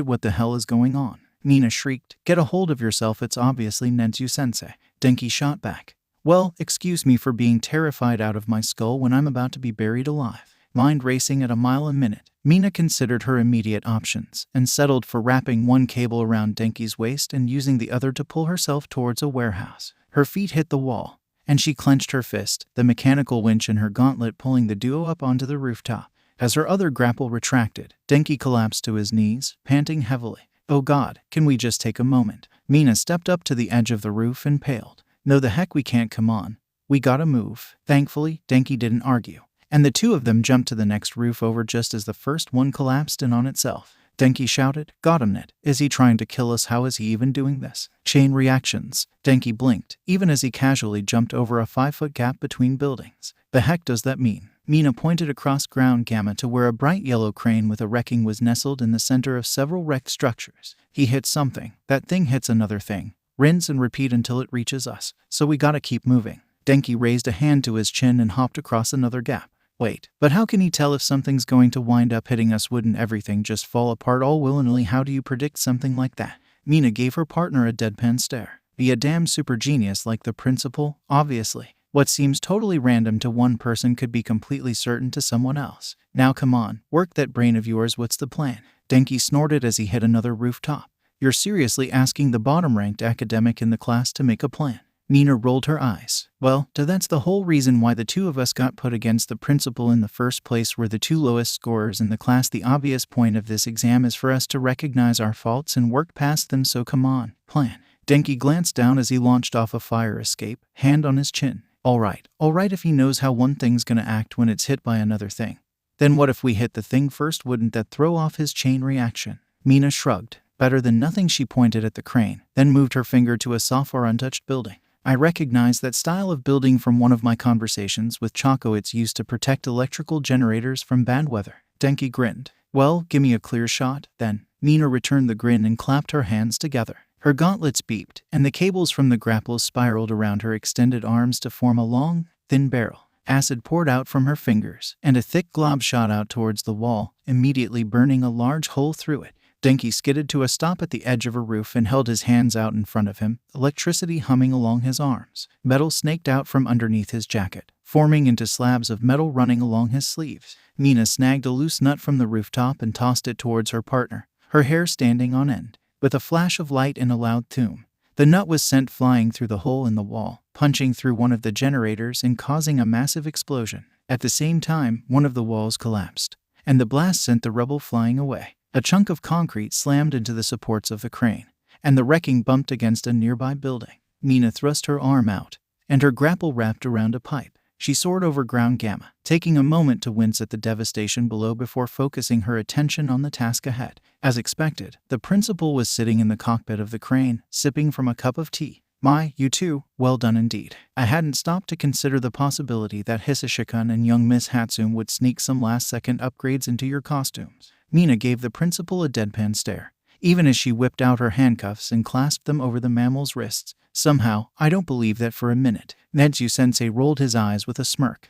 A: what the hell is going on? Mina shrieked. Get a hold of yourself, it's obviously Netsu-sensei. Denki shot back. Well, excuse me for being terrified out of my skull when I'm about to be buried alive. Mind racing at a mile a minute, Mina considered her immediate options and settled for wrapping one cable around Denki's waist and using the other to pull herself towards a warehouse. Her feet hit the wall, and she clenched her fist, the mechanical winch in her gauntlet pulling the duo up onto the rooftop. As her other grapple retracted, Denki collapsed to his knees, panting heavily. Oh God, can we just take a moment? Mina stepped up to the edge of the roof and paled. No, the heck we can't, come on. We gotta move. Thankfully, Denki didn't argue, and the two of them jumped to the next roof over just as the first one collapsed in on itself. Denki shouted, "Got him, Net. Is he trying to kill us? How is he even doing this?" Chain reactions. Denki blinked, even as he casually jumped over a 5-foot gap between buildings. The heck does that mean? Mina pointed across ground gamma to where a bright yellow crane with a wrecking was nestled in the center of several wrecked structures. He hit something. That thing hits another thing. Rinse and repeat until it reaches us. So we gotta keep moving. Denki raised a hand to his chin and hopped across another gap. Wait, but how can he tell if something's going to wind up hitting us? Wouldn't everything just fall apart all willingly? How do you predict something like that? Mina gave her partner a deadpan stare. Be a damn super genius like the principal, obviously. What seems totally random to one person could be completely certain to someone else. Now come on, work that brain of yours. What's the plan? Denki snorted as he hit another rooftop. You're seriously asking the bottom-ranked academic in the class to make a plan? Mina rolled her eyes. Well, that's the whole reason why the two of us got put against the principal in the first place. We're the two lowest scorers in the class. The obvious point of this exam is for us to recognize our faults and work past them, so come on, plan. Denki glanced down as he launched off a fire escape, hand on his chin. All right, if he knows how one thing's gonna act when it's hit by another thing. Then what if we hit the thing first? Wouldn't that throw off his chain reaction? Mina shrugged. Better than nothing. She pointed at the crane, then moved her finger to a so far untouched building. I recognize that style of building from one of my conversations with Chaco. It's used to protect electrical generators from bad weather. Denki grinned. Well, give me a clear shot, then. Mina returned the grin and clapped her hands together. Her gauntlets beeped, and the cables from the grapples spiraled around her extended arms to form a long, thin barrel. Acid poured out from her fingers, and a thick glob shot out towards the wall, immediately burning a large hole through it. Denki skidded to a stop at the edge of a roof and held his hands out in front of him, electricity humming along his arms. Metal snaked out from underneath his jacket, forming into slabs of metal running along his sleeves. Mina snagged a loose nut from the rooftop and tossed it towards her partner, her hair standing on end. With a flash of light and a loud thum, the nut was sent flying through the hole in the wall, punching through one of the generators and causing a massive explosion. At the same time, one of the walls collapsed, and the blast sent the rubble flying away. A chunk of concrete slammed into the supports of the crane, and the wrecking bumped against a nearby building. Mina thrust her arm out, and her grapple wrapped around a pipe. She soared over ground gamma, taking a moment to wince at the devastation below before focusing her attention on the task ahead. As expected, the principal was sitting in the cockpit of the crane, sipping from a cup of tea. My, you two, well done indeed. I hadn't stopped to consider the possibility that Hisashikun and young Miss Hatsune would sneak some last-second upgrades into your costumes. Mina gave the principal a deadpan stare, even as she whipped out her handcuffs and clasped them over the mammal's wrists. Somehow, I don't believe that for a minute. Netsu-sensei rolled his eyes with a smirk.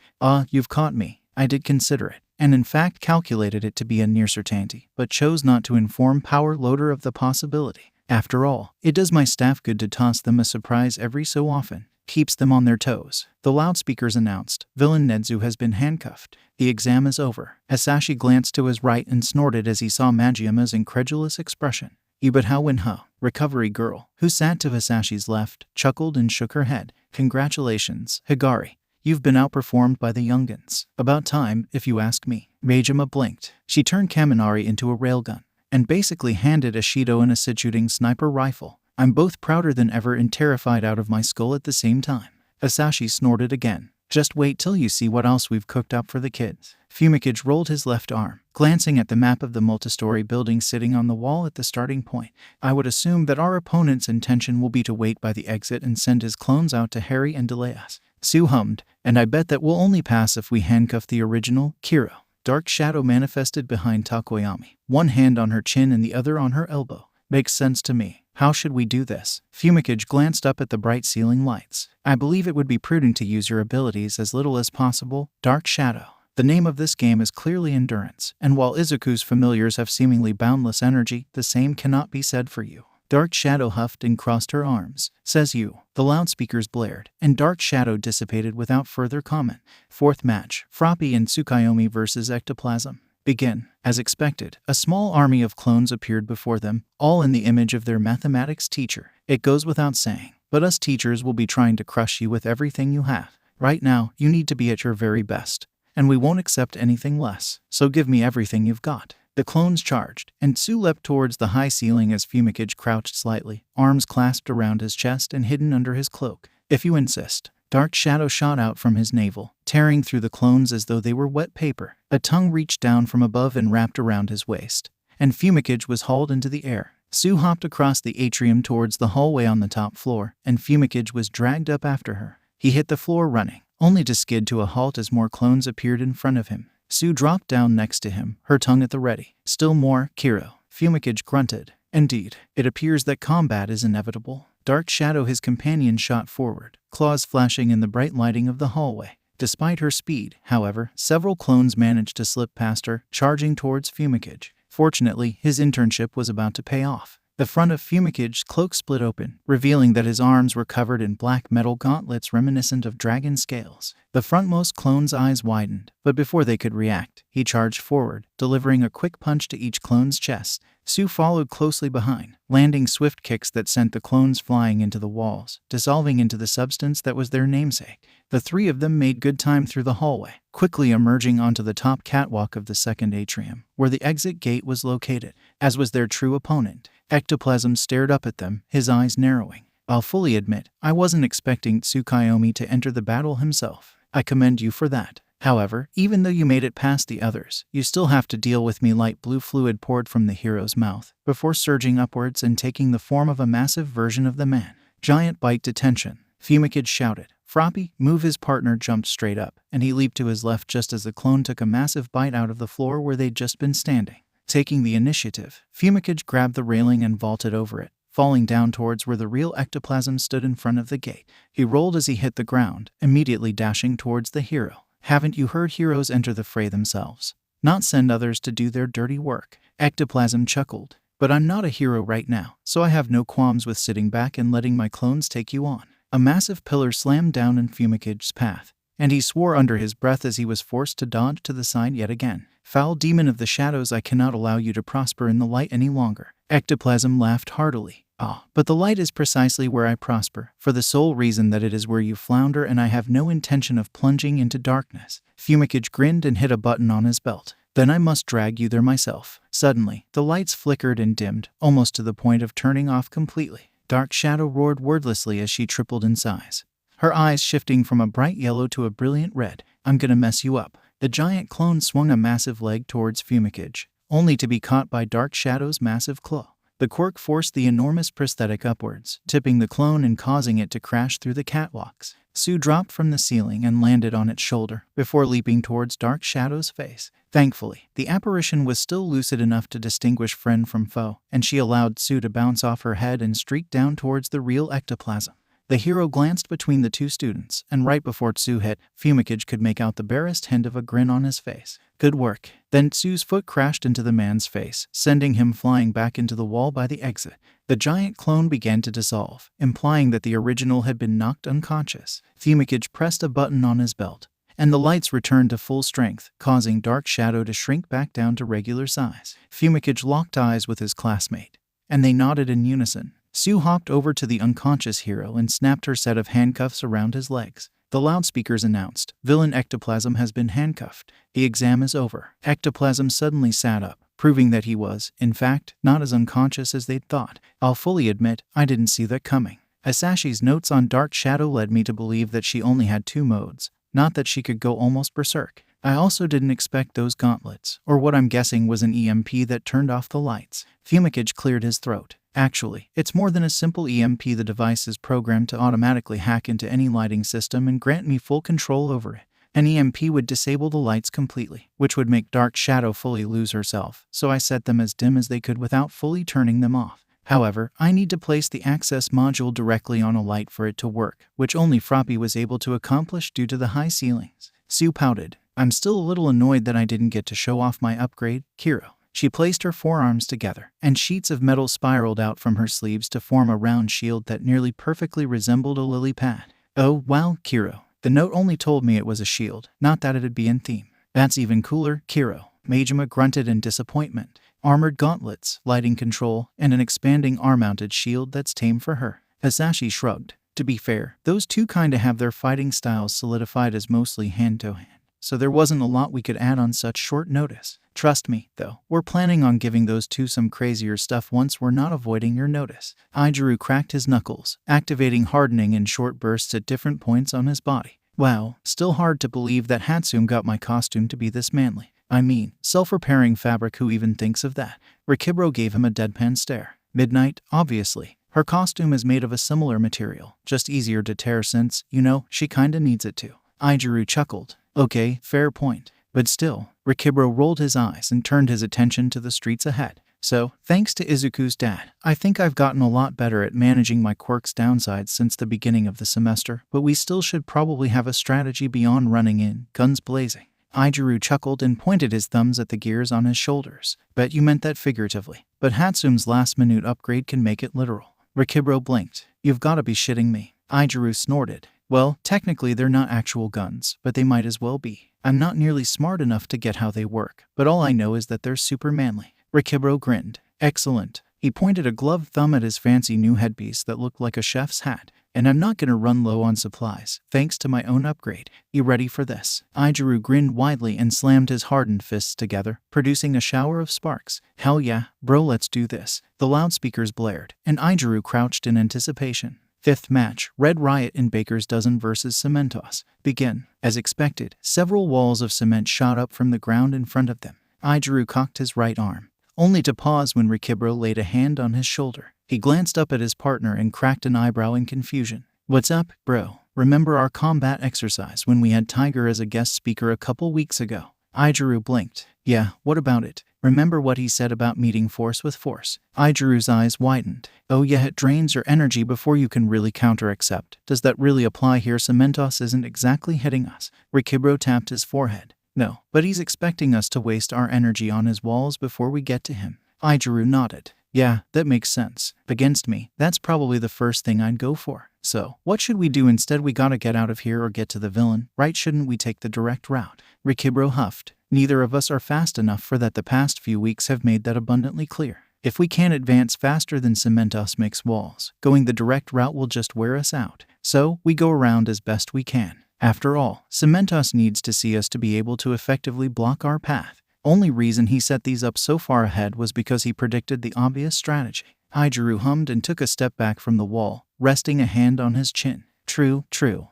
A: You've caught me. I did consider it, and in fact calculated it to be a near certainty, but chose not to inform Power Loader of the possibility. After all, it does my staff good to toss them a surprise every so often. keeps them on their toes. The loudspeakers announced, "Villain Nedzu has been handcuffed. The exam is over." Asashi glanced to his right and snorted as he saw Magiama's incredulous expression. Ibutha Winha, recovery girl, who sat to Asashi's left, chuckled and shook her head. "Congratulations, Higari. You've been outperformed by the youngins. About time, if you ask me." Majima blinked. She turned Kaminari into a railgun and basically handed Ashido an acid-shooting sniper rifle. "I'm both prouder than ever and terrified out of my skull at the same time." Asashi snorted again. "Just wait till you see what else we've cooked up for the kids." Fumikage rolled his left arm, glancing at the map of the multi-story building sitting on the wall at the starting point. "I would assume that our opponent's intention will be to wait by the exit and send his clones out to harry and delay us." Sue hummed, "And I bet that we'll only pass if we handcuff the original Kiro." Dark shadow manifested behind Takoyami, one hand on her chin and the other on her elbow. "Makes sense to me. How should we do this?" Fumikage glanced up at the bright ceiling lights. "I believe it would be prudent to use your abilities as little as possible, Dark Shadow. The name of this game is clearly Endurance, and while Izuku's familiars have seemingly boundless energy, the same cannot be said for you." Dark Shadow huffed and crossed her arms. "Says you." The loudspeakers blared, and Dark Shadow dissipated without further comment. Fourth match, Froppy and Tsukayomi versus Ectoplasm. Begin. As expected, a small army of clones appeared before them, all in the image of their mathematics teacher. "It goes without saying, but us teachers will be trying to crush you with everything you have. Right now, you need to be at your very best, and we won't accept anything less, so give me everything you've got." The clones charged, and Tsu leapt towards the high ceiling as Fumikage crouched slightly, arms clasped around his chest and hidden under his cloak. "If you insist." Dark Shadow shot out from his navel, tearing through the clones as though they were wet paper. A tongue reached down from above and wrapped around his waist, and Fumikage was hauled into the air. Sue hopped across the atrium towards the hallway on the top floor, and Fumikage was dragged up after her. He hit the floor running, only to skid to a halt as more clones appeared in front of him. Sue dropped down next to him, her tongue at the ready. "Still more, Kiro." Fumikage grunted. "Indeed, it appears that combat is inevitable." Dark Shadow, his companion, shot forward, claws flashing in the bright lighting of the hallway. Despite her speed, however, several clones managed to slip past her, charging towards Fumikage. Fortunately, his internship was about to pay off. The front of Fumikage's cloak split open, revealing that his arms were covered in black metal gauntlets reminiscent of dragon scales. The frontmost clone's eyes widened, but before they could react, he charged forward, delivering a quick punch to each clone's chest. Sue followed closely behind, landing swift kicks that sent the clones flying into the walls, dissolving into the substance that was their namesake. The three of them made good time through the hallway, quickly emerging onto the top catwalk of the second atrium, where the exit gate was located. As was their true opponent, Ectoplasm stared up at them, his eyes narrowing. "I'll fully admit, I wasn't expecting Tsukayomi to enter the battle himself. I commend you for that. However, even though you made it past the others, you still have to deal with me." Light blue fluid poured from the hero's mouth, before surging upwards and taking the form of a massive version of the man. "Giant bite detention." Fumikage shouted. Froppy, move. His partner jumped straight up, and he leaped to his left just as the clone took a massive bite out of the floor where they'd just been standing. Taking the initiative, Fumikage grabbed the railing and vaulted over it, falling down towards where the real Ectoplasm stood in front of the gate. He rolled as he hit the ground, immediately dashing towards the hero. "Haven't you heard heroes enter the fray themselves, not send others to do their dirty work?" Ectoplasm chuckled. "But I'm not a hero right now, so I have no qualms with sitting back and letting my clones take you on." A massive pillar slammed down in Fumikage's path, and he swore under his breath as he was forced to dodge to the side yet again. "Foul demon of the shadows, I cannot allow you to prosper in the light any longer." Ectoplasm laughed heartily. "Ah, but the light is precisely where I prosper, for the sole reason that it is where you flounder, and I have no intention of plunging into darkness." Fumikage grinned and hit a button on his belt. "Then I must drag you there myself." Suddenly, the lights flickered and dimmed, almost to the point of turning off completely. Dark Shadow roared wordlessly as she tripled in size, her eyes shifting from a bright yellow to a brilliant red. "I'm gonna mess you up." The giant clone swung a massive leg towards Fumikage, only to be caught by Dark Shadow's massive claw. The quirk forced the enormous prosthetic upwards, tipping the clone and causing it to crash through the catwalks. Sue dropped from the ceiling and landed on its shoulder, before leaping towards Dark Shadow's face. Thankfully, the apparition was still lucid enough to distinguish friend from foe, and she allowed Sue to bounce off her head and streak down towards the real Ectoplasm. The hero glanced between the two students, and right before Tsuyu hit, Fumikage could make out the barest hint of a grin on his face. Good work. Then Tsuyu's foot crashed into the man's face, sending him flying back into the wall by the exit. The giant clone began to dissolve, implying that the original had been knocked unconscious. Fumikage pressed a button on his belt, and the lights returned to full strength, causing Dark Shadow to shrink back down to regular size. Fumikage locked eyes with his classmate, and they nodded in unison. Tsuyu hopped over to the unconscious hero and snapped her set of handcuffs around his legs. The loudspeakers announced, "Villain Ectoplasm has been handcuffed. The exam is over." Ectoplasm suddenly sat up, proving that he was, in fact, not as unconscious as they'd thought. "I'll fully admit, I didn't see that coming. Asashi's notes on Dark Shadow led me to believe that she only had 2 modes, not that she could go almost berserk. I also didn't expect those gauntlets, or what I'm guessing was an EMP that turned off the lights." Fumikage cleared his throat. "Actually, it's more than a simple EMP. The device is programmed to automatically hack into any lighting system and grant me full control over it. An EMP would disable the lights completely, which would make Dark Shadow fully lose herself, so I set them as dim as they could without fully turning them off. However, I need to place the access module directly on a light for it to work, which only Froppy was able to accomplish due to the high ceilings." Tsuyu pouted. "I'm still a little annoyed that I didn't get to show off my upgrade, Kiro." She placed her forearms together, and sheets of metal spiraled out from her sleeves to form a round shield that nearly perfectly resembled a lily pad. "Oh, wow, Kiro. The note only told me it was a shield, not that it'd be in theme." "That's even cooler, Kiro." Majima grunted in disappointment. "Armored gauntlets, lighting control, and an expanding arm-mounted shield that's tame for her." Asashi shrugged. "To be fair, those two kinda have their fighting styles solidified as mostly hand-to-hand, so there wasn't a lot we could add on such short notice. Trust me, though, we're planning on giving those two some crazier stuff once we're not avoiding your notice." Ijiru cracked his knuckles, activating hardening in short bursts at different points on his body. "Wow, still hard to believe that Hatsune got my costume to be this manly. I mean, self-repairing fabric, who even thinks of that?" Rikibro gave him a deadpan stare. "Midnight, obviously. Her costume is made of a similar material, just easier to tear since, she kinda needs it to." Ijiru chuckled. "Okay, fair point. But still," Rikibro rolled his eyes and turned his attention to the streets ahead. "So, thanks to Izuku's dad, I think I've gotten a lot better at managing my quirk's downsides since the beginning of the semester, but we still should probably have a strategy beyond running in, guns blazing." Ijiru chuckled and pointed his thumbs at the gears on his shoulders. "Bet you meant that figuratively. But Hatsume's last-minute upgrade can make it literal." Rikibro blinked. "You've gotta be shitting me." Ijiru snorted. "Well, technically they're not actual guns, but they might as well be. I'm not nearly smart enough to get how they work, but all I know is that they're super manly." Rikibro grinned. "Excellent." He pointed a gloved thumb at his fancy new headpiece that looked like a chef's hat. "And I'm not gonna run low on supplies, thanks to my own upgrade. You ready for this?" Ijiru grinned widely and slammed his hardened fists together, producing a shower of sparks. "Hell yeah, bro, let's do this." The loudspeakers blared, and Ijiru crouched in anticipation. Fifth match, Red Riot in Baker's Dozen vs. Cementos. Begin. As expected, several walls of cement shot up from the ground in front of them. Ijiru cocked his right arm, only to pause when Rikibro laid a hand on his shoulder. He glanced up at his partner and cracked an eyebrow in confusion. "What's up, bro? Remember our combat exercise when we had Tiger as a guest speaker a couple weeks ago?" Ijiru blinked. "Yeah, what about it? Remember what he said about meeting force with force?" Ijiru's eyes widened. "Oh yeah, it drains your energy before you can really counter, except, does that really apply here? Cementos isn't exactly hitting us." Rikibro tapped his forehead. "No, but he's expecting us to waste our energy on his walls before we get to him." Ijiru nodded. "Yeah, that makes sense. Against me, that's probably the first thing I'd go for. So, what should we do instead? We gotta get out of here or get to the villain, right? Shouldn't we take the direct route?" Rikibro huffed. "Neither of us are fast enough for that. The past few weeks have made that abundantly clear. If we can't advance faster than Cementos makes walls, going the direct route will just wear us out. So, we go around as best we can. After all, Cementos needs to see us to be able to effectively block our path. Only reason he set these up so far ahead was because he predicted the obvious strategy." Ijiru hummed and took a step back from the wall, resting a hand on his chin. True.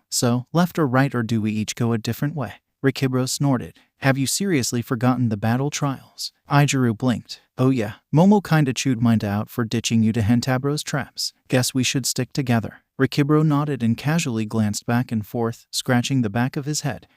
A: So, left or right, or do we each go a different way?" Rikibro snorted. "Have you seriously forgotten the battle trials?" Ijiru blinked. "Oh yeah, Momo kinda chewed mine out for ditching you to Hentabro's traps. Guess we should stick together." Rikibro nodded and casually glanced back and forth, scratching the back of his head.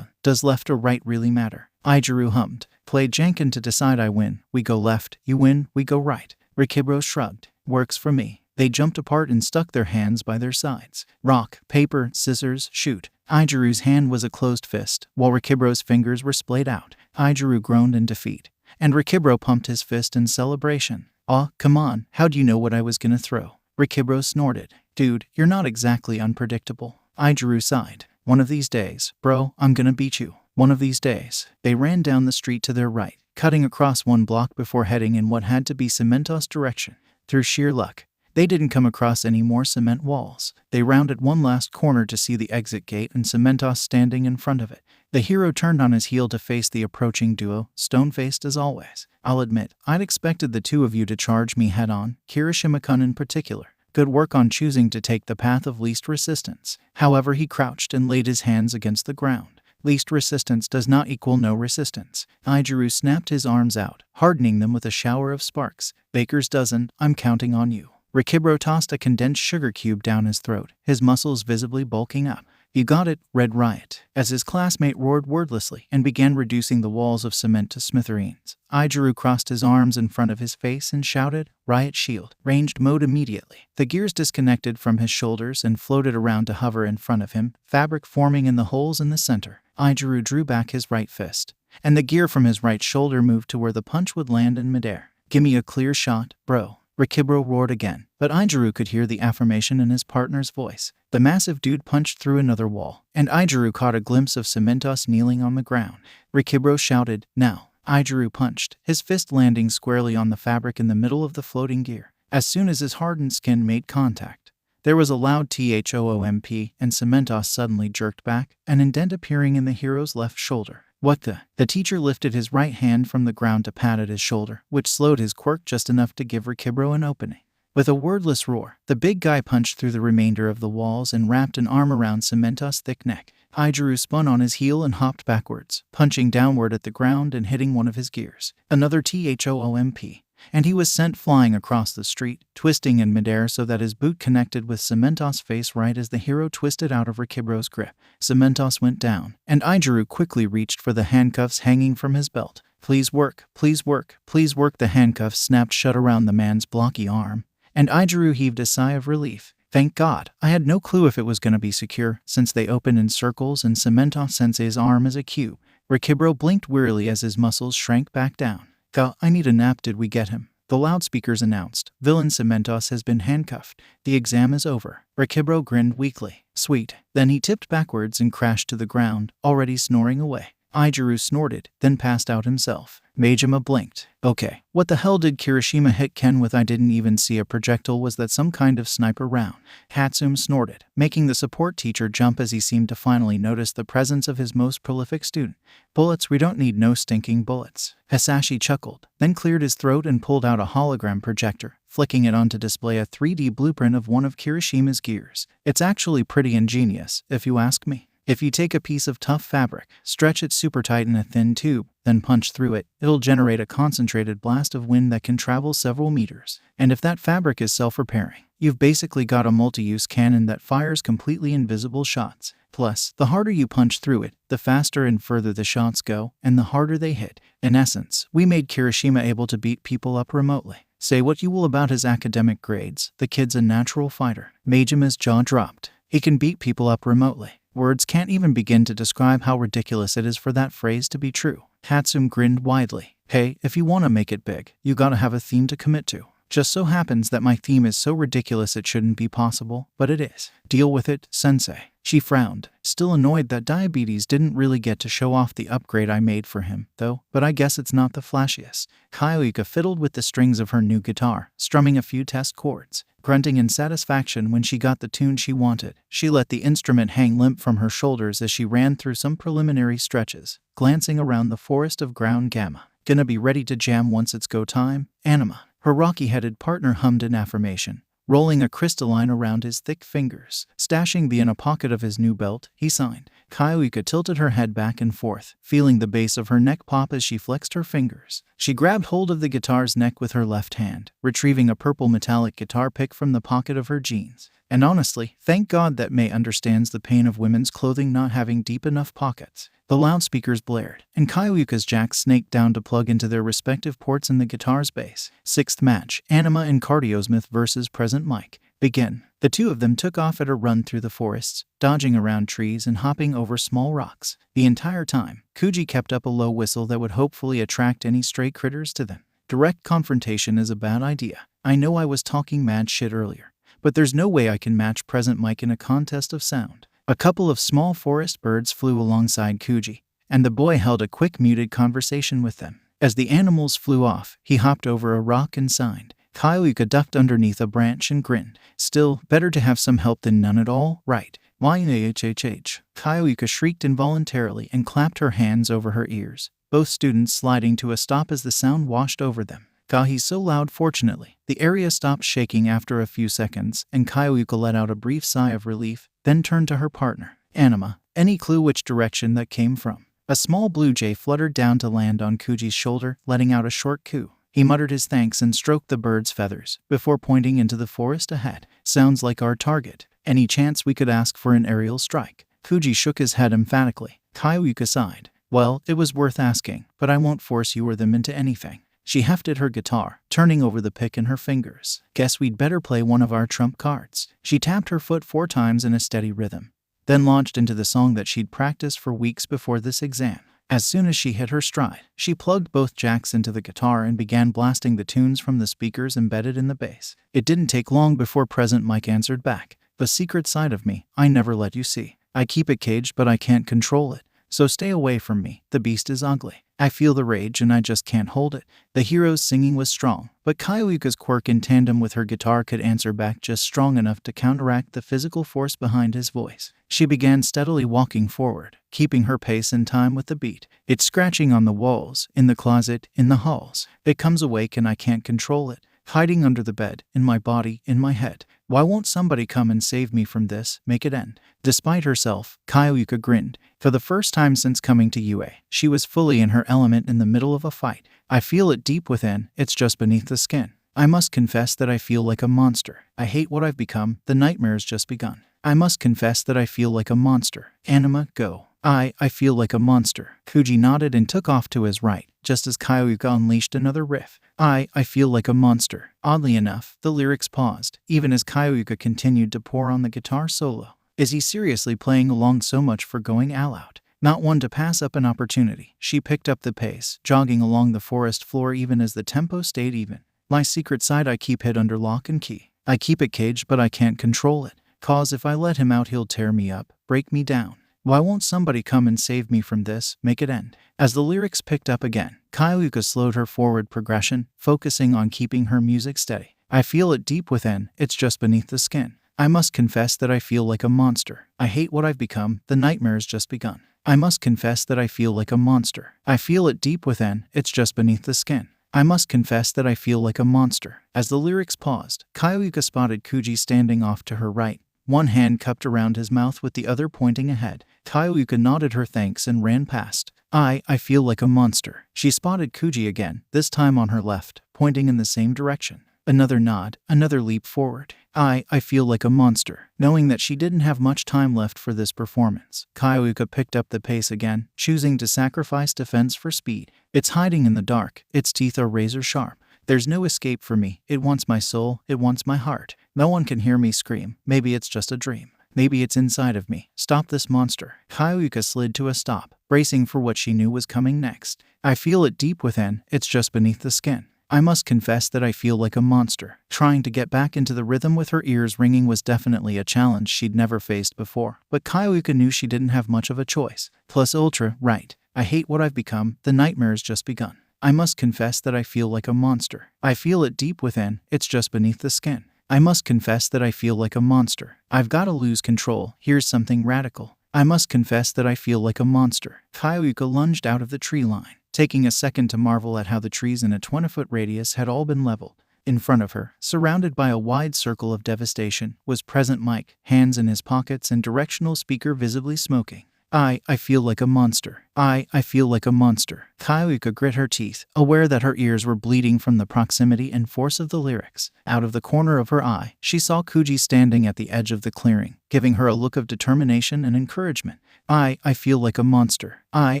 A: Does left or right really matter?" Ijiru hummed. "Play Janken to decide. I win, we go left. You win, we go right." Rikibro shrugged. "Works for me." They jumped apart and stuck their hands by their sides. Rock, paper, scissors, shoot. Ijiru's hand was a closed fist, while Rikibro's fingers were splayed out. Ijiru groaned in defeat, and Rikibro pumped his fist in celebration. "Aw, come on, how'd you know what I was gonna throw?" Rikibro snorted. "Dude, you're not exactly unpredictable." Ijiru sighed. "One of these days, bro, I'm gonna beat you. One of these days." They ran down the street to their right, cutting across one block before heading in what had to be Cementos' direction. Through sheer luck, they didn't come across any more cement walls. They rounded one last corner to see the exit gate and Cementos standing in front of it. The hero turned on his heel to face the approaching duo, stone-faced as always. "I'll admit, I'd expected the two of you to charge me head-on, Kirishima-kun in particular. Good work on choosing to take the path of least resistance." However, he crouched and laid his hands against the ground. Least resistance does not equal no resistance. Ijiru snapped his arms out, hardening them with a shower of sparks. "Baker's dozen, I'm counting on you." Rikibro tossed a condensed sugar cube down his throat, his muscles visibly bulking up. "You got it, Red Riot," as his classmate roared wordlessly and began reducing the walls of cement to smithereens. Ijiru crossed his arms in front of his face and shouted, "Riot Shield, ranged mode immediately." The gears disconnected from his shoulders and floated around to hover in front of him, fabric forming in the holes in the center. Ijiru drew back his right fist, and the gear from his right shoulder moved to where the punch would land in midair. "Gimme a clear shot, bro." Rikibro roared again, but Ijiru could hear the affirmation in his partner's voice. The massive dude punched through another wall, and Ijiru caught a glimpse of Cementos kneeling on the ground. Rikibro shouted, "Now." Ijiru punched, his fist landing squarely on the fabric in the middle of the floating gear. As soon as his hardened skin made contact, there was a loud THOOMP, and Cementos suddenly jerked back, an indent appearing in the hero's left shoulder. "What the?" The teacher lifted his right hand from the ground to pat at his shoulder, which slowed his quirk just enough to give Rikibro an opening. With a wordless roar, the big guy punched through the remainder of the walls and wrapped an arm around Cementos' thick neck. Ijiru spun on his heel and hopped backwards, punching downward at the ground and hitting one of his gears. Another THOOMP, and he was sent flying across the street, twisting in midair so that his boot connected with Cementos' face right as the hero twisted out of Rikibro's grip. Cementos went down, and Ijiru quickly reached for the handcuffs hanging from his belt. "Please work, please work, please work." The handcuffs snapped shut around the man's blocky arm, and Ijiru heaved a sigh of relief. "Thank God, I had no clue if it was going to be secure, since they open in circles and Cementos-sensei's arm is a cube." Rikibro blinked wearily as his muscles shrank back down. "Gah, I need a nap. Did we get him?" The loudspeakers announced. "Villain Cementos has been handcuffed. The exam is over." Rikibro grinned weakly. "Sweet." Then he tipped backwards and crashed to the ground, already snoring away. Ijiru snorted, then passed out himself. Majima blinked. "Okay, what the hell did Kirishima hit Ken with? I didn't even see a projectile. Was that some kind of sniper round?" Hatsum snorted, making the support teacher jump as he seemed to finally notice the presence of his most prolific student. "Bullets? We don't need no stinking bullets." Hasashi chuckled, then cleared his throat and pulled out a hologram projector, flicking it on to display a 3D blueprint of one of Kirishima's gears. "It's actually pretty ingenious, if you ask me. If you take a piece of tough fabric, stretch it super tight in a thin tube, then punch through it, it'll generate a concentrated blast of wind that can travel several meters. And if that fabric is self-repairing, you've basically got a multi-use cannon that fires completely invisible shots. Plus, the harder you punch through it, the faster and further the shots go, and the harder they hit. In essence, we made Kirishima able to beat people up remotely. Say what you will about his academic grades, the kid's a natural fighter." Majima's jaw dropped. "He can beat people up remotely." Words can't even begin to describe how ridiculous it is for that phrase to be true. Hatsum grinned widely. "Hey, if you want to make it big, you gotta have a theme to commit to. Just so happens that my theme is so ridiculous it shouldn't be possible, but it is. Deal with it, sensei." She frowned, still annoyed that Diabetes didn't really get to show off the upgrade I made for him, though, but I guess it's not the flashiest. Kyoika fiddled with the strings of her new guitar, strumming a few test chords. Grunting in satisfaction when she got the tune she wanted, she let the instrument hang limp from her shoulders as she ran through some preliminary stretches, glancing around the forest of ground gamma. "Gonna be ready to jam once it's go time, Anima." Her rocky-headed partner hummed in affirmation, rolling a crystalline around his thick fingers. Stashing the in a pocket of his new belt, he signed. Kyoika tilted her head back and forth, feeling the base of her neck pop as she flexed her fingers. She grabbed hold of the guitar's neck with her left hand, retrieving a purple metallic guitar pick from the pocket of her jeans. And honestly, thank God that May understands the pain of women's clothing not having deep enough pockets. The loudspeakers blared, and Kyoyuka's jacks snaked down to plug into their respective ports in the guitar's bass. Sixth match, Anima and Cardiosmith vs. Present Mike. Begin. The two of them took off at a run through the forests, dodging around trees and hopping over small rocks. The entire time, Kuji kept up a low whistle that would hopefully attract any stray critters to them. Direct confrontation is a bad idea. I know I was talking mad shit earlier, but there's no way I can match Present Mike in a contest of sound. A couple of small forest birds flew alongside Kuji, and the boy held a quick muted conversation with them. As the animals flew off, he hopped over a rock and signed. Kyoyuka ducked underneath a branch and grinned. Still, better to have some help than none at all, right? YHHH. Kyoyuka shrieked involuntarily and clapped her hands over her ears, both students sliding to a stop as the sound washed over them. He's so loud, fortunately. The area stopped shaking after a few seconds, and Kyoyuka let out a brief sigh of relief, then turned to her partner. Anima, any clue which direction that came from? A small blue jay fluttered down to land on Kuji's shoulder, letting out a short coo. He muttered his thanks and stroked the bird's feathers, before pointing into the forest ahead. Sounds like our target. Any chance we could ask for an aerial strike? Kuji shook his head emphatically. Kyoyuka sighed. Well, it was worth asking, but I won't force you or them into anything. She hefted her guitar, turning over the pick in her fingers. Guess we'd better play one of our trump cards. She tapped her foot 4 times in a steady rhythm, then launched into the song that she'd practiced for weeks before this exam. As soon as she hit her stride, she plugged both jacks into the guitar and began blasting the tunes from the speakers embedded in the bass. It didn't take long before Present Mike answered back. The secret side of me, I never let you see. I keep it caged but I can't control it. So stay away from me, the beast is ugly. I feel the rage and I just can't hold it. The hero's singing was strong, but Kyoyuka's quirk in tandem with her guitar could answer back just strong enough to counteract the physical force behind his voice. She began steadily walking forward, keeping her pace in time with the beat. It's scratching on the walls, in the closet, in the halls. It comes awake and I can't control it. Hiding under the bed, in my body, in my head. Why won't somebody come and save me from this, make it end? Despite herself, Kyoyuka grinned. For the first time since coming to UA, she was fully in her element in the middle of a fight. I feel it deep within, it's just beneath the skin. I must confess that I feel like a monster. I hate what I've become, the nightmare's just begun. I must confess that I feel like a monster. Anima, go. I feel like a monster. Kuji nodded and took off to his right, just as Kyoyuka unleashed another riff. I feel like a monster. Oddly enough, the lyrics paused, even as Kyoyuka continued to pour on the guitar solo. Is he seriously playing along so much for going all out? Not one to pass up an opportunity, she picked up the pace, jogging along the forest floor even as the tempo stayed even. My secret side I keep hid under lock and key. I keep it caged but I can't control it. Cause if I let him out he'll tear me up, break me down. Why won't somebody come and save me from this, make it end? As the lyrics picked up again, Kyoyuka slowed her forward progression, focusing on keeping her music steady. I feel it deep within, it's just beneath the skin. I must confess that I feel like a monster. I hate what I've become, the nightmare's just begun. I must confess that I feel like a monster. I feel it deep within, it's just beneath the skin. I must confess that I feel like a monster. As the lyrics paused, Kyoyuka spotted Kuji standing off to her right, one hand cupped around his mouth with the other pointing ahead. Kyoyuka nodded her thanks and ran past. I feel like a monster. She spotted Kuji again, this time on her left, pointing in the same direction. Another nod, another leap forward. I feel like a monster. Knowing that she didn't have much time left for this performance, Kyoyuka picked up the pace again, choosing to sacrifice defense for speed. It's hiding in the dark, its teeth are razor sharp. There's no escape for me, it wants my soul, it wants my heart. No one can hear me scream, maybe it's just a dream. Maybe it's inside of me. Stop this monster. Kyoyuka slid to a stop, bracing for what she knew was coming next. I feel it deep within, it's just beneath the skin. I must confess that I feel like a monster. Trying to get back into the rhythm with her ears ringing was definitely a challenge she'd never faced before, but Kyoyuka knew she didn't have much of a choice. Plus ultra, right. I hate what I've become, the nightmare's just begun. I must confess that I feel like a monster. I feel it deep within, it's just beneath the skin. I must confess that I feel like a monster. I've got to lose control, here's something radical. I must confess that I feel like a monster. Kyoyuka lunged out of the tree line, taking a second to marvel at how the trees in a 20-foot radius had all been leveled. In front of her, surrounded by a wide circle of devastation, was Present Mike, hands in his pockets and directional speaker visibly smoking. I feel like a monster. I feel like a monster. Kayuka grit her teeth, aware that her ears were bleeding from the proximity and force of the lyrics. Out of the corner of her eye, she saw Kuji standing at the edge of the clearing, giving her a look of determination and encouragement. I feel like a monster. I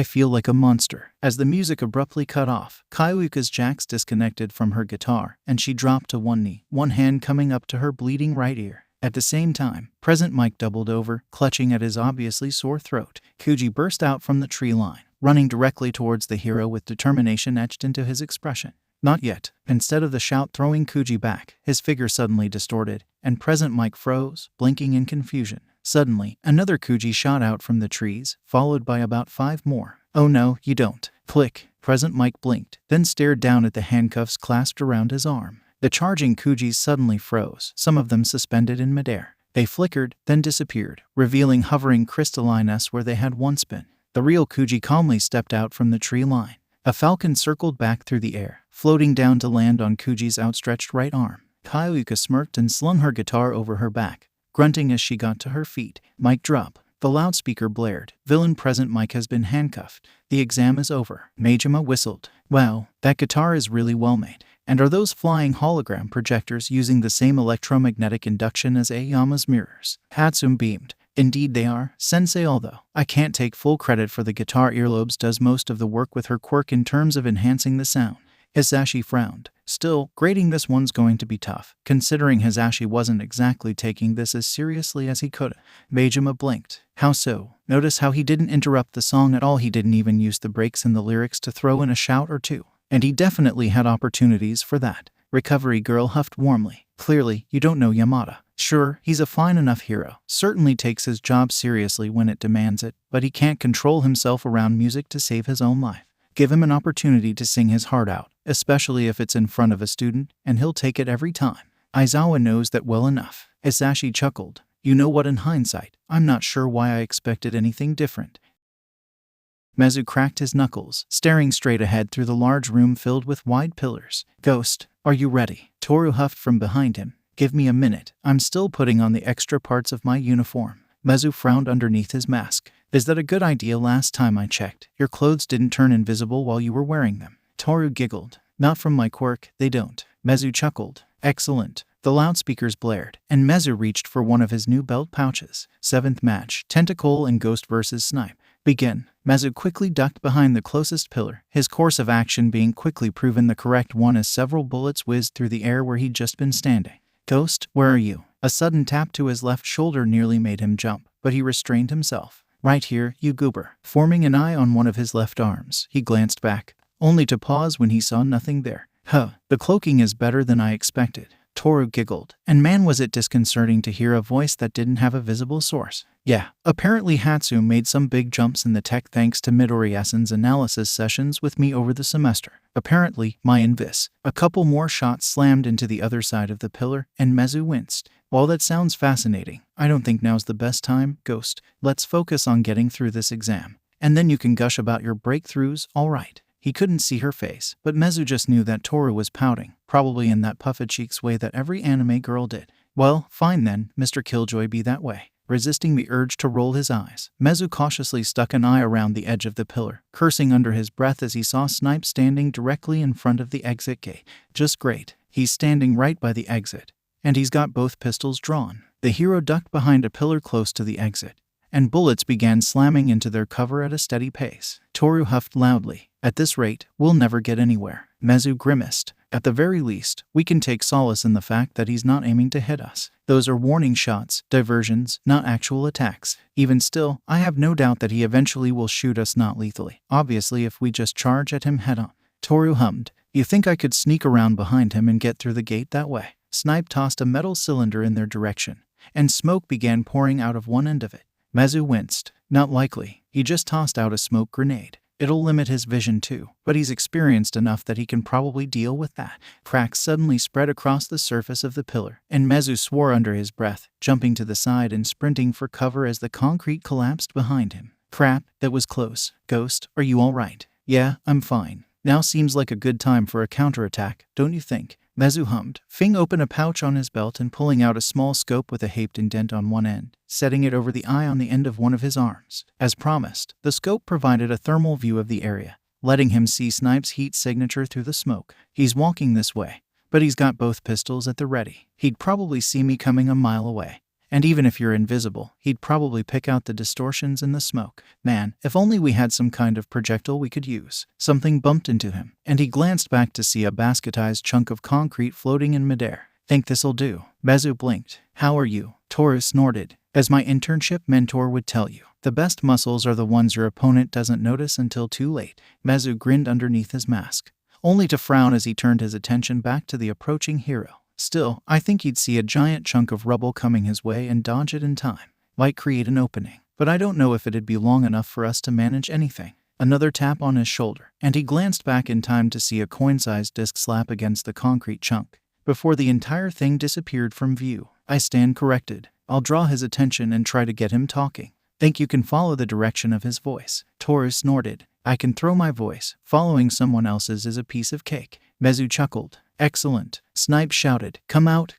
A: feel like a monster. As the music abruptly cut off, Kayuka's jacks disconnected from her guitar, and she dropped to one knee, one hand coming up to her bleeding right ear. At the same time, Present Mike doubled over, clutching at his obviously sore throat. Kuji burst out from the tree line, running directly towards the hero with determination etched into his expression. Not yet. Instead of the shout throwing Kuji back, his figure suddenly distorted, and Present Mike froze, blinking in confusion. Suddenly, another Kuji shot out from the trees, followed by about 5 more. Oh no, you don't. Click. Present Mike blinked, then stared down at the handcuffs clasped around his arm. The charging Kujis suddenly froze, some of them suspended in midair. They flickered, then disappeared, revealing hovering crystalline S where they had once been. The real Kuji calmly stepped out from the tree line. A falcon circled back through the air, floating down to land on Kuji's outstretched right arm. Kayuka smirked and slung her guitar over her back, grunting as she got to her feet. Mic drop. The loudspeaker blared. Villain Present Mike has been handcuffed. The exam is over. Majima whistled. Wow, that guitar is really well made. And are those flying hologram projectors using the same electromagnetic induction as Aoyama's mirrors? Hatsune beamed. Indeed they are, sensei, although I can't take full credit for the guitar. Earlobes does most of the work with her quirk in terms of enhancing the sound. Hisashi frowned. Still, grading this one's going to be tough, considering Hisashi wasn't exactly taking this as seriously as he could. Majima blinked. How so? Notice how he didn't interrupt the song at all. He didn't even use the breaks in the lyrics to throw in a shout or two. And he definitely had opportunities for that. Recovery girl huffed warmly. Clearly, you don't know Yamada. Sure, he's a fine enough hero. Certainly takes his job seriously when it demands it, but he can't control himself around music to save his own life. Give him an opportunity to sing his heart out, especially if it's in front of a student, and he'll take it every time. Aizawa knows that well enough. Hisashi chuckled. You know what, in hindsight, I'm not sure why I expected anything different. Mezu cracked his knuckles, staring straight ahead through the large room filled with wide pillars. Ghost, are you ready? Toru huffed from behind him. Give me a minute. I'm still putting on the extra parts of my uniform. Mezu frowned underneath his mask. Is that a good idea? Last time I checked, your clothes didn't turn invisible while you were wearing them. Toru giggled. Not from my quirk, they don't. Mezu chuckled. Excellent. The loudspeakers blared, and Mezu reached for one of his new belt pouches. 7th match, Tentacle and Ghost vs. Snipe. Begin. Mezu quickly ducked behind the closest pillar, his course of action being quickly proven the correct one as several bullets whizzed through the air where he'd just been standing. Ghost, where are you? A sudden tap to his left shoulder nearly made him jump, but he restrained himself. Right here, you goober. Forming an eye on one of his left arms, he glanced back, only to pause when he saw nothing there. Huh, the cloaking is better than I expected. Toru giggled, and man was it disconcerting to hear a voice that didn't have a visible source. Yeah, apparently Hatsune made some big jumps in the tech thanks to Midori-san's analysis sessions with me over the semester. Apparently, my invis. A couple more shots slammed into the other side of the pillar, and Mezu winced. While that sounds fascinating, I don't think now's the best time, Ghost. Let's focus on getting through this exam. And then you can gush about your breakthroughs, alright. He couldn't see her face, but Mezu just knew that Toru was pouting, probably in that puff-a-cheeks way that every anime girl did. Well, fine then, Mr. Killjoy, be that way. Resisting the urge to roll his eyes, Mezu cautiously stuck an eye around the edge of the pillar, cursing under his breath as he saw Snipe standing directly in front of the exit gate. Just great. He's standing right by the exit, and he's got both pistols drawn. The hero ducked behind a pillar close to the exit, and bullets began slamming into their cover at a steady pace. Toru huffed loudly. At this rate, we'll never get anywhere. Mezu grimaced. At the very least, we can take solace in the fact that he's not aiming to hit us. Those are warning shots, diversions, not actual attacks. Even still, I have no doubt that he eventually will shoot us not lethally. Obviously, if we just charge at him head on. Toru hummed. You think I could sneak around behind him and get through the gate that way? Snipe tossed a metal cylinder in their direction, and smoke began pouring out of one end of it. Mezu winced. Not likely. He just tossed out a smoke grenade. It'll limit his vision too, but he's experienced enough that he can probably deal with that. Cracks suddenly spread across the surface of the pillar, and Mezu swore under his breath, jumping to the side and sprinting for cover as the concrete collapsed behind him. Crap, that was close. Ghost, are you all right? Yeah, I'm fine. Now seems like a good time for a counterattack, don't you think? Mezu hummed. Fing opened a pouch on his belt and pulling out a small scope with a haped indent on one end, setting it over the eye on the end of one of his arms. As promised, the scope provided a thermal view of the area, letting him see Snipe's heat signature through the smoke. He's walking this way, but he's got both pistols at the ready. He'd probably see me coming a mile away. And even if you're invisible, he'd probably pick out the distortions in the smoke. Man, if only we had some kind of projectile we could use. Something bumped into him, and he glanced back to see a basketized chunk of concrete floating in midair. Think this'll do? Mezu blinked. How are you? Toru snorted. As my internship mentor would tell you, the best muscles are the ones your opponent doesn't notice until too late. Mezu grinned underneath his mask, only to frown as he turned his attention back to the approaching hero. Still, I think he'd see a giant chunk of rubble coming his way and dodge it in time. Might create an opening, but I don't know if it'd be long enough for us to manage anything. Another tap on his shoulder, and he glanced back in time to see a coin-sized disc slap against the concrete chunk, before the entire thing disappeared from view. I stand corrected. I'll draw his attention and try to get him talking. Think you can follow the direction of his voice? Toru snorted. I can throw my voice. Following someone else's is a piece of cake. Mezu chuckled. Excellent. Snipe shouted. Come out,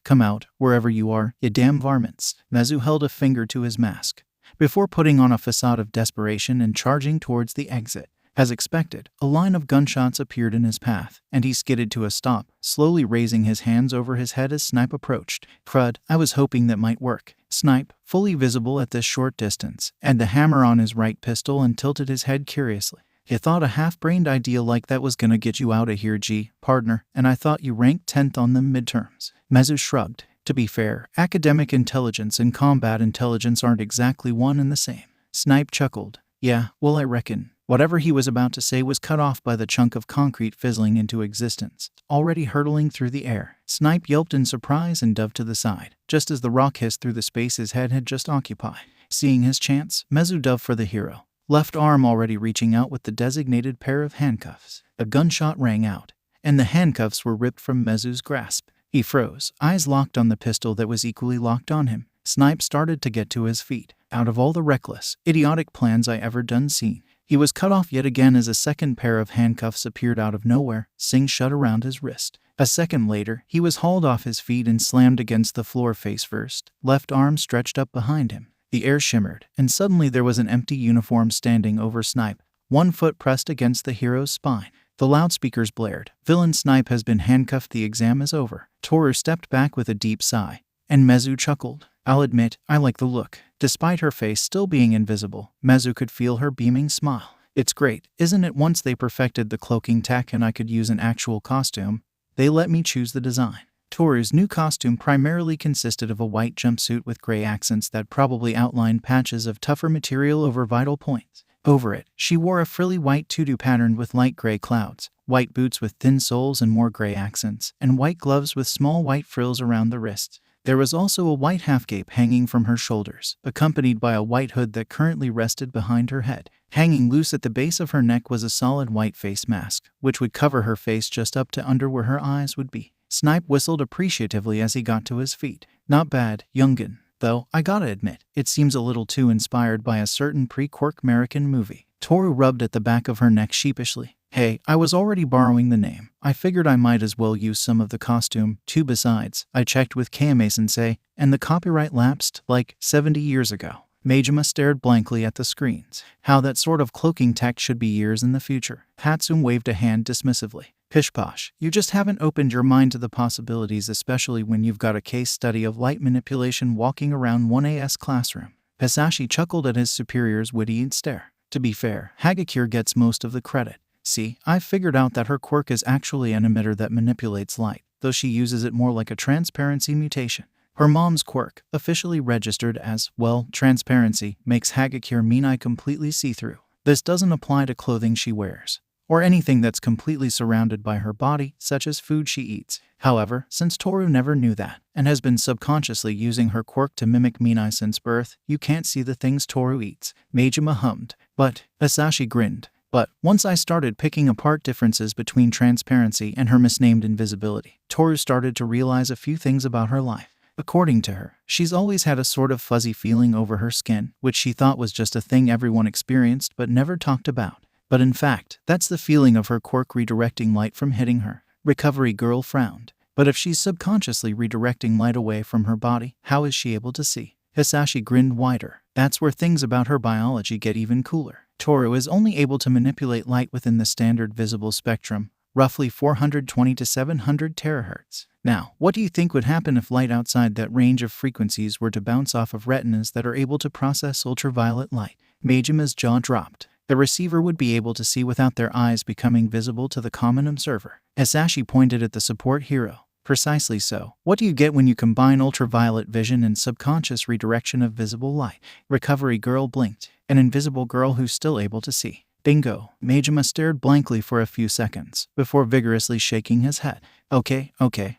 A: wherever you are, you damn varmints. Mezu held a finger to his mask, before putting on a facade of desperation and charging towards the exit. As expected, a line of gunshots appeared in his path, and he skidded to a stop, slowly raising his hands over his head as Snipe approached. Crud, I was hoping that might work. Snipe, fully visible at this short distance, had the hammer on his right pistol and tilted his head curiously. You thought a half-brained idea like that was gonna get you out of here, partner, and I thought you ranked 10th on them midterms. Mezu shrugged. To be fair, academic intelligence and combat intelligence aren't exactly one and the same. Snipe chuckled. Yeah, well, I reckon. Whatever he was about to say was cut off by the chunk of concrete fizzling into existence, already hurtling through the air. Snipe yelped in surprise and dove to the side, just as the rock hissed through the space his head had just occupied. Seeing his chance, Mezu dove for the hero, left arm already reaching out with the designated pair of handcuffs. A gunshot rang out, and the handcuffs were ripped from Mezu's grasp. He froze, eyes locked on the pistol that was equally locked on him. Snipe started to get to his feet. Out of all the reckless, idiotic plans I ever done seen, he was cut off yet again as a second pair of handcuffs appeared out of nowhere, sing shut around his wrist. A second later, he was hauled off his feet and slammed against the floor face first, left arm stretched up behind him. The air shimmered, and suddenly there was an empty uniform standing over Snipe, one foot pressed against the hero's spine. The loudspeakers blared. Villain Snipe has been handcuffed, the exam is over. Toru stepped back with a deep sigh, and Mezu chuckled. I'll admit, I like the look. Despite her face still being invisible, Mezu could feel her beaming smile. It's great, isn't it? Once they perfected the cloaking tech and I could use an actual costume, they let me choose the design. Toru's new costume primarily consisted of a white jumpsuit with gray accents that probably outlined patches of tougher material over vital points. Over it, she wore a frilly white tutu patterned with light gray clouds, white boots with thin soles and more gray accents, and white gloves with small white frills around the wrists. There was also a white half-cape hanging from her shoulders, accompanied by a white hood that currently rested behind her head. Hanging loose at the base of her neck was a solid white face mask, which would cover her face just up to under where her eyes would be. Snipe whistled appreciatively as he got to his feet. Not bad, youngin'. Though, I gotta admit, it seems a little too inspired by a certain pre-Quirk American movie. Toru rubbed at the back of her neck sheepishly. Hey, I was already borrowing the name. I figured I might as well use some of the costume, too. Besides, I checked with Kame-sensei, and the copyright lapsed, like, 70 years ago. Majima stared blankly at the screens. How that sort of cloaking tech should be years in the future. Hatsune waved a hand dismissively. Pish-posh, you just haven't opened your mind to the possibilities, especially when you've got a case study of light manipulation walking around 1A's classroom. Hisashi chuckled at his superior's witty stare. To be fair, Hagakure gets most of the credit. See, I've figured out that her quirk is actually an emitter that manipulates light, though she uses it more like a transparency mutation. Her mom's quirk, officially registered as, well, transparency, makes Hagakure Minai completely see-through. This doesn't apply to clothing she wears, or anything that's completely surrounded by her body, such as food she eats. However, since Toru never knew that, and has been subconsciously using her quirk to mimic Minai since birth, you can't see the things Toru eats. Majima hummed. But, Hisashi grinned. But, once I started picking apart differences between transparency and her misnamed invisibility, Toru started to realize a few things about her life. According to her, she's always had a sort of fuzzy feeling over her skin, which she thought was just a thing everyone experienced but never talked about. But in fact, that's the feeling of her quirk redirecting light from hitting her. Recovery girl frowned. But if she's subconsciously redirecting light away from her body, how is she able to see? Hisashi grinned wider. That's where things about her biology get even cooler. Toru is only able to manipulate light within the standard visible spectrum, roughly 420 to 700 terahertz. Now, what do you think would happen if light outside that range of frequencies were to bounce off of retinas that are able to process ultraviolet light? Majima's jaw dropped. The receiver would be able to see without their eyes becoming visible to the common observer. Hisashi pointed at the support hero. Precisely so. What do you get when you combine ultraviolet vision and subconscious redirection of visible light? Recovery girl blinked. An invisible girl who's still able to see. Bingo. Majima stared blankly for a few seconds, before vigorously shaking his head. Okay,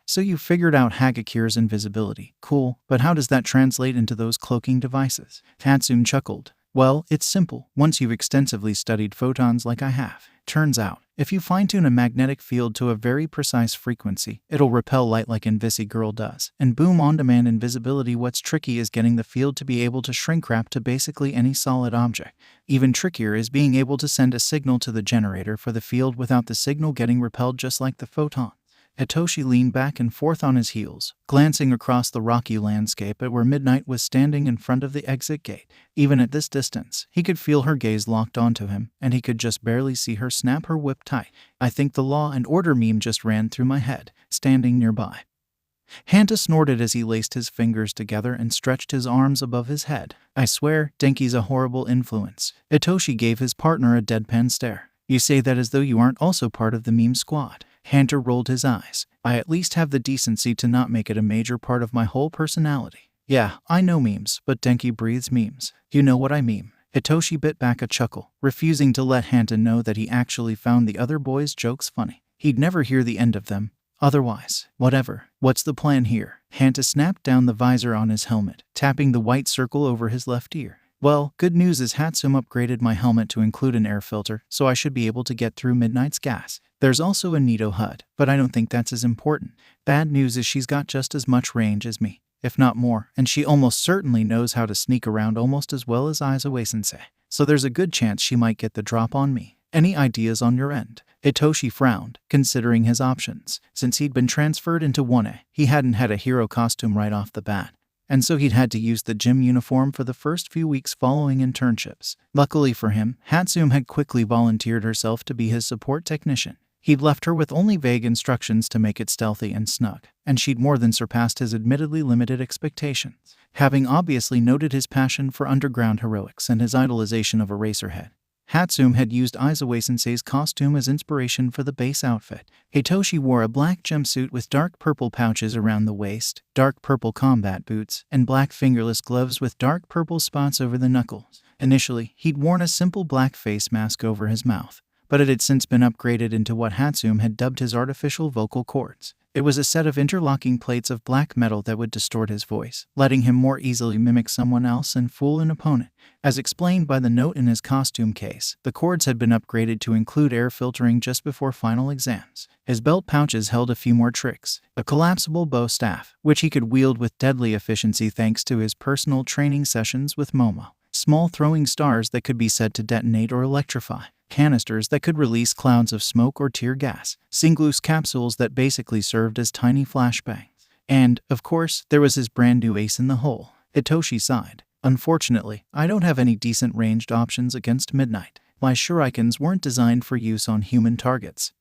A: so you figured out Hagakire's invisibility. Cool, but how does that translate into those cloaking devices? Tatsumi chuckled. Well, it's simple, once you've extensively studied photons like I have. Turns out, if you fine-tune a magnetic field to a very precise frequency, it'll repel light like Invisigirl does. And boom, on-demand invisibility. What's tricky is getting the field to be able to shrink wrap to basically any solid object. Even trickier is being able to send a signal to the generator for the field without the signal getting repelled just like the photon. Hitoshi leaned back and forth on his heels, glancing across the rocky landscape at where Midnight was standing in front of the exit gate. Even at this distance, he could feel her gaze locked onto him, and he could just barely see her snap her whip tight. I think the Law and Order meme just ran through my head, standing nearby. Hanta snorted as he laced his fingers together and stretched his arms above his head. I swear, Denki's a horrible influence. Hitoshi gave his partner a deadpan stare. You say that as though you aren't also part of the meme squad. Hunter rolled his eyes. I at least have the decency to not make it a major part of my whole personality. Yeah, I know memes, but Denki breathes memes. You know what I mean. Hitoshi bit back a chuckle, refusing to let Hanta know that he actually found the other boys' jokes funny. He'd never hear the end of them. Otherwise, whatever. What's the plan here? Hanta snapped down the visor on his helmet, tapping the white circle over his left ear. Well, good news is Hatsum upgraded my helmet to include an air filter, so I should be able to get through Midnight's gas. There's also a Nito HUD, but I don't think that's as important. Bad news is she's got just as much range as me, if not more, and she almost certainly knows how to sneak around almost as well as Izuku-sensei. So there's a good chance she might get the drop on me. Any ideas on your end? Hitoshi frowned, considering his options. Since he'd been transferred into 1A, he hadn't had a hero costume right off the bat, and so he'd had to use the gym uniform for the first few weeks following internships. Luckily for him, Hatsum had quickly volunteered herself to be his support technician. He'd left her with only vague instructions to make it stealthy and snug, and she'd more than surpassed his admittedly limited expectations, having obviously noted his passion for underground heroics and his idolization of Eraserhead. Hatsum had used Izuku-sensei's costume as inspiration for the base outfit. Hitoshi wore a black jumpsuit with dark purple pouches around the waist, dark purple combat boots, and black fingerless gloves with dark purple spots over the knuckles. Initially, he'd worn a simple black face mask over his mouth, but it had since been upgraded into what Hatsum had dubbed his artificial vocal cords. It was a set of interlocking plates of black metal that would distort his voice, letting him more easily mimic someone else and fool an opponent. As explained by the note in his costume case, the cords had been upgraded to include air filtering just before final exams. His belt pouches held a few more tricks. A collapsible bow staff, which he could wield with deadly efficiency thanks to his personal training sessions with Momo. Small throwing stars that could be said to detonate or electrify. Canisters that could release clouds of smoke or tear gas, Singlus capsules that basically served as tiny flashbangs. And, of course, there was his brand new ace in the hole. Hitoshi sighed. Unfortunately, I don't have any decent ranged options against Midnight. My shurikens weren't designed for use on human targets.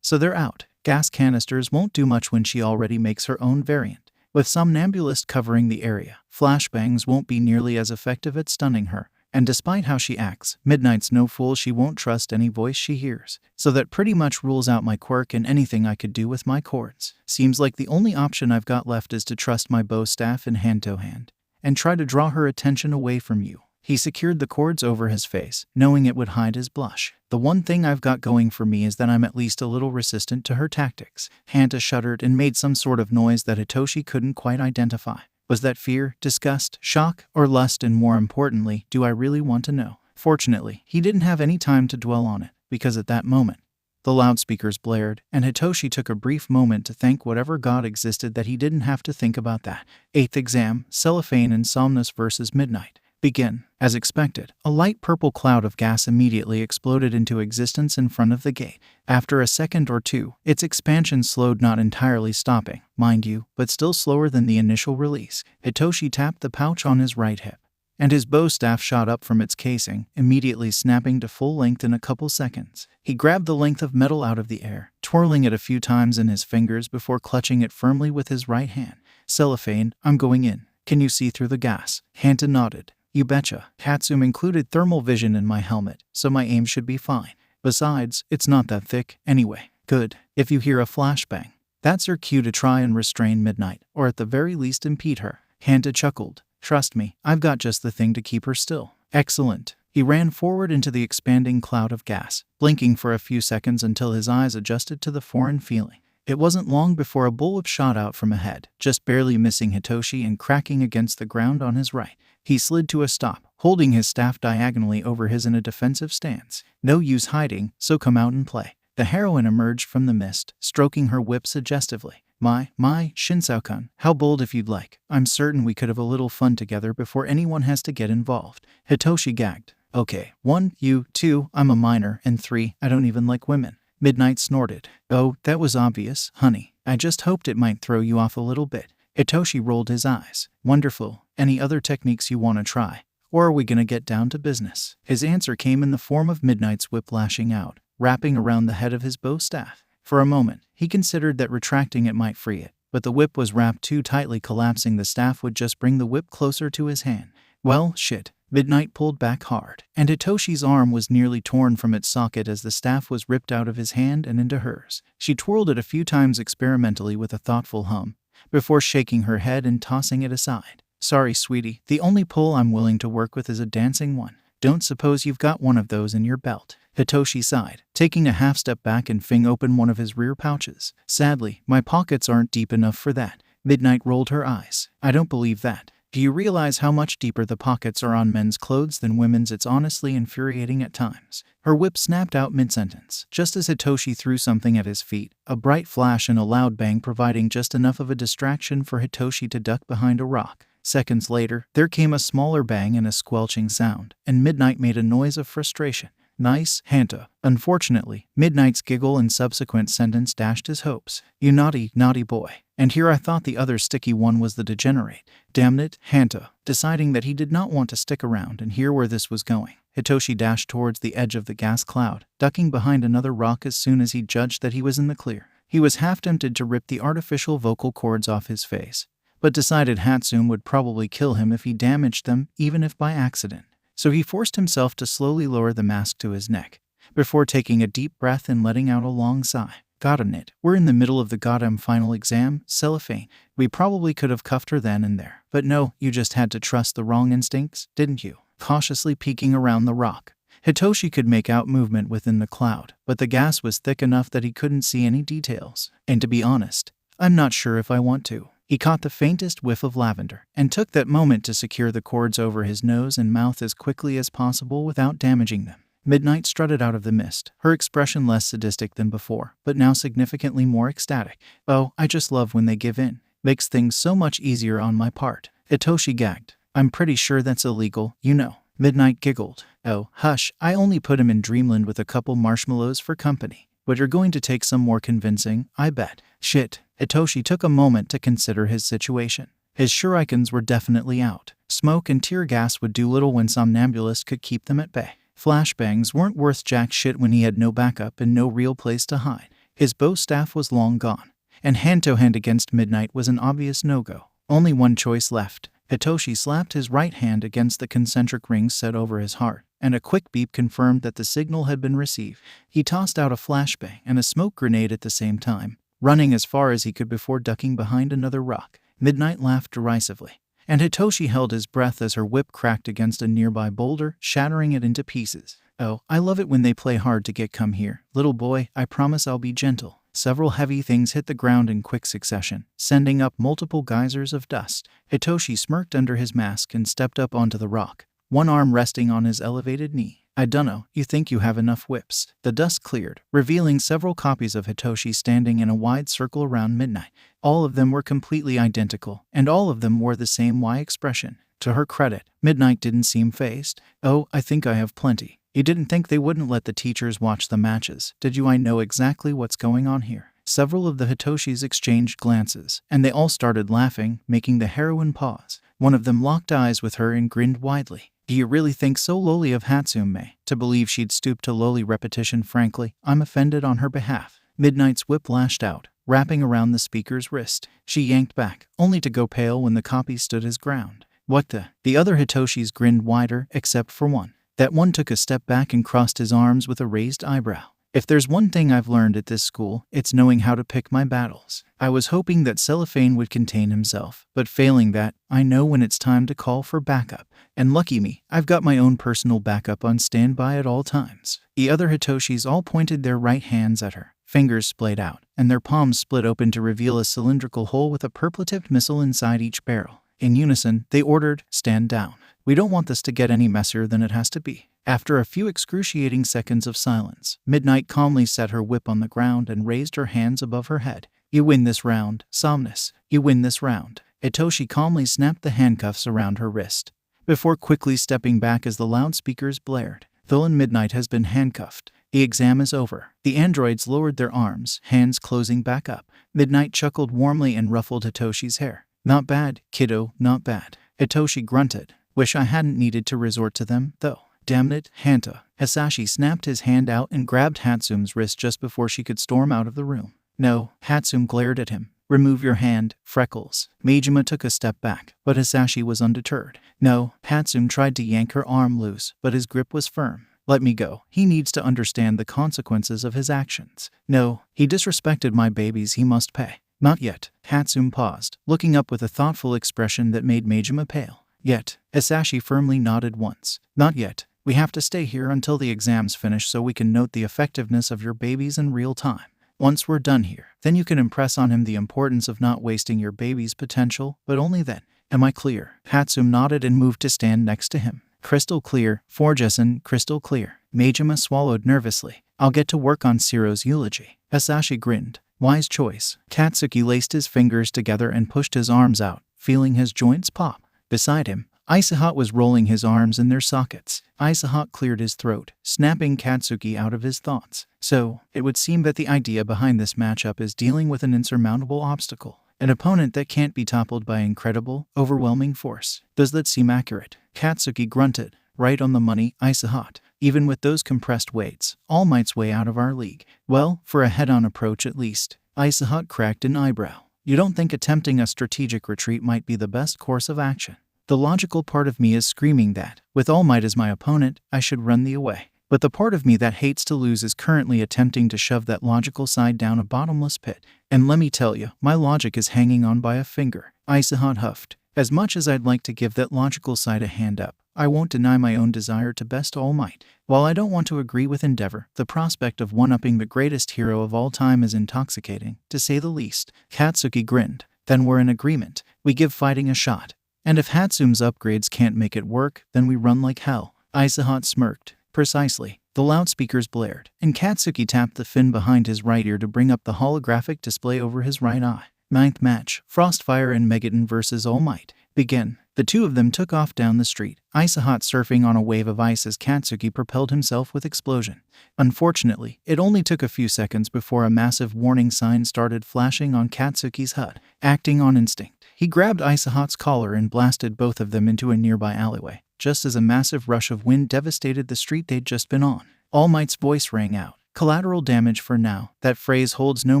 A: So they're out. Gas canisters won't do much when she already makes her own variant. With Somnambulist covering the area, flashbangs won't be nearly as effective at stunning her. And despite how she acts, Midnight's no fool. She won't trust any voice she hears. So that pretty much rules out my quirk and anything I could do with my cords. Seems like the only option I've got left is to trust my bow staff in hand-to-hand and try to draw her attention away from you. He secured the cords over his face, knowing it would hide his blush. The one thing I've got going for me is that I'm at least a little resistant to her tactics. Hanta shuddered and made some sort of noise that Hitoshi couldn't quite identify. Was that fear, disgust, shock, or lust? And more importantly, do I really want to know? Fortunately, he didn't have any time to dwell on it, because at that moment, the loudspeakers blared, and Hitoshi took a brief moment to thank whatever god existed that he didn't have to think about that. 8th exam, Cellophane and Somnus versus Midnight. Begin. As expected, a light purple cloud of gas immediately exploded into existence in front of the gate. After a second or two, its expansion slowed, not entirely stopping, mind you, but still slower than the initial release. Hitoshi tapped the pouch on his right hip, and his bow staff shot up from its casing, immediately snapping to full length in a couple seconds. He grabbed the length of metal out of the air, twirling it a few times in his fingers before clutching it firmly with his right hand. Cellophane, I'm going in. Can you see through the gas? Hanta nodded. You betcha. Hatsum included thermal vision in my helmet, so my aim should be fine. Besides, it's not that thick, anyway. Good. If you hear a flashbang, that's your cue to try and restrain Midnight, or at the very least impede her. Hanta chuckled. Trust me, I've got just the thing to keep her still. Excellent. He ran forward into the expanding cloud of gas, blinking for a few seconds until his eyes adjusted to the foreign feeling. It wasn't long before a bullwhip shot out from ahead, just barely missing Hitoshi and cracking against the ground on his right. He slid to a stop, holding his staff diagonally over his in a defensive stance. No use hiding, so come out and play. The heroine emerged from the mist, stroking her whip suggestively. My, Shinsao-kun, how bold if you'd like. I'm certain we could have a little fun together before anyone has to get involved. Hitoshi gagged. Okay, 1, you, 2, I'm a minor, and 3, I don't even like women. Midnight snorted. Oh, that was obvious, honey. I just hoped it might throw you off a little bit. Hitoshi rolled his eyes. Wonderful. Any other techniques you want to try? Or are we gonna get down to business? His answer came in the form of Midnight's whip lashing out, wrapping around the head of his bow staff. For a moment, he considered that retracting it might free it, but the whip was wrapped too tightly. Collapsing the staff would just bring the whip closer to his hand. Well, shit. Midnight pulled back hard, and Hitoshi's arm was nearly torn from its socket as the staff was ripped out of his hand and into hers. She twirled it a few times experimentally with a thoughtful hum, before shaking her head and tossing it aside. Sorry, sweetie, the only pull I'm willing to work with is a dancing one. Don't suppose you've got one of those in your belt? Hitoshi sighed, taking a half step back and fing open one of his rear pouches. Sadly, my pockets aren't deep enough for that. Midnight rolled her eyes. I don't believe that. Do you realize how much deeper the pockets are on men's clothes than women's? It's honestly infuriating at times. Her whip snapped out mid-sentence, just as Hitoshi threw something at his feet, a bright flash and a loud bang providing just enough of a distraction for Hitoshi to duck behind a rock. Seconds later, there came a smaller bang and a squelching sound, and Midnight made a noise of frustration. Nice, Hanta. Unfortunately, Midnight's giggle and subsequent sentence dashed his hopes. You naughty boy. And here I thought the other sticky one was the degenerate. Damn it, Hanta. Deciding that he did not want to stick around and hear where this was going, Hitoshi dashed towards the edge of the gas cloud, ducking behind another rock as soon as he judged that he was in the clear. He was half tempted to rip the artificial vocal cords off his face, but decided Hatsum would probably kill him if he damaged them, even if by accident. So he forced himself to slowly lower the mask to his neck, before taking a deep breath and letting out a long sigh. Goddamn it, we're in the middle of the goddamn final exam, cellophane. We probably could have cuffed her then and there. But no, you just had to trust the wrong instincts, didn't you? Cautiously peeking around the rock, Hitoshi could make out movement within the cloud, but the gas was thick enough that he couldn't see any details. And to be honest, I'm not sure if I want to. He caught the faintest whiff of lavender, and took that moment to secure the cords over his nose and mouth as quickly as possible without damaging them. Midnight strutted out of the mist, her expression less sadistic than before, but now significantly more ecstatic. Oh, I just love when they give in. Makes things so much easier on my part. Hitoshi gagged. I'm pretty sure that's illegal, you know. Midnight giggled. Oh, hush, I only put him in Dreamland with a couple marshmallows for company. But you're going to take some more convincing, I bet. Shit. Hitoshi took a moment to consider his situation. His shurikens were definitely out. Smoke and tear gas would do little when somnambulist could keep them at bay. Flashbangs weren't worth jack shit when he had no backup and no real place to hide. His bow staff was long gone, and hand-to-hand against Midnight was an obvious no-go. Only one choice left. Hitoshi slapped his right hand against the concentric rings set over his heart, and a quick beep confirmed that the signal had been received. He tossed out a flashbang and a smoke grenade at the same time, running as far as he could before ducking behind another rock. Midnight laughed derisively, and Hitoshi held his breath as her whip cracked against a nearby boulder, shattering it into pieces. Oh, I love it when they play hard to get. Come here, little boy, I promise I'll be gentle. Several heavy things hit the ground in quick succession, sending up multiple geysers of dust. Hitoshi smirked under his mask and stepped up onto the rock, one arm resting on his elevated knee. I dunno, you think you have enough whips? The dust cleared, revealing several copies of Hitoshi standing in a wide circle around Midnight. All of them were completely identical, and all of them wore the same Y expression. To her credit, Midnight didn't seem fazed. "Oh, I think I have plenty. You didn't think they wouldn't let the teachers watch the matches, did you? I know exactly what's going on here." Several of the Hitoshis exchanged glances, and they all started laughing, making the heroine pause. One of them locked eyes with her and grinned widely. "Do you really think so lowly of Hatsume, to believe she'd stoop to lowly repetition? Frankly, I'm offended on her behalf." Midnight's whip lashed out, wrapping around the speaker's wrist. She yanked back, only to go pale when the copy stood his ground. "What the?" The other Hitoshis grinned wider, except for one. That one took a step back and crossed his arms with a raised eyebrow. "If there's one thing I've learned at this school, it's knowing how to pick my battles. I was hoping that Cellophane would contain himself, but failing that, I know when it's time to call for backup. And lucky me, I've got my own personal backup on standby at all times." The other Hitoshis all pointed their right hands at her. Fingers splayed out, and their palms split open to reveal a cylindrical hole with a purple-tipped missile inside each barrel. In unison, they ordered, "Stand down. We don't want this to get any messier than it has to be." After a few excruciating seconds of silence, Midnight calmly set her whip on the ground and raised her hands above her head. "You win this round, Somnus. You win this round." Hitoshi calmly snapped the handcuffs around her wrist, before quickly stepping back as the loudspeakers blared. "Villain Midnight has been handcuffed. The exam is over." The androids lowered their arms, hands closing back up. Midnight chuckled warmly and ruffled Hitoshi's hair. "Not bad, kiddo, not bad." Hitoshi grunted. "Wish I hadn't needed to resort to them, though. Damn it, Hanta." Hisashi snapped his hand out and grabbed Hatsume's wrist just before she could storm out of the room. "No." Hatsume glared at him. "Remove your hand, Freckles." Majima took a step back, but Hisashi was undeterred. "No." Hatsume tried to yank her arm loose, but his grip was firm. "Let me go. He needs to understand the consequences of his actions." "No. He disrespected my babies, he must pay." "Not yet." Hatsume paused, looking up with a thoughtful expression that made Majima pale. "Yet." Hisashi firmly nodded once. "Not yet. We have to stay here until the exam's finished so we can note the effectiveness of your babies in real time. Once we're done here, then you can impress on him the importance of not wasting your baby's potential, but only then. Am I clear?" Hatsume nodded and moved to stand next to him. "Crystal clear, Forgeson, crystal clear." Majima swallowed nervously. "I'll get to work on Ciro's eulogy." Hisashi grinned. "Wise choice." Katsuki laced his fingers together and pushed his arms out, feeling his joints pop. Beside him, Isahot was rolling his arms in their sockets. Isahot cleared his throat, snapping Katsuki out of his thoughts. "So, it would seem that the idea behind this matchup is dealing with an insurmountable obstacle. An opponent that can't be toppled by incredible, overwhelming force. Does that seem accurate?" Katsuki grunted. "Right on the money, Isahot. Even with those compressed weights, All Might's way out of our league." "Well, for a head-on approach at least." Isahot cracked an eyebrow. "You don't think attempting a strategic retreat might be the best course of action?" The logical part of me is screaming that, with All Might as my opponent, I should run the away. But the part of me that hates to lose is currently attempting to shove that logical side down a bottomless pit. And let me tell you, my logic is hanging on by a finger. Isahot huffed. "As much as I'd like to give that logical side a hand up, I won't deny my own desire to best All Might. While I don't want to agree with Endeavor, the prospect of one-upping the greatest hero of all time is intoxicating, to say the least." Katsuki grinned. "Then we're in agreement. We give fighting a shot. And if Hatsume's upgrades can't make it work, then we run like hell." Isahot smirked. "Precisely." The loudspeakers blared, and Katsuki tapped the fin behind his right ear to bring up the holographic display over his right eye. "Ninth match, Frostfire and Megaton vs. All Might. Begin." The two of them took off down the street, Isahot surfing on a wave of ice as Katsuki propelled himself with explosion. Unfortunately, it only took a few seconds before a massive warning sign started flashing on Katsuki's HUD. Acting on instinct, he grabbed Isahot's collar and blasted both of them into a nearby alleyway, just as a massive rush of wind devastated the street they'd just been on. All Might's voice rang out. "Collateral damage for now. That phrase holds no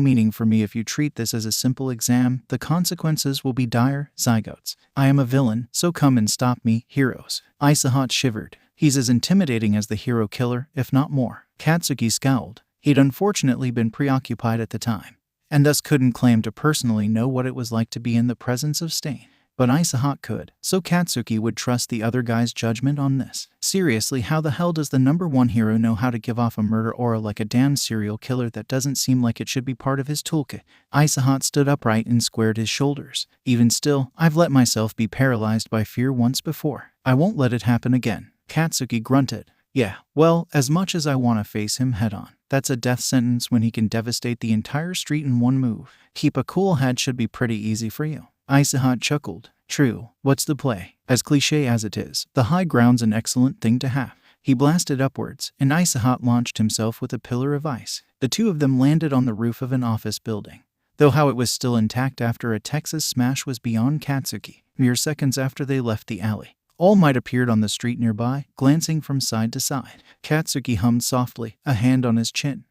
A: meaning for me if you treat this as a simple exam. The consequences will be dire, Zygotes. I am a villain, so come and stop me, heroes." Isahot shivered. "He's as intimidating as the hero killer, if not more." Katsuki scowled. He'd unfortunately been preoccupied at the time, and thus couldn't claim to personally know what it was like to be in the presence of Stain. But Isahot could, so Katsuki would trust the other guy's judgment on this. Seriously, how the hell does the number one hero know how to give off a murder aura like a damn serial killer? That doesn't seem like it should be part of his toolkit. Isahot stood upright and squared his shoulders. "Even still, I've let myself be paralyzed by fear once before. I won't let it happen again." Katsuki grunted. "Yeah, well, as much as I want to face him head-on, that's a death sentence when he can devastate the entire street in one move. Keep a cool head should be pretty easy for you." Isahot chuckled. True, what's the play? As cliché as it is, the high ground's an excellent thing to have. He blasted upwards, and Izuku launched himself with a pillar of ice. The two of them landed on the roof of an office building. Though how it was still intact after a Texas smash was beyond Katsuki. Mere seconds after they left the alley, All Might appeared on the street nearby, glancing from side to side. Katsuki hummed softly, a hand on his chin.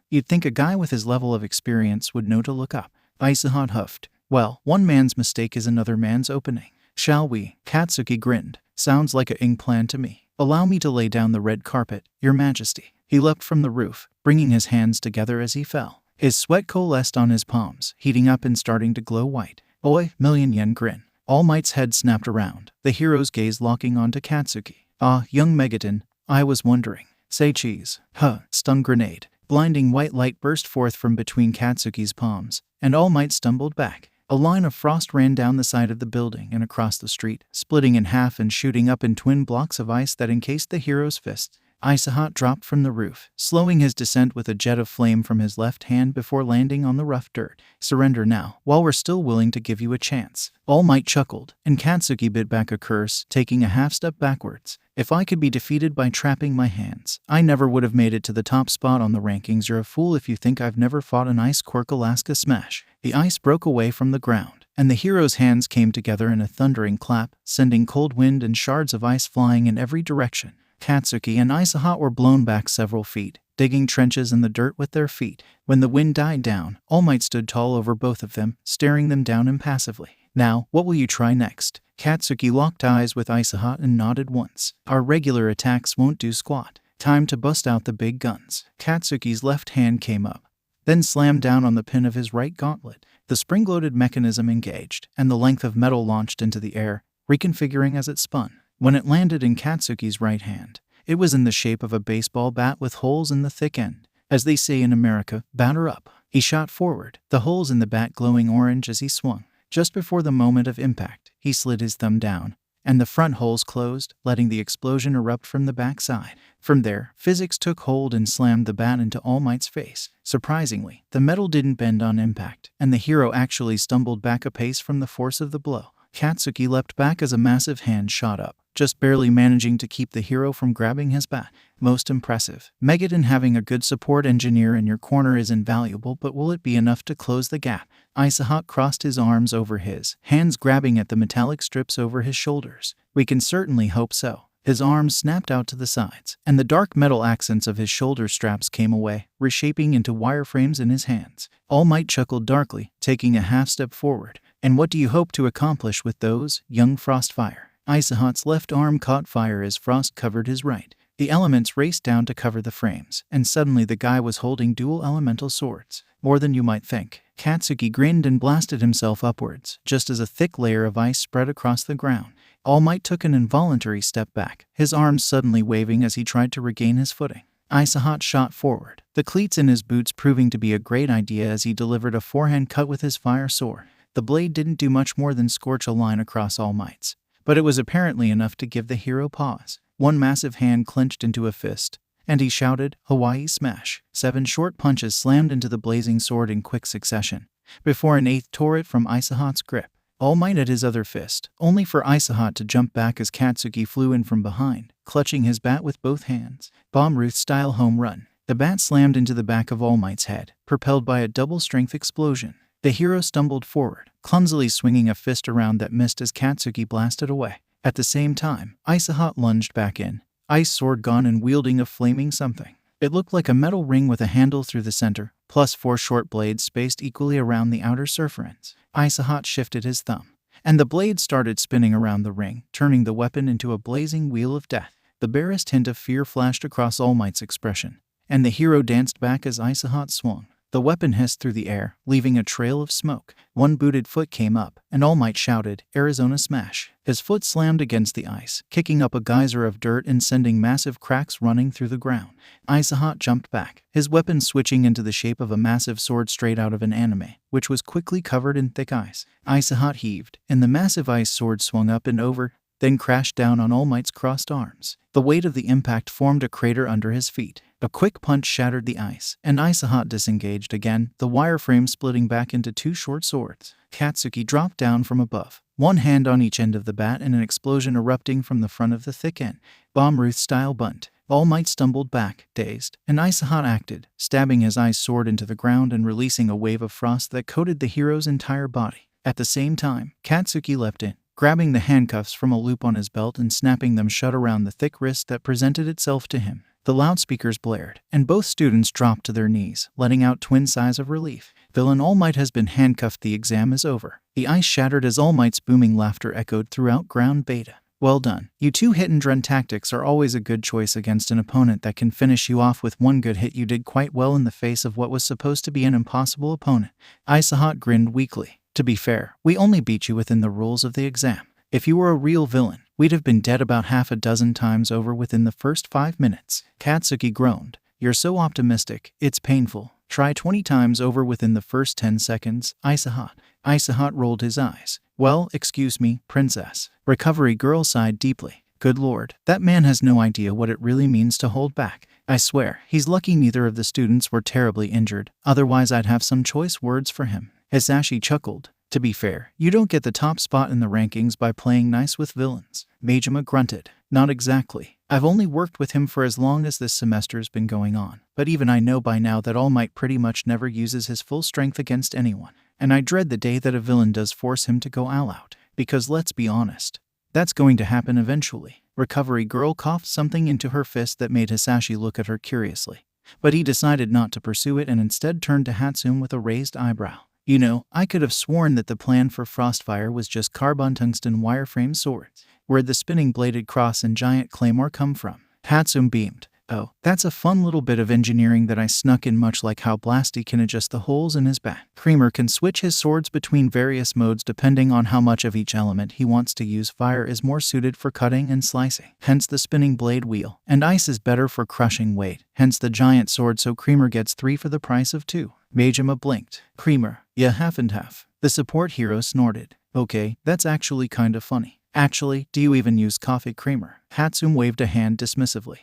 A: You'd think a guy with his level of experience would know to look up. Izuku huffed. Well, one man's mistake is another man's opening. Shall we? Katsuki grinned. Sounds like a ing plan to me. Allow me to lay down the red carpet, Your Majesty. He leapt from the roof, bringing his hands together as he fell. His sweat coalesced on his palms, heating up and starting to glow white. Oi, million-yen grin. All Might's head snapped around, the hero's gaze locking onto Katsuki. Ah, young Megaton, I was wondering. Say cheese. Stun grenade. Blinding white light burst forth from between Katsuki's palms, and All Might stumbled back. A line of frost ran down the side of the building and across the street, splitting in half and shooting up in twin blocks of ice that encased the hero's fists. Izuku dropped from the roof, slowing his descent with a jet of flame from his left hand before landing on the rough dirt. Surrender now, while we're still willing to give you a chance. All Might chuckled, and Katsuki bit back a curse, taking a half-step backwards. If I could be defeated by trapping my hands, I never would have made it to the top spot on the rankings. You're a fool if you think I've never fought an Ice Quirk Alaska Smash. The ice broke away from the ground, and the hero's hands came together in a thundering clap, sending cold wind and shards of ice flying in every direction. Katsuki and Izuku were blown back several feet, digging trenches in the dirt with their feet. When the wind died down, All Might stood tall over both of them, staring them down impassively. Now, what will you try next? Katsuki locked eyes with Izuku and nodded once. Our regular attacks won't do squat. Time to bust out the big guns. Katsuki's left hand came up, then slammed down on the pin of his right gauntlet. The spring-loaded mechanism engaged, and the length of metal launched into the air, reconfiguring as it spun. When it landed in Katsuki's right hand, it was in the shape of a baseball bat with holes in the thick end. As they say in America, batter up. He shot forward, the holes in the bat glowing orange as he swung. Just before the moment of impact, he slid his thumb down, and the front holes closed, letting the explosion erupt from the backside. From there, physics took hold and slammed the bat into All Might's face. Surprisingly, the metal didn't bend on impact, and the hero actually stumbled back a pace from the force of the blow. Katsuki leapt back as a massive hand shot up, just barely managing to keep the hero from grabbing his bat. Most impressive. Megaton, having a good support engineer in your corner is invaluable, but will it be enough to close the gap? Izuku crossed his arms over his, hands grabbing at the metallic strips over his shoulders. We can certainly hope so. His arms snapped out to the sides, and the dark metal accents of his shoulder straps came away, reshaping into wireframes in his hands. All Might chuckled darkly, taking a half step forward. And what do you hope to accomplish with those, young Frostfire? Izuku's left arm caught fire as frost covered his right. The elements raced down to cover the frames, and suddenly the guy was holding dual elemental swords. More than you might think. Katsuki grinned and blasted himself upwards, just as a thick layer of ice spread across the ground. All Might took an involuntary step back, his arms suddenly waving as he tried to regain his footing. Izuku shot forward, the cleats in his boots proving to be a great idea as he delivered a forehand cut with his fire sword. The blade didn't do much more than scorch a line across All Might's, but it was apparently enough to give the hero pause. One massive hand clenched into a fist, and he shouted, Hawaii Smash. 7 short punches slammed into the blazing sword in quick succession, before an 8th tore it from Izuku's grip. All Might at his other fist, only for Izuku to jump back as Katsuki flew in from behind, clutching his bat with both hands. Bomb Ruth-style home run. The bat slammed into the back of All Might's head, propelled by a double-strength explosion. The hero stumbled forward, clumsily swinging a fist around that missed as Katsuki blasted away. At the same time, Izuku lunged back in, ice sword gone and wielding a flaming something. It looked like a metal ring with a handle through the center, plus 4 short blades spaced equally around the outer surfer ends. Izuku shifted his thumb, and the blade started spinning around the ring, turning the weapon into a blazing wheel of death. The barest hint of fear flashed across All Might's expression, and the hero danced back as Izuku swung. The weapon hissed through the air, leaving a trail of smoke. One booted foot came up, and All Might shouted, Arizona Smash. His foot slammed against the ice, kicking up a geyser of dirt and sending massive cracks running through the ground. Izuku jumped back, his weapon switching into the shape of a massive sword straight out of an anime, which was quickly covered in thick ice. Izuku heaved, and the massive ice sword swung up and over. then crashed down on All Might's crossed arms. The weight of the impact formed a crater under his feet. A quick punch shattered the ice, and Izuku disengaged again, the wireframe splitting back into two short swords. Katsuki dropped down from above, one hand on each end of the bat and an explosion erupting from the front of the thick end. Bomb Ruth-style bunt. All Might stumbled back, dazed, and Izuku acted, stabbing his ice sword into the ground and releasing a wave of frost that coated the hero's entire body. At the same time, Katsuki leapt in, grabbing the handcuffs from a loop on his belt and snapping them shut around the thick wrist that presented itself to him. The loudspeakers blared, and both students dropped to their knees, letting out twin sighs of relief. Villain All Might has been handcuffed. The exam is over. The ice shattered as All Might's booming laughter echoed throughout ground beta. Well done. You two hit and run tactics are always a good choice against an opponent that can finish you off with one good hit. You did quite well in the face of what was supposed to be an impossible opponent. Izuku grinned weakly. To be fair, we only beat you within the rules of the exam. If you were a real villain, we'd have been dead about half a dozen times over within the first 5 minutes. Katsuki groaned. You're so optimistic, it's painful. Try 20 times over within the first 10 seconds, Izuku rolled his eyes. Well, excuse me, princess. Recovery girl sighed deeply. Good lord, that man has no idea what it really means to hold back. I swear, he's lucky neither of the students were terribly injured, otherwise I'd have some choice words for him. Hisashi chuckled. To be fair, you don't get the top spot in the rankings by playing nice with villains. Majima grunted. Not exactly. I've only worked with him for as long as this semester's been going on, but even I know by now that All Might pretty much never uses his full strength against anyone, and I dread the day that a villain does force him to go all out, because let's be honest, that's going to happen eventually. Recovery girl coughed something into her fist that made Hisashi look at her curiously, but he decided not to pursue it and instead turned to Hatsune with a raised eyebrow. You know, I could have sworn that the plan for Frostfire was just carbon tungsten wireframe swords. Where'd the spinning bladed cross and giant claymore come from? Hatsune beamed. Oh, that's a fun little bit of engineering that I snuck in, much like how Blasty can adjust the holes in his bat. Creamer can switch his swords between various modes depending on how much of each element he wants to use. Fire is more suited for cutting and slicing, hence the spinning blade wheel, and ice is better for crushing weight, hence the giant sword, so Creamer gets 3 for the price of 2. Majima blinked. Creamer, yeah, half and half. The support hero snorted. Okay, that's actually kind of funny. Actually, do you even use coffee, Creamer? Hatsune waved a hand dismissively.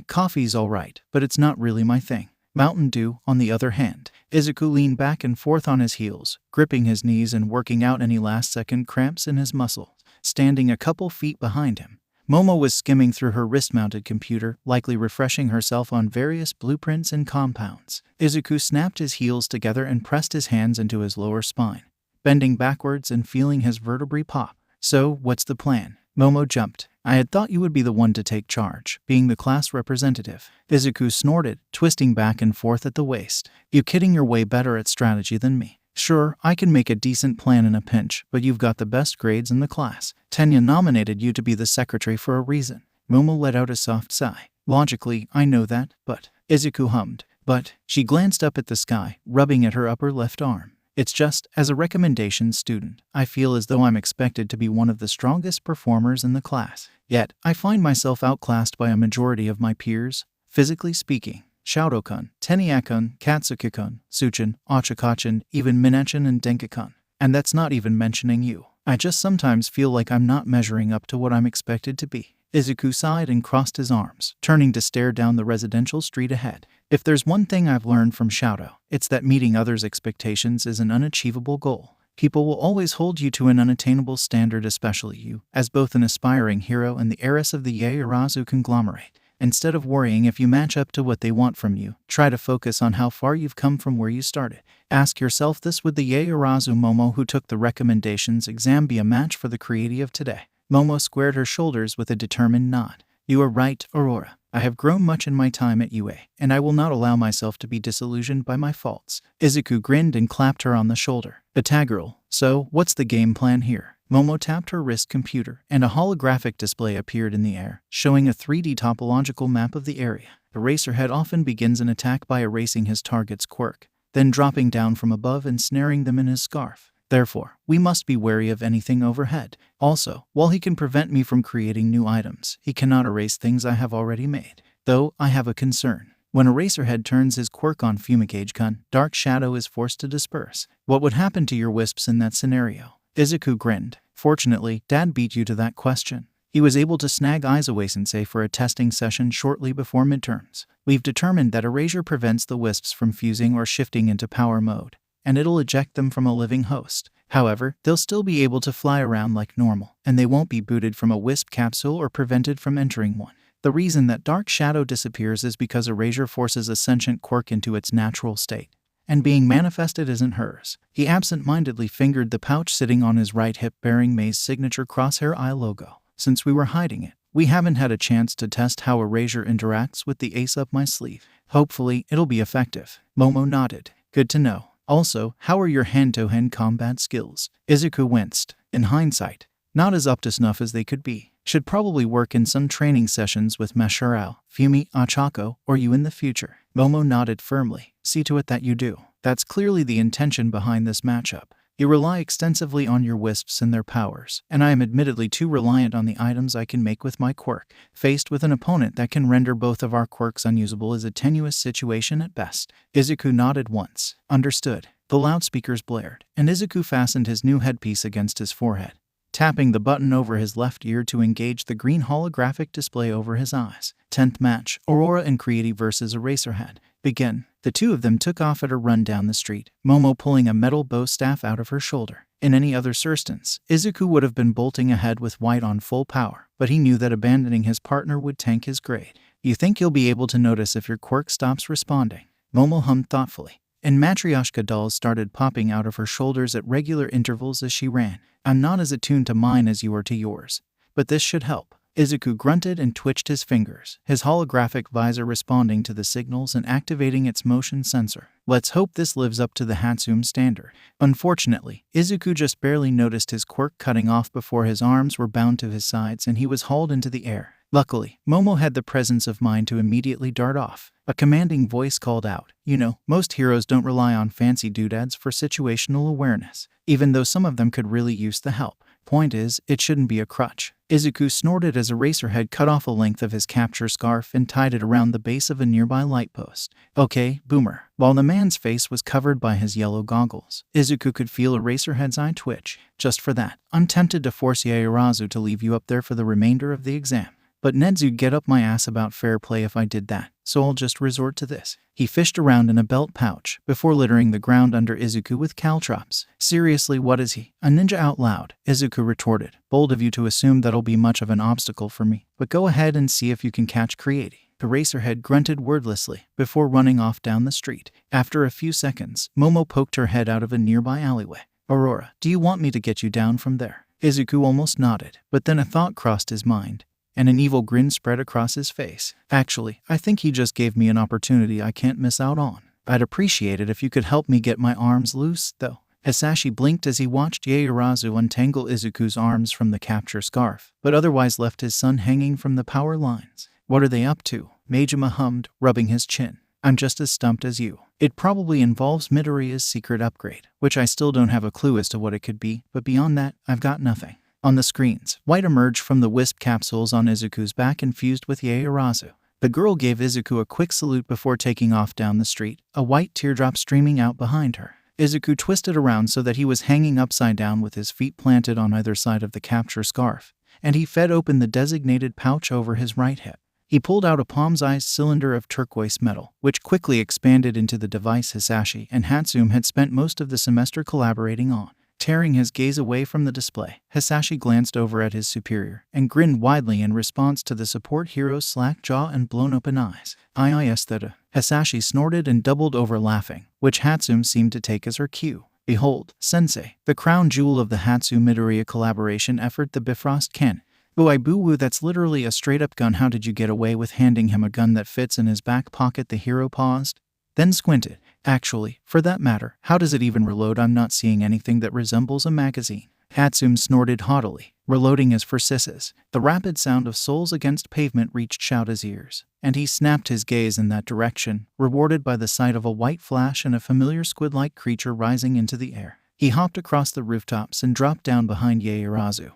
A: Coffee's alright, but it's not really my thing. Mountain Dew, on the other hand. Izuku leaned back and forth on his heels, gripping his knees and working out any last-second cramps in his muscles. Standing a couple feet behind him, Momo was skimming through her wrist-mounted computer, likely refreshing herself on various blueprints and compounds. Izuku snapped his heels together and pressed his hands into his lower spine, bending backwards and feeling his vertebrae pop. So, what's the plan? Momo jumped. I had thought you would be the one to take charge, being the class representative. Izuku snorted, twisting back and forth at the waist. You kidding? You're way better at strategy than me. Sure, I can make a decent plan in a pinch, but you've got the best grades in the class. Tenya nominated you to be the secretary for a reason. Momo let out a soft sigh. Logically, I know that, but... Izuku hummed. But... She glanced up at the sky, rubbing at her upper left arm. It's just, as a recommendation student, I feel as though I'm expected to be one of the strongest performers in the class. Yet, I find myself outclassed by a majority of my peers, physically speaking. Shoudo-kun, Tenya-kun, Katsuki-kun, Tsuchin, Ochakachin, even Minachen and Denki-kun. And that's not even mentioning you. I just sometimes feel like I'm not measuring up to what I'm expected to be. Izuku sighed and crossed his arms, turning to stare down the residential street ahead. If there's one thing I've learned from Shoudo, it's that meeting others' expectations is an unachievable goal. People will always hold you to an unattainable standard, especially you, as both an aspiring hero and the heiress of the Yaoyorozu conglomerate. Instead of worrying if you match up to what they want from you, try to focus on how far you've come from where you started. Ask yourself this: would the Yaoyorozu Momo who took the recommendations exam be a match for the creative of today? Momo squared her shoulders with a determined nod. You are right, Aurora. I have grown much in my time at UA, and I will not allow myself to be disillusioned by my faults. Izuku grinned and clapped her on the shoulder. Itagirl, so, what's the game plan here? Momo tapped her wrist computer, and a holographic display appeared in the air, showing a 3D topological map of the area. Eraserhead often begins an attack by erasing his target's quirk, then dropping down from above and snaring them in his scarf. Therefore, we must be wary of anything overhead. Also, while he can prevent me from creating new items, he cannot erase things I have already made. Though, I have a concern. When Eraserhead turns his quirk on Fumigage-kun, Dark Shadow is forced to disperse. What would happen to your wisps in that scenario? Izuku grinned. Fortunately, Dad beat you to that question. He was able to snag Izuku-sensei for a testing session shortly before midterms. We've determined that erasure prevents the wisps from fusing or shifting into power mode, and it'll eject them from a living host. However, they'll still be able to fly around like normal, and they won't be booted from a wisp capsule or prevented from entering one. The reason that Dark Shadow disappears is because erasure forces a sentient quirk into its natural state, and being manifested isn't hers. He absent-mindedly fingered the pouch sitting on his right hip bearing May's signature crosshair eye logo. Since we were hiding it, we haven't had a chance to test how erasure interacts with the ace up my sleeve. Hopefully, it'll be effective. Momo nodded. Good to know. Also, how are your hand-to-hand combat skills? Izuku winced. In hindsight, not as up to snuff as they could be. Should probably work in some training sessions with Masharao, Fumi, Achako, or you in the future. Momo nodded firmly. See to it that you do. That's clearly the intention behind this matchup. You rely extensively on your wisps and their powers, and I am admittedly too reliant on the items I can make with my quirk. Faced with an opponent that can render both of our quirks unusable is a tenuous situation at best. Izuku nodded once. Understood. The loudspeakers blared, and Izuku fastened his new headpiece against his forehead, tapping the button over his left ear to engage the green holographic display over his eyes. 10th match, Aurora and Creative vs. Eraserhead. Begin. The two of them took off at a run down the street, Momo pulling a metal bow staff out of her shoulder. In any other instance, Izuku would have been bolting ahead with White on full power, but he knew that abandoning his partner would tank his grade. You think you'll be able to notice if your quirk stops responding? Momo hummed thoughtfully, and Matryoshka dolls started popping out of her shoulders at regular intervals as she ran. I'm not as attuned to mine as you are to yours, but this should help. Izuku grunted and twitched his fingers, his holographic visor responding to the signals and activating its motion sensor. Let's hope this lives up to the Hatsune standard. Unfortunately, Izuku just barely noticed his quirk cutting off before his arms were bound to his sides and he was hauled into the air. Luckily, Momo had the presence of mind to immediately dart off. A commanding voice called out, "You know, most heroes don't rely on fancy doodads for situational awareness, even though some of them could really use the help. Point is, it shouldn't be a crutch." Izuku snorted as Eraserhead cut off a length of his capture scarf and tied it around the base of a nearby light post. Okay, boomer. While the man's face was covered by his yellow goggles, Izuku could feel Eraserhead's eye twitch. Just for that, I'm tempted to force Yaoyorozu to leave you up there for the remainder of the exam. But Nedzu'd get up my ass about fair play if I did that, so I'll just resort to this. He fished around in a belt pouch, before littering the ground under Izuku with caltrops. Seriously, what is he? A ninja out loud, Izuku retorted. Bold of you to assume that'll be much of an obstacle for me, but go ahead and see if you can catch Creative. Eraserhead grunted wordlessly, before running off down the street. After a few seconds, Momo poked her head out of a nearby alleyway. Aurora, do you want me to get you down from there? Izuku almost nodded, but then a thought crossed his mind, and an evil grin spread across his face. Actually, I think he just gave me an opportunity I can't miss out on. I'd appreciate it if you could help me get my arms loose, though. Hisashi blinked as he watched Yaoyorozu untangle Izuku's arms from the capture scarf, but otherwise left his son hanging from the power lines. What are they up to? Majima hummed, rubbing his chin. I'm just as stumped as you. It probably involves Midoriya's secret upgrade, which I still don't have a clue as to what it could be, but beyond that, I've got nothing. On the screens, White emerged from the wisp capsules on Izuku's back and fused with Yaoyorozu. The girl gave Izuku a quick salute before taking off down the street, a white teardrop streaming out behind her. Izuku twisted around so that he was hanging upside down with his feet planted on either side of the capture scarf, and he fed open the designated pouch over his right hip. He pulled out a palm-sized cylinder of turquoise metal, which quickly expanded into the device Hisashi and Hatsune had spent most of the semester collaborating on. Tearing his gaze away from the display, Hisashi glanced over at his superior and grinned widely in response to the support hero's slack jaw and blown-open eyes. Aestheta. Hisashi snorted and doubled over laughing, which Hatsune seemed to take as her cue. Behold, Sensei, the crown jewel of the Hatsune Midoriya collaboration effort, the Bifrost Cannon. Boo-woo, that's literally a straight-up gun. How did you get away with handing him a gun that fits in his back pocket? The hero paused, then squinted. Actually, for that matter, how does it even reload? I'm not seeing anything that resembles a magazine. Hatsune snorted haughtily. Reloading is for sisses. The rapid sound of soles against pavement reached Shouda's ears, and he snapped his gaze in that direction, rewarded by the sight of a white flash and a familiar squid-like creature rising into the air. He hopped across the rooftops and dropped down behind Yaoyorozu,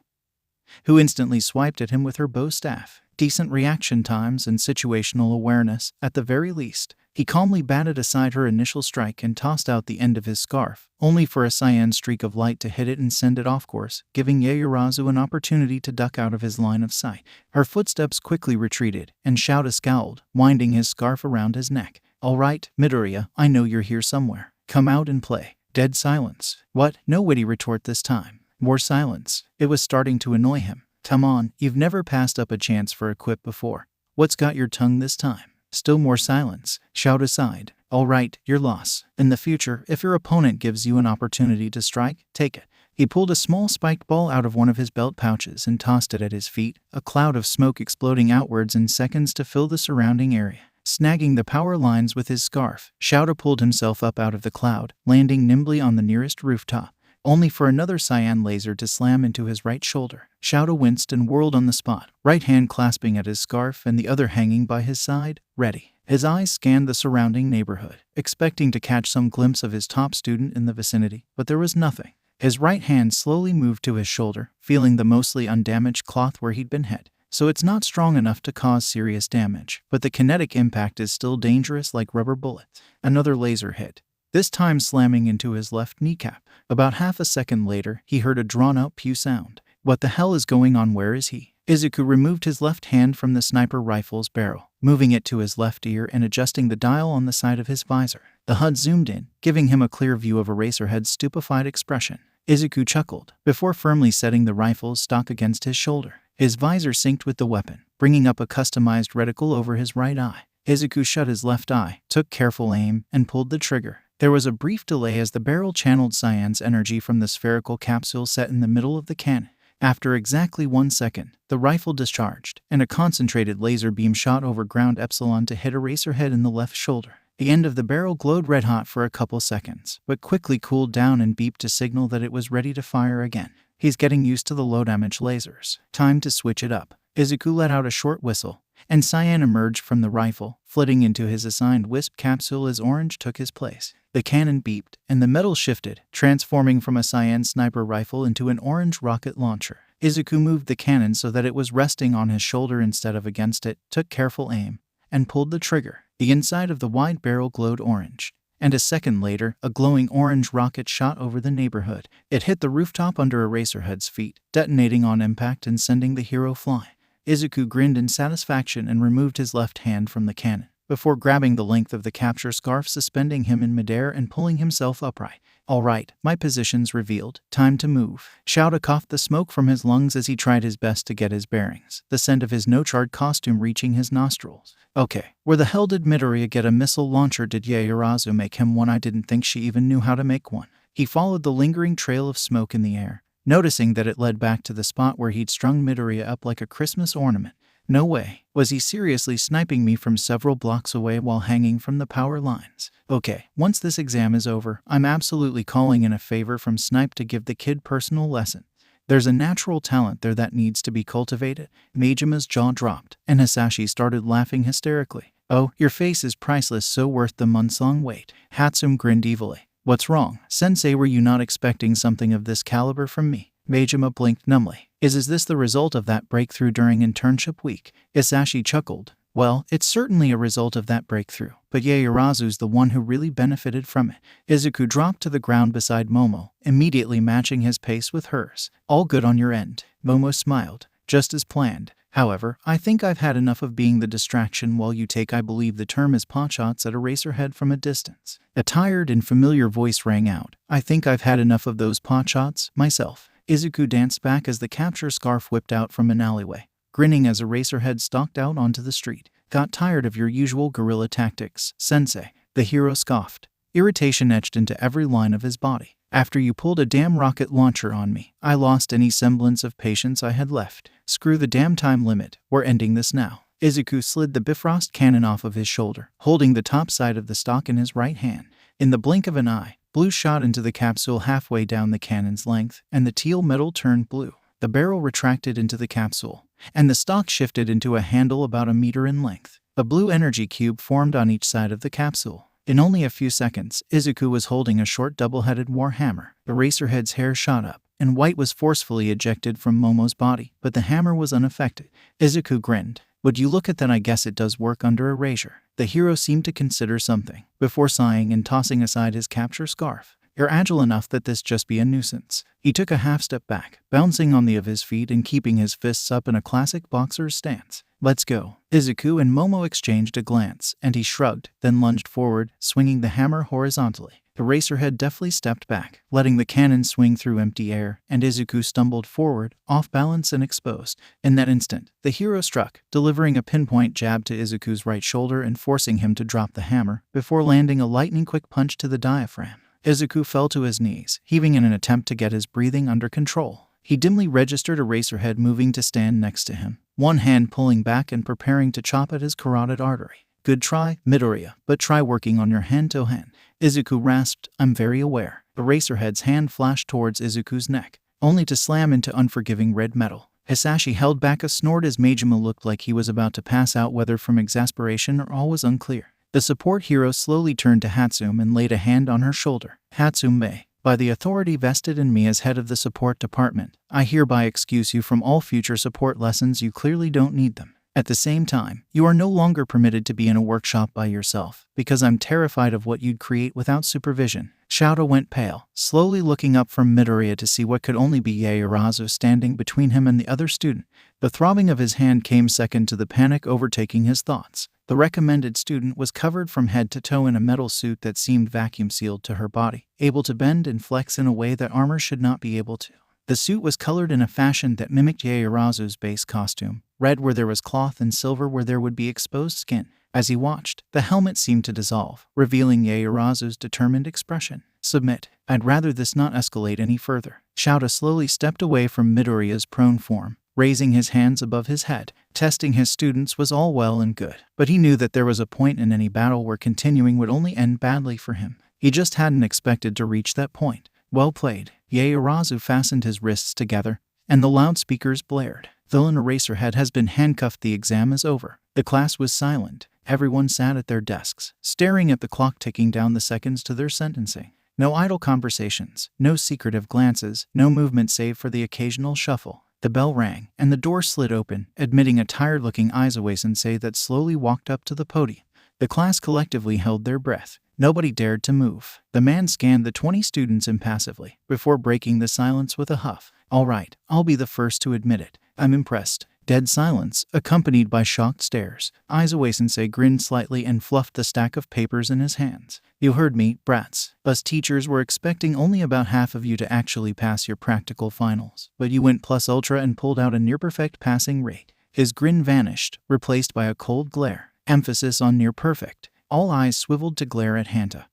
A: who instantly swiped at him with her bow staff. Decent reaction times and situational awareness, at the very least. He calmly batted aside her initial strike and tossed out the end of his scarf, only for a cyan streak of light to hit it and send it off course, giving Yaoyorozu an opportunity to duck out of his line of sight. Her footsteps quickly retreated, and Shouda scowled, winding his scarf around his neck. "All right, Midoriya, I know you're here somewhere. Come out and play." Dead silence. What? No witty retort this time. More silence. It was starting to annoy him. Come on, you've never passed up a chance for a quip before. What's got your tongue this time? Still more silence. Shouda sighed. All right, your loss. In the future, if your opponent gives you an opportunity to strike, take it. He pulled a small spiked ball out of one of his belt pouches and tossed it at his feet, a cloud of smoke exploding outwards in seconds to fill the surrounding area. Snagging the power lines with his scarf, Shouda pulled himself up out of the cloud, landing nimbly on the nearest rooftop, only for another cyan laser to slam into his right shoulder. Shouda winced and whirled on the spot, right hand clasping at his scarf and the other hanging by his side, ready. His eyes scanned the surrounding neighborhood, expecting to catch some glimpse of his top student in the vicinity, but there was nothing. His right hand slowly moved to his shoulder, feeling the mostly undamaged cloth where he'd been hit. So it's not strong enough to cause serious damage, but the kinetic impact is still dangerous like rubber bullets. Another laser hit, this time slamming into his left kneecap. About half a second later, he heard a drawn-out pew sound. What the hell is going on? Where is he? Izuku removed his left hand from the sniper rifle's barrel, moving it to his left ear and adjusting the dial on the side of his visor. The HUD zoomed in, giving him a clear view of Eraserhead's stupefied expression. Izuku chuckled, before firmly setting the rifle's stock against his shoulder. His visor synced with the weapon, bringing up a customized reticle over his right eye. Izuku shut his left eye, took careful aim, and pulled the trigger. There was a brief delay as the barrel channeled Cyan's energy from the spherical capsule set in the middle of the cannon. After exactly 1 second, the rifle discharged, and a concentrated laser beam shot over ground Epsilon to hit Eraserhead in the left shoulder. The end of the barrel glowed red-hot for a couple seconds, but quickly cooled down and beeped to signal that it was ready to fire again. He's getting used to the low-damage lasers. Time to switch it up. Izuku let out a short whistle, and Cyan emerged from the rifle, flitting into his assigned wisp capsule as Orange took his place. The cannon beeped, and the metal shifted, transforming from a Cyan sniper rifle into an orange rocket launcher. Izuku moved the cannon so that it was resting on his shoulder instead of against it, took careful aim, and pulled the trigger. The inside of the wide barrel glowed orange, and a second later, a glowing orange rocket shot over the neighborhood. It hit the rooftop under Eraserhead's feet, detonating on impact and sending the hero flying. Izuku grinned in satisfaction and removed his left hand from the cannon, before grabbing the length of the capture scarf, suspending him in midair and pulling himself upright. All right, my position's revealed. Time to move. Shouda coughed the smoke from his lungs as he tried his best to get his bearings, the scent of his no-charred costume reaching his nostrils. Okay, where the hell did Midoriya get a missile launcher? Did Yaoyorozu make him one? I didn't think she even knew how to make one. He followed the lingering trail of smoke in the air, noticing that it led back to the spot where he'd strung Midoriya up like a Christmas ornament. No way. Was he seriously sniping me from several blocks away while hanging from the power lines? Okay, once this exam is over, I'm absolutely calling in a favor from Snipe to give the kid personal lessons. There's a natural talent there that needs to be cultivated. Majima's jaw dropped, and Hisashi started laughing hysterically. Oh, your face is priceless, so worth the months-long wait. Hatsum grinned evilly. What's wrong, Sensei? Were you not expecting something of this caliber from me? Majima blinked numbly. Is this the result of that breakthrough during internship week? Hisashi chuckled. Well, it's certainly a result of that breakthrough, but Yaoyorozu's the one who really benefited from it. Izuku dropped to the ground beside Momo, immediately matching his pace with hers. All good on your end. Momo smiled. Just as planned. However, I think I've had enough of being the distraction while you take, I believe the term is, potshots at Eraserhead from a distance. A tired and familiar voice rang out. I think I've had enough of those potshots, myself. Izuku danced back as the capture scarf whipped out from an alleyway, grinning as Eraserhead stalked out onto the street. Got tired of your usual guerrilla tactics, Sensei, the hero scoffed. Irritation etched into every line of his body. After you pulled a damn rocket launcher on me, I lost any semblance of patience I had left. Screw the damn time limit, we're ending this now. Izuku slid the Bifrost cannon off of his shoulder, holding the top side of the stock in his right hand. In the blink of an eye, blue shot into the capsule halfway down the cannon's length, and the teal metal turned blue. The barrel retracted into the capsule, and the stock shifted into a handle about a meter in length. A blue energy cube formed on each side of the capsule. In only a few seconds, Izuku was holding a short double-headed war hammer. Eraserhead's hair shot up, and white was forcefully ejected from Momo's body, but the hammer was unaffected. Izuku grinned. Would you look at that, I guess it does work under erasure. The hero seemed to consider something, before sighing and tossing aside his capture scarf. You're agile enough that this just be a nuisance. He took a half step back, bouncing on the of his feet and keeping his fists up in a classic boxer's stance. Let's go. Izuku and Momo exchanged a glance, and he shrugged, then lunged forward, swinging the hammer horizontally. The Racerhead deftly stepped back, letting the cannon swing through empty air, and Izuku stumbled forward, off balance and exposed. In that instant, the hero struck, delivering a pinpoint jab to Izuku's right shoulder and forcing him to drop the hammer, before landing a lightning-quick punch to the diaphragm. Izuku fell to his knees, heaving in an attempt to get his breathing under control. He dimly registered a Racerhead moving to stand next to him, one hand pulling back and preparing to chop at his carotid artery. Good try, Midoriya, but try working on your hand-to-hand. Izuku rasped, I'm very aware. The Racerhead's hand flashed towards Izuku's neck, only to slam into unforgiving red metal. Hisashi held back a snort as Majima looked like he was about to pass out, whether from exasperation or all was unclear. The support hero slowly turned to Hatsume and laid a hand on her shoulder. Hatsume, by the authority vested in me as head of the support department, I hereby excuse you from all future support lessons. You clearly don't need them. At the same time, you are no longer permitted to be in a workshop by yourself, because I'm terrified of what you'd create without supervision. Shouta went pale, slowly looking up from Midoriya to see what could only be Yaoyorozu standing between him and the other student. The throbbing of his hand came second to the panic overtaking his thoughts. The recommended student was covered from head to toe in a metal suit that seemed vacuum-sealed to her body, able to bend and flex in a way that armor should not be able to. The suit was colored in a fashion that mimicked Yaoyorozu's base costume, red where there was cloth and silver where there would be exposed skin. As he watched, the helmet seemed to dissolve, revealing Yaoyorozu's determined expression. Submit. I'd rather this not escalate any further. Shouta slowly stepped away from Midoriya's prone form, raising his hands above his head. Testing his students was all well and good, but he knew that there was a point in any battle where continuing would only end badly for him. He just hadn't expected to reach that point. Well played. Yaoyorozu fastened his wrists together, and the loudspeakers blared. Villain Eraserhead has been handcuffed. The exam is over. The class was silent. Everyone sat at their desks, staring at the clock ticking down the seconds to their sentencing. No idle conversations, no secretive glances, no movement save for the occasional shuffle. The bell rang, and the door slid open, admitting a tired-looking Izuku-sensei that slowly walked up to the podium. The class collectively held their breath. Nobody dared to move. The man scanned the 20 students impassively, before breaking the silence with a huff. All right, I'll be the first to admit it. I'm impressed. Dead silence, accompanied by shocked stares. Izuku-sensei grinned slightly and fluffed the stack of papers in his hands. You heard me, brats. Us teachers were expecting only about half of you to actually pass your practical finals, but you went plus ultra and pulled out a near-perfect passing rate. His grin vanished, replaced by a cold glare. Emphasis on near-perfect. All eyes swiveled to glare at Hanta,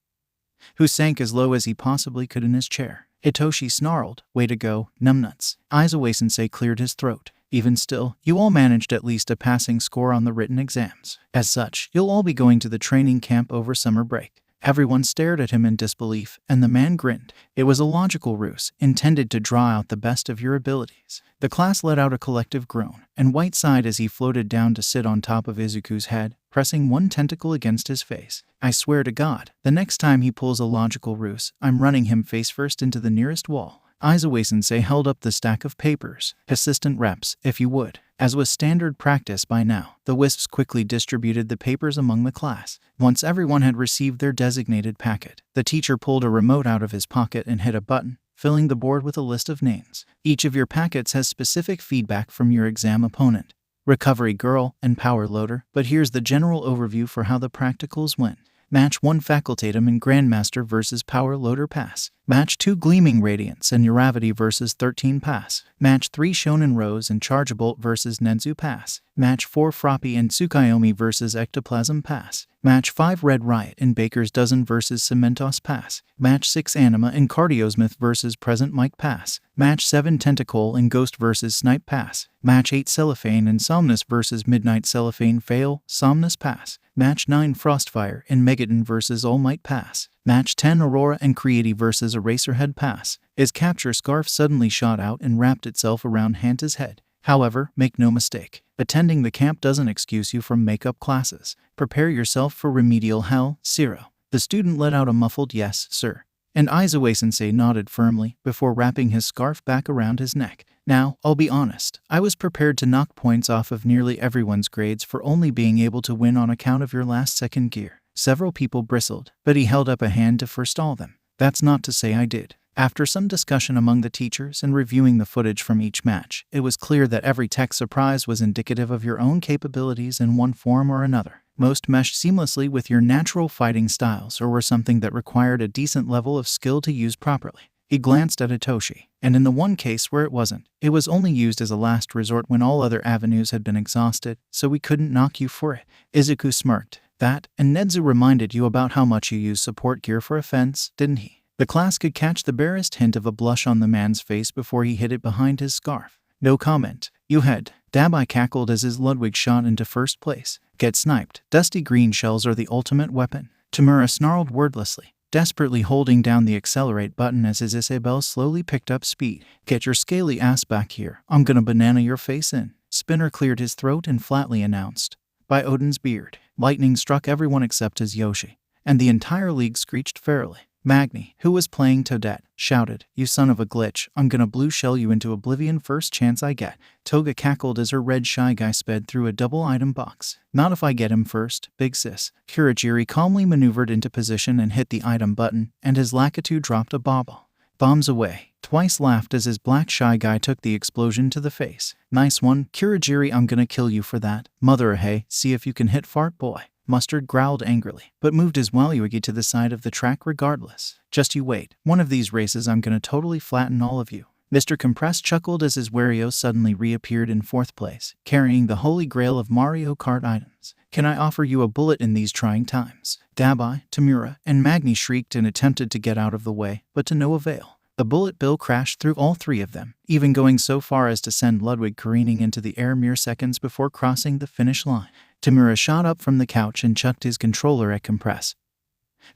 A: who sank as low as he possibly could in his chair. Hitoshi snarled, way to go, numbnuts. Izuku-sensei cleared his throat. Even still, you all managed at least a passing score on the written exams. As such, you'll all be going to the training camp over summer break. Everyone stared at him in disbelief, and the man grinned. It was a logical ruse, intended to draw out the best of your abilities. The class let out a collective groan, and White sighed as he floated down to sit on top of Izuku's head, pressing one tentacle against his face. I swear to God, the next time he pulls a logical ruse, I'm running him face first into the nearest wall. Izuku-sensei held up the stack of papers. Assistant reps, if you would. As was standard practice by now, the wisps quickly distributed the papers among the class. Once everyone had received their designated packet, the teacher pulled a remote out of his pocket and hit a button, filling the board with a list of names. Each of your packets has specific feedback from your exam opponent, Recovery Girl, and Power Loader, but here's the general overview for how the practicals went. Match 1 Facultatum and Grandmaster vs. Power Loader Pass. Match 2 Gleaming Radiance and Uravity vs. 13 Pass. Match 3 Shonen Rose and Chargebolt vs. Nenzu Pass. Match 4 Froppy and Tsukuyomi vs. Ectoplasm Pass. Match 5 Red Riot and Baker's Dozen vs. Cementos Pass. Match 6 Anima and Cardiosmith vs. Present Mike Pass. Match 7 Tentacle and Ghost vs. Snipe Pass. Match 8 Cellophane and Somnus vs. Midnight Cellophane Fail, Somnus Pass. Match 9 Frostfire and Megaton vs. All Might Pass. Match 10 Aurora and Creati vs. Eraserhead Pass. His capture scarf suddenly shot out and wrapped itself around Hanta's head. However, make no mistake, attending the camp doesn't excuse you from makeup classes. Prepare yourself for remedial hell, Zero. The student let out a muffled yes, sir. And Izuku-sensei nodded firmly before wrapping his scarf back around his neck. Now, I'll be honest, I was prepared to knock points off of nearly everyone's grades for only being able to win on account of your last-second gear. Several people bristled, but he held up a hand to forestall them. That's not to say I did. After some discussion among the teachers and reviewing the footage from each match, it was clear that every tech surprise was indicative of your own capabilities in one form or another. Most meshed seamlessly with your natural fighting styles or were something that required a decent level of skill to use properly. He glanced at Itoshi, and in the one case where it wasn't, it was only used as a last resort when all other avenues had been exhausted, so we couldn't knock you for it. Izuku smirked. That, and Nedzu reminded you about how much you use support gear for offense, didn't he? The class could catch the barest hint of a blush on the man's face before he hid it behind his scarf. No comment. You had. Dabai cackled as his Ludwig shot into first place. Get sniped. Dusty green shells are the ultimate weapon. Tamura snarled wordlessly, desperately holding down the accelerate button as his Isabel slowly picked up speed. Get your scaly ass back here. I'm gonna banana your face in. Spinner cleared his throat and flatly announced. By Odin's beard. Lightning struck everyone except his Yoshi, and the entire league screeched fairly. Magni, who was playing Toadette, shouted, "You son of a glitch, I'm gonna blue shell you into oblivion first chance I get." Toga cackled as her red shy guy sped through a double item box. Not if I get him first, big sis. Kurogiri calmly maneuvered into position and hit the item button, and his Lakitu dropped a bauble. Bombs away. Twice laughed as his black shy guy took the explosion to the face. Nice one, Kurogiri, I'm gonna kill you for that. Mother hey, see if you can hit fart boy. Mustard growled angrily, but moved his Waluigi to the side of the track regardless. Just you wait. One of these races I'm gonna totally flatten all of you. Mr. Compress chuckled as his Wario suddenly reappeared in fourth place, carrying the holy grail of Mario Kart items. Can I offer you a bullet in these trying times? Dabai, Tamura, and Magni shrieked and attempted to get out of the way, but to no avail. The bullet bill crashed through all three of them, even going so far as to send Ludwig careening into the air mere seconds before crossing the finish line. Tamura shot up from the couch and chucked his controller at Compress,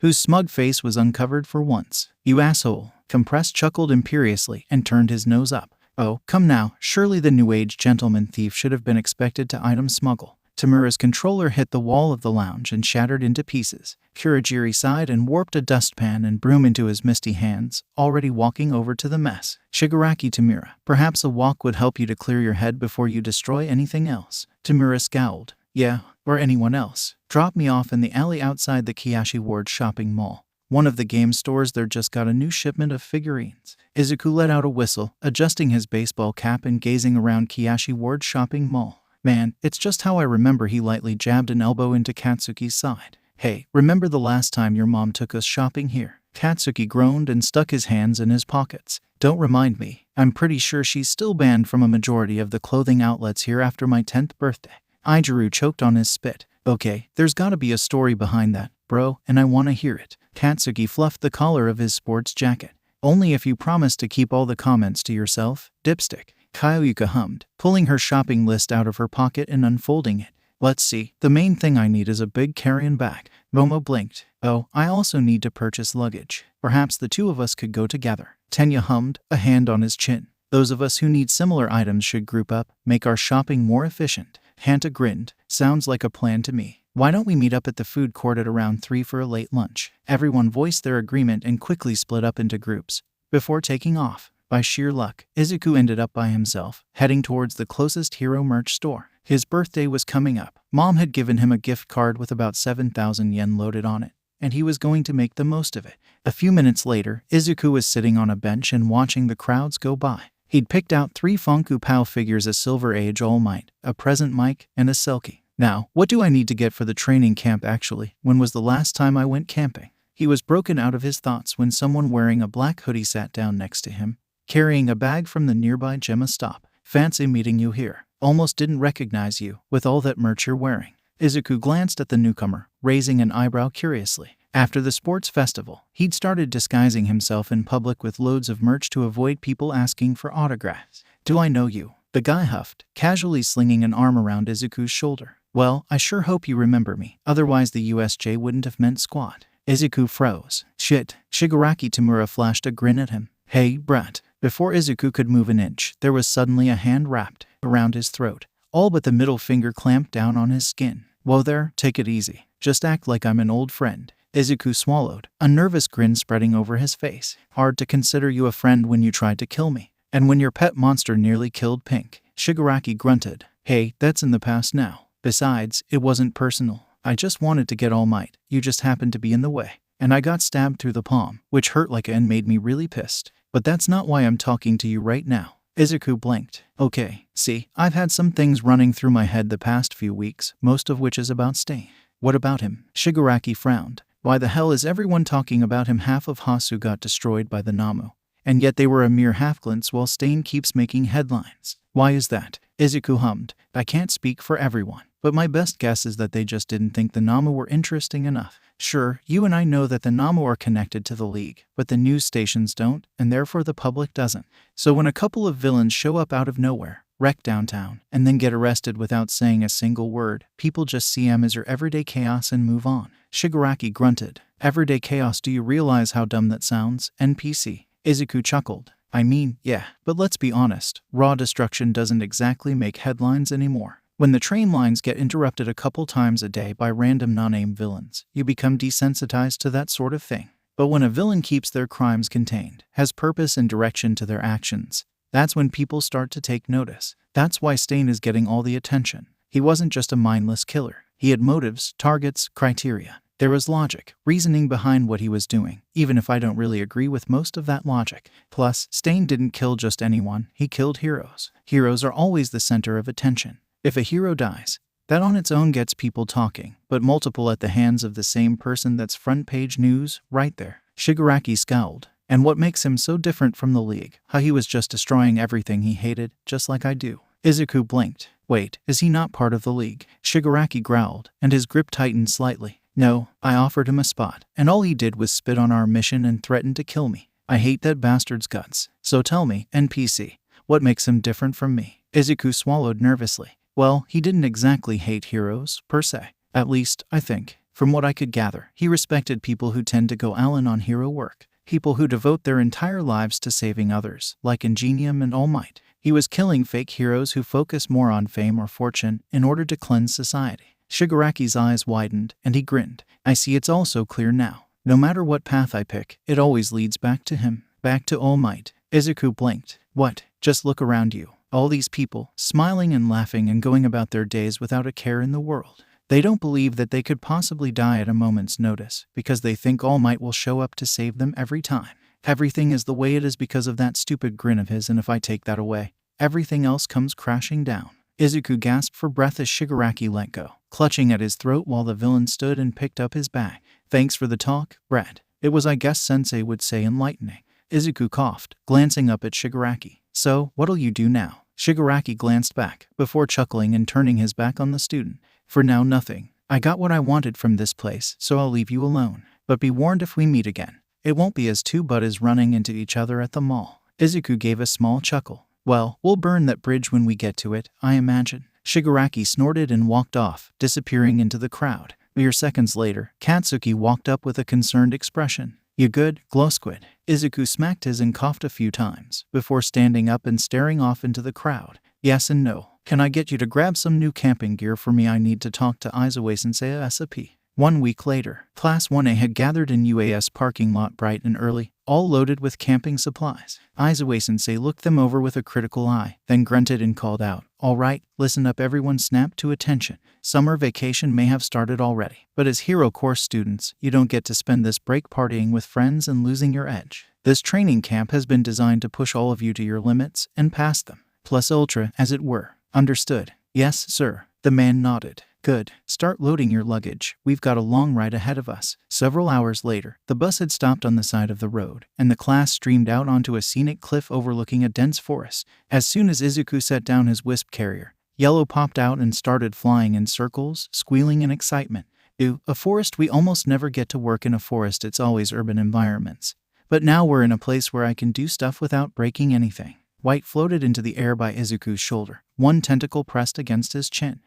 A: whose smug face was uncovered for once. You asshole. Compress chuckled imperiously and turned his nose up. Oh, come now, surely the new age gentleman thief should have been expected to item smuggle. Tamura's controller hit the wall of the lounge and shattered into pieces. Kurogiri sighed and warped a dustpan and broom into his misty hands, already walking over to the mess. Shigaraki Tamura, perhaps a walk would help you to clear your head before you destroy anything else. Tamura scowled. Yeah, or anyone else. Drop me off in the alley outside the Kiyashi Ward shopping mall. One of the game stores there just got a new shipment of figurines. Izuku let out a whistle, adjusting his baseball cap and gazing around Kiyashi Ward shopping mall. Man, it's just how I remember. He lightly jabbed an elbow into Katsuki's side. Hey, remember the last time your mom took us shopping here? Katsuki groaned and stuck his hands in his pockets. Don't remind me. I'm pretty sure she's still banned from a majority of the clothing outlets here after my 10th birthday. Ijiru choked on his spit. Okay, there's gotta be a story behind that, bro, and I wanna hear it. Katsuki fluffed the collar of his sports jacket. Only if you promise to keep all the comments to yourself, dipstick. Kayuka hummed, pulling her shopping list out of her pocket and unfolding it. Let's see, the main thing I need is a big carry-on bag. Momo blinked. Oh, I also need to purchase luggage. Perhaps the two of us could go together. Tenya hummed, a hand on his chin. Those of us who need similar items should group up, make our shopping more efficient. Hanta grinned. Sounds like a plan to me. Why don't we meet up at the food court at around 3 for a late lunch? Everyone voiced their agreement and quickly split up into groups. Before taking off, by sheer luck, Izuku ended up by himself, heading towards the closest hero merch store. His birthday was coming up. Mom had given him a gift card with about 7,000 yen loaded on it, and he was going to make the most of it. A few minutes later, Izuku was sitting on a bench and watching the crowds go by. He'd picked out 3 Funko Pow figures: a Silver Age All Might, a Present Mike, and a Selkie. Now, what do I need to get for the training camp actually? When was the last time I went camping? He was broken out of his thoughts when someone wearing a black hoodie sat down next to him, carrying a bag from the nearby Gemma stop. Fancy meeting you here. Almost didn't recognize you, with all that merch you're wearing. Izuku glanced at the newcomer, raising an eyebrow curiously. After the sports festival, he'd started disguising himself in public with loads of merch to avoid people asking for autographs. Do I know you? The guy huffed, casually slinging an arm around Izuku's shoulder. Well, I sure hope you remember me, otherwise the USJ wouldn't have meant squat. Izuku froze. Shit. Shigaraki Tamura flashed a grin at him. Hey, brat. Before Izuku could move an inch, there was suddenly a hand wrapped around his throat, all but the middle finger clamped down on his skin. Whoa there, take it easy. Just act like I'm an old friend. Izuku swallowed, a nervous grin spreading over his face. Hard to consider you a friend when you tried to kill me. And when your pet monster nearly killed Pink, Shigaraki grunted. Hey, that's in the past now. Besides, it wasn't personal. I just wanted to get All Might. You just happened to be in the way. And I got stabbed through the palm, which hurt like and made me really pissed. But that's not why I'm talking to you right now. Izuku blinked. Okay, see, I've had some things running through my head the past few weeks, most of which is about Stain. What about him? Shigaraki frowned. Why the hell is everyone talking about him? Half of Hasu got destroyed by the Namu. And yet they were a mere half-glance while Stain keeps making headlines. Why is that? Izuku hummed. I can't speak for everyone, but my best guess is that they just didn't think the Namu were interesting enough. Sure, you and I know that the Namu are connected to the League, but the news stations don't, and therefore the public doesn't. So when a couple of villains show up out of nowhere, wreck downtown, and then get arrested without saying a single word, people just see them as your everyday chaos and move on. Shigaraki grunted. Everyday chaos? Do you realize how dumb that sounds, NPC? Izuku chuckled. I mean, yeah, but let's be honest, raw destruction doesn't exactly make headlines anymore. When the train lines get interrupted a couple times a day by random non-named villains, you become desensitized to that sort of thing. But when a villain keeps their crimes contained, has purpose and direction to their actions, that's when people start to take notice. That's why Stain is getting all the attention. He wasn't just a mindless killer. He had motives, targets, criteria. There was logic, reasoning behind what he was doing, even if I don't really agree with most of that logic. Plus, Stain didn't kill just anyone, he killed heroes. Heroes are always the center of attention. If a hero dies, that on its own gets people talking, but multiple at the hands of the same person, that's front page news, right there. Shigaraki scowled. And what makes him so different from the League? How he was just destroying everything he hated, just like I do. Izuku blinked. Wait, is he not part of the League? Shigaraki growled, and his grip tightened slightly. No, I offered him a spot, and all he did was spit on our mission and threaten to kill me. I hate that bastard's guts. So tell me, NPC, what makes him different from me? Izuku swallowed nervously. Well, he didn't exactly hate heroes, per se. At least, I think. From what I could gather, he respected people who tend to go all in on hero work. People who devote their entire lives to saving others, like Ingenium and All Might. He was killing fake heroes who focus more on fame or fortune in order to cleanse society. Shigaraki's eyes widened, and he grinned. I see, it's all so clear now. No matter what path I pick, it always leads back to him. Back to All Might. Izuku blinked. What? Just look around you. All these people, smiling and laughing and going about their days without a care in the world. They don't believe that they could possibly die at a moment's notice, because they think All Might will show up to save them every time. Everything is the way it is because of that stupid grin of his, and if I take that away, everything else comes crashing down. Izuku gasped for breath as Shigaraki let go, clutching at his throat while the villain stood and picked up his bag. Thanks for the talk, Brad. It was, I guess Sensei would say, enlightening. Izuku coughed, glancing up at Shigaraki. So, what'll you do now? Shigaraki glanced back, before chuckling and turning his back on the student. For now, nothing. I got what I wanted from this place, so I'll leave you alone. But be warned, if we meet again, it won't be as two buddies running into each other at the mall. Izuku gave a small chuckle. Well, we'll burn that bridge when we get to it, I imagine. Shigaraki snorted and walked off, disappearing into the crowd. Mere seconds later, Katsuki walked up with a concerned expression. You good, Glow Squid? Izuku smacked his and coughed a few times, before standing up and staring off into the crowd. Yes and no. Can I get you to grab some new camping gear for me? I need to talk to Izuku-sensei ASAP. 1 week later, Class 1A had gathered in UAS parking lot bright and early, all loaded with camping supplies. Izuku-sensei looked them over with a critical eye, then grunted and called out, All right, listen up everyone, snap to attention. Summer vacation may have started already, but as Hero Course students, you don't get to spend this break partying with friends and losing your edge. This training camp has been designed to push all of you to your limits and past them. Plus ultra, as it were. Understood? Yes, sir. The man nodded. Good. Start loading your luggage. We've got a long ride ahead of us. Several hours later, the bus had stopped on the side of the road, and the class streamed out onto a scenic cliff overlooking a dense forest. As soon as Izuku set down his wisp carrier, Yellow popped out and started flying in circles, squealing in excitement. Ew, a forest? We almost never get to work in a forest, it's always urban environments. But now we're in a place where I can do stuff without breaking anything. White floated into the air by Izuku's shoulder, one tentacle pressed against his chin.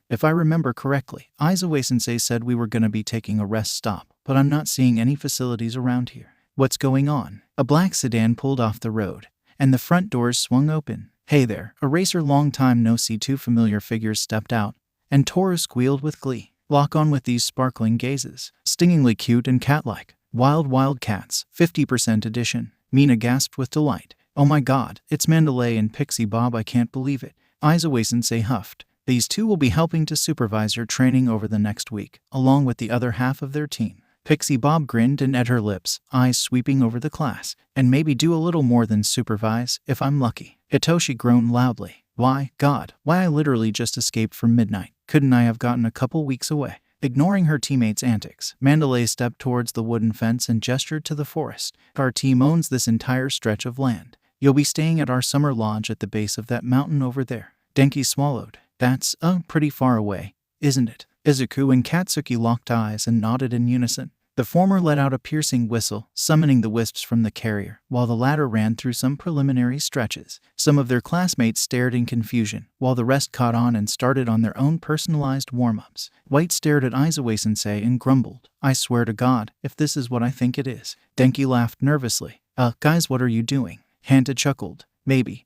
A: If I remember correctly, Izuku-sensei said we were gonna be taking a rest stop, but I'm not seeing any facilities around here. What's going on? A black sedan pulled off the road, and the front doors swung open. Hey there, a racer, long time no see. Two familiar figures stepped out, and Toru squealed with glee. Lock on with these sparkling gazes. Stingingly cute and cat-like. Wild Wild Cats, 50% edition. Mina gasped with delight. Oh my god, it's Mandalay and Pixie Bob, I can't believe it. Izuku-sensei huffed. These two will be helping to supervise your training over the next week, along with the other half of their team. Pixie Bob grinned and at her lips, eyes sweeping over the class. And maybe do a little more than supervise, if I'm lucky. Hitoshi groaned loudly. Why, God, why I literally just escaped from midnight. Couldn't I have gotten a couple weeks away? Ignoring her teammates' antics, Mandalay stepped towards the wooden fence and gestured to the forest. Our team owns this entire stretch of land. You'll be staying at our summer lodge at the base of that mountain over there. Denki swallowed. That's, pretty far away, isn't it? Izuku and Katsuki locked eyes and nodded in unison. The former let out a piercing whistle, summoning the wisps from the carrier, while the latter ran through some preliminary stretches. Some of their classmates stared in confusion, while the rest caught on and started on their own personalized warm-ups. White stared at Izuku-sensei and grumbled, I swear to God, if this is what I think it is. Denki laughed nervously. Guys, what are you doing? Hanta chuckled. Maybe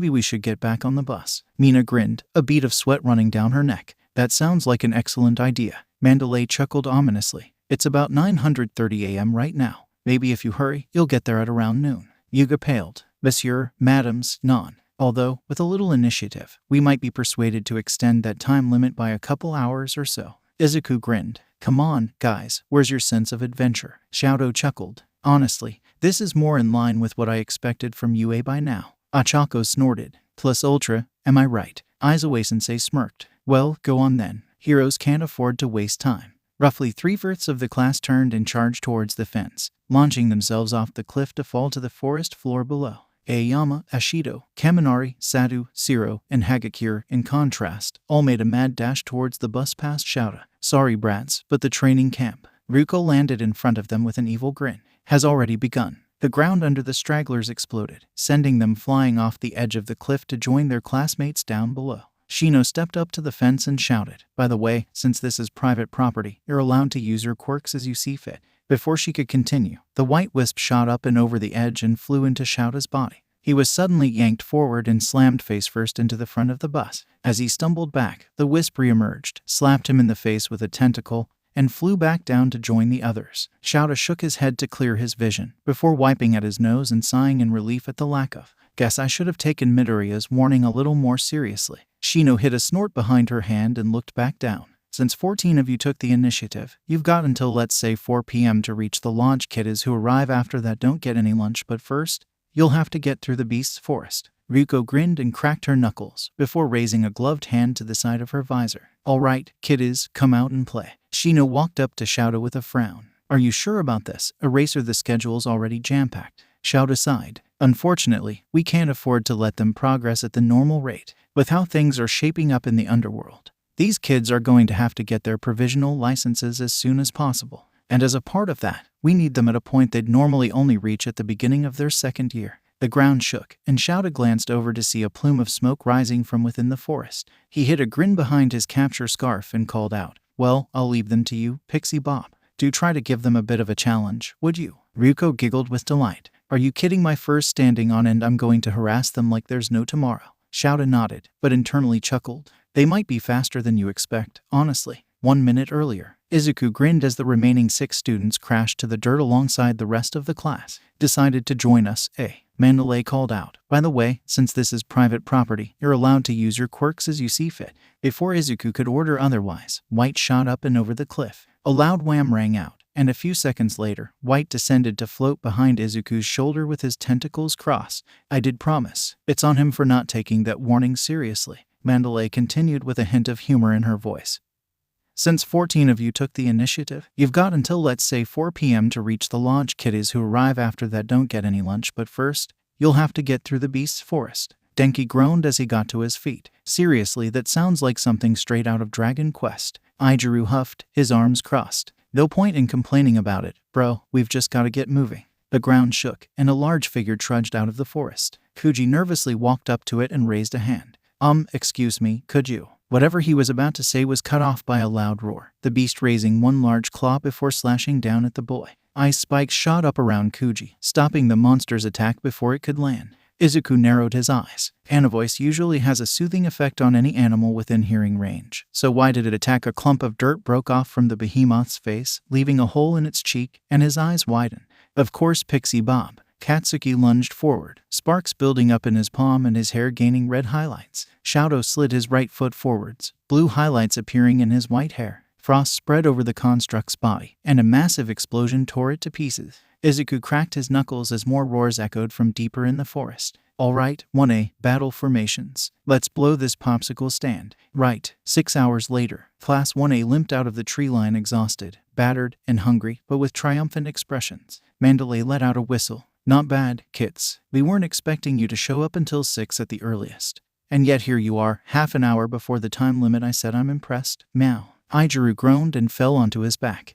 A: we should get back on the bus. Mina grinned, a bead of sweat running down her neck. That sounds like an excellent idea. Mandalay chuckled ominously. It's about 9:30 a.m. right now. Maybe if you hurry, you'll get there at around noon. Yuga paled. Monsieur, madams, none. Although, with a little initiative, we might be persuaded to extend that time limit by a couple hours or so. Izuku grinned. Come on, guys, where's your sense of adventure? Showdown chuckled. Honestly, this is more in line with what I expected from UA by now. Achako snorted. Plus ultra, am I right? Izuku-sensei smirked. Well, go on then. Heroes can't afford to waste time. Roughly 3/4 of the class turned and charged towards the fence, launching themselves off the cliff to fall to the forest floor below. Aoyama, Ashido, Kaminari, Sadu, Siro, and Hagakure, in contrast, all made a mad dash towards the bus past Shouda. Sorry brats, but the training camp. Ruko landed in front of them with an evil grin. Has already begun. The ground under the stragglers exploded, sending them flying off the edge of the cliff to join their classmates down below. Shino stepped up to the fence and shouted, by the way, since this is private property, you're allowed to use your quirks as you see fit. Before she could continue, the white wisp shot up and over the edge and flew into Shouda's body. He was suddenly yanked forward and slammed face first into the front of the bus. As he stumbled back, the wisp re-emerged, slapped him in the face with a tentacle, and flew back down to join the others. Shouda shook his head to clear his vision, before wiping at his nose and sighing in relief at the lack of. Guess I should have taken Midoriya's warning a little more seriously. Shino hit a snort behind her hand and looked back down. Since 14 of you took the initiative, you've got until let's say 4 p.m. to reach the lodge. Kiddies who arrive after that don't get any lunch, but first, you'll have to get through the beast's forest. Ryuko grinned and cracked her knuckles, before raising a gloved hand to the side of her visor. All right, kiddies, come out and play. Shino walked up to Shouda with a frown. Are you sure about this? Eraser, the schedule's already jam-packed. Shouda sighed. Unfortunately, we can't afford to let them progress at the normal rate. With how things are shaping up in the underworld, these kids are going to have to get their provisional licenses as soon as possible. And as a part of that, we need them at a point they'd normally only reach at the beginning of their second year. The ground shook, and Shouda glanced over to see a plume of smoke rising from within the forest. He hid a grin behind his capture scarf and called out, Well, I'll leave them to you, Pixie Bob. Do try to give them a bit of a challenge, would you? Ryuko giggled with delight. Are you kidding? My first standing on and I'm going to harass them like there's no tomorrow. Shouda nodded, but internally chuckled. They might be faster than you expect, honestly. 1 minute earlier, Izuku grinned as the remaining 6 students crashed to the dirt alongside the rest of the class. Decided to join us, eh? Mandalay called out. By the way, since this is private property, you're allowed to use your quirks as you see fit. Before Izuku could order otherwise, White shot up and over the cliff. A loud wham rang out, and a few seconds later, White descended to float behind Izuku's shoulder with his tentacles crossed. I did promise. It's on him for not taking that warning seriously. Mandalay continued with a hint of humor in her voice. Since 14 of you took the initiative, you've got until let's say 4 p.m. to reach the lodge. Kiddies who arrive after that don't get any lunch, but first, you'll have to get through the beast's forest. Denki groaned as he got to his feet. Seriously, that sounds like something straight out of Dragon Quest. Ijiru huffed, his arms crossed. No point in complaining about it, bro, we've just got to get moving. The ground shook, and a large figure trudged out of the forest. Kuji nervously walked up to it and raised a hand. Excuse me, could you? Whatever he was about to say was cut off by a loud roar, the beast raising one large claw before slashing down at the boy. Ice spikes shot up around Kuji, stopping the monster's attack before it could land. Izuku narrowed his eyes. Voice usually has a soothing effect on any animal within hearing range, so why did it attack? A clump of dirt broke off from the behemoth's face, leaving a hole in its cheek, and his eyes widened. Of course, Pixie Bob. Katsuki lunged forward, sparks building up in his palm and his hair gaining red highlights. Shadow slid his right foot forwards, blue highlights appearing in his white hair. Frost spread over the construct's body, and a massive explosion tore it to pieces. Izuku cracked his knuckles as more roars echoed from deeper in the forest. All right, 1A, battle formations. Let's blow this popsicle stand. Right. 6 hours later, Class 1A limped out of the tree line exhausted, battered, and hungry, but with triumphant expressions. Mandalay let out a whistle. Not bad, kits. We weren't expecting you to show up until 6 at the earliest. And yet here you are, half an hour before the time limit. I said I'm impressed. Meow. Ijiru groaned and fell onto his back.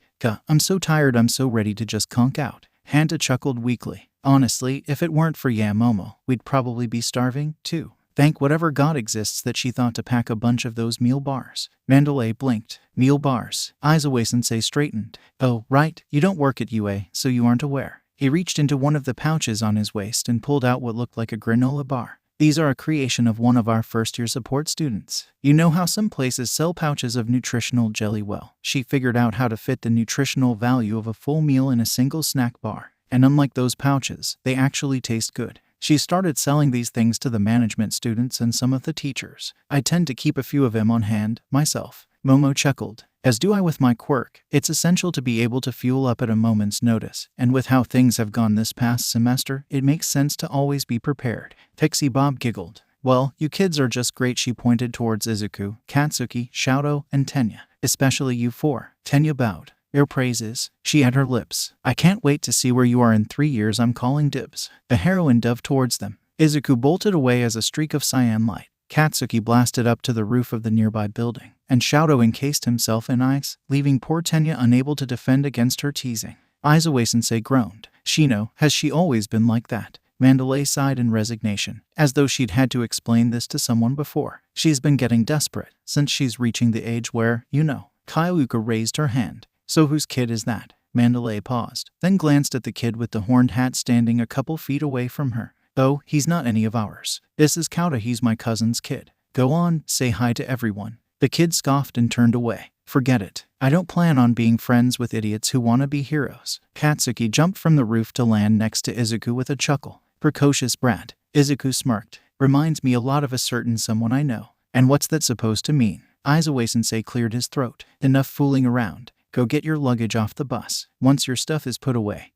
A: I'm so tired, I'm so ready to just conk out. Hanta chuckled weakly. Honestly, if it weren't for Momo, we'd probably be starving, too. Thank whatever god exists that she thought to pack a bunch of those meal bars. Mandalay blinked. Meal bars. Aizawa-sensei straightened. Oh, right, you don't work at UA, so you aren't aware. He reached into one of the pouches on his waist and pulled out what looked like a granola bar. These are a creation of one of our first-year support students. You know how some places sell pouches of nutritional jelly? Well, she figured out how to fit the nutritional value of a full meal in a single snack bar. And unlike those pouches, they actually taste good. She started selling these things to the management students and some of the teachers. I tend to keep a few of them on hand, myself. Momo chuckled. As do I with my quirk. It's essential to be able to fuel up at a moment's notice, and with how things have gone this past semester, it makes sense to always be prepared. Pixie Bob giggled. Well, you kids are just great. She pointed towards Izuku, Katsuki, Showdown, and Tenya. Especially you four. Tenya bowed. Your praises. She had her lips. I can't wait to see where you are in 3 years. I'm calling dibs. The heroine dove towards them. Izuku bolted away as a streak of cyan light. Katsuki blasted up to the roof of the nearby building, and Showdown encased himself in ice, leaving poor Tenya unable to defend against her teasing. Aizawa-sensei groaned. Shino, has she always been like that? Mandalay sighed in resignation, as though she'd had to explain this to someone before. She's been getting desperate, since she's reaching the age where, Kailuka raised her hand. So whose kid is that? Mandalay paused, then glanced at the kid with the horned hat standing a couple feet away from her. Oh, he's not any of ours. This is Kauta, he's my cousin's kid. Go on, say hi to everyone. The kid scoffed and turned away. Forget it. I don't plan on being friends with idiots who want to be heroes. Katsuki jumped from the roof to land next to Izuku with a chuckle. Precocious brat. Izuku smirked. Reminds me a lot of a certain someone I know. And what's that supposed to mean? Aizawa-sensei cleared his throat. Enough fooling around. Go get your luggage off the bus. Once your stuff is put away,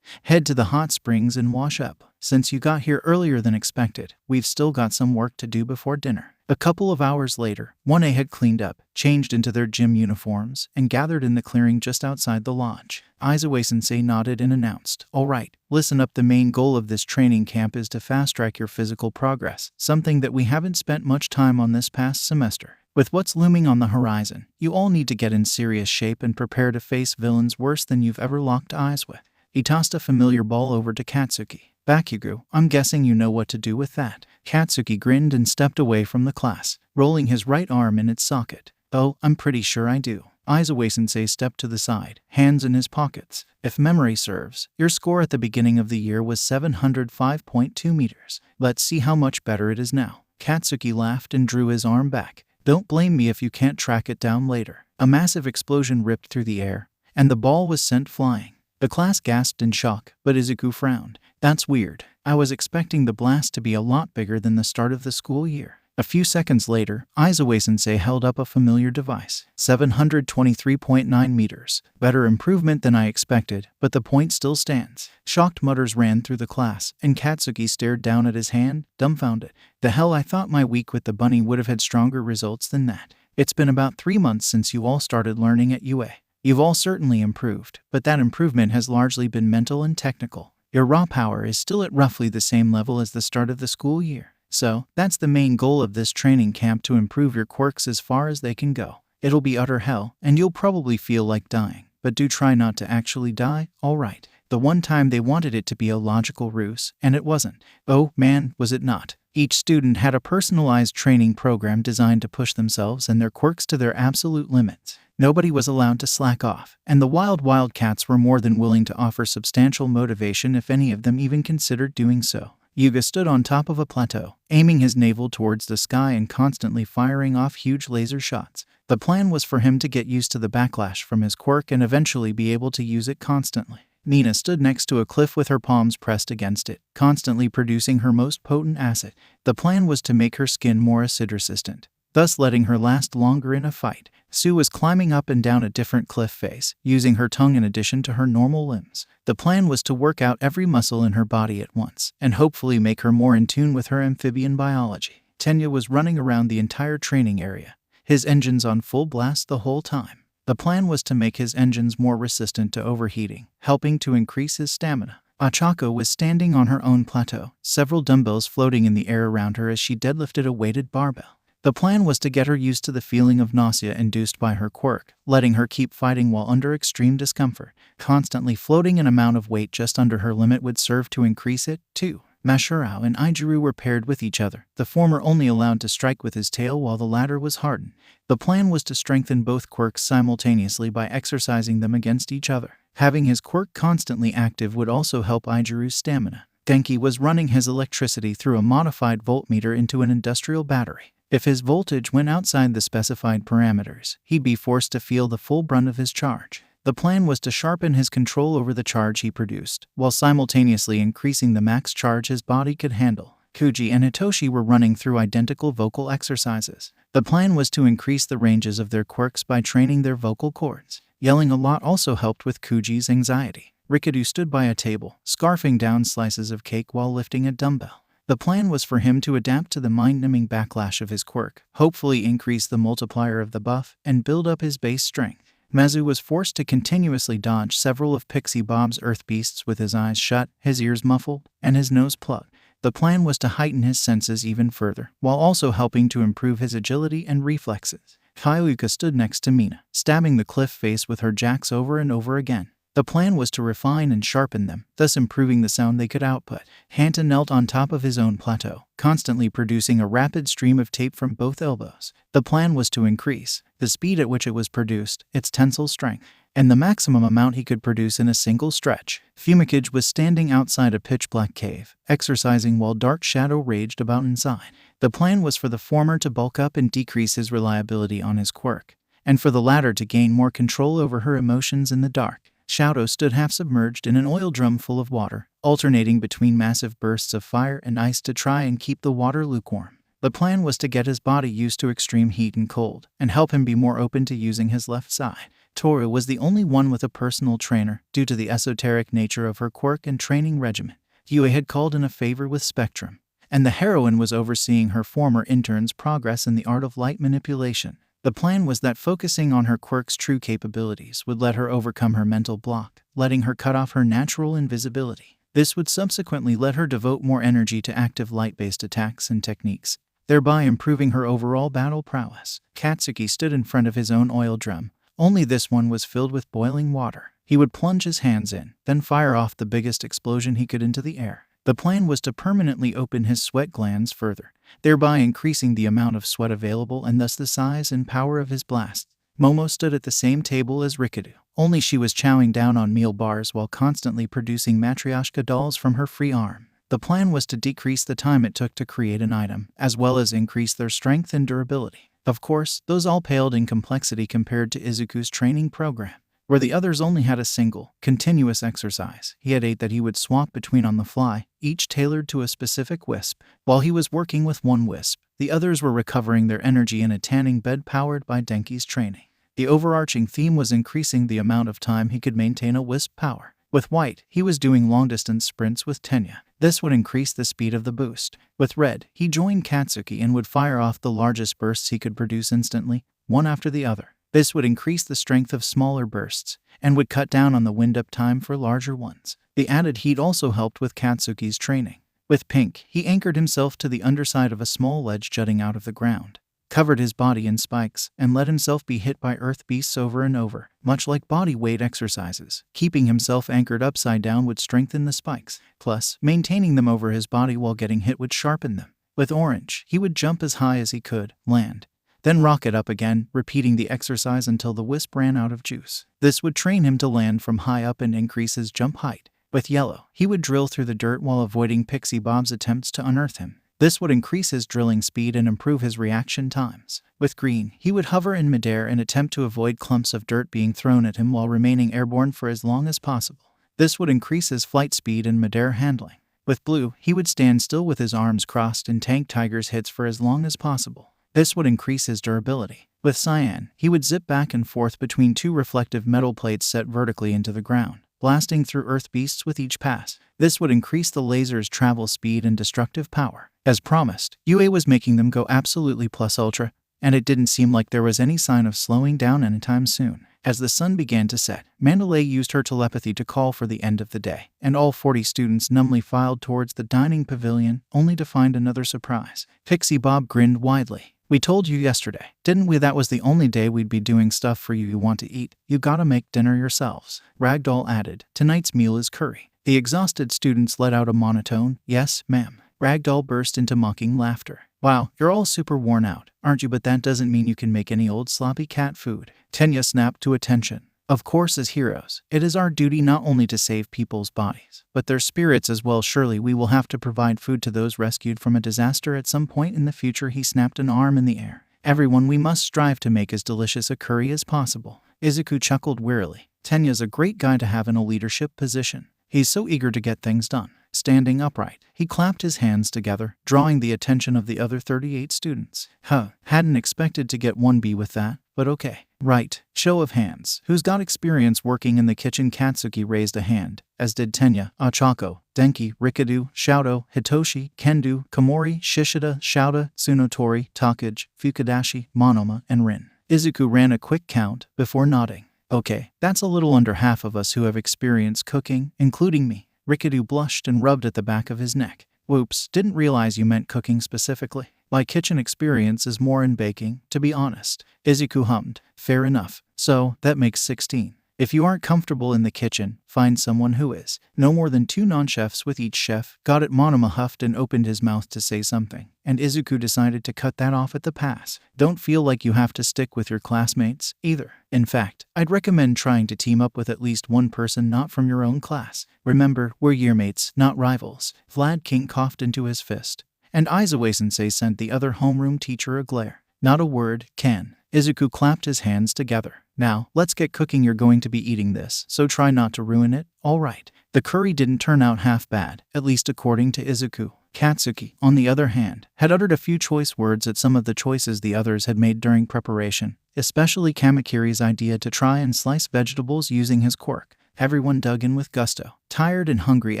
A: head to the hot springs and wash up. Since you got here earlier than expected, we've still got some work to do before dinner. A couple of hours later, 1A had cleaned up, changed into their gym uniforms, and gathered in the clearing just outside the lodge. Aizawa-sensei nodded and announced, All right, listen up. The main goal of this training camp is to fast-track your physical progress, something that we haven't spent much time on this past semester. With what's looming on the horizon, you all need to get in serious shape and prepare to face villains worse than you've ever locked eyes with. He tossed a familiar ball over to Katsuki. Bakugo, I'm guessing you know what to do with that. Katsuki grinned and stepped away from the class, rolling his right arm in its socket. Oh, I'm pretty sure I do. Aizawa-sensei stepped to the side, hands in his pockets. If memory serves, your score at the beginning of the year was 705.2 meters. Let's see how much better it is now. Katsuki laughed and drew his arm back. Don't blame me if you can't track it down later. A massive explosion ripped through the air, and the ball was sent flying. The class gasped in shock, but Izuku frowned. That's weird. I was expecting the blast to be a lot bigger than the start of the school year. A few seconds later, Aizawa-sensei held up a familiar device. 723.9 meters. Better improvement than I expected, but the point still stands. Shocked mutters ran through the class, and Katsuki stared down at his hand, dumbfounded. The hell, I thought my week with the bunny would have had stronger results than that. It's been about 3 months since you all started learning at UA. You've all certainly improved, but that improvement has largely been mental and technical. Your raw power is still at roughly the same level as the start of the school year. So, that's the main goal of this training camp, to improve your quirks as far as they can go. It'll be utter hell, and you'll probably feel like dying, but do try not to actually die, alright? The one time they wanted it to be a logical ruse, and it wasn't. Oh man, was it not? Each student had a personalized training program designed to push themselves and their quirks to their absolute limits. Nobody was allowed to slack off, and the Wildcats were more than willing to offer substantial motivation if any of them even considered doing so. Yuga stood on top of a plateau, aiming his navel towards the sky and constantly firing off huge laser shots. The plan was for him to get used to the backlash from his quirk and eventually be able to use it constantly. Nina stood next to a cliff with her palms pressed against it, constantly producing her most potent acid. The plan was to make her skin more acid-resistant, thus letting her last longer in a fight. Sue was climbing up and down a different cliff face, using her tongue in addition to her normal limbs. The plan was to work out every muscle in her body at once, and hopefully make her more in tune with her amphibian biology. Tenya was running around the entire training area, his engines on full blast the whole time. The plan was to make his engines more resistant to overheating, helping to increase his stamina. Achako was standing on her own plateau, several dumbbells floating in the air around her as she deadlifted a weighted barbell. The plan was to get her used to the feeling of nausea induced by her quirk, letting her keep fighting while under extreme discomfort. Constantly floating an amount of weight just under her limit would serve to increase it, too. Mashurao and Izuku were paired with each other, the former only allowed to strike with his tail while the latter was hardened. The plan was to strengthen both quirks simultaneously by exercising them against each other. Having his quirk constantly active would also help Izuku's stamina. Denki was running his electricity through a modified voltmeter into an industrial battery. If his voltage went outside the specified parameters, he'd be forced to feel the full brunt of his charge. The plan was to sharpen his control over the charge he produced, while simultaneously increasing the max charge his body could handle. Kuji and Hitoshi were running through identical vocal exercises. The plan was to increase the ranges of their quirks by training their vocal cords. Yelling a lot also helped with Kuji's anxiety. Rikadu stood by a table, scarfing down slices of cake while lifting a dumbbell. The plan was for him to adapt to the mind-numbing backlash of his quirk, hopefully increase the multiplier of the buff, and build up his base strength. Mezu was forced to continuously dodge several of Pixie Bob's earth beasts with his eyes shut, his ears muffled, and his nose plugged. The plan was to heighten his senses even further, while also helping to improve his agility and reflexes. Hyuuka stood next to Mina, stabbing the cliff face with her jacks over and over again. The plan was to refine and sharpen them, thus improving the sound they could output. Hanta knelt on top of his own plateau, constantly producing a rapid stream of tape from both elbows. The plan was to increase the speed at which it was produced, its tensile strength, and the maximum amount he could produce in a single stretch. Fumikage was standing outside a pitch-black cave, exercising while dark shadow raged about inside. The plan was for the former to bulk up and decrease his reliability on his quirk, and for the latter to gain more control over her emotions in the dark. Shadow stood half-submerged in an oil drum full of water, alternating between massive bursts of fire and ice to try and keep the water lukewarm. The plan was to get his body used to extreme heat and cold, and help him be more open to using his left side. Toru was the only one with a personal trainer, due to the esoteric nature of her quirk and training regimen. Yue had called in a favor with Spectrum, and the heroine was overseeing her former intern's progress in the art of light manipulation. The plan was that focusing on her quirk's true capabilities would let her overcome her mental block, letting her cut off her natural invisibility. This would subsequently let her devote more energy to active light-based attacks and techniques, thereby improving her overall battle prowess. Katsuki stood in front of his own oil drum, only this one was filled with boiling water. He would plunge his hands in, then fire off the biggest explosion he could into the air. The plan was to permanently open his sweat glands further, thereby increasing the amount of sweat available and thus the size and power of his blasts. Momo stood at the same table as Rikadu, only she was chowing down on meal bars while constantly producing matryoshka dolls from her free arm. The plan was to decrease the time it took to create an item, as well as increase their strength and durability. Of course, those all paled in complexity compared to Izuku's training program, where the others only had a single, continuous exercise. He had 8 that he would swap between on the fly, each tailored to a specific wisp. While he was working with one wisp, the others were recovering their energy in a tanning bed powered by Denki's training. The overarching theme was increasing the amount of time he could maintain a wisp power. With White, he was doing long-distance sprints with Tenya. This would increase the speed of the boost. With Red, he joined Katsuki and would fire off the largest bursts he could produce instantly, one after the other. This would increase the strength of smaller bursts, and would cut down on the wind-up time for larger ones. The added heat also helped with Katsuki's training. With Pink, he anchored himself to the underside of a small ledge jutting out of the ground, covered his body in spikes, and let himself be hit by earth beasts over and over, much like body weight exercises. Keeping himself anchored upside down would strengthen the spikes. Plus, maintaining them over his body while getting hit would sharpen them. With Orange, he would jump as high as he could, land, then rocket up again, repeating the exercise until the wisp ran out of juice. This would train him to land from high up and increase his jump height. With Yellow, he would drill through the dirt while avoiding Pixie Bob's attempts to unearth him. This would increase his drilling speed and improve his reaction times. With Green, he would hover in midair and attempt to avoid clumps of dirt being thrown at him while remaining airborne for as long as possible. This would increase his flight speed and midair handling. With blue, he would stand still with his arms crossed and tank Tiger's hits for as long as possible. This would increase his durability. With cyan, he would zip back and forth between two reflective metal plates set vertically into the ground, blasting through earth beasts with each pass. This would increase the laser's travel speed and destructive power. As promised, UA was making them go absolutely plus ultra, and it didn't seem like there was any sign of slowing down anytime soon. As the sun began to set, Mandalay used her telepathy to call for the end of the day, and all 40 students numbly filed towards the dining pavilion, only to find another surprise. Pixie Bob grinned widely. "We told you yesterday, didn't we, that was the only day we'd be doing stuff for you want to eat? You gotta make dinner yourselves." Ragdoll added, "Tonight's meal is curry." The exhausted students let out a monotone, "Yes, ma'am." Ragdoll burst into mocking laughter. "Wow, you're all super worn out, aren't you? But that doesn't mean you can make any old sloppy cat food." Tenya snapped to attention. "Of course, as heroes, it is our duty not only to save people's bodies, but their spirits as well. Surely we will have to provide food to those rescued from a disaster at some point in the future." He snapped an arm in the air. "Everyone, we must strive to make as delicious a curry as possible." Izuku chuckled wearily. "Tenya's a great guy to have in a leadership position. He's so eager to get things done." Standing upright, he clapped his hands together, drawing the attention of the other 38 students. Hadn't expected to get 1B with that, but okay. Right, show of hands. Who's got experience working in the kitchen? Katsuki raised a hand, as did Tenya, Ochako, Denki, Rikadu, Shoudo, Hitoshi, Kendo, Komori, Shishida, Shouda, Tsunotori, Takage, Fukadashi, Monoma, and Rin. Izuku ran a quick count before nodding. "Okay, that's a little under half of us who have experience cooking, including me." Rikadu blushed and rubbed at the back of his neck. "Whoops, didn't realize you meant cooking specifically. My kitchen experience is more in baking, to be honest." Izuku hummed. "Fair enough. So, that makes 16. If you aren't comfortable in the kitchen, find someone who is. No more than 2 non-chefs with each chef." "Got it." Monoma huffed and opened his mouth to say something, and Izuku decided to cut that off at the pass. "Don't feel like you have to stick with your classmates, either. In fact, I'd recommend trying to team up with at least one person not from your own class. Remember, we're yearmates, not rivals." Vlad King coughed into his fist, and Izuku-sensei sent the other homeroom teacher a glare. "Not a word, Ken." Izuku clapped his hands together. "Now, let's get cooking. You're going to be eating this, so try not to ruin it, all right?" The curry didn't turn out half bad, at least according to Izuku. Katsuki, on the other hand, had uttered a few choice words at some of the choices the others had made during preparation, especially Kamakiri's idea to try and slice vegetables using his quirk. Everyone dug in with gusto, tired and hungry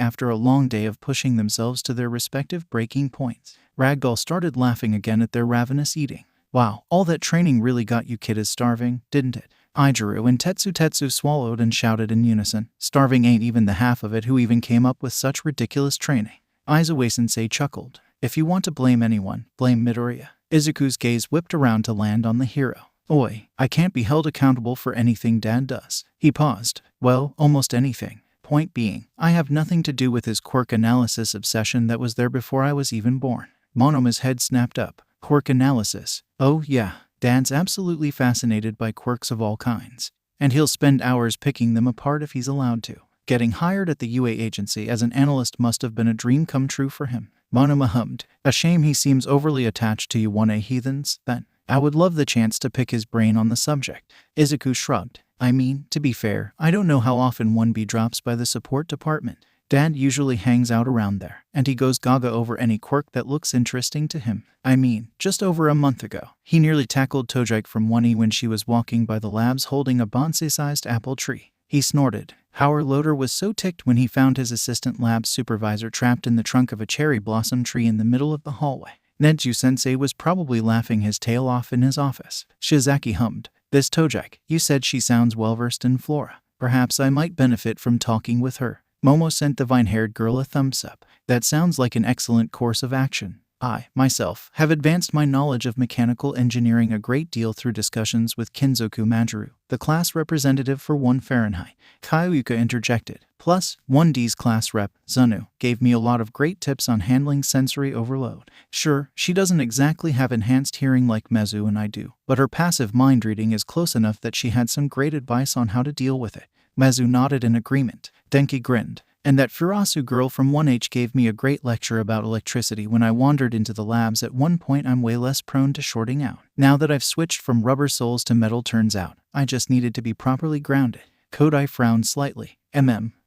A: after a long day of pushing themselves to their respective breaking points. Ragdoll started laughing again at their ravenous eating. "Wow, all that training really got you kid is starving, didn't it?" Ijiru and Tetsu swallowed and shouted in unison. "Starving ain't even the half of it. Who even came up with such ridiculous training?" Izuku-sensei chuckled. "If you want to blame anyone, blame Midoriya." Izuku's gaze whipped around to land on the hero. "Oi, I can't be held accountable for anything Dad does." He paused. "Well, almost anything. Point being, I have nothing to do with his quirk analysis obsession that was there before I was even born." Monoma's head snapped up. "Quirk analysis? Oh yeah, Dad's absolutely fascinated by quirks of all kinds, and he'll spend hours picking them apart if he's allowed to. Getting hired at the UA agency as an analyst must have been a dream come true for him." Monoma hummed. "A shame he seems overly attached to you 1A heathens, then. I would love the chance to pick his brain on the subject." Izuku shrugged. "I mean, to be fair, I don't know how often 1B drops by the support department. Dad usually hangs out around there, and he goes gaga over any quirk that looks interesting to him. I mean, just over a month ago, he nearly tackled Tojike from 1E when she was walking by the labs holding a bonsai-sized apple tree." He snorted. Howard Loader was so ticked when he found his assistant lab supervisor trapped in the trunk of a cherry blossom tree in the middle of the hallway. Netsu-sensei was probably laughing his tail off in his office. Shizaki hummed. "This Tojike, you said she sounds well-versed in flora. Perhaps I might benefit from talking with her." Momo sent the vine-haired girl a thumbs up. "That sounds like an excellent course of action. I, myself, have advanced my knowledge of mechanical engineering a great deal through discussions with Kinzoku Majiru, the class representative for 1 Fahrenheit. Kayuka interjected. "Plus, 1D's class rep, Zunu, gave me a lot of great tips on handling sensory overload. Sure, she doesn't exactly have enhanced hearing like Mezu and I do, but her passive mind reading is close enough that she had some great advice on how to deal with it." Mezu nodded in agreement. Denki grinned. "And that Furasu girl from 1H gave me a great lecture about electricity when I wandered into the labs at one point. I'm way less prone to shorting out. Now that I've switched from rubber soles to metal, turns out I just needed to be properly grounded." Kodai frowned slightly.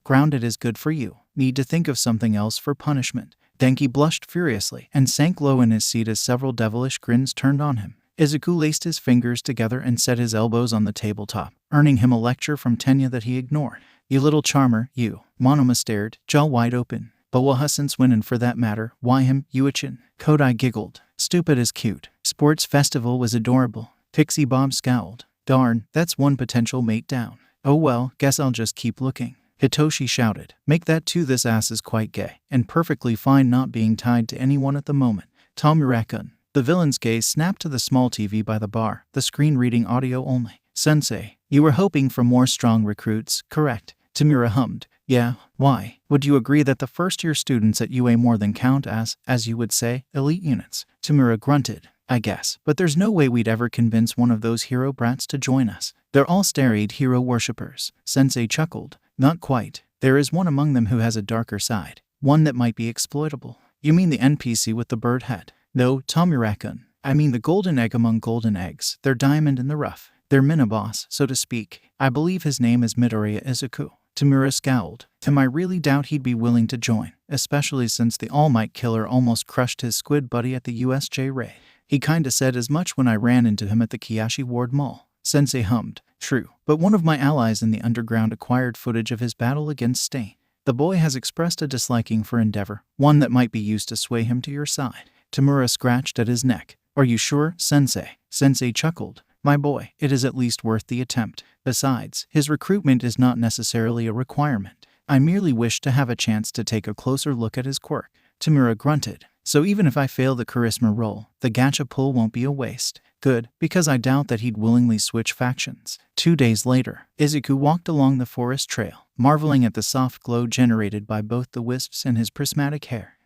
A: Grounded is good for you. Need to think of something else for punishment. Denki blushed furiously and sank low in his seat as several devilish grins turned on him. Izuku laced his fingers together and set his elbows on the tabletop, earning him a lecture from Tenya that he ignored. You little charmer, you. Monoma stared, jaw wide open. But Wahussen's winnin' for that matter. Why him, Yuichin? Kodai giggled. Stupid is cute. Sports festival was adorable. Pixie Bob scowled. Darn, that's one potential mate down. Oh well, guess I'll just keep looking. Hitoshi shouted. Make that too, this ass is quite gay, and perfectly fine not being tied to anyone at the moment. Tomurakan. The villain's gaze snapped to the small TV by the bar, the screen reading audio only. Sensei, you were hoping for more strong recruits, correct? Tamura hummed. Yeah, why? Would you agree that the first-year students at UA more than count as you would say, elite units? Tamura grunted. I guess, but there's no way we'd ever convince one of those hero brats to join us. They're all starried hero worshippers. Sensei chuckled. Not quite. There is one among them who has a darker side. One that might be exploitable. You mean the NPC with the bird head? No, Tomurakan. I mean the golden egg among golden eggs. They're diamond in the rough. They're mini-boss, so to speak. I believe his name is Midoriya Izuku. Tamura scowled. I really doubt he'd be willing to join, especially since the All Might killer almost crushed his squid buddy at the USJ raid. He kinda said as much when I ran into him at the Kiyashi Ward Mall. Sensei hummed. True, but one of my allies in the underground acquired footage of his battle against Stain. The boy has expressed a disliking for Endeavor, one that might be used to sway him to your side. Tamura scratched at his neck. Are you sure, Sensei? Sensei chuckled. My boy, it is at least worth the attempt. Besides, his recruitment is not necessarily a requirement. I merely wish to have a chance to take a closer look at his quirk. Tamura grunted. So even if I fail the charisma roll, the gacha pull won't be a waste. Good, because I doubt that he'd willingly switch factions. 2 days later, Izuku walked along the forest trail, marveling at the soft glow generated by both the wisps and his prismatic hair.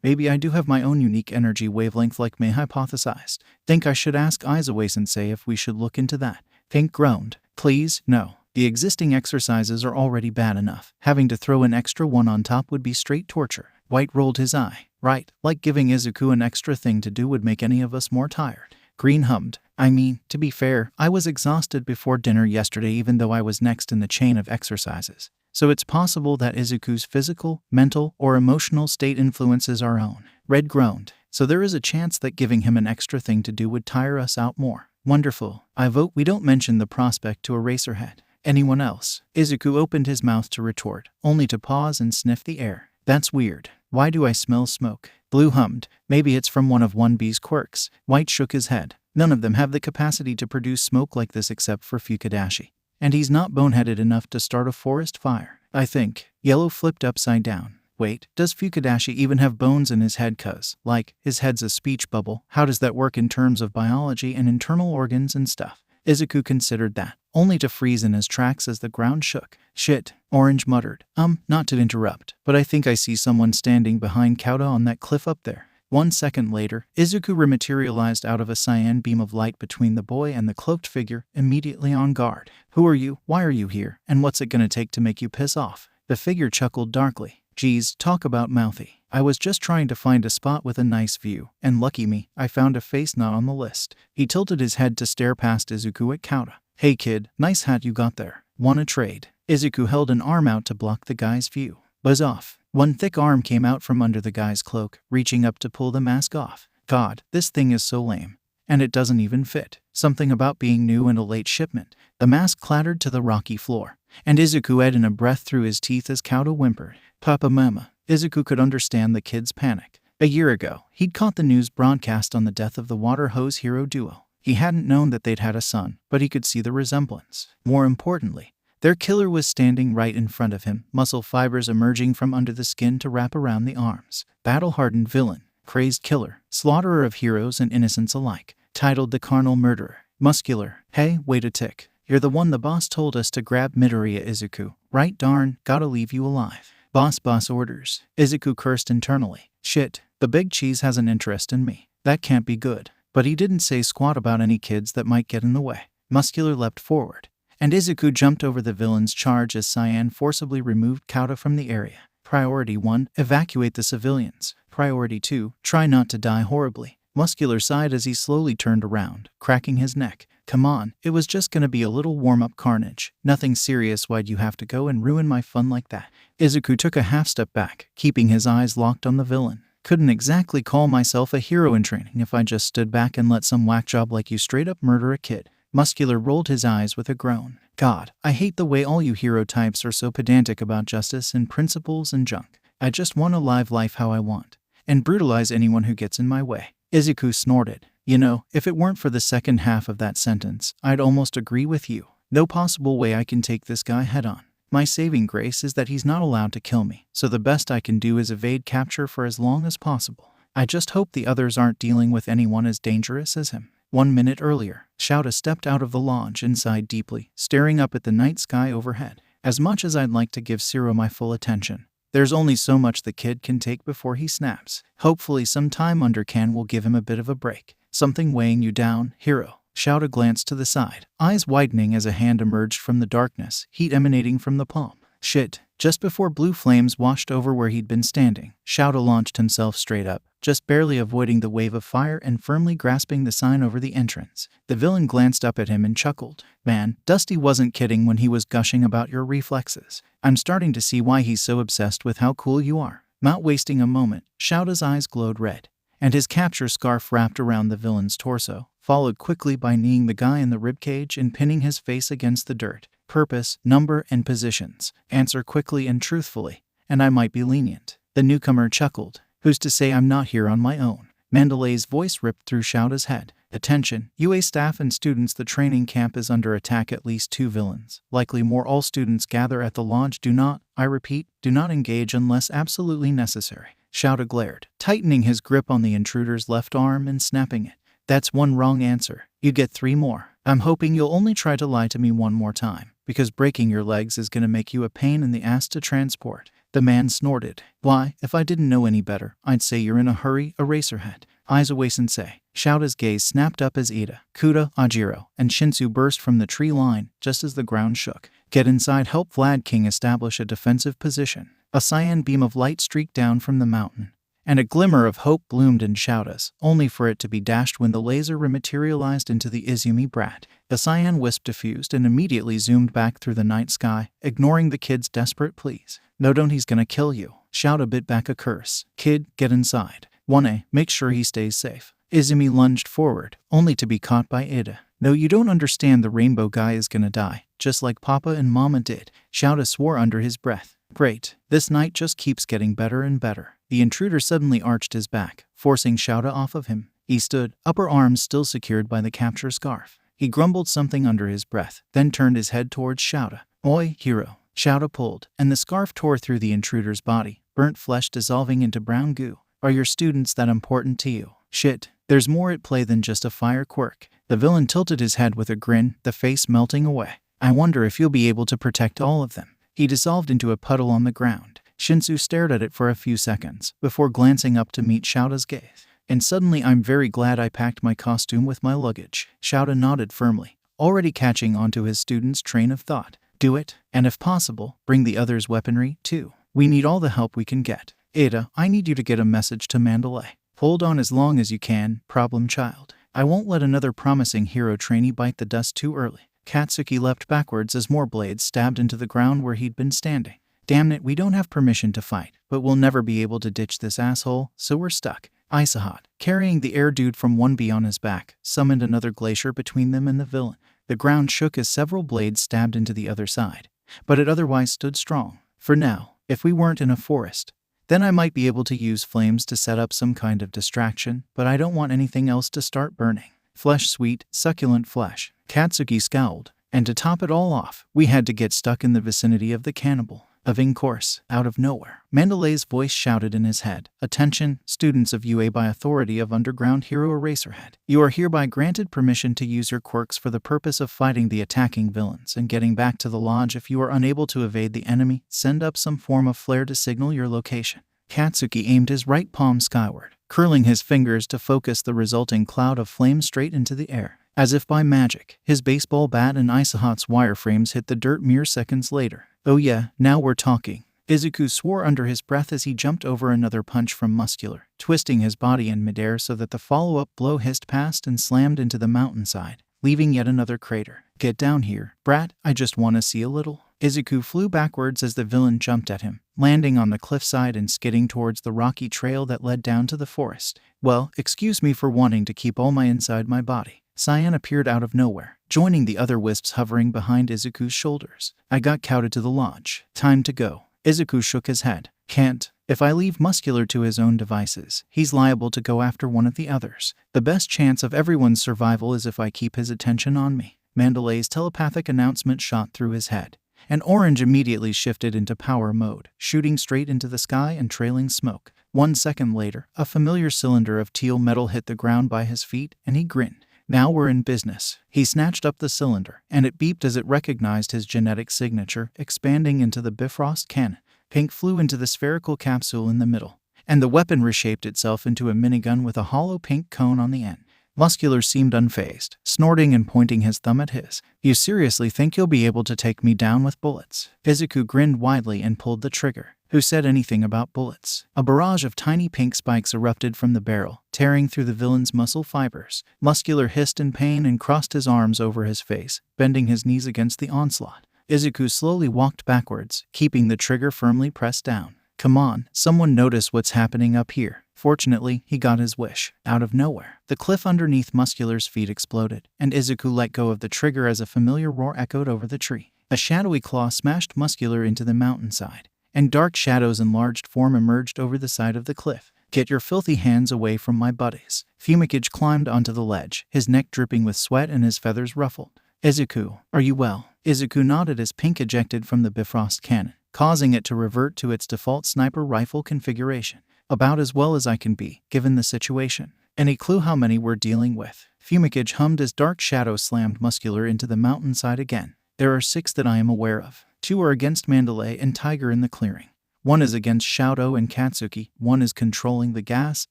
A: Maybe I do have my own unique energy wavelength like May hypothesized. Think I should ask Aizawa-sensei if we should look into that. Pink groaned. Please, no. The existing exercises are already bad enough. Having to throw an extra one on top would be straight torture. White rolled his eye. Right, like giving Izuku an extra thing to do would make any of us more tired. Green hummed. I mean, to be fair, I was exhausted before dinner yesterday even though I was next in the chain of exercises. So it's possible that Izuku's physical, mental, or emotional state influences our own. Red groaned. So there is a chance that giving him an extra thing to do would tire us out more. Wonderful. I vote we don't mention the prospect to Eraserhead. Anyone else? Izuku opened his mouth to retort, only to pause and sniff the air. That's weird. Why do I smell smoke? Blue hummed. Maybe it's from one of 1B's quirks. White shook his head. None of them have the capacity to produce smoke like this except for Fukudashi. And he's not boneheaded enough to start a forest fire. I think. Yellow flipped upside down. Wait, does Fukudashi even have bones in his head? Like, his head's a speech bubble. How does that work in terms of biology and internal organs and stuff? Izuku considered that, only to freeze in his tracks as the ground shook. Shit, Orange muttered. Not to interrupt, but I think I see someone standing behind Kauta on that cliff up there. 1 second later, Izuku rematerialized out of a cyan beam of light between the boy and the cloaked figure, immediately on guard. Who are you? Why are you here? And what's it gonna take to make you piss off? The figure chuckled darkly. Geez, talk about mouthy. I was just trying to find a spot with a nice view, and lucky me, I found a face not on the list. He tilted his head to stare past Izuku at Kauta. Hey kid, nice hat you got there. Wanna trade? Izuku held an arm out to block the guy's view. Buzz off. One thick arm came out from under the guy's cloak, reaching up to pull the mask off. God, this thing is so lame. And it doesn't even fit. Something about being new and a late shipment. The mask clattered to the rocky floor, and Izuku ate in a breath through his teeth as Kauta whimpered. Papa Mama. Izuku could understand the kid's panic. A year ago, he'd caught the news broadcast on the death of the water hose hero duo. He hadn't known that they'd had a son, but he could see the resemblance. More importantly, their killer was standing right in front of him, muscle fibers emerging from under the skin to wrap around the arms. Battle-hardened villain, crazed killer, slaughterer of heroes and innocents alike, titled the Carnal Murderer. Muscular. Hey, wait a tick. You're the one the boss told us to grab. Midoriya Izuku. Right, darn, gotta leave you alive. Boss orders. Izuku cursed internally. Shit, the big cheese has an interest in me. That can't be good. But he didn't say squat about any kids that might get in the way. Muscular leapt forward, and Izuku jumped over the villain's charge as Cyan forcibly removed Kauta from the area. Priority 1, evacuate the civilians. Priority 2, try not to die horribly. Muscular sighed as he slowly turned around, cracking his neck. Come on, it was just gonna be a little warm-up carnage. Nothing serious. Why'd you have to go and ruin my fun like that? Izuku took a half step back, keeping his eyes locked on the villain. Couldn't exactly call myself a hero in training if I just stood back and let some whack job like you straight up murder a kid. Muscular rolled his eyes with a groan. God, I hate the way all you hero types are so pedantic about justice and principles and junk. I just want to live life how I want, and brutalize anyone who gets in my way. Izuku snorted. You know, if it weren't for the second half of that sentence, I'd almost agree with you. No possible way I can take this guy head on. My saving grace is that he's not allowed to kill me, so the best I can do is evade capture for as long as possible. I just hope the others aren't dealing with anyone as dangerous as him. 1 minute earlier, Shouda stepped out of the lodge and sighed deeply, staring up at the night sky overhead. As much as I'd like to give Zero my full attention, there's only so much the kid can take before he snaps. Hopefully some time under can will give him a bit of a break. Something weighing you down, hero? Shouda glanced to the side, eyes widening as a hand emerged from the darkness, heat emanating from the palm. Shit. Just before blue flames washed over where he'd been standing, Shouda launched himself straight up, just barely avoiding the wave of fire and firmly grasping the sign over the entrance. The villain glanced up at him and chuckled. Man, Dusty wasn't kidding when he was gushing about your reflexes. I'm starting to see why he's so obsessed with how cool you are. Not wasting a moment, Shouda's eyes glowed red, and his capture scarf wrapped around the villain's torso, followed quickly by kneeing the guy in the ribcage and pinning his face against the dirt. Purpose, number, and positions. Answer quickly and truthfully, and I might be lenient. The newcomer chuckled. Who's to say I'm not here on my own? Mandalay's voice ripped through Shouda's head. Attention, UA staff and students, the training camp is under attack. At least 2 villains, likely more. All students gather at the lodge. Do not, I repeat, do not engage unless absolutely necessary. Shouda glared, tightening his grip on the intruder's left arm and snapping it. That's 1 wrong answer. You get 3 more. I'm hoping you'll only try to lie to me 1 more time, because breaking your legs is gonna make you a pain in the ass to transport. The man snorted. Why, if I didn't know any better, I'd say you're in a hurry, Eraserhead. Eyes away, sensei. Shouda's gaze snapped up as Ida, Kuda, Ajiro, and Shinsu burst from the tree line, just as the ground shook. Get inside. Help Vlad King establish a defensive position. A cyan beam of light streaked down from the mountain, and a glimmer of hope bloomed in Shouda's, only for it to be dashed when the laser rematerialized into the Izumi brat. The cyan wisp diffused and immediately zoomed back through the night sky, ignoring the kid's desperate pleas. No, don't, he's gonna kill you. Shouda bit back a curse. Kid, get inside. 1A, make sure he stays safe. Izumi lunged forward, only to be caught by Ida. No, you don't understand. The rainbow guy is gonna die, just like Papa and Mama did. Shouda swore under his breath. Great. This night just keeps getting better and better. The intruder suddenly arched his back, forcing Shouda off of him. He stood, upper arms still secured by the capture scarf. He grumbled something under his breath, then turned his head towards Shouda. Oi, hero. Shouda pulled, and the scarf tore through the intruder's body, burnt flesh dissolving into brown goo. Are your students that important to you? Shit, there's more at play than just a fire quirk. The villain tilted his head with a grin, the face melting away. I wonder if you'll be able to protect all of them. He dissolved into a puddle on the ground. Shinsu stared at it for a few seconds, before glancing up to meet Shouda's gaze. And suddenly, I'm very glad I packed my costume with my luggage. Shouda nodded firmly, already catching onto his student's train of thought. Do it, and if possible, bring the others' weaponry, too. We need all the help we can get. Ada, I need you to get a message to Mandalay. Hold on as long as you can, problem child. I won't let another promising hero trainee bite the dust too early. Katsuki leapt backwards as more blades stabbed into the ground where he'd been standing. Damn it, we don't have permission to fight, but we'll never be able to ditch this asshole, so we're stuck. Isahat, carrying the air dude from 1B on his back, summoned another glacier between them and the villain. The ground shook as several blades stabbed into the other side, but it otherwise stood strong. For now, if we weren't in a forest, then I might be able to use flames to set up some kind of distraction, but I don't want anything else to start burning. Flesh, sweet, succulent flesh. Katsuki scowled, and to top it all off, we had to get stuck in the vicinity of the cannibal. Of course, out of nowhere, Mandalay's voice shouted in his head. Attention, students of UA, by authority of Underground Hero Eraserhead. You are hereby granted permission to use your quirks for the purpose of fighting the attacking villains and getting back to the lodge. If you are unable to evade the enemy, send up some form of flare to signal your location. Katsuki aimed his right palm skyward, curling his fingers to focus the resulting cloud of flame straight into the air. As if by magic, his baseball bat and Isahat's wireframes hit the dirt mere seconds later. Oh yeah, now we're talking. Izuku swore under his breath as he jumped over another punch from Muscular, twisting his body in midair so that the follow-up blow hissed past and slammed into the mountainside, leaving yet another crater. Get down here, brat, I just want to see a little. Izuku flew backwards as the villain jumped at him, landing on the cliffside and skidding towards the rocky trail that led down to the forest. Well, excuse me for wanting to keep all my inside my body. Cyan appeared out of nowhere, joining the other wisps hovering behind Izuku's shoulders. I got counted to the lodge. Time to go. Izuku shook his head. Can't. If I leave Muscular to his own devices, he's liable to go after one of the others. The best chance of everyone's survival is if I keep his attention on me. Mandalay's telepathic announcement shot through his head, and Orange immediately shifted into power mode, shooting straight into the sky and trailing smoke. 1 second later, a familiar cylinder of teal metal hit the ground by his feet, and he grinned. Now we're in business. He snatched up the cylinder, and it beeped as it recognized his genetic signature, expanding into the Bifrost cannon. Pink flew into the spherical capsule in the middle, and the weapon reshaped itself into a minigun with a hollow pink cone on the end. Muscular seemed unfazed, snorting and pointing his thumb at his. You seriously think you'll be able to take me down with bullets? Izuku grinned widely and pulled the trigger. Who said anything about bullets? A barrage of tiny pink spikes erupted from the barrel, tearing through the villain's muscle fibers. Muscular hissed in pain and crossed his arms over his face, bending his knees against the onslaught. Izuku slowly walked backwards, keeping the trigger firmly pressed down. Come on, someone notice what's happening up here. Fortunately, he got his wish. Out of nowhere, the cliff underneath Muscular's feet exploded, and Izuku let go of the trigger as a familiar roar echoed over the tree. A shadowy claw smashed Muscular into the mountainside, and dark shadows in large form emerged over the side of the cliff. Get your filthy hands away from my buddies. Fumikage climbed onto the ledge, his neck dripping with sweat and his feathers ruffled. Izuku, are you well? Izuku nodded as Pink ejected from the Bifrost cannon, causing it to revert to its default sniper rifle configuration. About as well as I can be, given the situation. Any clue how many we're dealing with? Fumikage hummed as dark shadow slammed Muscular into the mountainside again. There are 6 that I am aware of. 2 are against Mandalay and Tiger in the clearing. 1 is against Showdown and Katsuki, 1 is controlling the gas,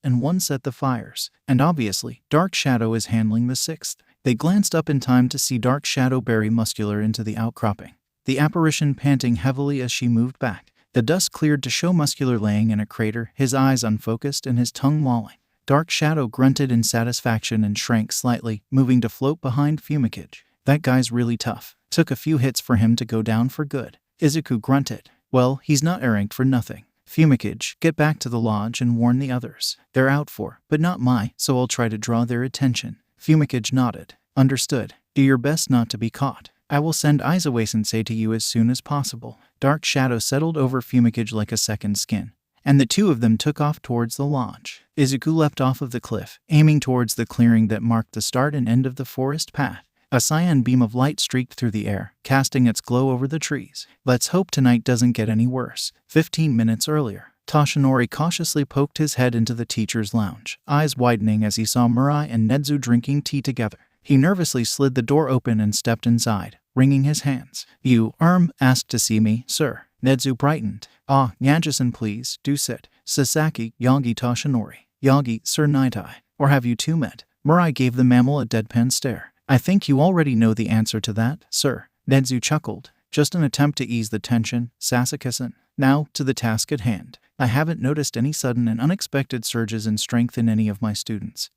A: and 1 set the fires. And obviously, Dark Shadow is handling the 6th. They glanced up in time to see Dark Shadow bury Muscular into the outcropping, the apparition panting heavily as she moved back. The dust cleared to show Muscular laying in a crater, his eyes unfocused and his tongue lolling. Dark Shadow grunted in satisfaction and shrank slightly, moving to float behind Fumikage. That guy's really tough. Took a few hits for him to go down for good. Izuku grunted. Well, he's not erranked for nothing. Fumikage, get back to the lodge and warn the others. They're out for, but not my, so I'll try to draw their attention. Fumikage nodded. Understood. Do your best not to be caught. I will send Izuku-sensei to you as soon as possible. Dark shadow settled over Fumikage like a second skin, and the two of them took off towards the lodge. Izuku leapt off of the cliff, aiming towards the clearing that marked the start and end of the forest path. A cyan beam of light streaked through the air, casting its glow over the trees. Let's hope tonight doesn't get any worse. 15 minutes earlier, Toshinori cautiously poked his head into the teacher's lounge, eyes widening as he saw Mirai and Nedzu drinking tea together. He nervously slid the door open and stepped inside, wringing his hands. You, asked to see me, sir. Nedzu brightened. Ah, Nyaji-san, please, do sit. Sasaki, Yagi Toshinori. Yagi, Sir Nighteye. Or have you two met? Mirai gave the mammal a deadpan stare. I think you already know the answer to that, sir. Nedzu chuckled. Just an attempt to ease the tension, Sasaki-san. Now, to the task at hand. I haven't noticed any sudden and unexpected surges in strength in any of my students,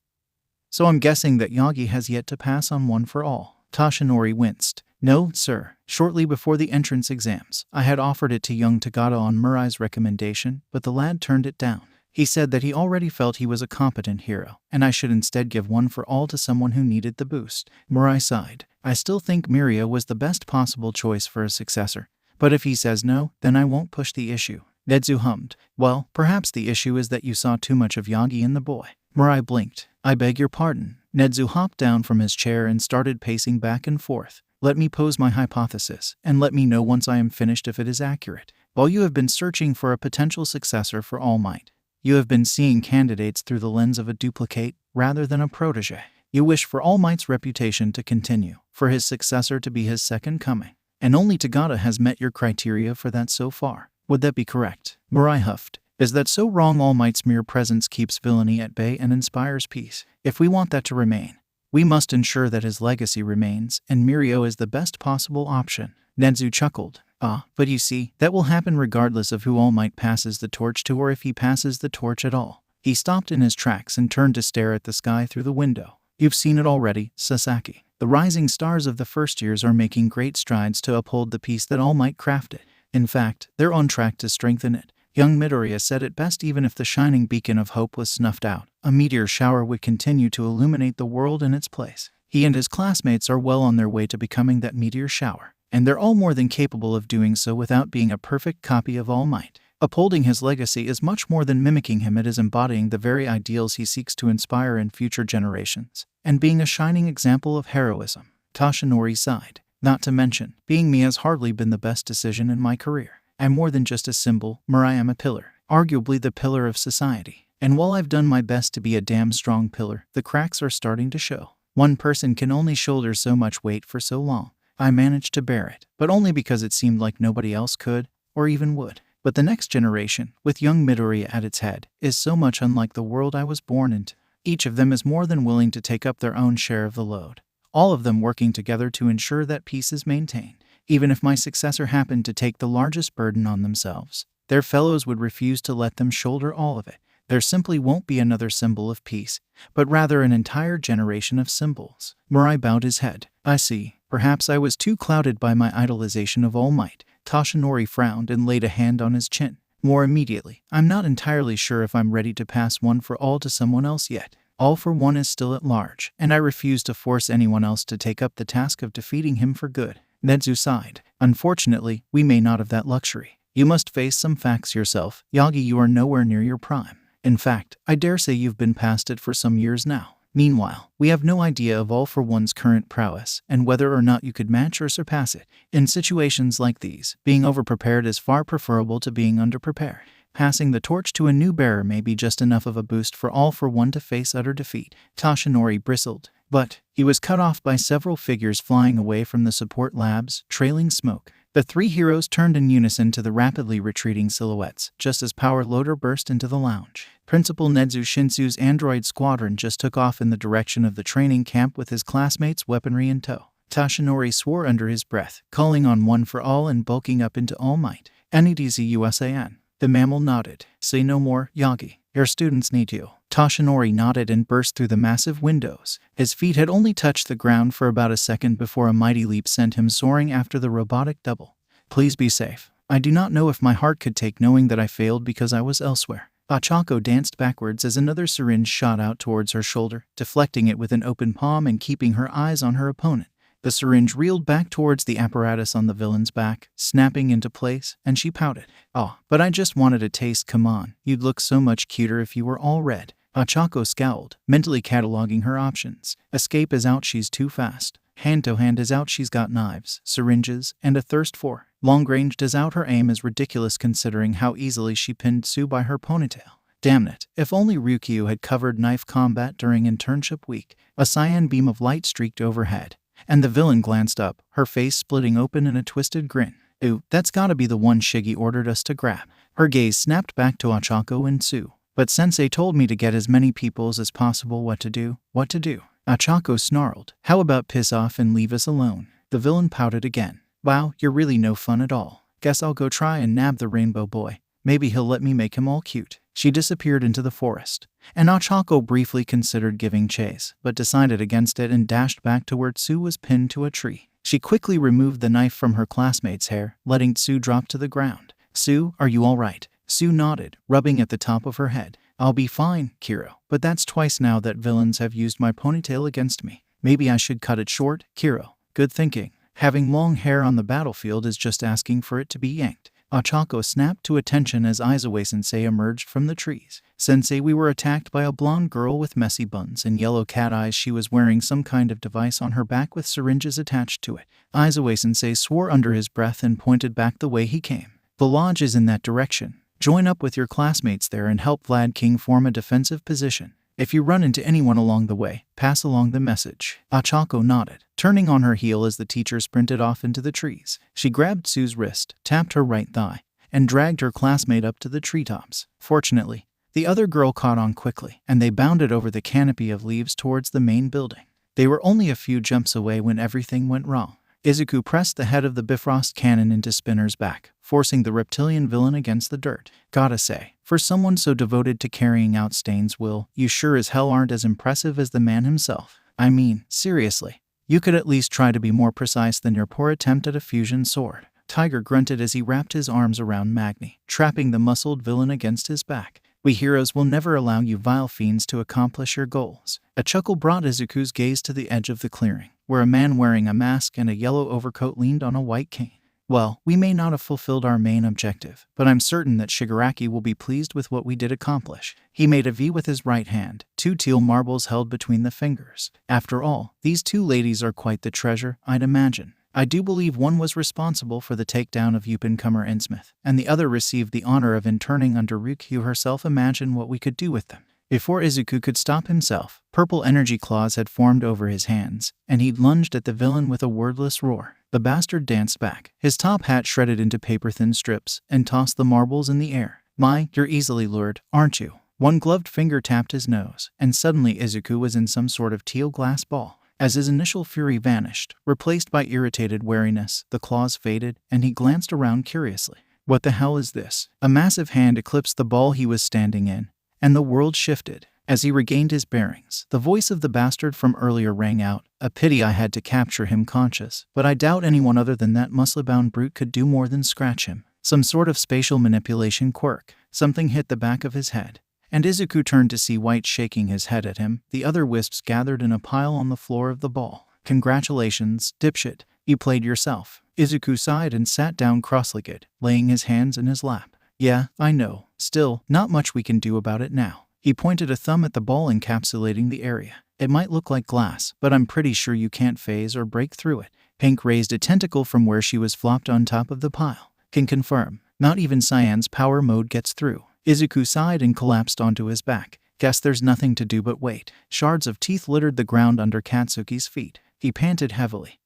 A: so I'm guessing that Yagi has yet to pass on One for All. Toshinori winced. No, sir. Shortly before the entrance exams, I had offered it to young Tagata on Murai's recommendation, but the lad turned it down. He said that he already felt he was a competent hero, and I should instead give One for All to someone who needed the boost. Murai sighed. I still think Miria was the best possible choice for a successor, but if he says no, then I won't push the issue. Nedzu hummed. Well, perhaps the issue is that you saw too much of Yagi in the boy. Mirai blinked. I beg your pardon. Nedzu hopped down from his chair and started pacing back and forth. Let me pose my hypothesis, and let me know once I am finished if it is accurate. While you have been searching for a potential successor for All Might, you have been seeing candidates through the lens of a duplicate rather than a protege. You wish for All Might's reputation to continue, for his successor to be his second coming, and only Tagata has met your criteria for that so far. Would that be correct? Mirai huffed. Is that so wrong? All Might's mere presence keeps villainy at bay and inspires peace. If we want that to remain, we must ensure that his legacy remains, and Mirio is the best possible option. Nedzu chuckled. But you see, that will happen regardless of who All Might passes the torch to or if he passes the torch at all. He stopped in his tracks and turned to stare at the sky through the window. You've seen it already, Sasaki. The rising stars of the first years are making great strides to uphold the peace that All Might crafted. In fact, they're on track to strengthen it. Young Midoriya said it best: even if the shining beacon of hope was snuffed out, a meteor shower would continue to illuminate the world in its place. He and his classmates are well on their way to becoming that meteor shower, and they're all more than capable of doing so without being a perfect copy of All Might. Upholding his legacy is much more than mimicking him. It is embodying the very ideals he seeks to inspire in future generations, and being a shining example of heroism. Toshinori sighed. Not to mention, being me has hardly been the best decision in my career. I'm more than just a symbol, I am a pillar, arguably the pillar of society. And while I've done my best to be a damn strong pillar, the cracks are starting to show. One person can only shoulder so much weight for so long. I managed to bear it, but only because it seemed like nobody else could, or even would. But the next generation, with young Midoriya at its head, is so much unlike the world I was born into. Each of them is more than willing to take up their own share of the load. All of them working together to ensure that peace is maintained. Even if my successor happened to take the largest burden on themselves, their fellows would refuse to let them shoulder all of it. There simply won't be another symbol of peace, but rather an entire generation of symbols. Mirai bowed his head. I see. Perhaps I was too clouded by my idolization of All Might. Toshinori frowned and laid a hand on his chin. More immediately, I'm not entirely sure if I'm ready to pass one for all to someone else yet. All for One is still at large, and I refuse to force anyone else to take up the task of defeating him for good. Netsu sighed. Unfortunately, we may not have that luxury. You must face some facts yourself. Yagi, you are nowhere near your prime. In fact, I dare say you've been past it for some years now. Meanwhile, we have no idea of All for One's current prowess and whether or not you could match or surpass it. In situations like these, being overprepared is far preferable to being underprepared. Passing the torch to a new bearer may be just enough of a boost for All for One to face utter defeat. Toshinori bristled. But he was cut off by several figures flying away from the support labs, trailing smoke. The three heroes turned in unison to the rapidly retreating silhouettes, just as Power Loader burst into the lounge. Principal Netsu Shinsu's android squadron just took off in the direction of the training camp with his classmates' weaponry in tow. Toshinori swore under his breath, calling on One for All and bulking up into All Might. NEDZ USAN. The mammal nodded. Say no more, Yagi. Your students need you. Toshinori nodded and burst through the massive windows. His feet had only touched the ground for about a second before a mighty leap sent him soaring after the robotic double. Please be safe. I do not know if my heart could take knowing that I failed because I was elsewhere. Ochako danced backwards as another syringe shot out towards her shoulder, deflecting it with an open palm and keeping her eyes on her opponent. The syringe reeled back towards the apparatus on the villain's back, snapping into place, and she pouted. Oh, but I just wanted a taste. Come on, you'd look so much cuter if you were all red. Ochako scowled, mentally cataloging her options. Escape is out, she's too fast. Hand-to-hand is out, she's got knives, syringes, and a thirst for. Long-ranged is out, her aim is ridiculous considering how easily she pinned Tsu by her ponytail. Damn it, if only Ryukyu had covered knife combat during internship week. A cyan beam of light streaked overhead, and the villain glanced up, her face splitting open in a twisted grin. Ooh, that's gotta be the one Shiggy ordered us to grab. Her gaze snapped back to Ochako and Tsu. But Sensei told me to get as many peoples as possible. What to do? Ochako snarled. How about piss off and leave us alone? The villain pouted again. Wow, you're really no fun at all. Guess I'll go try and nab the rainbow boy. Maybe he'll let me make him all cute. She disappeared into the forest, and Ochako briefly considered giving chase, but decided against it and dashed back to where Tsu was pinned to a tree. She quickly removed the knife from her classmate's hair, letting Tsu drop to the ground. Tsu, are you all right? Tsu nodded, rubbing at the top of her head. I'll be fine, Kiro, but that's twice now that villains have used my ponytail against me. Maybe I should cut it short, Kiro. Good thinking. Having long hair on the battlefield is just asking for it to be yanked. Ochako snapped to attention as Izuku-sensei emerged from the trees. Sensei, we were attacked by a blonde girl with messy buns and yellow cat eyes. She was wearing some kind of device on her back with syringes attached to it. Izuku-sensei swore under his breath and pointed back the way he came. The lodge is in that direction. Join up with your classmates there and help Vlad King form a defensive position. If you run into anyone along the way, pass along the message. Ochako nodded, turning on her heel as the teacher sprinted off into the trees. She grabbed Tsu's wrist, tapped her right thigh, and dragged her classmate up to the treetops. Fortunately, the other girl caught on quickly, and they bounded over the canopy of leaves towards the main building. They were only a few jumps away when everything went wrong. Izuku pressed the head of the Bifrost cannon into Spinner's back, forcing the reptilian villain against the dirt. Gotta say, for someone so devoted to carrying out Stain's will, you sure as hell aren't as impressive as the man himself. I mean, seriously. You could at least try to be more precise than your poor attempt at a fusion sword. Tiger grunted as he wrapped his arms around Magni, trapping the muscled villain against his back. We heroes will never allow you vile fiends to accomplish your goals. A chuckle brought Izuku's gaze to the edge of the clearing, where a man wearing a mask and a yellow overcoat leaned on a white cane. Well, we may not have fulfilled our main objective, but I'm certain that Shigaraki will be pleased with what we did accomplish. He made a V with his right hand, 2 teal marbles held between the fingers. After all, these 2 ladies are quite the treasure, I'd imagine. I do believe one was responsible for the takedown of Yupencomer Innsmouth, and the other received the honor of interning under Ryukyu herself. Imagine what we could do with them. Before Izuku could stop himself, purple energy claws had formed over his hands, and he'd lunged at the villain with a wordless roar. The bastard danced back, his top hat shredded into paper-thin strips, and tossed the marbles in the air. My, you're easily lured, aren't you? One gloved finger tapped his nose, and suddenly Izuku was in some sort of teal glass ball. As his initial fury vanished, replaced by irritated wariness, the claws faded, and he glanced around curiously. What the hell is this? A massive hand eclipsed the ball he was standing in, and the world shifted. As he regained his bearings, the voice of the bastard from earlier rang out. A pity I had to capture him conscious, but I doubt anyone other than that muscle-bound brute could do more than scratch him. Some sort of spatial manipulation quirk. Something hit the back of his head, and Izuku turned to see White shaking his head at him. The other wisps gathered in a pile on the floor of the ball. Congratulations, dipshit. You played yourself. Izuku sighed and sat down cross-legged, laying his hands in his lap. Yeah, I know. Still, not much we can do about it now. He pointed a thumb at the ball encapsulating the area. It might look like glass, but I'm pretty sure you can't phase or break through it. Pink raised a tentacle from where she was flopped on top of the pile. Can confirm. Not even Cyan's power mode gets through. Izuku sighed and collapsed onto his back. Guess there's nothing to do but wait. Shards of teeth littered the ground under Katsuki's feet. He panted heavily,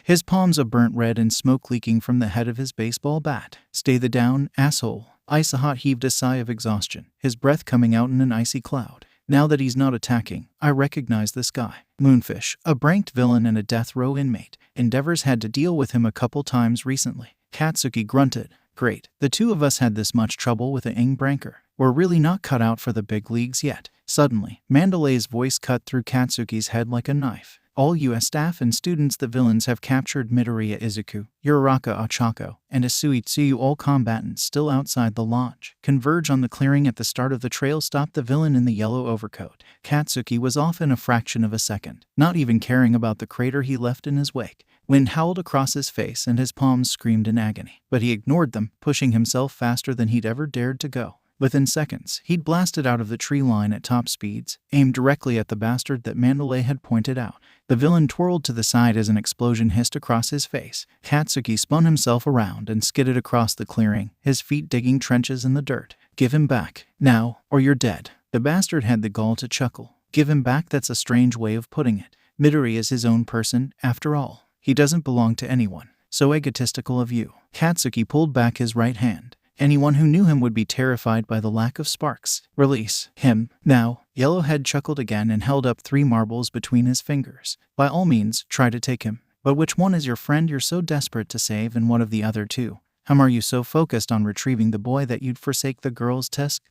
A: his palms a burnt red and smoke leaking from the head of his baseball bat. Stay the down, asshole. Isahot heaved a sigh of exhaustion, his breath coming out in an icy cloud. Now that he's not attacking, I recognize this guy. Moonfish, a branked villain and a death row inmate. Endeavor's had to deal with him a couple times recently. Katsuki grunted. Great, the 2 of us had this much trouble with a Branker. We're really not cut out for the big leagues yet. Suddenly, Mandalay's voice cut through Katsuki's head like a knife. All U.S. staff and students the villains have captured Midoriya Izuku, Uraraka Ochako, and Isui Tsuyu, all combatants still outside the lodge, converge on the clearing at the start of the trail. Stop the villain in the yellow overcoat. Katsuki was off in a fraction of a second, not even caring about the crater he left in his wake. Wind howled across his face and his palms screamed in agony, but he ignored them, pushing himself faster than he'd ever dared to go. Within seconds, he'd blasted out of the tree line at top speeds, aimed directly at the bastard that Mandalay had pointed out. The villain twirled to the side as an explosion hissed across his face. Katsuki spun himself around and skidded across the clearing, his feet digging trenches in the dirt. Give him back, now, or you're dead. The bastard had the gall to chuckle. Give him back? That's a strange way of putting it. Midori is his own person, after all. He doesn't belong to anyone. So egotistical of you. Katsuki pulled back his right hand. Anyone who knew him would be terrified by the lack of sparks. Release him, now. Yellowhead chuckled again and held up 3 marbles between his fingers. By all means, try to take him. But which one is your friend you're so desperate to save, and what of the other 2? Are you so focused on retrieving the boy that you'd forsake the girl's tusk?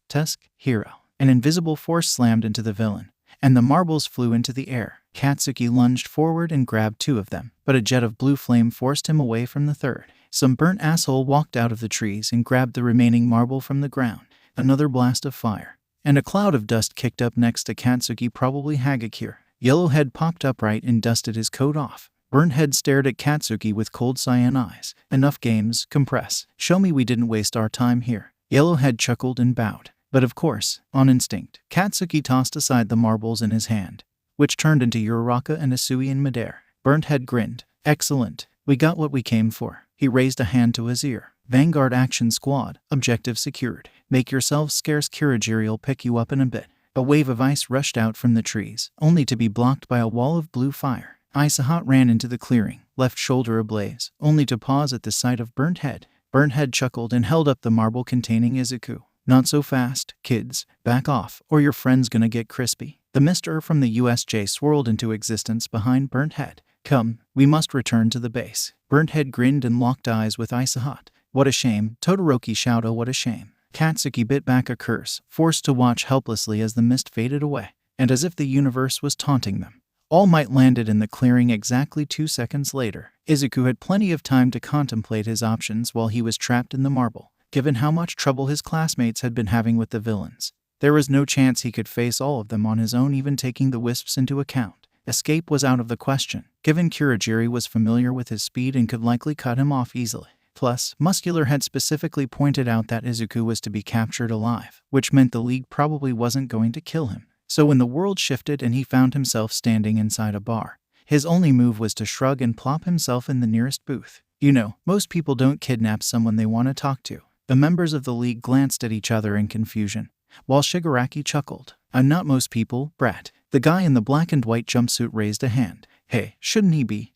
A: Hero. An invisible force slammed into the villain, and the marbles flew into the air. Katsuki lunged forward and grabbed 2 of them, but a jet of blue flame forced him away from the third. Some burnt asshole walked out of the trees and grabbed the remaining marble from the ground. Another blast of fire, and a cloud of dust kicked up next to Katsuki, probably Hagakure. Yellowhead popped upright and dusted his coat off. Burnhead stared at Katsuki with cold cyan eyes. Enough games, compress. Show me we didn't waste our time here. Yellowhead chuckled and bowed. But of course, on instinct, Katsuki tossed aside the marbles in his hand, which turned into Uraraka and Isui in midair. Burnhead grinned. Excellent. We got what we came for. He raised a hand to his ear. Vanguard Action Squad, objective secured. Make yourselves scarce. Kirigiri'll pick you up in a bit. A wave of ice rushed out from the trees, only to be blocked by a wall of blue fire. Isahot ran into the clearing, left shoulder ablaze, only to pause at the sight of Burnt Head. Burnt Head chuckled and held up the marble containing Izuku. Not so fast, kids. Back off, or your friend's gonna get crispy. The mister from the USJ swirled into existence behind Burnt Head. Come, we must return to the base. Burnt Head grinned and locked eyes with Isahat. What a shame. Todoroki shouted, oh what a shame. Katsuki bit back a curse, forced to watch helplessly as the mist faded away, and as if the universe was taunting them. All Might landed in the clearing exactly 2 seconds later. Izuku had plenty of time to contemplate his options while he was trapped in the marble. Given how much trouble his classmates had been having with the villains, there was no chance he could face all of them on his own, even taking the wisps into account. Escape was out of the question, given Kurogiri was familiar with his speed and could likely cut him off easily. Plus, Muscular had specifically pointed out that Izuku was to be captured alive, which meant the League probably wasn't going to kill him. So when the world shifted and he found himself standing inside a bar, his only move was to shrug and plop himself in the nearest booth. You know, most people don't kidnap someone they want to talk to. The members of the League glanced at each other in confusion, while Shigaraki chuckled. Not most people, brat. The guy in the black and white jumpsuit raised a hand. Hey, shouldn't he be,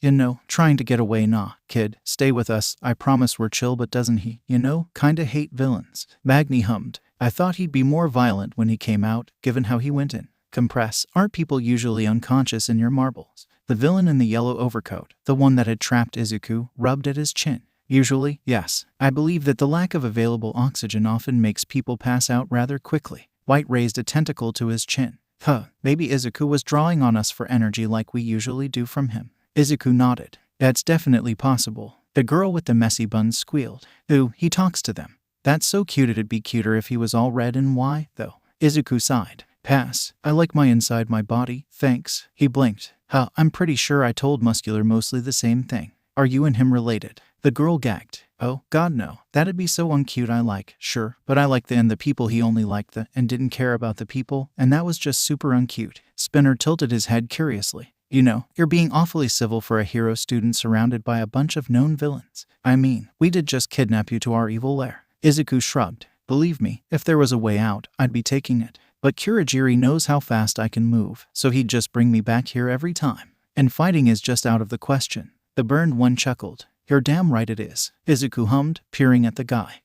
A: trying to get away? Nah, kid, stay with us. I promise we're chill, but doesn't he, kinda hate villains? Magni hummed. I thought he'd be more violent when he came out, given how he went in. Compress, aren't people usually unconscious in your marbles? The villain in the yellow overcoat, the one that had trapped Izuku, rubbed at his chin. Usually, yes. I believe that the lack of available oxygen often makes people pass out rather quickly. White raised a tentacle to his chin. Maybe Izuku was drawing on us for energy like we usually do from him. Izuku nodded. That's definitely possible. The girl with the messy buns squealed. Ooh, he talks to them. That's so cute. It'd be cuter if he was all red and why, though. Izuku sighed. Pass. I like my inside my body, thanks. He blinked. I'm pretty sure I told Muscular mostly the same thing. Are you and him related? The girl gagged. Oh, God no. That'd be so uncute. I like, sure, but I like the people. He only liked the and didn't care about the people, and that was just super uncute. Spinner tilted his head curiously. You're being awfully civil for a hero student surrounded by a bunch of known villains. I mean, we did just kidnap you to our evil lair. Izuku shrugged. Believe me, if there was a way out, I'd be taking it. But Kurogiri knows how fast I can move, so he'd just bring me back here every time. And fighting is just out of the question. The burned one chuckled. You're damn right it is. Izuku hummed, peering at the guy.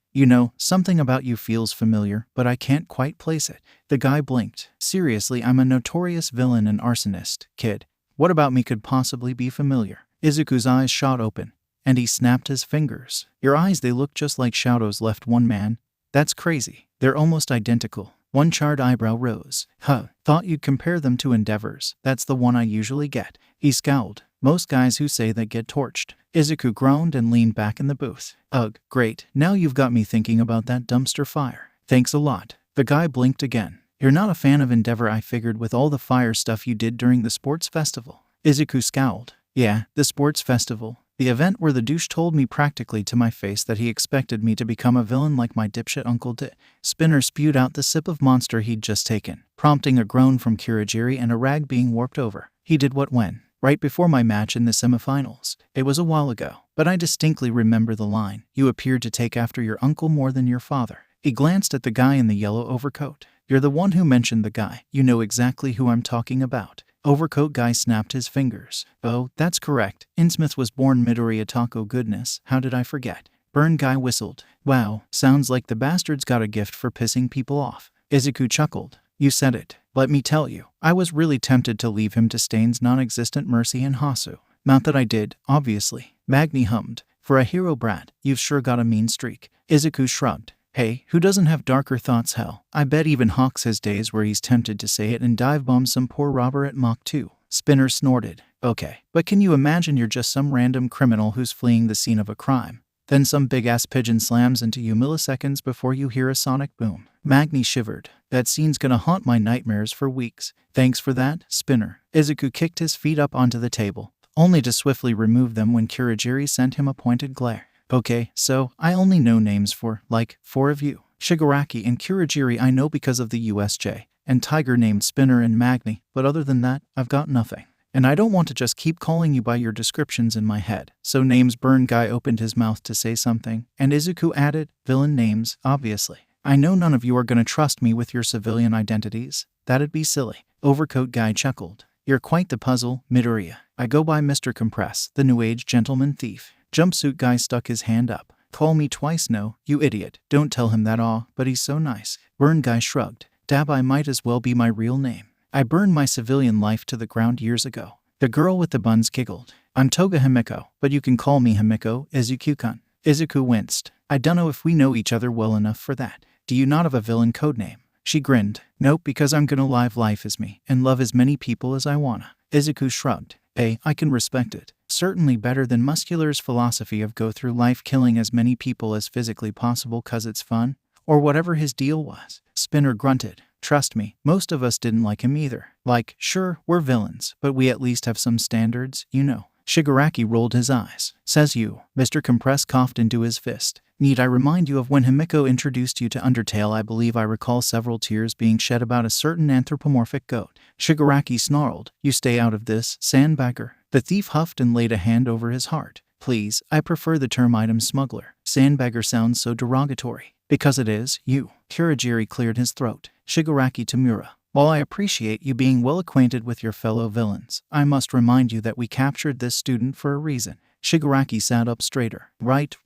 A: Something about you feels familiar, but I can't quite place it. The guy blinked. Seriously, I'm a notorious villain and arsonist, kid. What about me could possibly be familiar? Izuku's eyes shot open, and he snapped his fingers. Your eyes, they look just like Showdown's left one, man. That's crazy. They're almost identical. One charred eyebrow rose. Thought you'd compare them to Endeavors. That's the one I usually get. He scowled. Most guys who say they get torched. Izuku groaned and leaned back in the booth. Ugh, great. Now you've got me thinking about that dumpster fire. Thanks a lot. The guy blinked again. You're not a fan of Endeavor, I figured, with all the fire stuff you did during the sports festival. Izuku scowled. Yeah, the sports festival. The event where the douche told me practically to my face that he expected me to become a villain like my dipshit uncle did. Spinner spewed out the sip of monster he'd just taken, prompting a groan from Kurogiri and a rag being warped over. He did what when? Right before my match in the semifinals. It was a while ago, but I distinctly remember the line. You appeared to take after your uncle more than your father. He glanced at the guy in the yellow overcoat. You're the one who mentioned the guy. You know exactly who I'm talking about. Overcoat guy snapped his fingers. Oh, that's correct. Innsmouth was born Midori Atako. Goodness, how did I forget? Burn guy whistled. Wow, sounds like the bastard's got a gift for pissing people off. Izuku chuckled. You said it. Let me tell you, I was really tempted to leave him to Stain's non-existent Mercy and Hasu. Not that I did, obviously. Magni hummed. For a hero brat, you've sure got a mean streak. Izuku shrugged. Hey, who doesn't have darker thoughts? Hell, I bet even Hawks has days where he's tempted to say it and dive bomb some poor robber at Mach 2. Spinner snorted. Okay, but can you imagine you're just some random criminal who's fleeing the scene of a crime? Then some big-ass pigeon slams into you milliseconds before you hear a sonic boom. Magni shivered. That scene's gonna haunt my nightmares for weeks. Thanks for that, Spinner. Izuku kicked his feet up onto the table, only to swiftly remove them when Kurogiri sent him a pointed glare. Okay, so I only know names for, 4 of you. Shigaraki and Kurogiri I know because of the USJ, and Tiger named Spinner and Magni, but other than that, I've got nothing. And I don't want to just keep calling you by your descriptions in my head. So names. Burn guy opened his mouth to say something, and Izuku added, villain names, obviously. I know none of you are gonna trust me with your civilian identities. That'd be silly. Overcoat guy chuckled. You're quite the puzzle, Midoriya. I go by Mr. Compress, the new age gentleman thief. Jumpsuit guy stuck his hand up. Call me twice, no, you idiot. Don't tell him that. But he's so nice. Burn guy shrugged. Dab, I might as well be my real name. I burned my civilian life to the ground years ago. The girl with the buns giggled. I'm Toga Himiko, but you can call me Himiko, Izuku-kun. Izuku winced. I dunno if we know each other well enough for that. Do you not have a villain codename? She grinned. Nope, because I'm gonna live life as me, and love as many people as I wanna. Izuku shrugged. Hey, I can respect it. Certainly better than Muscular's philosophy of go through life killing as many people as physically possible cause it's fun, or whatever his deal was. Spinner grunted. Trust me, most of us didn't like him either. Like, sure, we're villains, but we at least have some standards, you know. Shigaraki rolled his eyes. Says you. Mr. Compress coughed into his fist. Need I remind you of when Himiko introduced you to Undertale? I believe I recall several tears being shed about a certain anthropomorphic goat. Shigaraki snarled. You stay out of this, sandbagger. The thief huffed and laid a hand over his heart. Please, I prefer the term item smuggler. Sandbagger sounds so derogatory. Because it is, you. Kurogiri cleared his throat. Shigaraki Tamura. While I appreciate you being well acquainted with your fellow villains, I must remind you that we captured this student for a reason. Shigaraki sat up straighter. Right.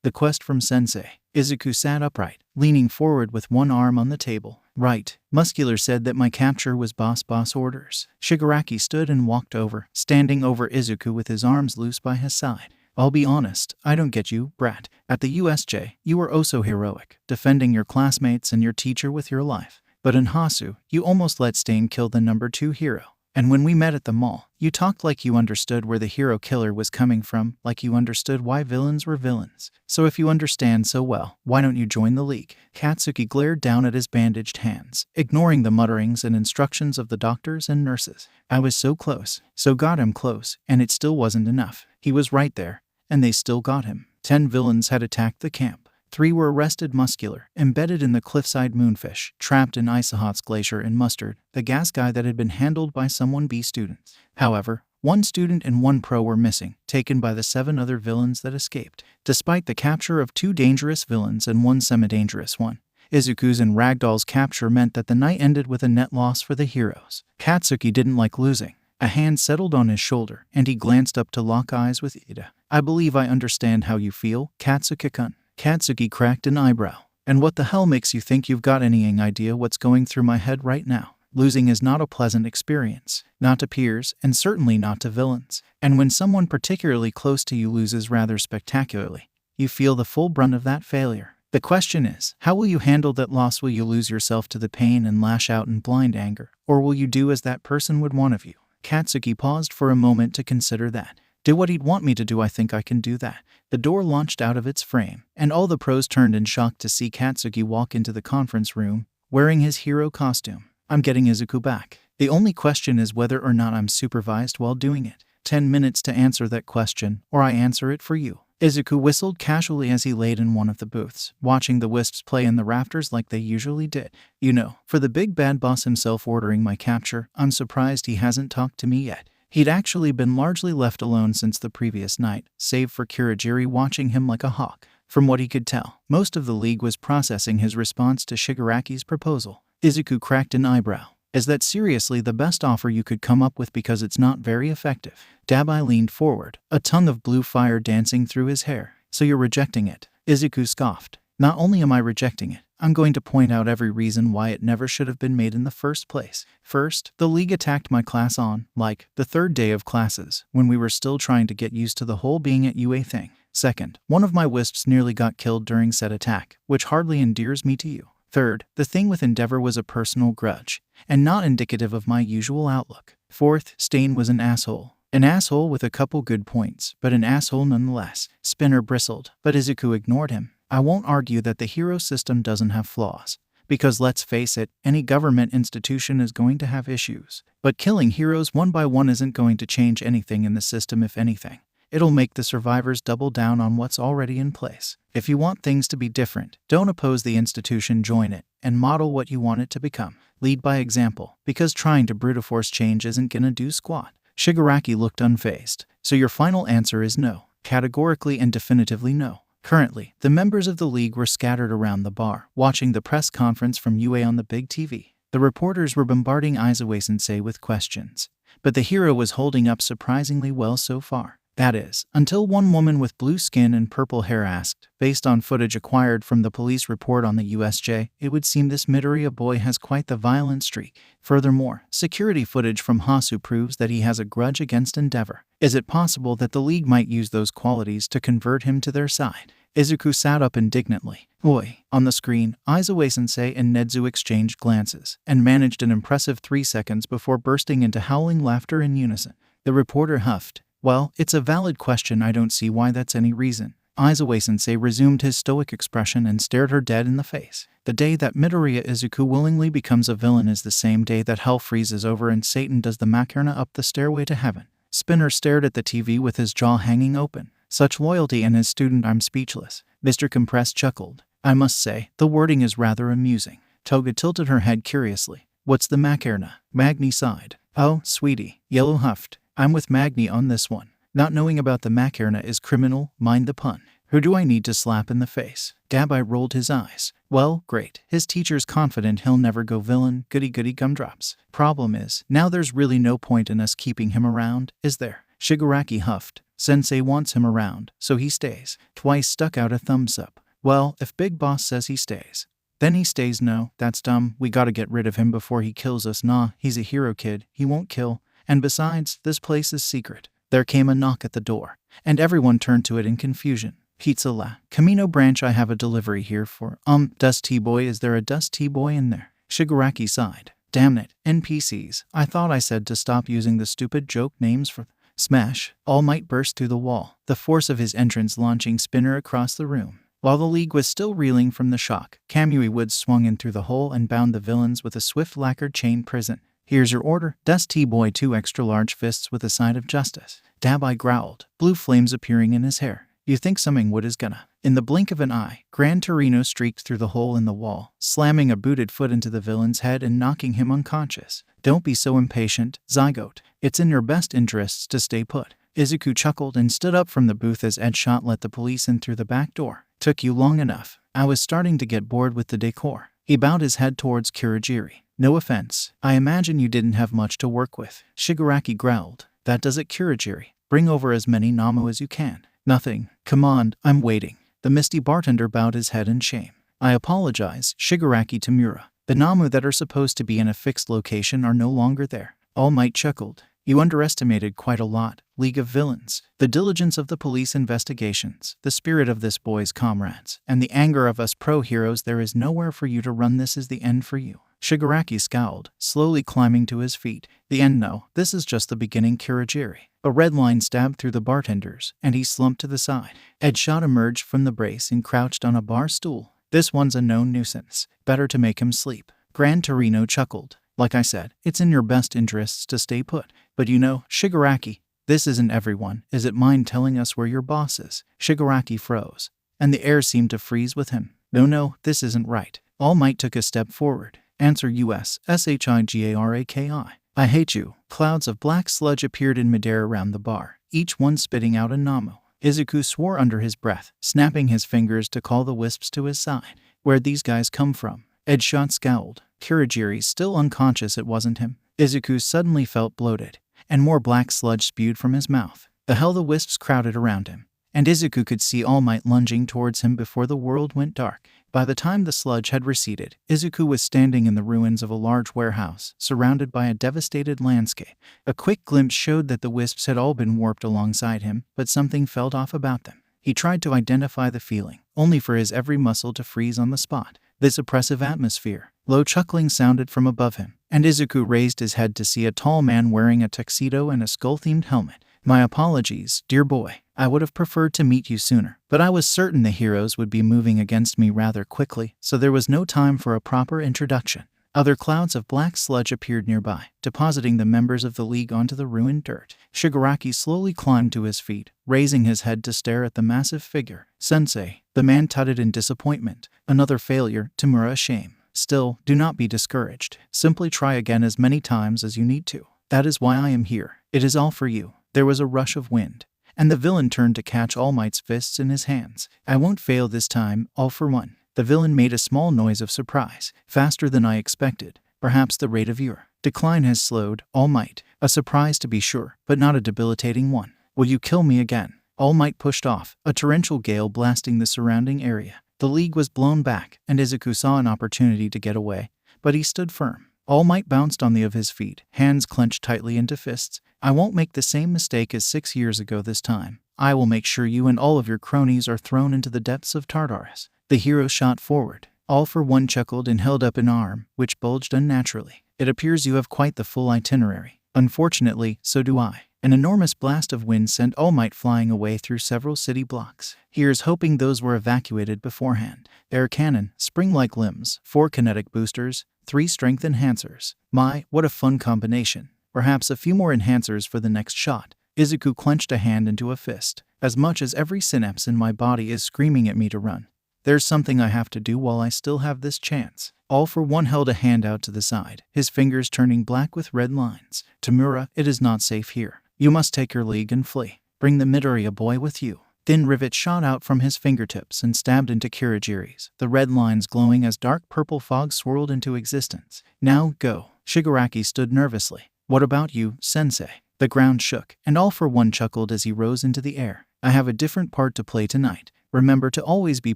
A: The quest from Sensei. Izuku sat upright, leaning forward with one arm on the table. Right. Muscular said that my capture was boss orders. Shigaraki stood and walked over, standing over Izuku with his arms loose by his side. I'll be honest, I don't get you, brat. At the USJ, you were oh so heroic, defending your classmates and your teacher with your life. But in Hasu, you almost let Stain kill the number 2 hero. And when we met at the mall, you talked like you understood where the hero killer was coming from, like you understood why villains were villains. So if you understand so well, why don't you join the league? Katsuki glared down at his bandaged hands, ignoring the mutterings and instructions of the doctors and nurses. I was so close, so got him close, and it still wasn't enough. He was right there, and they still got him. 10 villains had attacked the camp. 3 were arrested. Muscular, embedded in the cliffside moonfish, trapped in Isahat's glacier and Mustard, the gas guy that had been handled by someone B students. However, 1 student and 1 pro were missing, taken by the 7 other villains that escaped. Despite the capture of 2 dangerous villains and 1 semi-dangerous one, Izuku's and Ragdoll's capture meant that the night ended with a net loss for the heroes. Katsuki didn't like losing. A hand settled on his shoulder, and he glanced up to lock eyes with Ida. I believe I understand how you feel, Katsuki-kun. Katsuki cracked an eyebrow. And what the hell makes you think you've got any idea what's going through my head right now? Losing is not a pleasant experience. Not to peers, and certainly not to villains. And when someone particularly close to you loses rather spectacularly, you feel the full brunt of that failure. The question is, how will you handle that loss? Will you lose yourself to the pain and lash out in blind anger? Or will you do as that person would want of you? Katsuki paused for a moment to consider that. Do what he'd want me to do. I think I can do that. The door launched out of its frame, and all the pros turned in shock to see Katsuki walk into the conference room, wearing his hero costume. I'm getting Izuku back. The only question is whether or not I'm supervised while doing it. 10 minutes to answer that question, or I answer it for you. Izuku whistled casually as he laid in one of the booths, watching the wisps play in the rafters like they usually did. You know, for the big bad boss himself ordering my capture, I'm surprised he hasn't talked to me yet. He'd actually been largely left alone since the previous night, save for Kurogiri watching him like a hawk. From what he could tell, most of the league was processing his response to Shigaraki's proposal. Izuku cracked an eyebrow. Is that seriously the best offer you could come up with because it's not very effective? Dabai leaned forward, a tongue of blue fire dancing through his hair. So you're rejecting it? Izuku scoffed. Not only am I rejecting it, I'm going to point out every reason why it never should have been made in the first place. First, the league attacked my class on, like, the 3rd day of classes, when we were still trying to get used to the whole being at UA thing. Second, one of my wisps nearly got killed during said attack, which hardly endears me to you. Third, the thing with Endeavor was a personal grudge, and not indicative of my usual outlook. Fourth, Stain was an asshole. An asshole with a couple good points, but an asshole nonetheless. Spinner bristled, but Izuku ignored him. I won't argue that the hero system doesn't have flaws, because let's face it, any government institution is going to have issues. But killing heroes one by one isn't going to change anything in the system. If anything, it'll make the survivors double down on what's already in place. If you want things to be different, don't oppose the institution, join it, and model what you want it to become. Lead by example, because trying to brute force change isn't gonna do squat. Shigaraki looked unfazed. So your final answer is no. Categorically and definitively no. Currently, the members of the league were scattered around the bar, watching the press conference from UA on the big TV. The reporters were bombarding Izuku-sensei with questions, but the hero was holding up surprisingly well so far. That is, until one woman with blue skin and purple hair asked, based on footage acquired from the police report on the USJ, it would seem this Midoriya boy has quite the violent streak. Furthermore, security footage from Hasu proves that he has a grudge against Endeavor. Is it possible that the League might use those qualities to convert him to their side? Izuku sat up indignantly. Oi! On the screen, Aizawa-sensei and Nedzu exchanged glances, and managed an impressive 3 seconds before bursting into howling laughter in unison. The reporter huffed. Well, it's a valid question, I don't see why that's any reason. Aizawa-sensei resumed his stoic expression and stared her dead in the face. The day that Midoriya Izuku willingly becomes a villain is the same day that hell freezes over and Satan does the Macarena up the stairway to heaven. Spinner stared at the TV with his jaw hanging open. Such loyalty in his student, I'm speechless. Mr. Compress chuckled. I must say, the wording is rather amusing. Toga tilted her head curiously. What's the Macarena? Magni sighed. Oh, sweetie, Yellow huffed. I'm with Magni on this one. Not knowing about the Macarena is criminal, mind the pun. Who do I need to slap in the face? Dabai rolled his eyes. Well, great. His teacher's confident he'll never go villain, goody goody gumdrops. Problem is, now there's really no point in us keeping him around, is there? Shigaraki huffed. Sensei wants him around, so he stays. Twice stuck out a thumbs up. Well, if Big Boss says he stays, then he stays. No, that's dumb. We gotta get rid of him before he kills us. Nah, he's a hero kid. He won't kill. And besides, this place is secret. There came a knock at the door, and everyone turned to it in confusion. Pizza La. Camino Branch, I have a delivery here for, Dust T-Boy. Is there a Dust T-Boy in there? Shigaraki sighed. Damn it, NPCs. I thought I said to stop using the stupid joke names for... Smash. All Might burst through the wall, the force of his entrance launching Spinner across the room. While the League was still reeling from the shock, Kamui Woods swung in through the hole and bound the villains with a swift lacquered chain prison. Here's your order. Dust T-Boy 2 extra large fists with a side of justice. Dabai growled, blue flames appearing in his hair. You think something wood is gonna... In the blink of an eye, Gran Torino streaked through the hole in the wall, slamming a booted foot into the villain's head and knocking him unconscious. Don't be so impatient, Zygote. It's in your best interests to stay put. Izuku chuckled and stood up from the booth as Edshot let the police in through the back door. Took you long enough. I was starting to get bored with the decor. He bowed his head towards Kurogiri. No offense. I imagine you didn't have much to work with. Shigaraki growled. That does it, Kurogiri. Bring over as many Namu as you can. Nothing. Come on, I'm waiting. The misty bartender bowed his head in shame. I apologize, Shigaraki Tamura. The Namu that are supposed to be in a fixed location are no longer there. All Might chuckled. You underestimated quite a lot, League of Villains. The diligence of the police investigations, the spirit of this boy's comrades, and the anger of us pro-heroes. There is nowhere for you to run. This is the end for you. Shigaraki scowled, slowly climbing to his feet. The end? No, this is just the beginning, Kurogiri. A red line stabbed through the bartenders, and he slumped to the side. Edshot emerged from the brace and crouched on a bar stool. This one's a known nuisance. Better to make him sleep. Gran Torino chuckled. Like I said, it's in your best interests to stay put. But you know, Shigaraki, this isn't everyone. Is it mind telling us where your boss is? Shigaraki froze, and the air seemed to freeze with him. No, this isn't right. All Might took a step forward. Answer US, SHIGARAKI. I hate you. Clouds of black sludge appeared in midair around the bar, each one spitting out a Namu. Izuku swore under his breath, snapping his fingers to call the wisps to his side. Where'd these guys come from? Edshot scowled. Kurogiri still unconscious. It wasn't him. Izuku suddenly felt bloated, and more black sludge spewed from his mouth. The hell, the wisps crowded around him, and Izuku could see All Might lunging towards him before the world went dark. By the time the sludge had receded, Izuku was standing in the ruins of a large warehouse, surrounded by a devastated landscape. A quick glimpse showed that the wisps had all been warped alongside him, but something felt off about them. He tried to identify the feeling, only for his every muscle to freeze on the spot. This oppressive atmosphere. Low chuckling sounded from above him, and Izuku raised his head to see a tall man wearing a tuxedo and a skull-themed helmet. My apologies, dear boy. I would have preferred to meet you sooner, but I was certain the heroes would be moving against me rather quickly, so there was no time for a proper introduction. Other clouds of black sludge appeared nearby, depositing the members of the League onto the ruined dirt. Shigaraki slowly climbed to his feet, raising his head to stare at the massive figure. Sensei, the man tutted in disappointment. Another failure, Tamura, a shame. Still, do not be discouraged. Simply try again as many times as you need to. That is why I am here. It is all for you. There was a rush of wind, and the villain turned to catch All Might's fists in his hands. I won't fail this time, all for one. The villain made a small noise of surprise, faster than I expected. Perhaps the rate of your decline has slowed, All Might. A surprise to be sure, but not a debilitating one. Will you kill me again? All Might pushed off, a torrential gale blasting the surrounding area. The league was blown back, and Izuku saw an opportunity to get away, but he stood firm. All Might bounced on the of his feet, hands clenched tightly into fists. I won't make the same mistake as 6 years ago this time. I will make sure you and all of your cronies are thrown into the depths of Tartarus. The hero shot forward. All for One chuckled and held up an arm, which bulged unnaturally. It appears you have quite the full itinerary. Unfortunately, so do I. An enormous blast of wind sent All Might flying away through several city blocks. Here's hoping those were evacuated beforehand. Air cannon, spring-like limbs, 4 kinetic boosters, 3 strength enhancers. My, what a fun combination. Perhaps a few more enhancers for the next shot. Izuku clenched a hand into a fist. As much as every synapse in my body is screaming at me to run, there's something I have to do while I still have this chance. All for One held a hand out to the side, his fingers turning black with red lines. Tamura, it is not safe here. You must take your league and flee. Bring the Midoriya boy with you. Thin rivet shot out from his fingertips and stabbed into Kirigiri's, the red lines glowing as dark purple fog swirled into existence. Now, go. Shigaraki stood nervously. What about you, sensei? The ground shook, and All for One chuckled as he rose into the air. I have a different part to play tonight. Remember to always be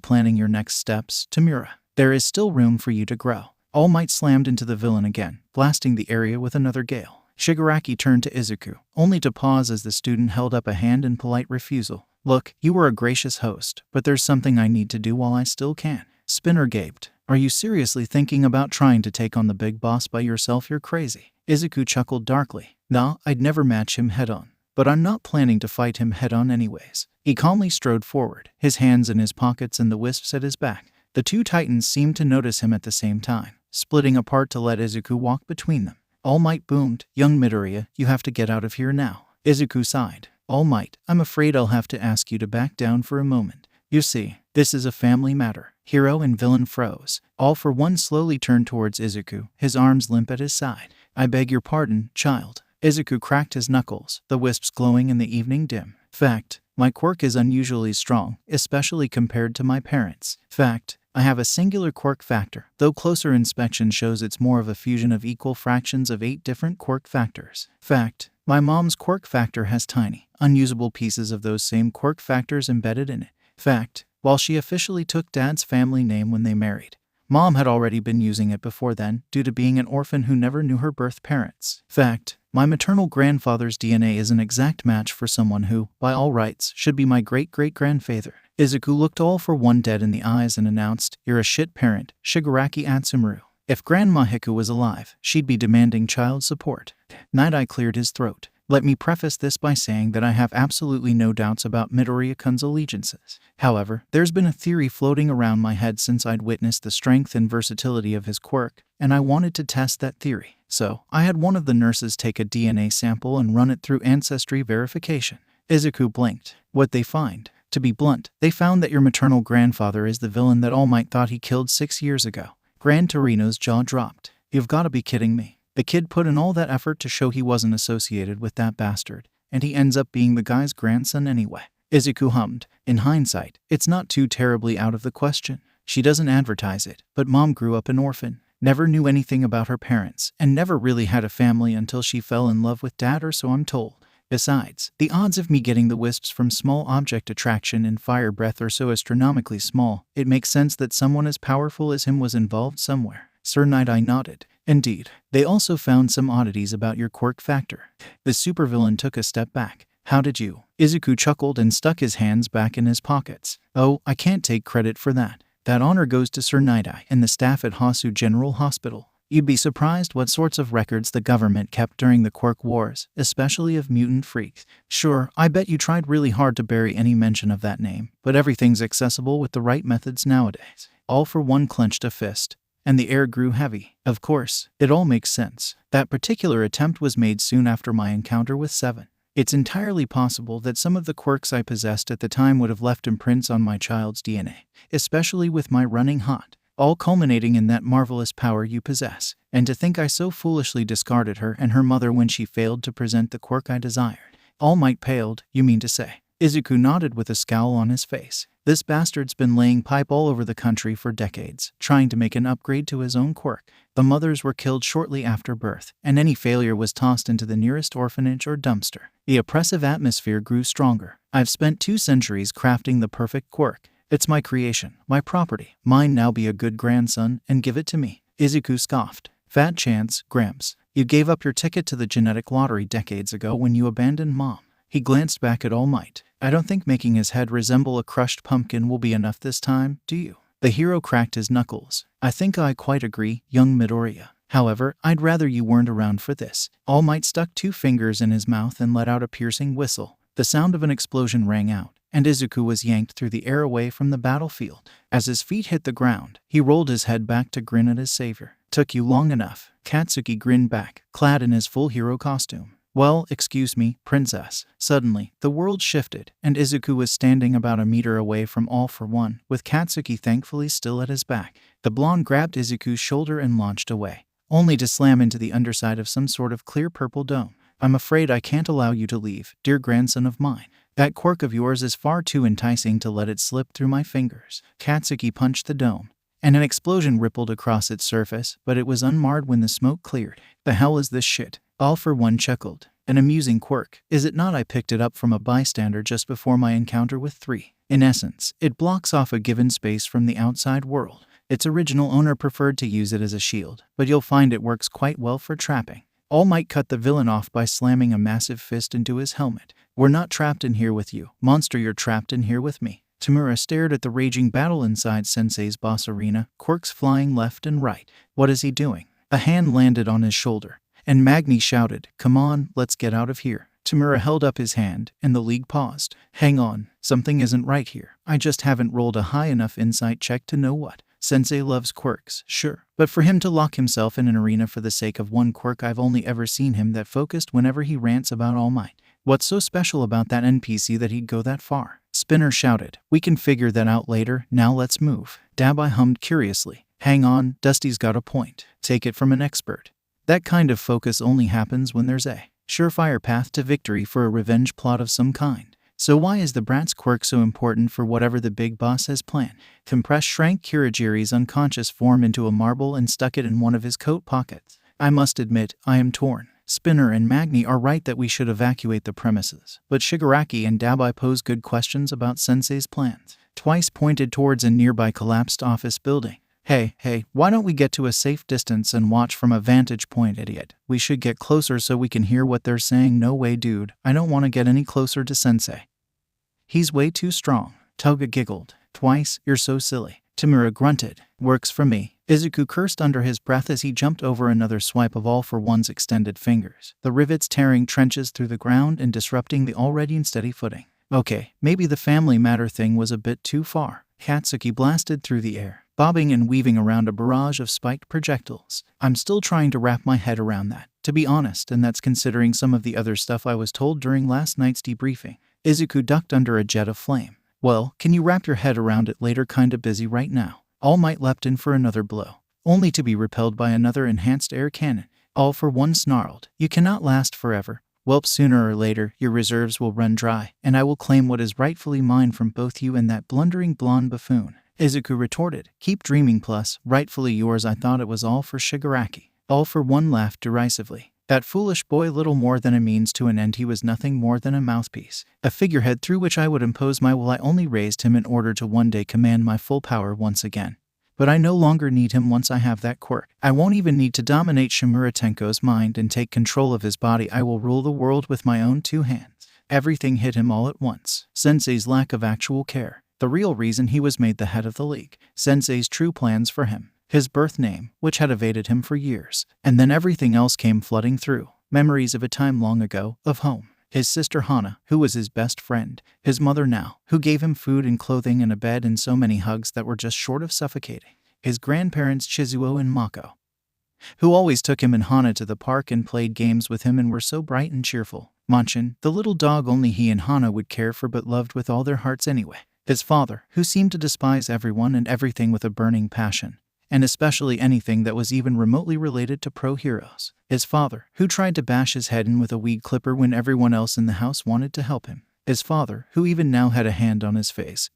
A: planning your next steps, Tamura. There is still room for you to grow. All Might slammed into the villain again, blasting the area with another gale. Shigaraki turned to Izuku, only to pause as the student held up a hand in polite refusal. Look, you were a gracious host, but there's something I need to do while I still can. Spinner gaped. Are you seriously thinking about trying to take on the big boss by yourself? You're crazy. Izuku chuckled darkly. Nah, I'd never match him head-on. But I'm not planning to fight him head-on anyways. He calmly strode forward, his hands in his pockets and the wisps at his back. The 2 titans seemed to notice him at the same time, splitting apart to let Izuku walk between them. All Might boomed, Young Midoriya, you have to get out of here now. Izuku sighed. All Might, I'm afraid I'll have to ask you to back down for a moment. You see, this is a family matter. Hero and villain froze. All for One slowly turned towards Izuku, his arms limp at his side. I beg your pardon, child. Izuku cracked his knuckles, the wisps glowing in the evening dim. Fact, my quirk is unusually strong, especially compared to my parents'. Fact, I have a singular quirk factor, though closer inspection shows it's more of a fusion of equal fractions of 8 different quirk factors. Fact, my mom's quirk factor has tiny, unusable pieces of those same quirk factors embedded in it. Fact, while she officially took Dad's family name when they married, Mom had already been using it before then, due to being an orphan who never knew her birth parents. Fact, my maternal grandfather's DNA is an exact match for someone who, by all rights, should be my great-great-grandfather. Izuku looked All for One dead in the eyes and announced, You're a shit parent, Shigaraki Atsumuru. If Grandma Hiku was alive, she'd be demanding child support. Nighteye cleared his throat. Let me preface this by saying that I have absolutely no doubts about Midoriya-kun's allegiances. However, there's been a theory floating around my head since I'd witnessed the strength and versatility of his quirk, and I wanted to test that theory. So, I had one of the nurses take a DNA sample and run it through ancestry verification. Izuku blinked. What'd they find? To be blunt, they found that your maternal grandfather is the villain that All Might thought he killed 6 years ago. Gran Torino's jaw dropped. You've got to be kidding me. The kid put in all that effort to show he wasn't associated with that bastard, and he ends up being the guy's grandson anyway. Izuku hummed. In hindsight, it's not too terribly out of the question. She doesn't advertise it, but Mom grew up an orphan, never knew anything about her parents, and never really had a family until she fell in love with Dad, or so I'm told. Besides, the odds of me getting the wisps from small object attraction and fire breath are so astronomically small, it makes sense that someone as powerful as him was involved somewhere. Sir Nighteye nodded. Indeed. They also found some oddities about your quirk factor. The supervillain took a step back. How did you? Izuku chuckled and stuck his hands back in his pockets. Oh, I can't take credit for that. That honor goes to Sir Nighteye and the staff at Hasu General Hospital. You'd be surprised what sorts of records the government kept during the Quirk Wars, especially of mutant freaks. Sure, I bet you tried really hard to bury any mention of that name, but everything's accessible with the right methods nowadays. All for One clenched a fist, and the air grew heavy. Of course, it all makes sense. That particular attempt was made soon after my encounter with Seven. It's entirely possible that some of the quirks I possessed at the time would have left imprints on my child's DNA, especially with my running hot, all culminating in that marvelous power you possess. And to think I so foolishly discarded her and her mother when she failed to present the quirk I desired. All Might paled, you mean to say. Izuku nodded with a scowl on his face. This bastard's been laying pipe all over the country for decades, trying to make an upgrade to his own quirk. The mothers were killed shortly after birth, and any failure was tossed into the nearest orphanage or dumpster. The oppressive atmosphere grew stronger. I've spent 2 centuries crafting the perfect quirk. It's my creation, my property. Mine now be a good grandson and give it to me. Izuku scoffed. Fat chance, Gramps. You gave up your ticket to the genetic lottery decades ago when you abandoned Mom. He glanced back at All Might. I don't think making his head resemble a crushed pumpkin will be enough this time, do you? The hero cracked his knuckles. I think I quite agree, young Midoriya. However, I'd rather you weren't around for this. All Might stuck 2 fingers in his mouth and let out a piercing whistle. The sound of an explosion rang out, and Izuku was yanked through the air away from the battlefield. As his feet hit the ground, he rolled his head back to grin at his savior. Took you long enough. Katsuki grinned back, clad in his full hero costume. Well, excuse me, princess. Suddenly, the world shifted, and Izuku was standing about a meter away from All for One, with Katsuki thankfully still at his back. The blonde grabbed Izuku's shoulder and launched away, only to slam into the underside of some sort of clear purple dome. I'm afraid I can't allow you to leave, dear grandson of mine. That quirk of yours is far too enticing to let it slip through my fingers. Katsuki punched the dome, and an explosion rippled across its surface, but it was unmarred when the smoke cleared. The hell is this shit? All for One chuckled. An amusing quirk, is it not? I picked it up from a bystander just before my encounter with 3. In essence, it blocks off a given space from the outside world. Its original owner preferred to use it as a shield, but you'll find it works quite well for trapping. All Might cut the villain off by slamming a massive fist into his helmet. We're not trapped in here with you, monster, you're trapped in here with me. Tamura stared at the raging battle inside Sensei's boss arena, quirks flying left and right. What is he doing? A hand landed on his shoulder, and Magni shouted, come on, let's get out of here. Tamura held up his hand, and the league paused. Hang on, something isn't right here. I just haven't rolled a high enough insight check to know what. Sensei loves quirks, sure, but for him to lock himself in an arena for the sake of one quirk, I've only ever seen him that focused whenever he rants about All Might. What's so special about that NPC that he'd go that far? Spinner shouted, we can figure that out later, now let's move. Dabai hummed curiously. Hang on, Dusty's got a point. Take it from an expert. That kind of focus only happens when there's a surefire path to victory for a revenge plot of some kind. So why is the brat's quirk so important for whatever the big boss has planned? Compress shrank Kurogiri's unconscious form into a marble and stuck it in one of his coat pockets. I must admit, I am torn. Spinner and Magni are right that we should evacuate the premises, but Shigaraki and Dabai pose good questions about Sensei's plans. Twice pointed towards a nearby collapsed office building. Hey, why don't we get to a safe distance and watch from a vantage point, idiot? We should get closer so we can hear what they're saying. No way, dude. I don't want to get any closer to Sensei. He's way too strong. Toga giggled. Twice, you're so silly. Tamura grunted. Works for me. Izuku cursed under his breath as he jumped over another swipe of All for One's extended fingers, the rivets tearing trenches through the ground and disrupting the already unsteady footing. Okay, maybe the family matter thing was a bit too far. Katsuki blasted through the air, bobbing and weaving around a barrage of spiked projectiles. I'm still trying to wrap my head around that, to be honest, and that's considering some of the other stuff I was told during last night's debriefing. Izuku ducked under a jet of flame. Well, can you wrap your head around it later? Kinda busy right now. All Might leapt in for another blow, only to be repelled by another enhanced air cannon. All for One snarled. You cannot last forever. Welp, sooner or later, your reserves will run dry, and I will claim what is rightfully mine from both you and that blundering blonde buffoon. Izuku retorted. Keep dreaming, plus, rightfully yours. I thought it was all for Shigaraki. All for One laughed derisively. That foolish boy, little more than a means to an end. He was nothing more than a mouthpiece, a figurehead through which I would impose my will. I only raised him in order to one day command my full power once again. But I no longer need him once I have that quirk. I won't even need to dominate Shimura Tenko's mind and take control of his body. I will rule the world with my own 2 hands. Everything hit him all at once. Sensei's lack of actual care. The real reason he was made the head of the league. Sensei's true plans for him. His birth name, which had evaded him for years. And then everything else came flooding through. Memories of a time long ago, of home. His sister Hana, who was his best friend. His mother now, who gave him food and clothing and a bed and so many hugs that were just short of suffocating. His grandparents Chizuo and Mako, who always took him and Hana to the park and played games with him and were so bright and cheerful. Manchin, the little dog only he and Hana would care for but loved with all their hearts anyway. His father, who seemed to despise everyone and everything with a burning passion, and especially anything that was even remotely related to pro-heroes. His father, who tried to bash his head in with a weed clipper when everyone else in the house wanted to help him. his father, who even now had a hand on his face,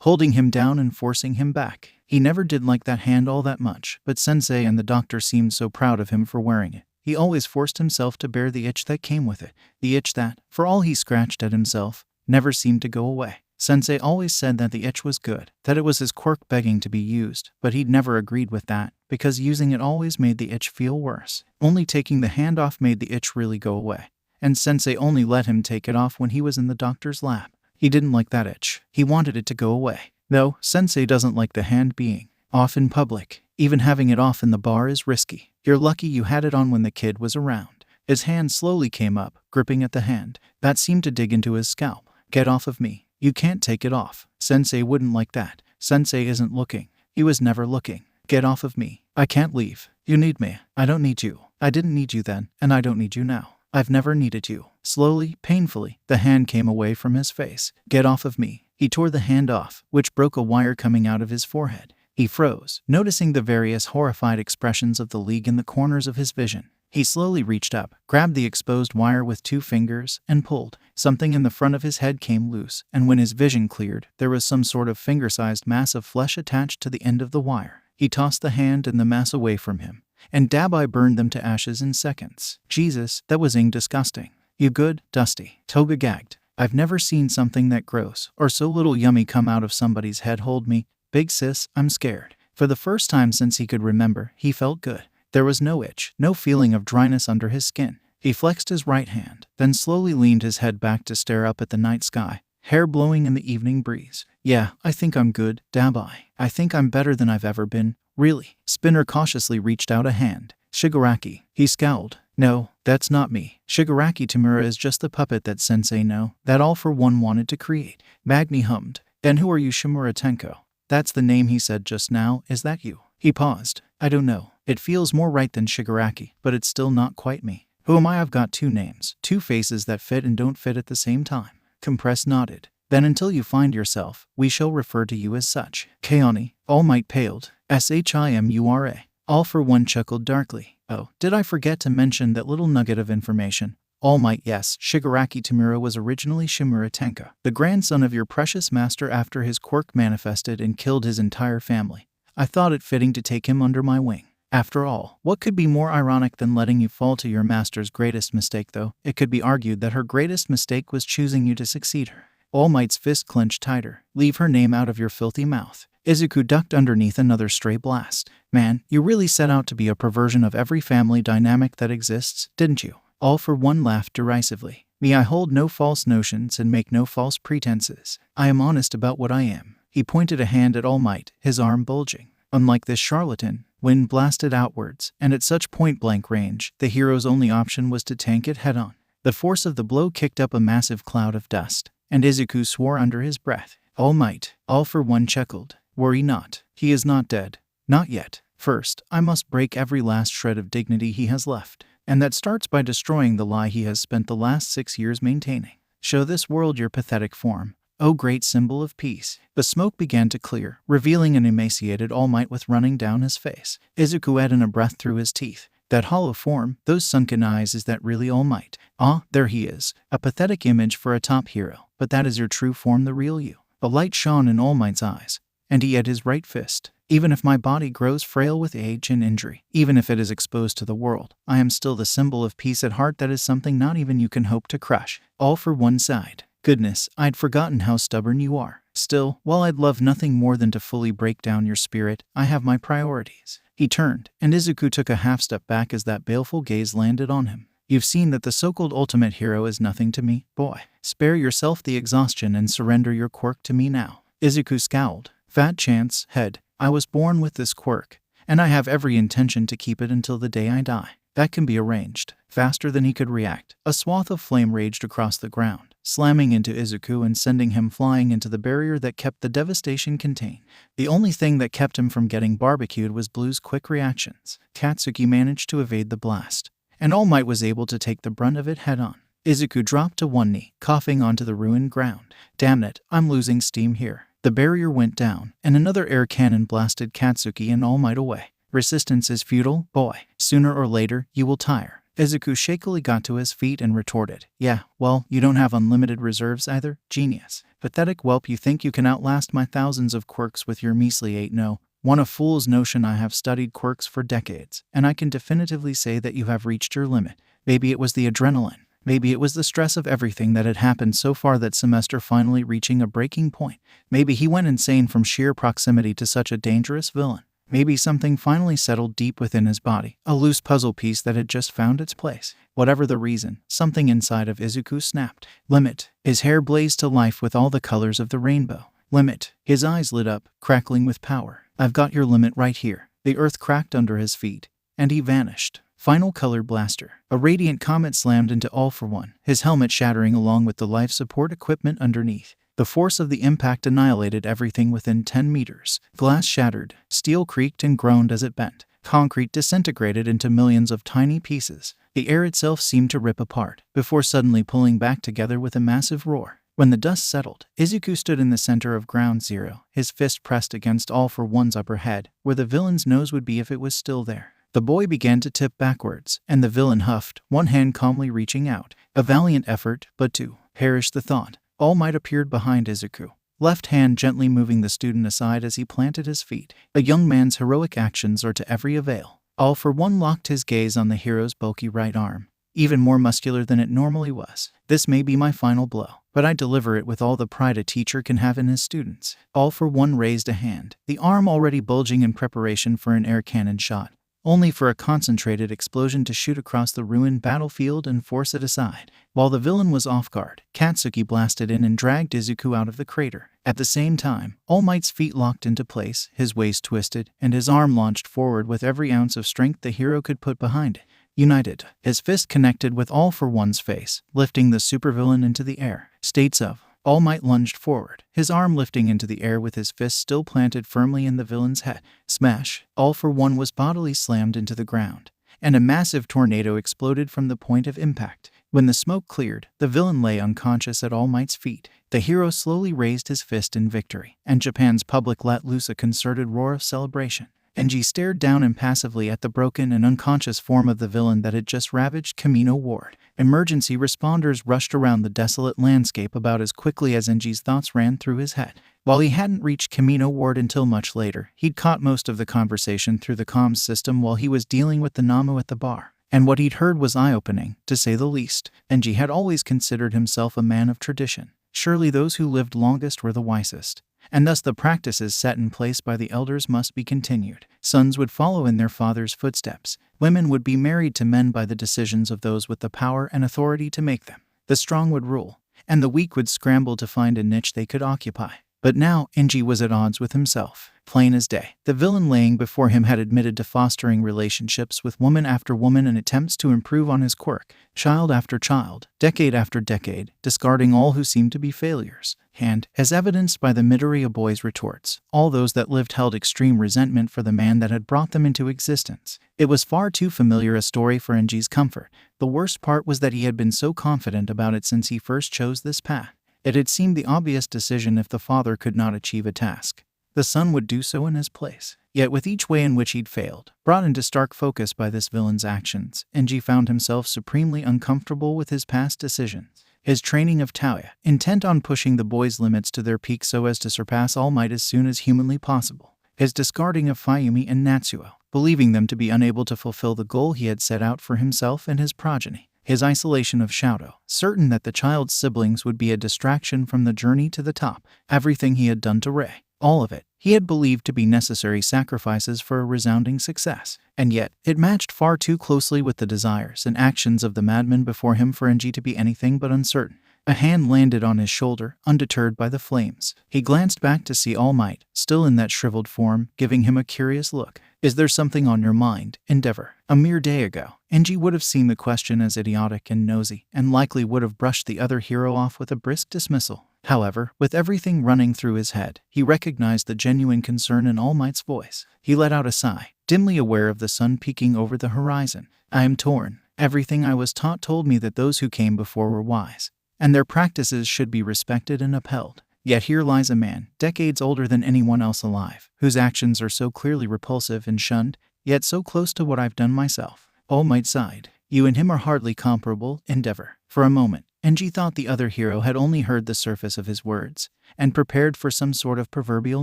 A: holding him down and forcing him back. He never did like that hand all that much, but Sensei and the doctor seemed so proud of him for wearing it. He always forced himself to bear the itch that came with it, the itch that, for all he scratched at himself, never seemed to go away. Sensei always said that the itch was good, that it was his quirk begging to be used, but he'd never agreed with that, because using it always made the itch feel worse. Only taking the hand off made the itch really go away, and Sensei only let him take it off when he was in the doctor's lab. He didn't like that itch. He wanted it to go away. Though, Sensei doesn't like the hand being off in public. Even having it off in the bar is risky. You're lucky you had it on when the kid was around. His hand slowly came up, gripping at the hand. That seemed to dig into his scalp. Get off of me. You can't take it off. Sensei wouldn't like that. Sensei isn't looking. He was never looking. Get off of me. I can't leave. You need me. I don't need you. I didn't need you then, and I don't need you now. I've never needed you. Slowly, painfully, the hand came away from his face. Get off of me. He tore the hand off, which broke a wire coming out of his forehead. He froze, noticing the various horrified expressions of the League in the corners of his vision. He slowly reached up, grabbed the exposed wire with 2 fingers, and pulled. Something in the front of his head came loose, and when his vision cleared, there was some sort of finger-sized mass of flesh attached to the end of the wire. He tossed the hand and the mass away from him, and Nighteye burned them to ashes in seconds. Jesus, that was disgusting. You good, Dusty? Toga gagged. I've never seen something that gross, or so little yummy come out of somebody's head. Hold me. Big sis, I'm scared. For the first time since he could remember, he felt good. There was no itch, no feeling of dryness under his skin. He flexed his right hand, then slowly leaned his head back to stare up at the night sky, hair blowing in the evening breeze. Yeah, I think I'm good, Nighteye. I think I'm better than I've ever been. Really? Spinner cautiously reached out a hand. Shigaraki. He scowled. No, that's not me. Shigaraki Tamura is just the puppet that Sensei that All for One wanted to create. Magni hummed. And who are you, Shimura Tenko? That's the name he said just now. Is that you? He paused. I don't know. It feels more right than Shigaraki, but it's still not quite me. Who am I? I've got 2 names, 2 faces that fit and don't fit at the same time. Compress nodded. Then until you find yourself, we shall refer to you as such. Kaoni. All Might paled. Shimura. All for One chuckled darkly. Oh, did I forget to mention that little nugget of information? All Might, yes, Shigaraki Tamura was originally Shimura Tenka, the grandson of your precious master after his quirk manifested and killed his entire family. I thought it fitting to take him under my wing. After all, what could be more ironic than letting you fall to your master's greatest mistake, though? It could be argued that her greatest mistake was choosing you to succeed her. All Might's fist clenched tighter. Leave her name out of your filthy mouth. Izuku ducked underneath another stray blast. Man, you really set out to be a perversion of every family dynamic that exists, didn't you? All for One laughed derisively. Me, I hold no false notions and make no false pretenses. I am honest about what I am. He pointed a hand at All Might, his arm bulging. Unlike this charlatan, wind blasted outwards, and at such point-blank range, the hero's only option was to tank it head-on. The force of the blow kicked up a massive cloud of dust, and Izuku swore under his breath. All Might. All for One chuckled. Worry not. He is not dead. Not yet. First, I must break every last shred of dignity he has left. And that starts by destroying the lie he has spent the last 6 years maintaining. Show this world your pathetic form, O great symbol of peace. The smoke began to clear, revealing an emaciated All Might with running down his face. Izuku had a breath through his teeth. That hollow form, those sunken eyes, is that really All Might? Ah, there he is. A pathetic image for a top hero. But that is your true form, the real you. A light shone in All Might's eyes, and he had his right fist. Even if my body grows frail with age and injury, even if it is exposed to the world, I am still the symbol of peace at heart. That is something not even you can hope to crush. All for One side. Goodness, I'd forgotten how stubborn you are. Still, while I'd love nothing more than to fully break down your spirit, I have my priorities. He turned, and Izuku took a half step back as that baleful gaze landed on him. You've seen that the so-called ultimate hero is nothing to me, boy. Spare yourself the exhaustion and surrender your quirk to me now. Izuku scowled. Fat chance, head. I was born with this quirk, and I have every intention to keep it until the day I die. That can be arranged. Faster than he could react, a swath of flame raged across the ground, slamming into Izuku and sending him flying into the barrier that kept the devastation contained. The only thing that kept him from getting barbecued was Blue's quick reactions. Katsuki managed to evade the blast, and All Might was able to take the brunt of it head-on. Izuku dropped to one knee, coughing onto the ruined ground. Damn it, I'm losing steam here. The barrier went down, and another air cannon blasted Katsuki and All Might away. Resistance is futile, boy. Sooner or later, you will tire. Izuku shakily got to his feet and retorted, "Yeah, well, you don't have unlimited reserves either, genius. Pathetic whelp, you think you can outlast my thousands of quirks with your measly 8? No. One a fool's notion. I have studied quirks for decades, and I can definitively say that you have reached your limit. Maybe it was the adrenaline. Maybe it was the stress of everything that had happened so far that semester finally reaching a breaking point. Maybe he went insane from sheer proximity to such a dangerous villain. Maybe something finally settled deep within his body, a loose puzzle piece that had just found its place. Whatever the reason, something inside of Izuku snapped. Limit. His hair blazed to life with all the colors of the rainbow. Limit. His eyes lit up, crackling with power. I've got your limit right here. The earth cracked under his feet, and he vanished. Final color blaster. A radiant comet slammed into All for One, his helmet shattering along with the life support equipment underneath. The force of the impact annihilated everything within 10 meters. Glass shattered, steel creaked and groaned as it bent. Concrete disintegrated into millions of tiny pieces. The air itself seemed to rip apart, before suddenly pulling back together with a massive roar. When the dust settled, Izuku stood in the center of Ground Zero, his fist pressed against All for One's upper head, where the villain's nose would be if it was still there. The boy began to tip backwards, and the villain huffed, one hand calmly reaching out. A valiant effort, but to perish the thought. All Might appeared behind Izuku, left hand gently moving the student aside as he planted his feet. A young man's heroic actions are to every avail. All for One locked his gaze on the hero's bulky right arm, even more muscular than it normally was. This may be my final blow, but I deliver it with all the pride a teacher can have in his students. All for One raised a hand, the arm already bulging in preparation for an air cannon shot, only for a concentrated explosion to shoot across the ruined battlefield and force it aside. While the villain was off guard, Katsuki blasted in and dragged Izuku out of the crater. At the same time, All Might's feet locked into place, his waist twisted, and his arm launched forward with every ounce of strength the hero could put behind it. United, his fist connected with All for One's face, lifting the supervillain into the air. States of All Might lunged forward, his arm lifting into the air with his fist still planted firmly in the villain's head. Smash! All for One was bodily slammed into the ground, and a massive tornado exploded from the point of impact. When the smoke cleared, the villain lay unconscious at All Might's feet. The hero slowly raised his fist in victory, and Japan's public let loose a concerted roar of celebration. Enji stared down impassively at the broken and unconscious form of the villain that had just ravaged Kamino Ward. Emergency responders rushed around the desolate landscape about as quickly as Enji's thoughts ran through his head. While he hadn't reached Kamino Ward until much later, he'd caught most of the conversation through the comms system while he was dealing with the Namu at the bar. And what he'd heard was eye-opening, to say the least. Enji had always considered himself a man of tradition. Surely those who lived longest were the wisest, and thus the practices set in place by the elders must be continued. Sons would follow in their father's footsteps. Women would be married to men by the decisions of those with the power and authority to make them. The strong would rule, and the weak would scramble to find a niche they could occupy. But now, Enji was at odds with himself. Plain as day. The villain laying before him had admitted to fostering relationships with woman after woman in attempts to improve on his quirk, child after child, decade after decade, discarding all who seemed to be failures. And, as evidenced by the Midoriya boy's retorts, all those that lived held extreme resentment for the man that had brought them into existence. It was far too familiar a story for Enji's comfort. The worst part was that he had been so confident about it since he first chose this path. It had seemed the obvious decision if the father could not achieve a task. The son would do so in his place. Yet with each way in which he'd failed, brought into stark focus by this villain's actions, Enji found himself supremely uncomfortable with his past decisions. His training of Tanya, intent on pushing the boy's limits to their peak so as to surpass All Might as soon as humanly possible. His discarding of Fayumi and Natsuo, believing them to be unable to fulfill the goal he had set out for himself and his progeny. His isolation of Showdown, certain that the child's siblings would be a distraction from the journey to the top. Everything he had done to Rei, all of it, he had believed to be necessary sacrifices for a resounding success. And yet, it matched far too closely with the desires and actions of the madman before him for Enji to be anything but uncertain. A hand landed on his shoulder, undeterred by the flames. He glanced back to see All Might, still in that shriveled form, giving him a curious look. "Is there something on your mind, Endeavor?" A mere day ago, Enji would have seen the question as idiotic and nosy, and likely would have brushed the other hero off with a brisk dismissal. However, with everything running through his head, he recognized the genuine concern in All Might's voice. He let out a sigh, dimly aware of the sun peeking over the horizon. "I am torn. Everything I was taught told me that those who came before were wise, and their practices should be respected and upheld. Yet here lies a man, decades older than anyone else alive, whose actions are so clearly repulsive and shunned, yet so close to what I've done myself." All Might sighed. You and him are hardly comparable, Endeavor. For a moment, Enji thought the other hero had only heard the surface of his words and prepared for some sort of proverbial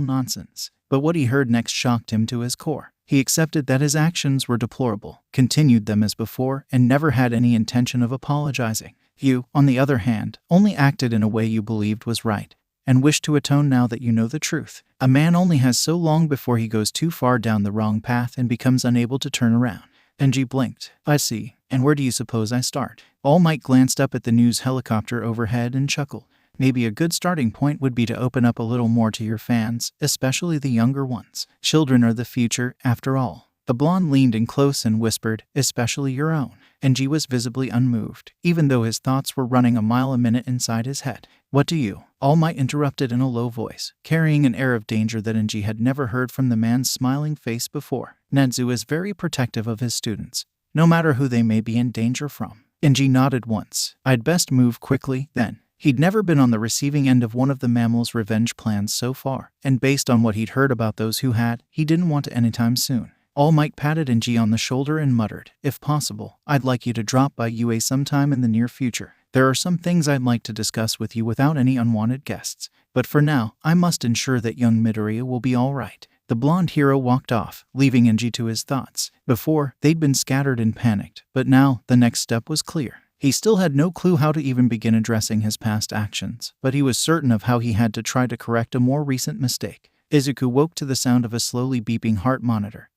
A: nonsense. But what he heard next shocked him to his core. He accepted that his actions were deplorable, continued them as before, and never had any intention of apologizing. You, on the other hand, only acted in a way you believed was right, and wish to atone now that you know the truth. A man only has so long before he goes too far down the wrong path and becomes unable to turn around. Enji blinked. I see. And where do you suppose I start? All Might glanced up at the news helicopter overhead and chuckled. Maybe a good starting point would be to open up a little more to your fans, especially the younger ones. Children are the future, after all. The blonde leaned in close and whispered, especially your own. Enji was visibly unmoved, even though his thoughts were running a mile a minute inside his head. What do you? All Might interrupted in a low voice, carrying an air of danger that Enji had never heard from the man's smiling face before. Netsu is very protective of his students, no matter who they may be in danger from. Enji nodded once. I'd best move quickly, then. He'd never been on the receiving end of one of the mammal's revenge plans so far, and based on what he'd heard about those who had, he didn't want to anytime soon. All Might patted Enji on the shoulder and muttered, if possible, I'd like you to drop by UA sometime in the near future. There are some things I'd like to discuss with you without any unwanted guests. But for now, I must ensure that young Midoriya will be all right. The blonde hero walked off, leaving Enji to his thoughts. Before, they'd been scattered and panicked, but now, the next step was clear. He still had no clue how to even begin addressing his past actions, but he was certain of how he had to try to correct a more recent mistake. Izuku woke to the sound of a slowly beeping heart monitor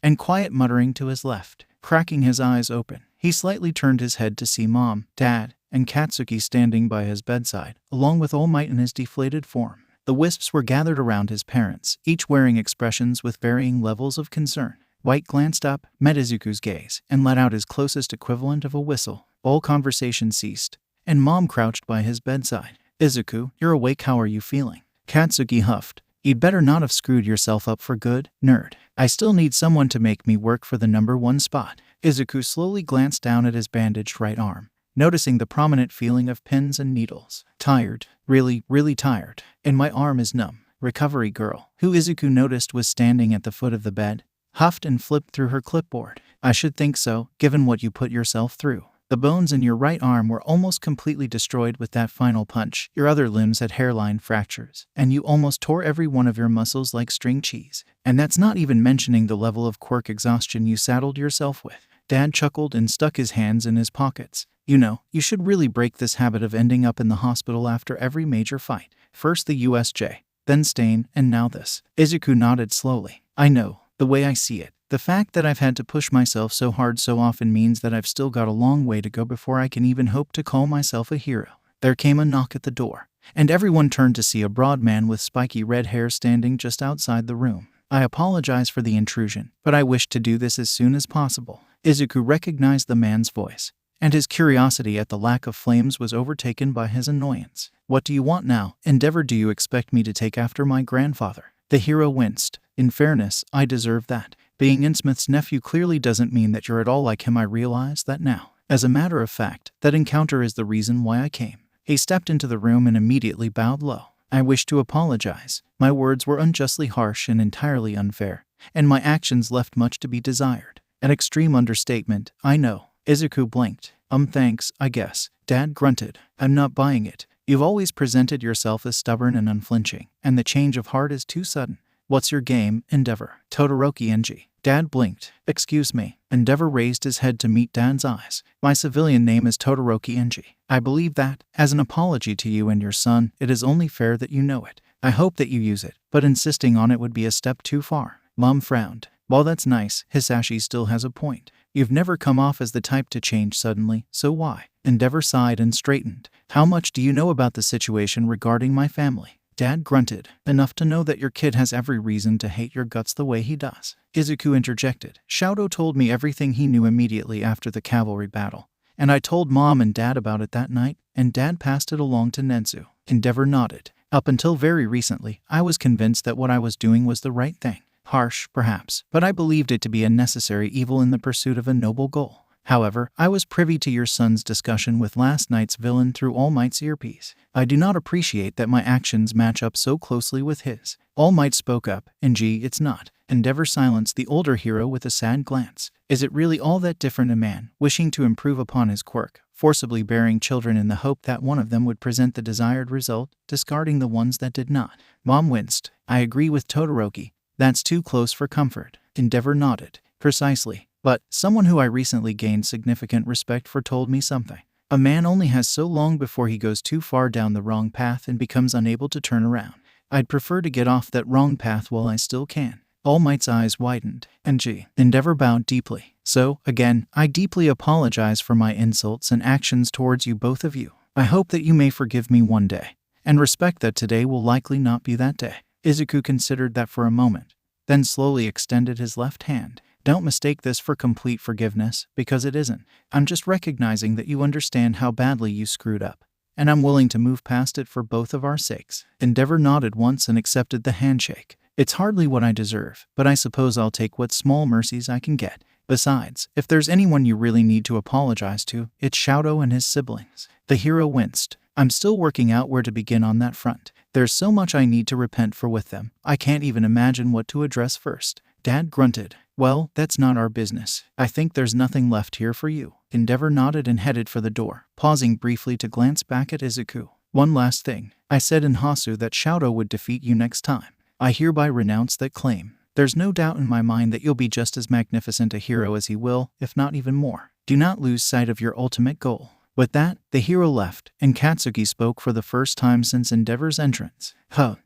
A: and quiet muttering to his left. Cracking his eyes open, he slightly turned his head to see Mom, Dad, and Katsuki standing by his bedside, along with All Might in his deflated form. The wisps were gathered around his parents, each wearing expressions with varying levels of concern. White glanced up, met Izuku's gaze, and let out his closest equivalent of a whistle. All conversation ceased, and Mom crouched by his bedside. Izuku, you're awake, how are you feeling? Katsuki huffed. You'd better not have screwed yourself up for good, nerd. I still need someone to make me work for the #1 spot. Izuku slowly glanced down at his bandaged right arm, noticing the prominent feeling of pins and needles. Tired. Really, really tired. And my arm is numb. Recovery girl, who Izuku noticed was standing at the foot of the bed, huffed and flipped through her clipboard. I should think so, given what you put yourself through. The bones in your right arm were almost completely destroyed with that final punch. Your other limbs had hairline fractures, and you almost tore every one of your muscles like string cheese. And that's not even mentioning the level of quirk exhaustion you saddled yourself with. Dad chuckled and stuck his hands in his pockets. You know, you should really break this habit of ending up in the hospital after every major fight. First the USJ, then Stain, and now this. Izuku nodded slowly. I know, the way I see it. The fact that I've had to push myself so hard so often means that I've still got a long way to go before I can even hope to call myself a hero. There came a knock at the door, and everyone turned to see a broad man with spiky red hair standing just outside the room. I apologize for the intrusion, but I wish to do this as soon as possible. Izuku recognized the man's voice, and his curiosity at the lack of flames was overtaken by his annoyance. What do you want now? Endeavor, do you expect me to take after my grandfather? The hero winced. In fairness, I deserve that. Being Innsmouth's nephew clearly doesn't mean that you're at all like him. I realize that now. As a matter of fact, that encounter is the reason why I came. He stepped into the room and immediately bowed low. I wish to apologize. My words were unjustly harsh and entirely unfair, and my actions left much to be desired. An extreme understatement, I know. Izuku blinked. Thanks, I guess. Dad grunted. I'm not buying it. You've always presented yourself as stubborn and unflinching, and the change of heart is too sudden. What's your game, Endeavor? Todoroki Enji. Dad blinked. Excuse me. Endeavor raised his head to meet Dad's eyes. My civilian name is Todoroki Enji. I believe that, as an apology to you and your son, it is only fair that you know it. I hope that you use it, but insisting on it would be a step too far. Mom frowned. While that's nice, Hisashi still has a point. You've never come off as the type to change suddenly, so why? Endeavor sighed and straightened. How much do you know about the situation regarding my family? Dad grunted. Enough to know that your kid has every reason to hate your guts the way he does. Izuku interjected. Showdown told me everything he knew immediately after the cavalry battle, and I told Mom and Dad about it that night, and Dad passed it along to Netsu. Endeavor nodded. Up until very recently, I was convinced that what I was doing was the right thing. Harsh, perhaps, but I believed it to be a necessary evil in the pursuit of a noble goal. However, I was privy to your son's discussion with last night's villain through All Might's earpiece. I do not appreciate that my actions match up so closely with his. All Might spoke up. Enji, it's not. Endeavor silenced the older hero with a sad glance. Is it really all that different? A man, wishing to improve upon his quirk, forcibly bearing children in the hope that one of them would present the desired result, discarding the ones that did not. Mom winced. I agree with Todoroki. That's too close for comfort. Endeavor nodded. Precisely. But someone who I recently gained significant respect for told me something. A man only has so long before he goes too far down the wrong path and becomes unable to turn around. I'd prefer to get off that wrong path while I still can. All Might's eyes widened, and Endeavor bowed deeply. So, again, I deeply apologize for my insults and actions towards you, both of you. I hope that you may forgive me one day, and respect that today will likely not be that day. Izuku considered that for a moment, then slowly extended his left hand. Don't mistake this for complete forgiveness, because it isn't. I'm just recognizing that you understand how badly you screwed up, and I'm willing to move past it for both of our sakes. Endeavor nodded once and accepted the handshake. It's hardly what I deserve, but I suppose I'll take what small mercies I can get. Besides, if there's anyone you really need to apologize to, it's Showdown and his siblings. The hero winced. I'm still working out where to begin on that front. There's so much I need to repent for with them. I can't even imagine what to address first. Dad grunted. Well, that's not our business. I think there's nothing left here for you. Endeavor nodded and headed for the door, pausing briefly to glance back at Izuku. One last thing. I said in Hasu that Showdown would defeat you next time. I hereby renounce that claim. There's no doubt in my mind that you'll be just as magnificent a hero as he will, if not even more. Do not lose sight of your ultimate goal. With that, the hero left, and Katsuki spoke for the first time since Endeavor's entrance.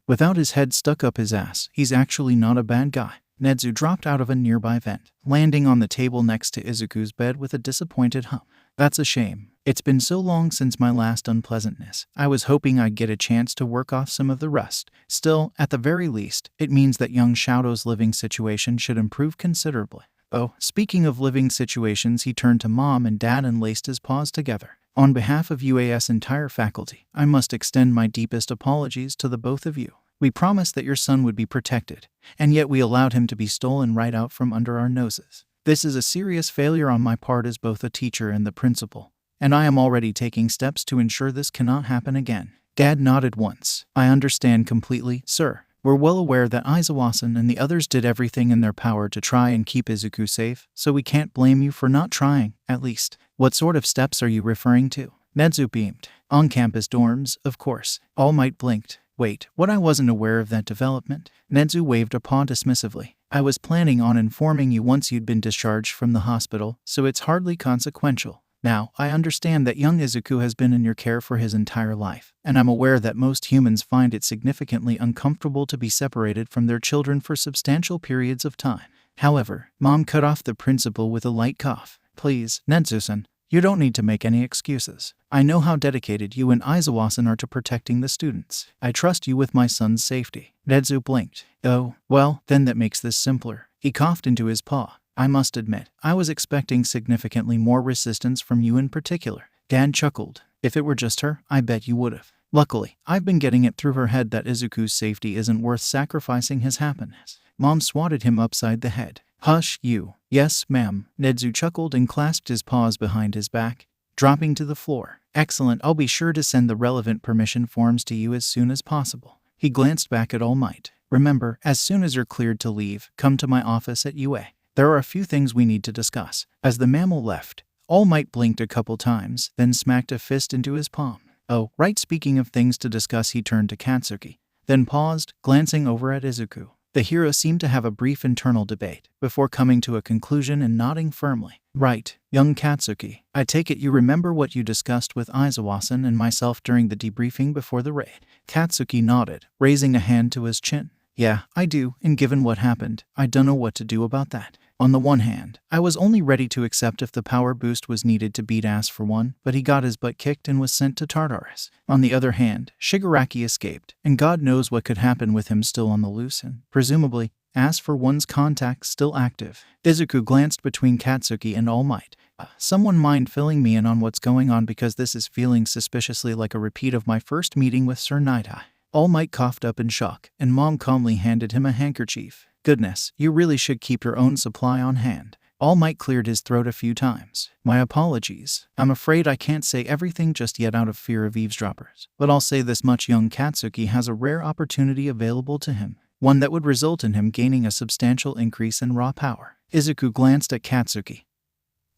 A: Without his head stuck up his ass, he's actually not a bad guy. Nezu dropped out of a nearby vent, landing on the table next to Izuku's bed with a disappointed hum. That's a shame. It's been so long since my last unpleasantness. I was hoping I'd get a chance to work off some of the rust. Still, at the very least, it means that young Showdown's living situation should improve considerably. Oh, speaking of living situations, he turned to Mom and Dad and laced his paws together. On behalf of UAS entire faculty, I must extend my deepest apologies to the both of you. We promised that your son would be protected, and yet we allowed him to be stolen right out from under our noses. This is a serious failure on my part as both a teacher and the principal, and I am already taking steps to ensure this cannot happen again. Dad nodded once. I understand completely, sir. We're well aware that Izuwasan and the others did everything in their power to try and keep Izuku safe, so we can't blame you for not trying, at least. What sort of steps are you referring to? Nezu beamed. On-campus dorms, of course. All Might blinked. Wait, what? I wasn't aware of that development. Nezu waved a paw dismissively. I was planning on informing you once you'd been discharged from the hospital, so it's hardly consequential. Now, I understand that young Izuku has been in your care for his entire life, and I'm aware that most humans find it significantly uncomfortable to be separated from their children for substantial periods of time. However, Mom cut off the principal with a light cough. Please, Nezu-san, you don't need to make any excuses. I know how dedicated you and Izuwasan are to protecting the students. I trust you with my son's safety. Nezu blinked. Oh, well, then that makes this simpler. He coughed into his paw. I must admit, I was expecting significantly more resistance from you in particular. Dad chuckled. If it were just her, I bet you would've. Luckily, I've been getting it through her head that Izuku's safety isn't worth sacrificing his happiness. Mom swatted him upside the head. Hush, you. Yes, ma'am. Nezu chuckled and clasped his paws behind his back, dropping to the floor. Excellent. I'll be sure to send the relevant permission forms to you as soon as possible. He glanced back at All Might. Remember, as soon as you're cleared to leave, come to my office at UA. There are a few things we need to discuss. As the mammal left, All Might blinked a couple times, then smacked a fist into his palm. Oh, right. Speaking of things to discuss, he turned to Katsuki, then paused, glancing over at Izuku. The hero seemed to have a brief internal debate, before coming to a conclusion and nodding firmly. Right, young Katsuki. I take it you remember what you discussed with Izuwasan and myself during the debriefing before the raid. Katsuki nodded, raising a hand to his chin. Yeah, I do, and given what happened, I don't know what to do about that. On the one hand, I was only ready to accept if the power boost was needed to beat ass for one, but he got his butt kicked and was sent to Tartarus. On the other hand, Shigaraki escaped, and God knows what could happen with him still on the loose and, presumably, ass for one's contacts still active. Izuku glanced between Katsuki and All Might. Someone mind filling me in on what's going on, because this is feeling suspiciously like a repeat of my first meeting with Sir Nighteye. All Might coughed up in shock, and Mom calmly handed him a handkerchief. Goodness, you really should keep your own supply on hand. All Might cleared his throat a few times. My apologies. I'm afraid I can't say everything just yet out of fear of eavesdroppers. But I'll say this much: young Katsuki has a rare opportunity available to him. one that would result in him gaining a substantial increase in raw power. Izuku glanced at Katsuki,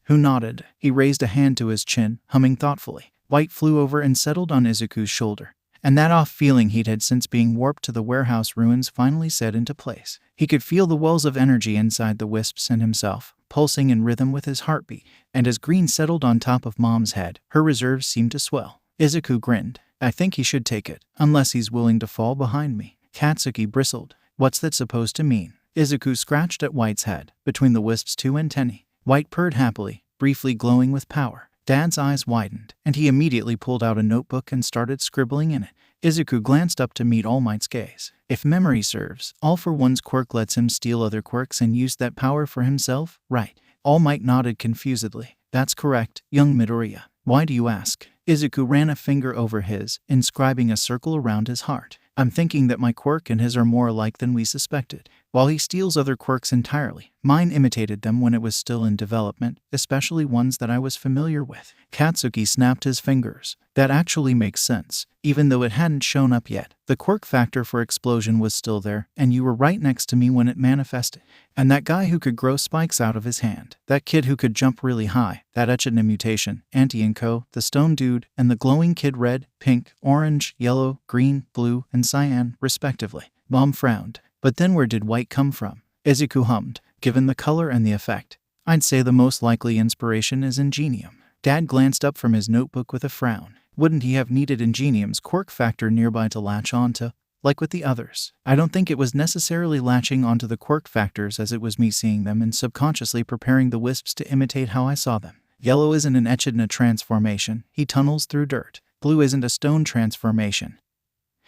A: who nodded. He raised a hand to his chin, humming thoughtfully. White flew over and settled on Izuku's shoulder, and that off feeling he'd had since being warped to the warehouse ruins finally set into place. He could feel the wells of energy inside the wisps and himself, pulsing in rhythm with his heartbeat, and as Green settled on top of Mom's head, her reserves seemed to swell. Izuku grinned. I think he should take it, unless he's willing to fall behind me. Katsuki bristled. What's that supposed to mean? Izuku scratched at White's head, between the wisp's two antennae. White purred happily, briefly glowing with power. Dad's eyes widened, and he immediately pulled out a notebook and started scribbling in it. Izuku glanced up to meet All Might's gaze. If memory serves, All for One's quirk lets him steal other quirks and use that power for himself, right? All Might nodded confusedly. That's correct, young Midoriya. Why do you ask? Izuku ran a finger over his, inscribing a circle around his heart. I'm thinking that my quirk and his are more alike than we suspected. While he steals other quirks entirely, mine imitated them when it was still in development, especially ones that I was familiar with. Katsuki snapped his fingers. That actually makes sense, even though it hadn't shown up yet. The quirk factor for explosion was still there, and you were right next to me when it manifested. And that guy who could grow spikes out of his hand, that kid who could jump really high, that Echidna mutation, Anti-Inko, the stone dude, and the glowing kid red, pink, orange, yellow, green, blue, and cyan, respectively. Mom frowned. But then where did White come from? Izuku hummed. Given the color and the effect, I'd say the most likely inspiration is Ingenium. Dad glanced up from his notebook with a frown. Wouldn't he have needed Ingenium's quirk factor nearby to latch onto, like with the others? I don't think it was necessarily latching onto the quirk factors as it was me seeing them and subconsciously preparing the wisps to imitate how I saw them. Yellow isn't an Echidna transformation. He tunnels through dirt. Blue isn't a stone transformation.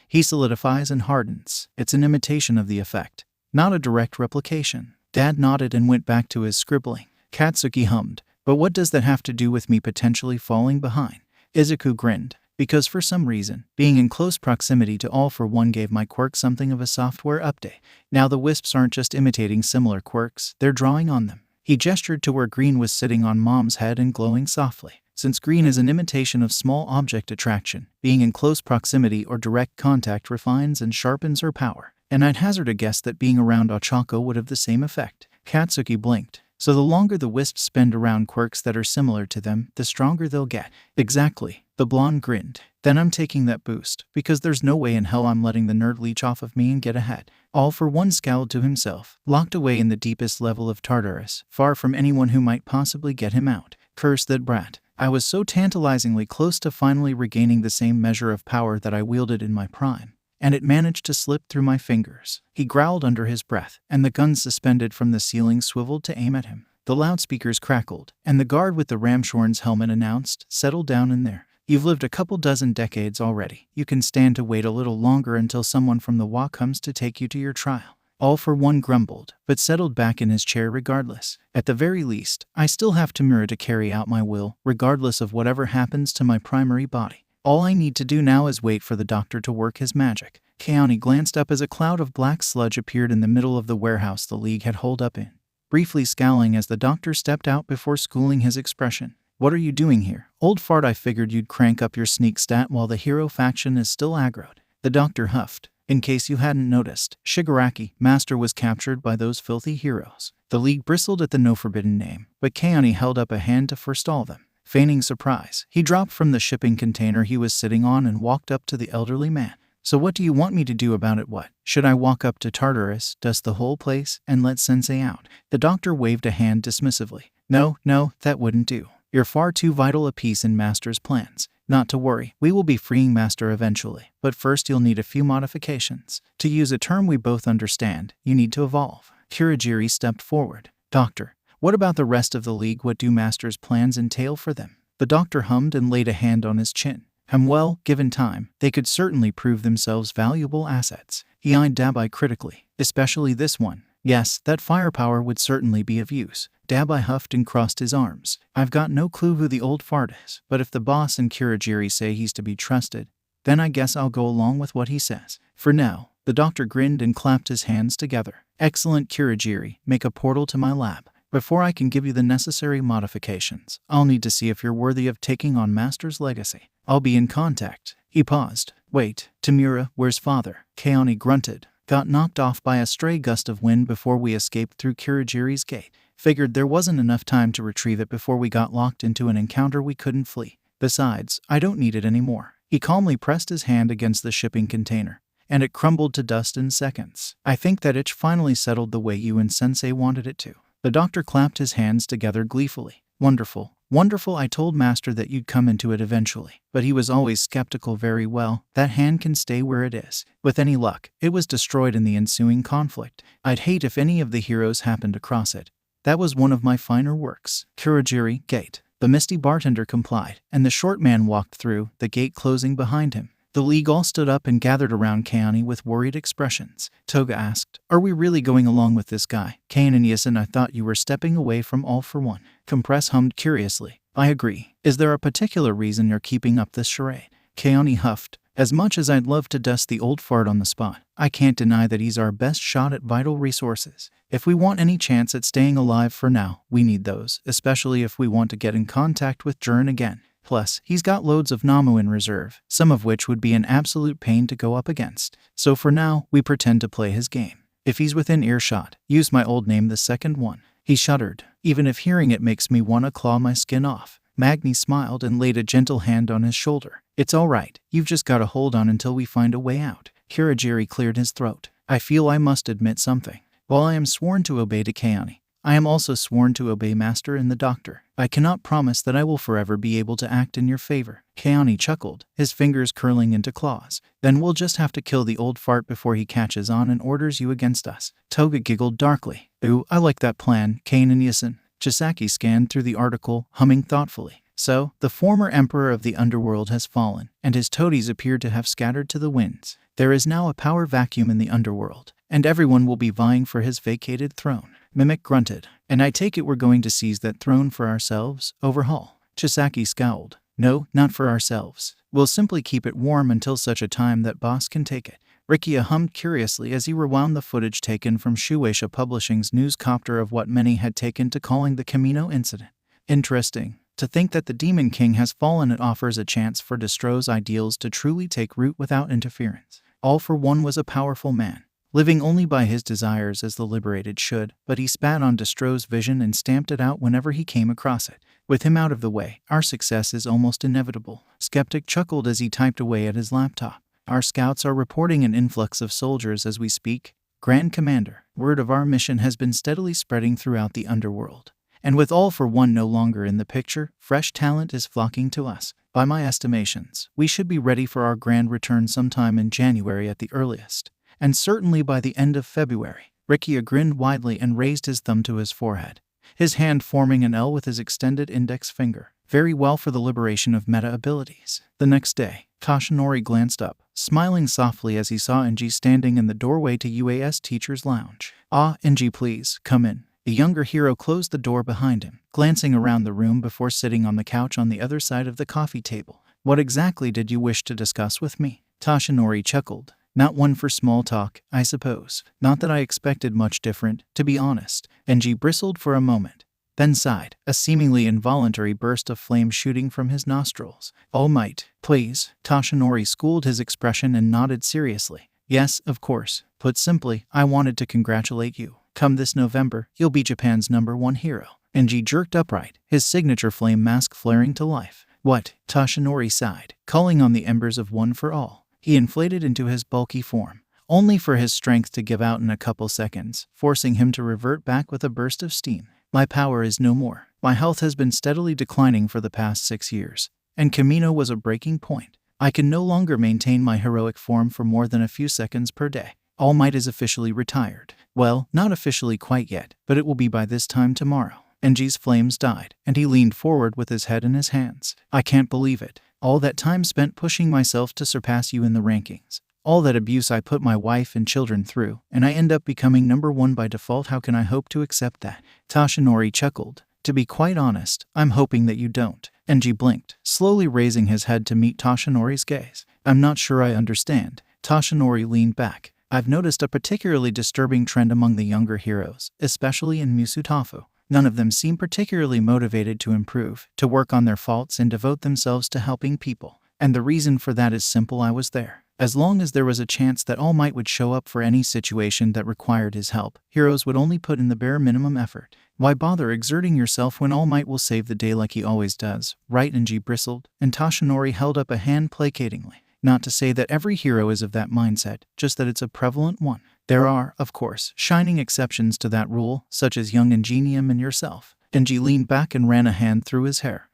A: He solidifies and hardens. It's an imitation of the effect, not a direct replication. Dad nodded and went back to his scribbling. Katsuki hummed. But what does that have to do with me potentially falling behind? Izuku grinned. Because for some reason, being in close proximity to All for One gave my quirk something of a software update. Now the wisps aren't just imitating similar quirks, they're drawing on them. He gestured to where Green was sitting on Mom's head and glowing softly. Since Green is an imitation of small object attraction, being in close proximity or direct contact refines and sharpens her power. And I'd hazard a guess that being around Ochako would have the same effect. Katsuki blinked. So the longer the wisps spend around quirks that are similar to them, the stronger they'll get. Exactly. The blonde grinned. Then I'm taking that boost, because there's no way in hell I'm letting the nerd leech off of me and get ahead. All for One scowled to himself, locked away in the deepest level of Tartarus, far from anyone who might possibly get him out. Curse that brat. I was so tantalizingly close to finally regaining the same measure of power that I wielded in my prime, and it managed to slip through my fingers. He growled under his breath, and the gun suspended from the ceiling swiveled to aim at him. The loudspeakers crackled, and the guard with the Ramshorn's helmet announced, "Settle down in there. You've lived a couple dozen decades already. You can stand to wait a little longer until someone from the WA comes to take you to your trial." All for One grumbled, but settled back in his chair regardless. At the very least, I still have Tamura to carry out my will, regardless of whatever happens to my primary body. All I need to do now is wait for the doctor to work his magic. Kaoni glanced up as a cloud of black sludge appeared in the middle of the warehouse the League had holed up in, briefly scowling as the doctor stepped out before schooling his expression. What are you doing here? Old fart, I figured you'd crank up your sneak stat while the hero faction is still aggroed. The doctor huffed. In case you hadn't noticed, Shigaraki, Master, was captured by those filthy heroes. The League bristled at the no-forbidden name, but Kaoni held up a hand to forestall them. Feigning surprise, he dropped from the shipping container he was sitting on and walked up to the elderly man. So what do you want me to do about it? What? Should I walk up to Tartarus, dust the whole place, and let Sensei out? The doctor waved a hand dismissively. No, that wouldn't do. You're far too vital a piece in Master's plans. Not to worry, we will be freeing Master eventually, but first you'll need a few modifications. To use a term we both understand, you need to evolve. Kurogiri stepped forward. Doctor, what about the rest of the League? What do Master's plans entail for them? The doctor hummed and laid a hand on his chin. Well, given time, they could certainly prove themselves valuable assets. He eyed Dabai critically, especially this one. Yes, that firepower would certainly be of use. Dabai huffed and crossed his arms. I've got no clue who the old fart is, but if the boss and Kurogiri say he's to be trusted, then I guess I'll go along with what he says. For now, the doctor grinned and clapped his hands together. Excellent, Kurogiri, make a portal to my lab. Before I can give you the necessary modifications, I'll need to see if you're worthy of taking on Master's legacy. I'll be in contact. He paused. Wait, Tamura, where's father? Kaoni grunted. Got knocked off by a stray gust of wind before we escaped through Kurogiri's gate. Figured there wasn't enough time to retrieve it before we got locked into an encounter we couldn't flee. Besides, I don't need it anymore." He calmly pressed his hand against the shipping container, and it crumbled to dust in seconds. "I think that itch finally settled the way you and Sensei wanted it to." The doctor clapped his hands together gleefully. "Wonderful. Wonderful. I told Master that you'd come into it eventually, but he was always skeptical. Very well, that hand can stay where it is. With any luck, it was destroyed in the ensuing conflict. I'd hate if any of the heroes happened across it. That was one of my finer works." Kurogiri, gate. The misty bartender complied, and the short man walked through, the gate closing behind him. The league all stood up and gathered around Kaoni with worried expressions. Toga asked, "Are we really going along with this guy?" "Kanon, I thought you were stepping away from All for One." Compress hummed curiously. "I agree. Is there a particular reason you're keeping up this charade?" Kaoni huffed. "As much as I'd love to dust the old fart on the spot, I can't deny that he's our best shot at vital resources. If we want any chance at staying alive for now, we need those, especially if we want to get in contact with Jurin again. Plus, he's got loads of Namu in reserve, some of which would be an absolute pain to go up against. So for now, we pretend to play his game. If he's within earshot, use my old name, the second one." He shuddered. "Even if hearing it makes me want to claw my skin off." Magni smiled and laid a gentle hand on his shoulder. "It's all right. You've just got to hold on until we find a way out." Kurogiri cleared his throat. "I feel I must admit something. While I am sworn to obey Kaoni, I am also sworn to obey Master and the Doctor. I cannot promise that I will forever be able to act in your favor." Kaoni chuckled, his fingers curling into claws. "Then we'll just have to kill the old fart before he catches on and orders you against us." Toga giggled darkly. "Ooh, I like that plan, Kanon." Chisaki scanned through the article, humming thoughtfully. "So, the former emperor of the underworld has fallen, and his toadies appear to have scattered to the winds. There is now a power vacuum in the underworld, and everyone will be vying for his vacated throne." Mimic grunted. "And I take it we're going to seize that throne for ourselves, Overhaul?" Chisaki scowled. "No, not for ourselves. We'll simply keep it warm until such a time that boss can take it." Rikia hummed curiously as he rewound the footage taken from Shueisha Publishing's newscopter of what many had taken to calling the Camino incident. "Interesting. To think that the Demon King has fallen, it offers a chance for Destro's ideals to truly take root without interference. All for One was a powerful man, living only by his desires as the liberated should, but he spat on Destro's vision and stamped it out whenever he came across it. With him out of the way, our success is almost inevitable." Skeptic chuckled as he typed away at his laptop. "Our scouts are reporting an influx of soldiers as we speak. Grand Commander, word of our mission has been steadily spreading throughout the underworld. And with All for One no longer in the picture, fresh talent is flocking to us. By my estimations, we should be ready for our grand return sometime in January at the earliest, and certainly by the end of February." Rikia grinned widely and raised his thumb to his forehead, his hand forming an L with his extended index finger. "Very well for the liberation of meta abilities." The next day, Kashinori glanced up, smiling softly as he saw Enji standing in the doorway to UAS Teacher's Lounge. "Ah, Enji, please, come in." The younger hero closed the door behind him, glancing around the room before sitting on the couch on the other side of the coffee table. "What exactly did you wish to discuss with me?" Kashinori chuckled. "Not one for small talk, I suppose. Not that I expected much different, to be honest." Enji bristled for a moment, then sighed, a seemingly involuntary burst of flame shooting from his nostrils. "All might, please." Kashinori schooled his expression and nodded seriously. "Yes, of course. Put simply, I wanted to congratulate you. Come this November, you'll be Japan's #1 hero." Enji jerked upright, his signature flame mask flaring to life. "What?" Kashinori sighed, calling on the embers of One for All. He inflated into his bulky form, only for his strength to give out in a couple seconds, forcing him to revert back with a burst of steam. "My power is no more. My health has been steadily declining for the past 6 years, and Camino was a breaking point. I can no longer maintain my heroic form for more than a few seconds per day. All Might is officially retired. Well, not officially quite yet, but it will be by this time tomorrow." Enji's flames died, and he leaned forward with his head in his hands. "I can't believe it. All that time spent pushing myself to surpass you in the rankings. All that abuse I put my wife and children through, and I end up becoming #1 by default. How can I hope to accept that?" Kashinori chuckled. "To be quite honest, I'm hoping that you don't." Enji blinked, slowly raising his head to meet Kashinori's gaze. "I'm not sure I understand." Kashinori leaned back. "I've noticed a particularly disturbing trend among the younger heroes, especially in Musutafu. None of them seem particularly motivated to improve, to work on their faults and devote themselves to helping people. And the reason for that is simple. I was there. As long as there was a chance that All Might would show up for any situation that required his help, heroes would only put in the bare minimum effort. Why bother exerting yourself when All Might will save the day like he always does, right? And G bristled, and Tashinori held up a hand placatingly. Not to say that every hero is of that mindset, just that it's a prevalent one. There are, of course, shining exceptions to that rule, such as young Ingenium and yourself. Genji leaned back and ran a hand through his hair.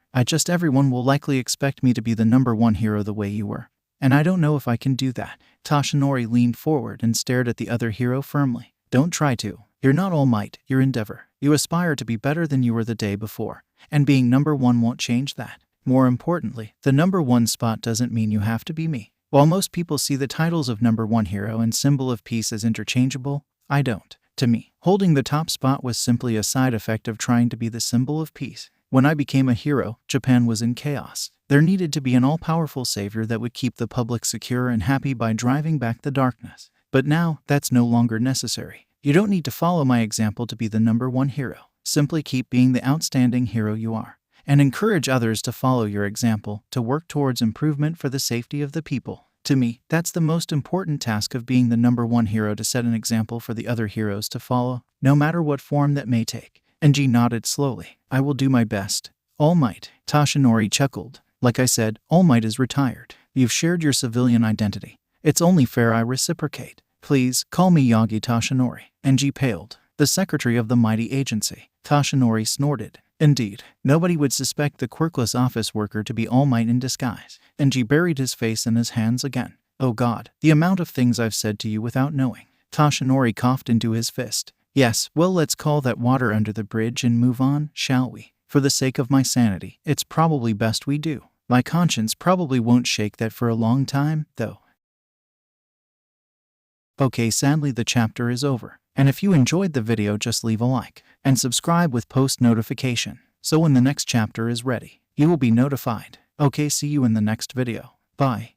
A: Everyone will likely expect me to be the number one hero the way you were. And I don't know if I can do that. Tashinori leaned forward and stared at the other hero firmly. Don't try to. You're not All Might, you're Endeavor. You aspire to be better than you were the day before. And being number one won't change that. More importantly, the number one spot doesn't mean you have to be me. While most people see the titles of number one hero and symbol of peace as interchangeable, I don't. To me, holding the top spot was simply a side effect of trying to be the symbol of peace. When I became a hero, Japan was in chaos. There needed to be an all-powerful savior that would keep the public secure and happy by driving back the darkness. But now, that's no longer necessary. You don't need to follow my example to be the number one hero. Simply keep being the outstanding hero you are. And encourage others to follow your example, to work towards improvement for the safety of the people. To me, that's the most important task of being the number one hero, to set an example for the other heroes to follow, no matter what form that may take. Enji nodded slowly. I will do my best. All Might. Tashinori chuckled. Like I said, All Might is retired. You've shared your civilian identity. It's only fair I reciprocate. Please, call me Yagi Tashinori. Enji paled. The secretary of the mighty agency. Tashinori snorted. Indeed, nobody would suspect the quirkless office worker to be All Might in disguise. Enji buried his face in his hands again. Oh God, the amount of things I've said to you without knowing. Tashinori coughed into his fist. Yes, well, let's call that water under the bridge and move on, shall we? For the sake of my sanity, it's probably best we do. My conscience probably won't shake that for a long time, though. Okay, sadly the chapter is over. And if you enjoyed the video, just leave a like and subscribe with post notification, so when the next chapter is ready, you will be notified. Okay, see you in the next video. Bye.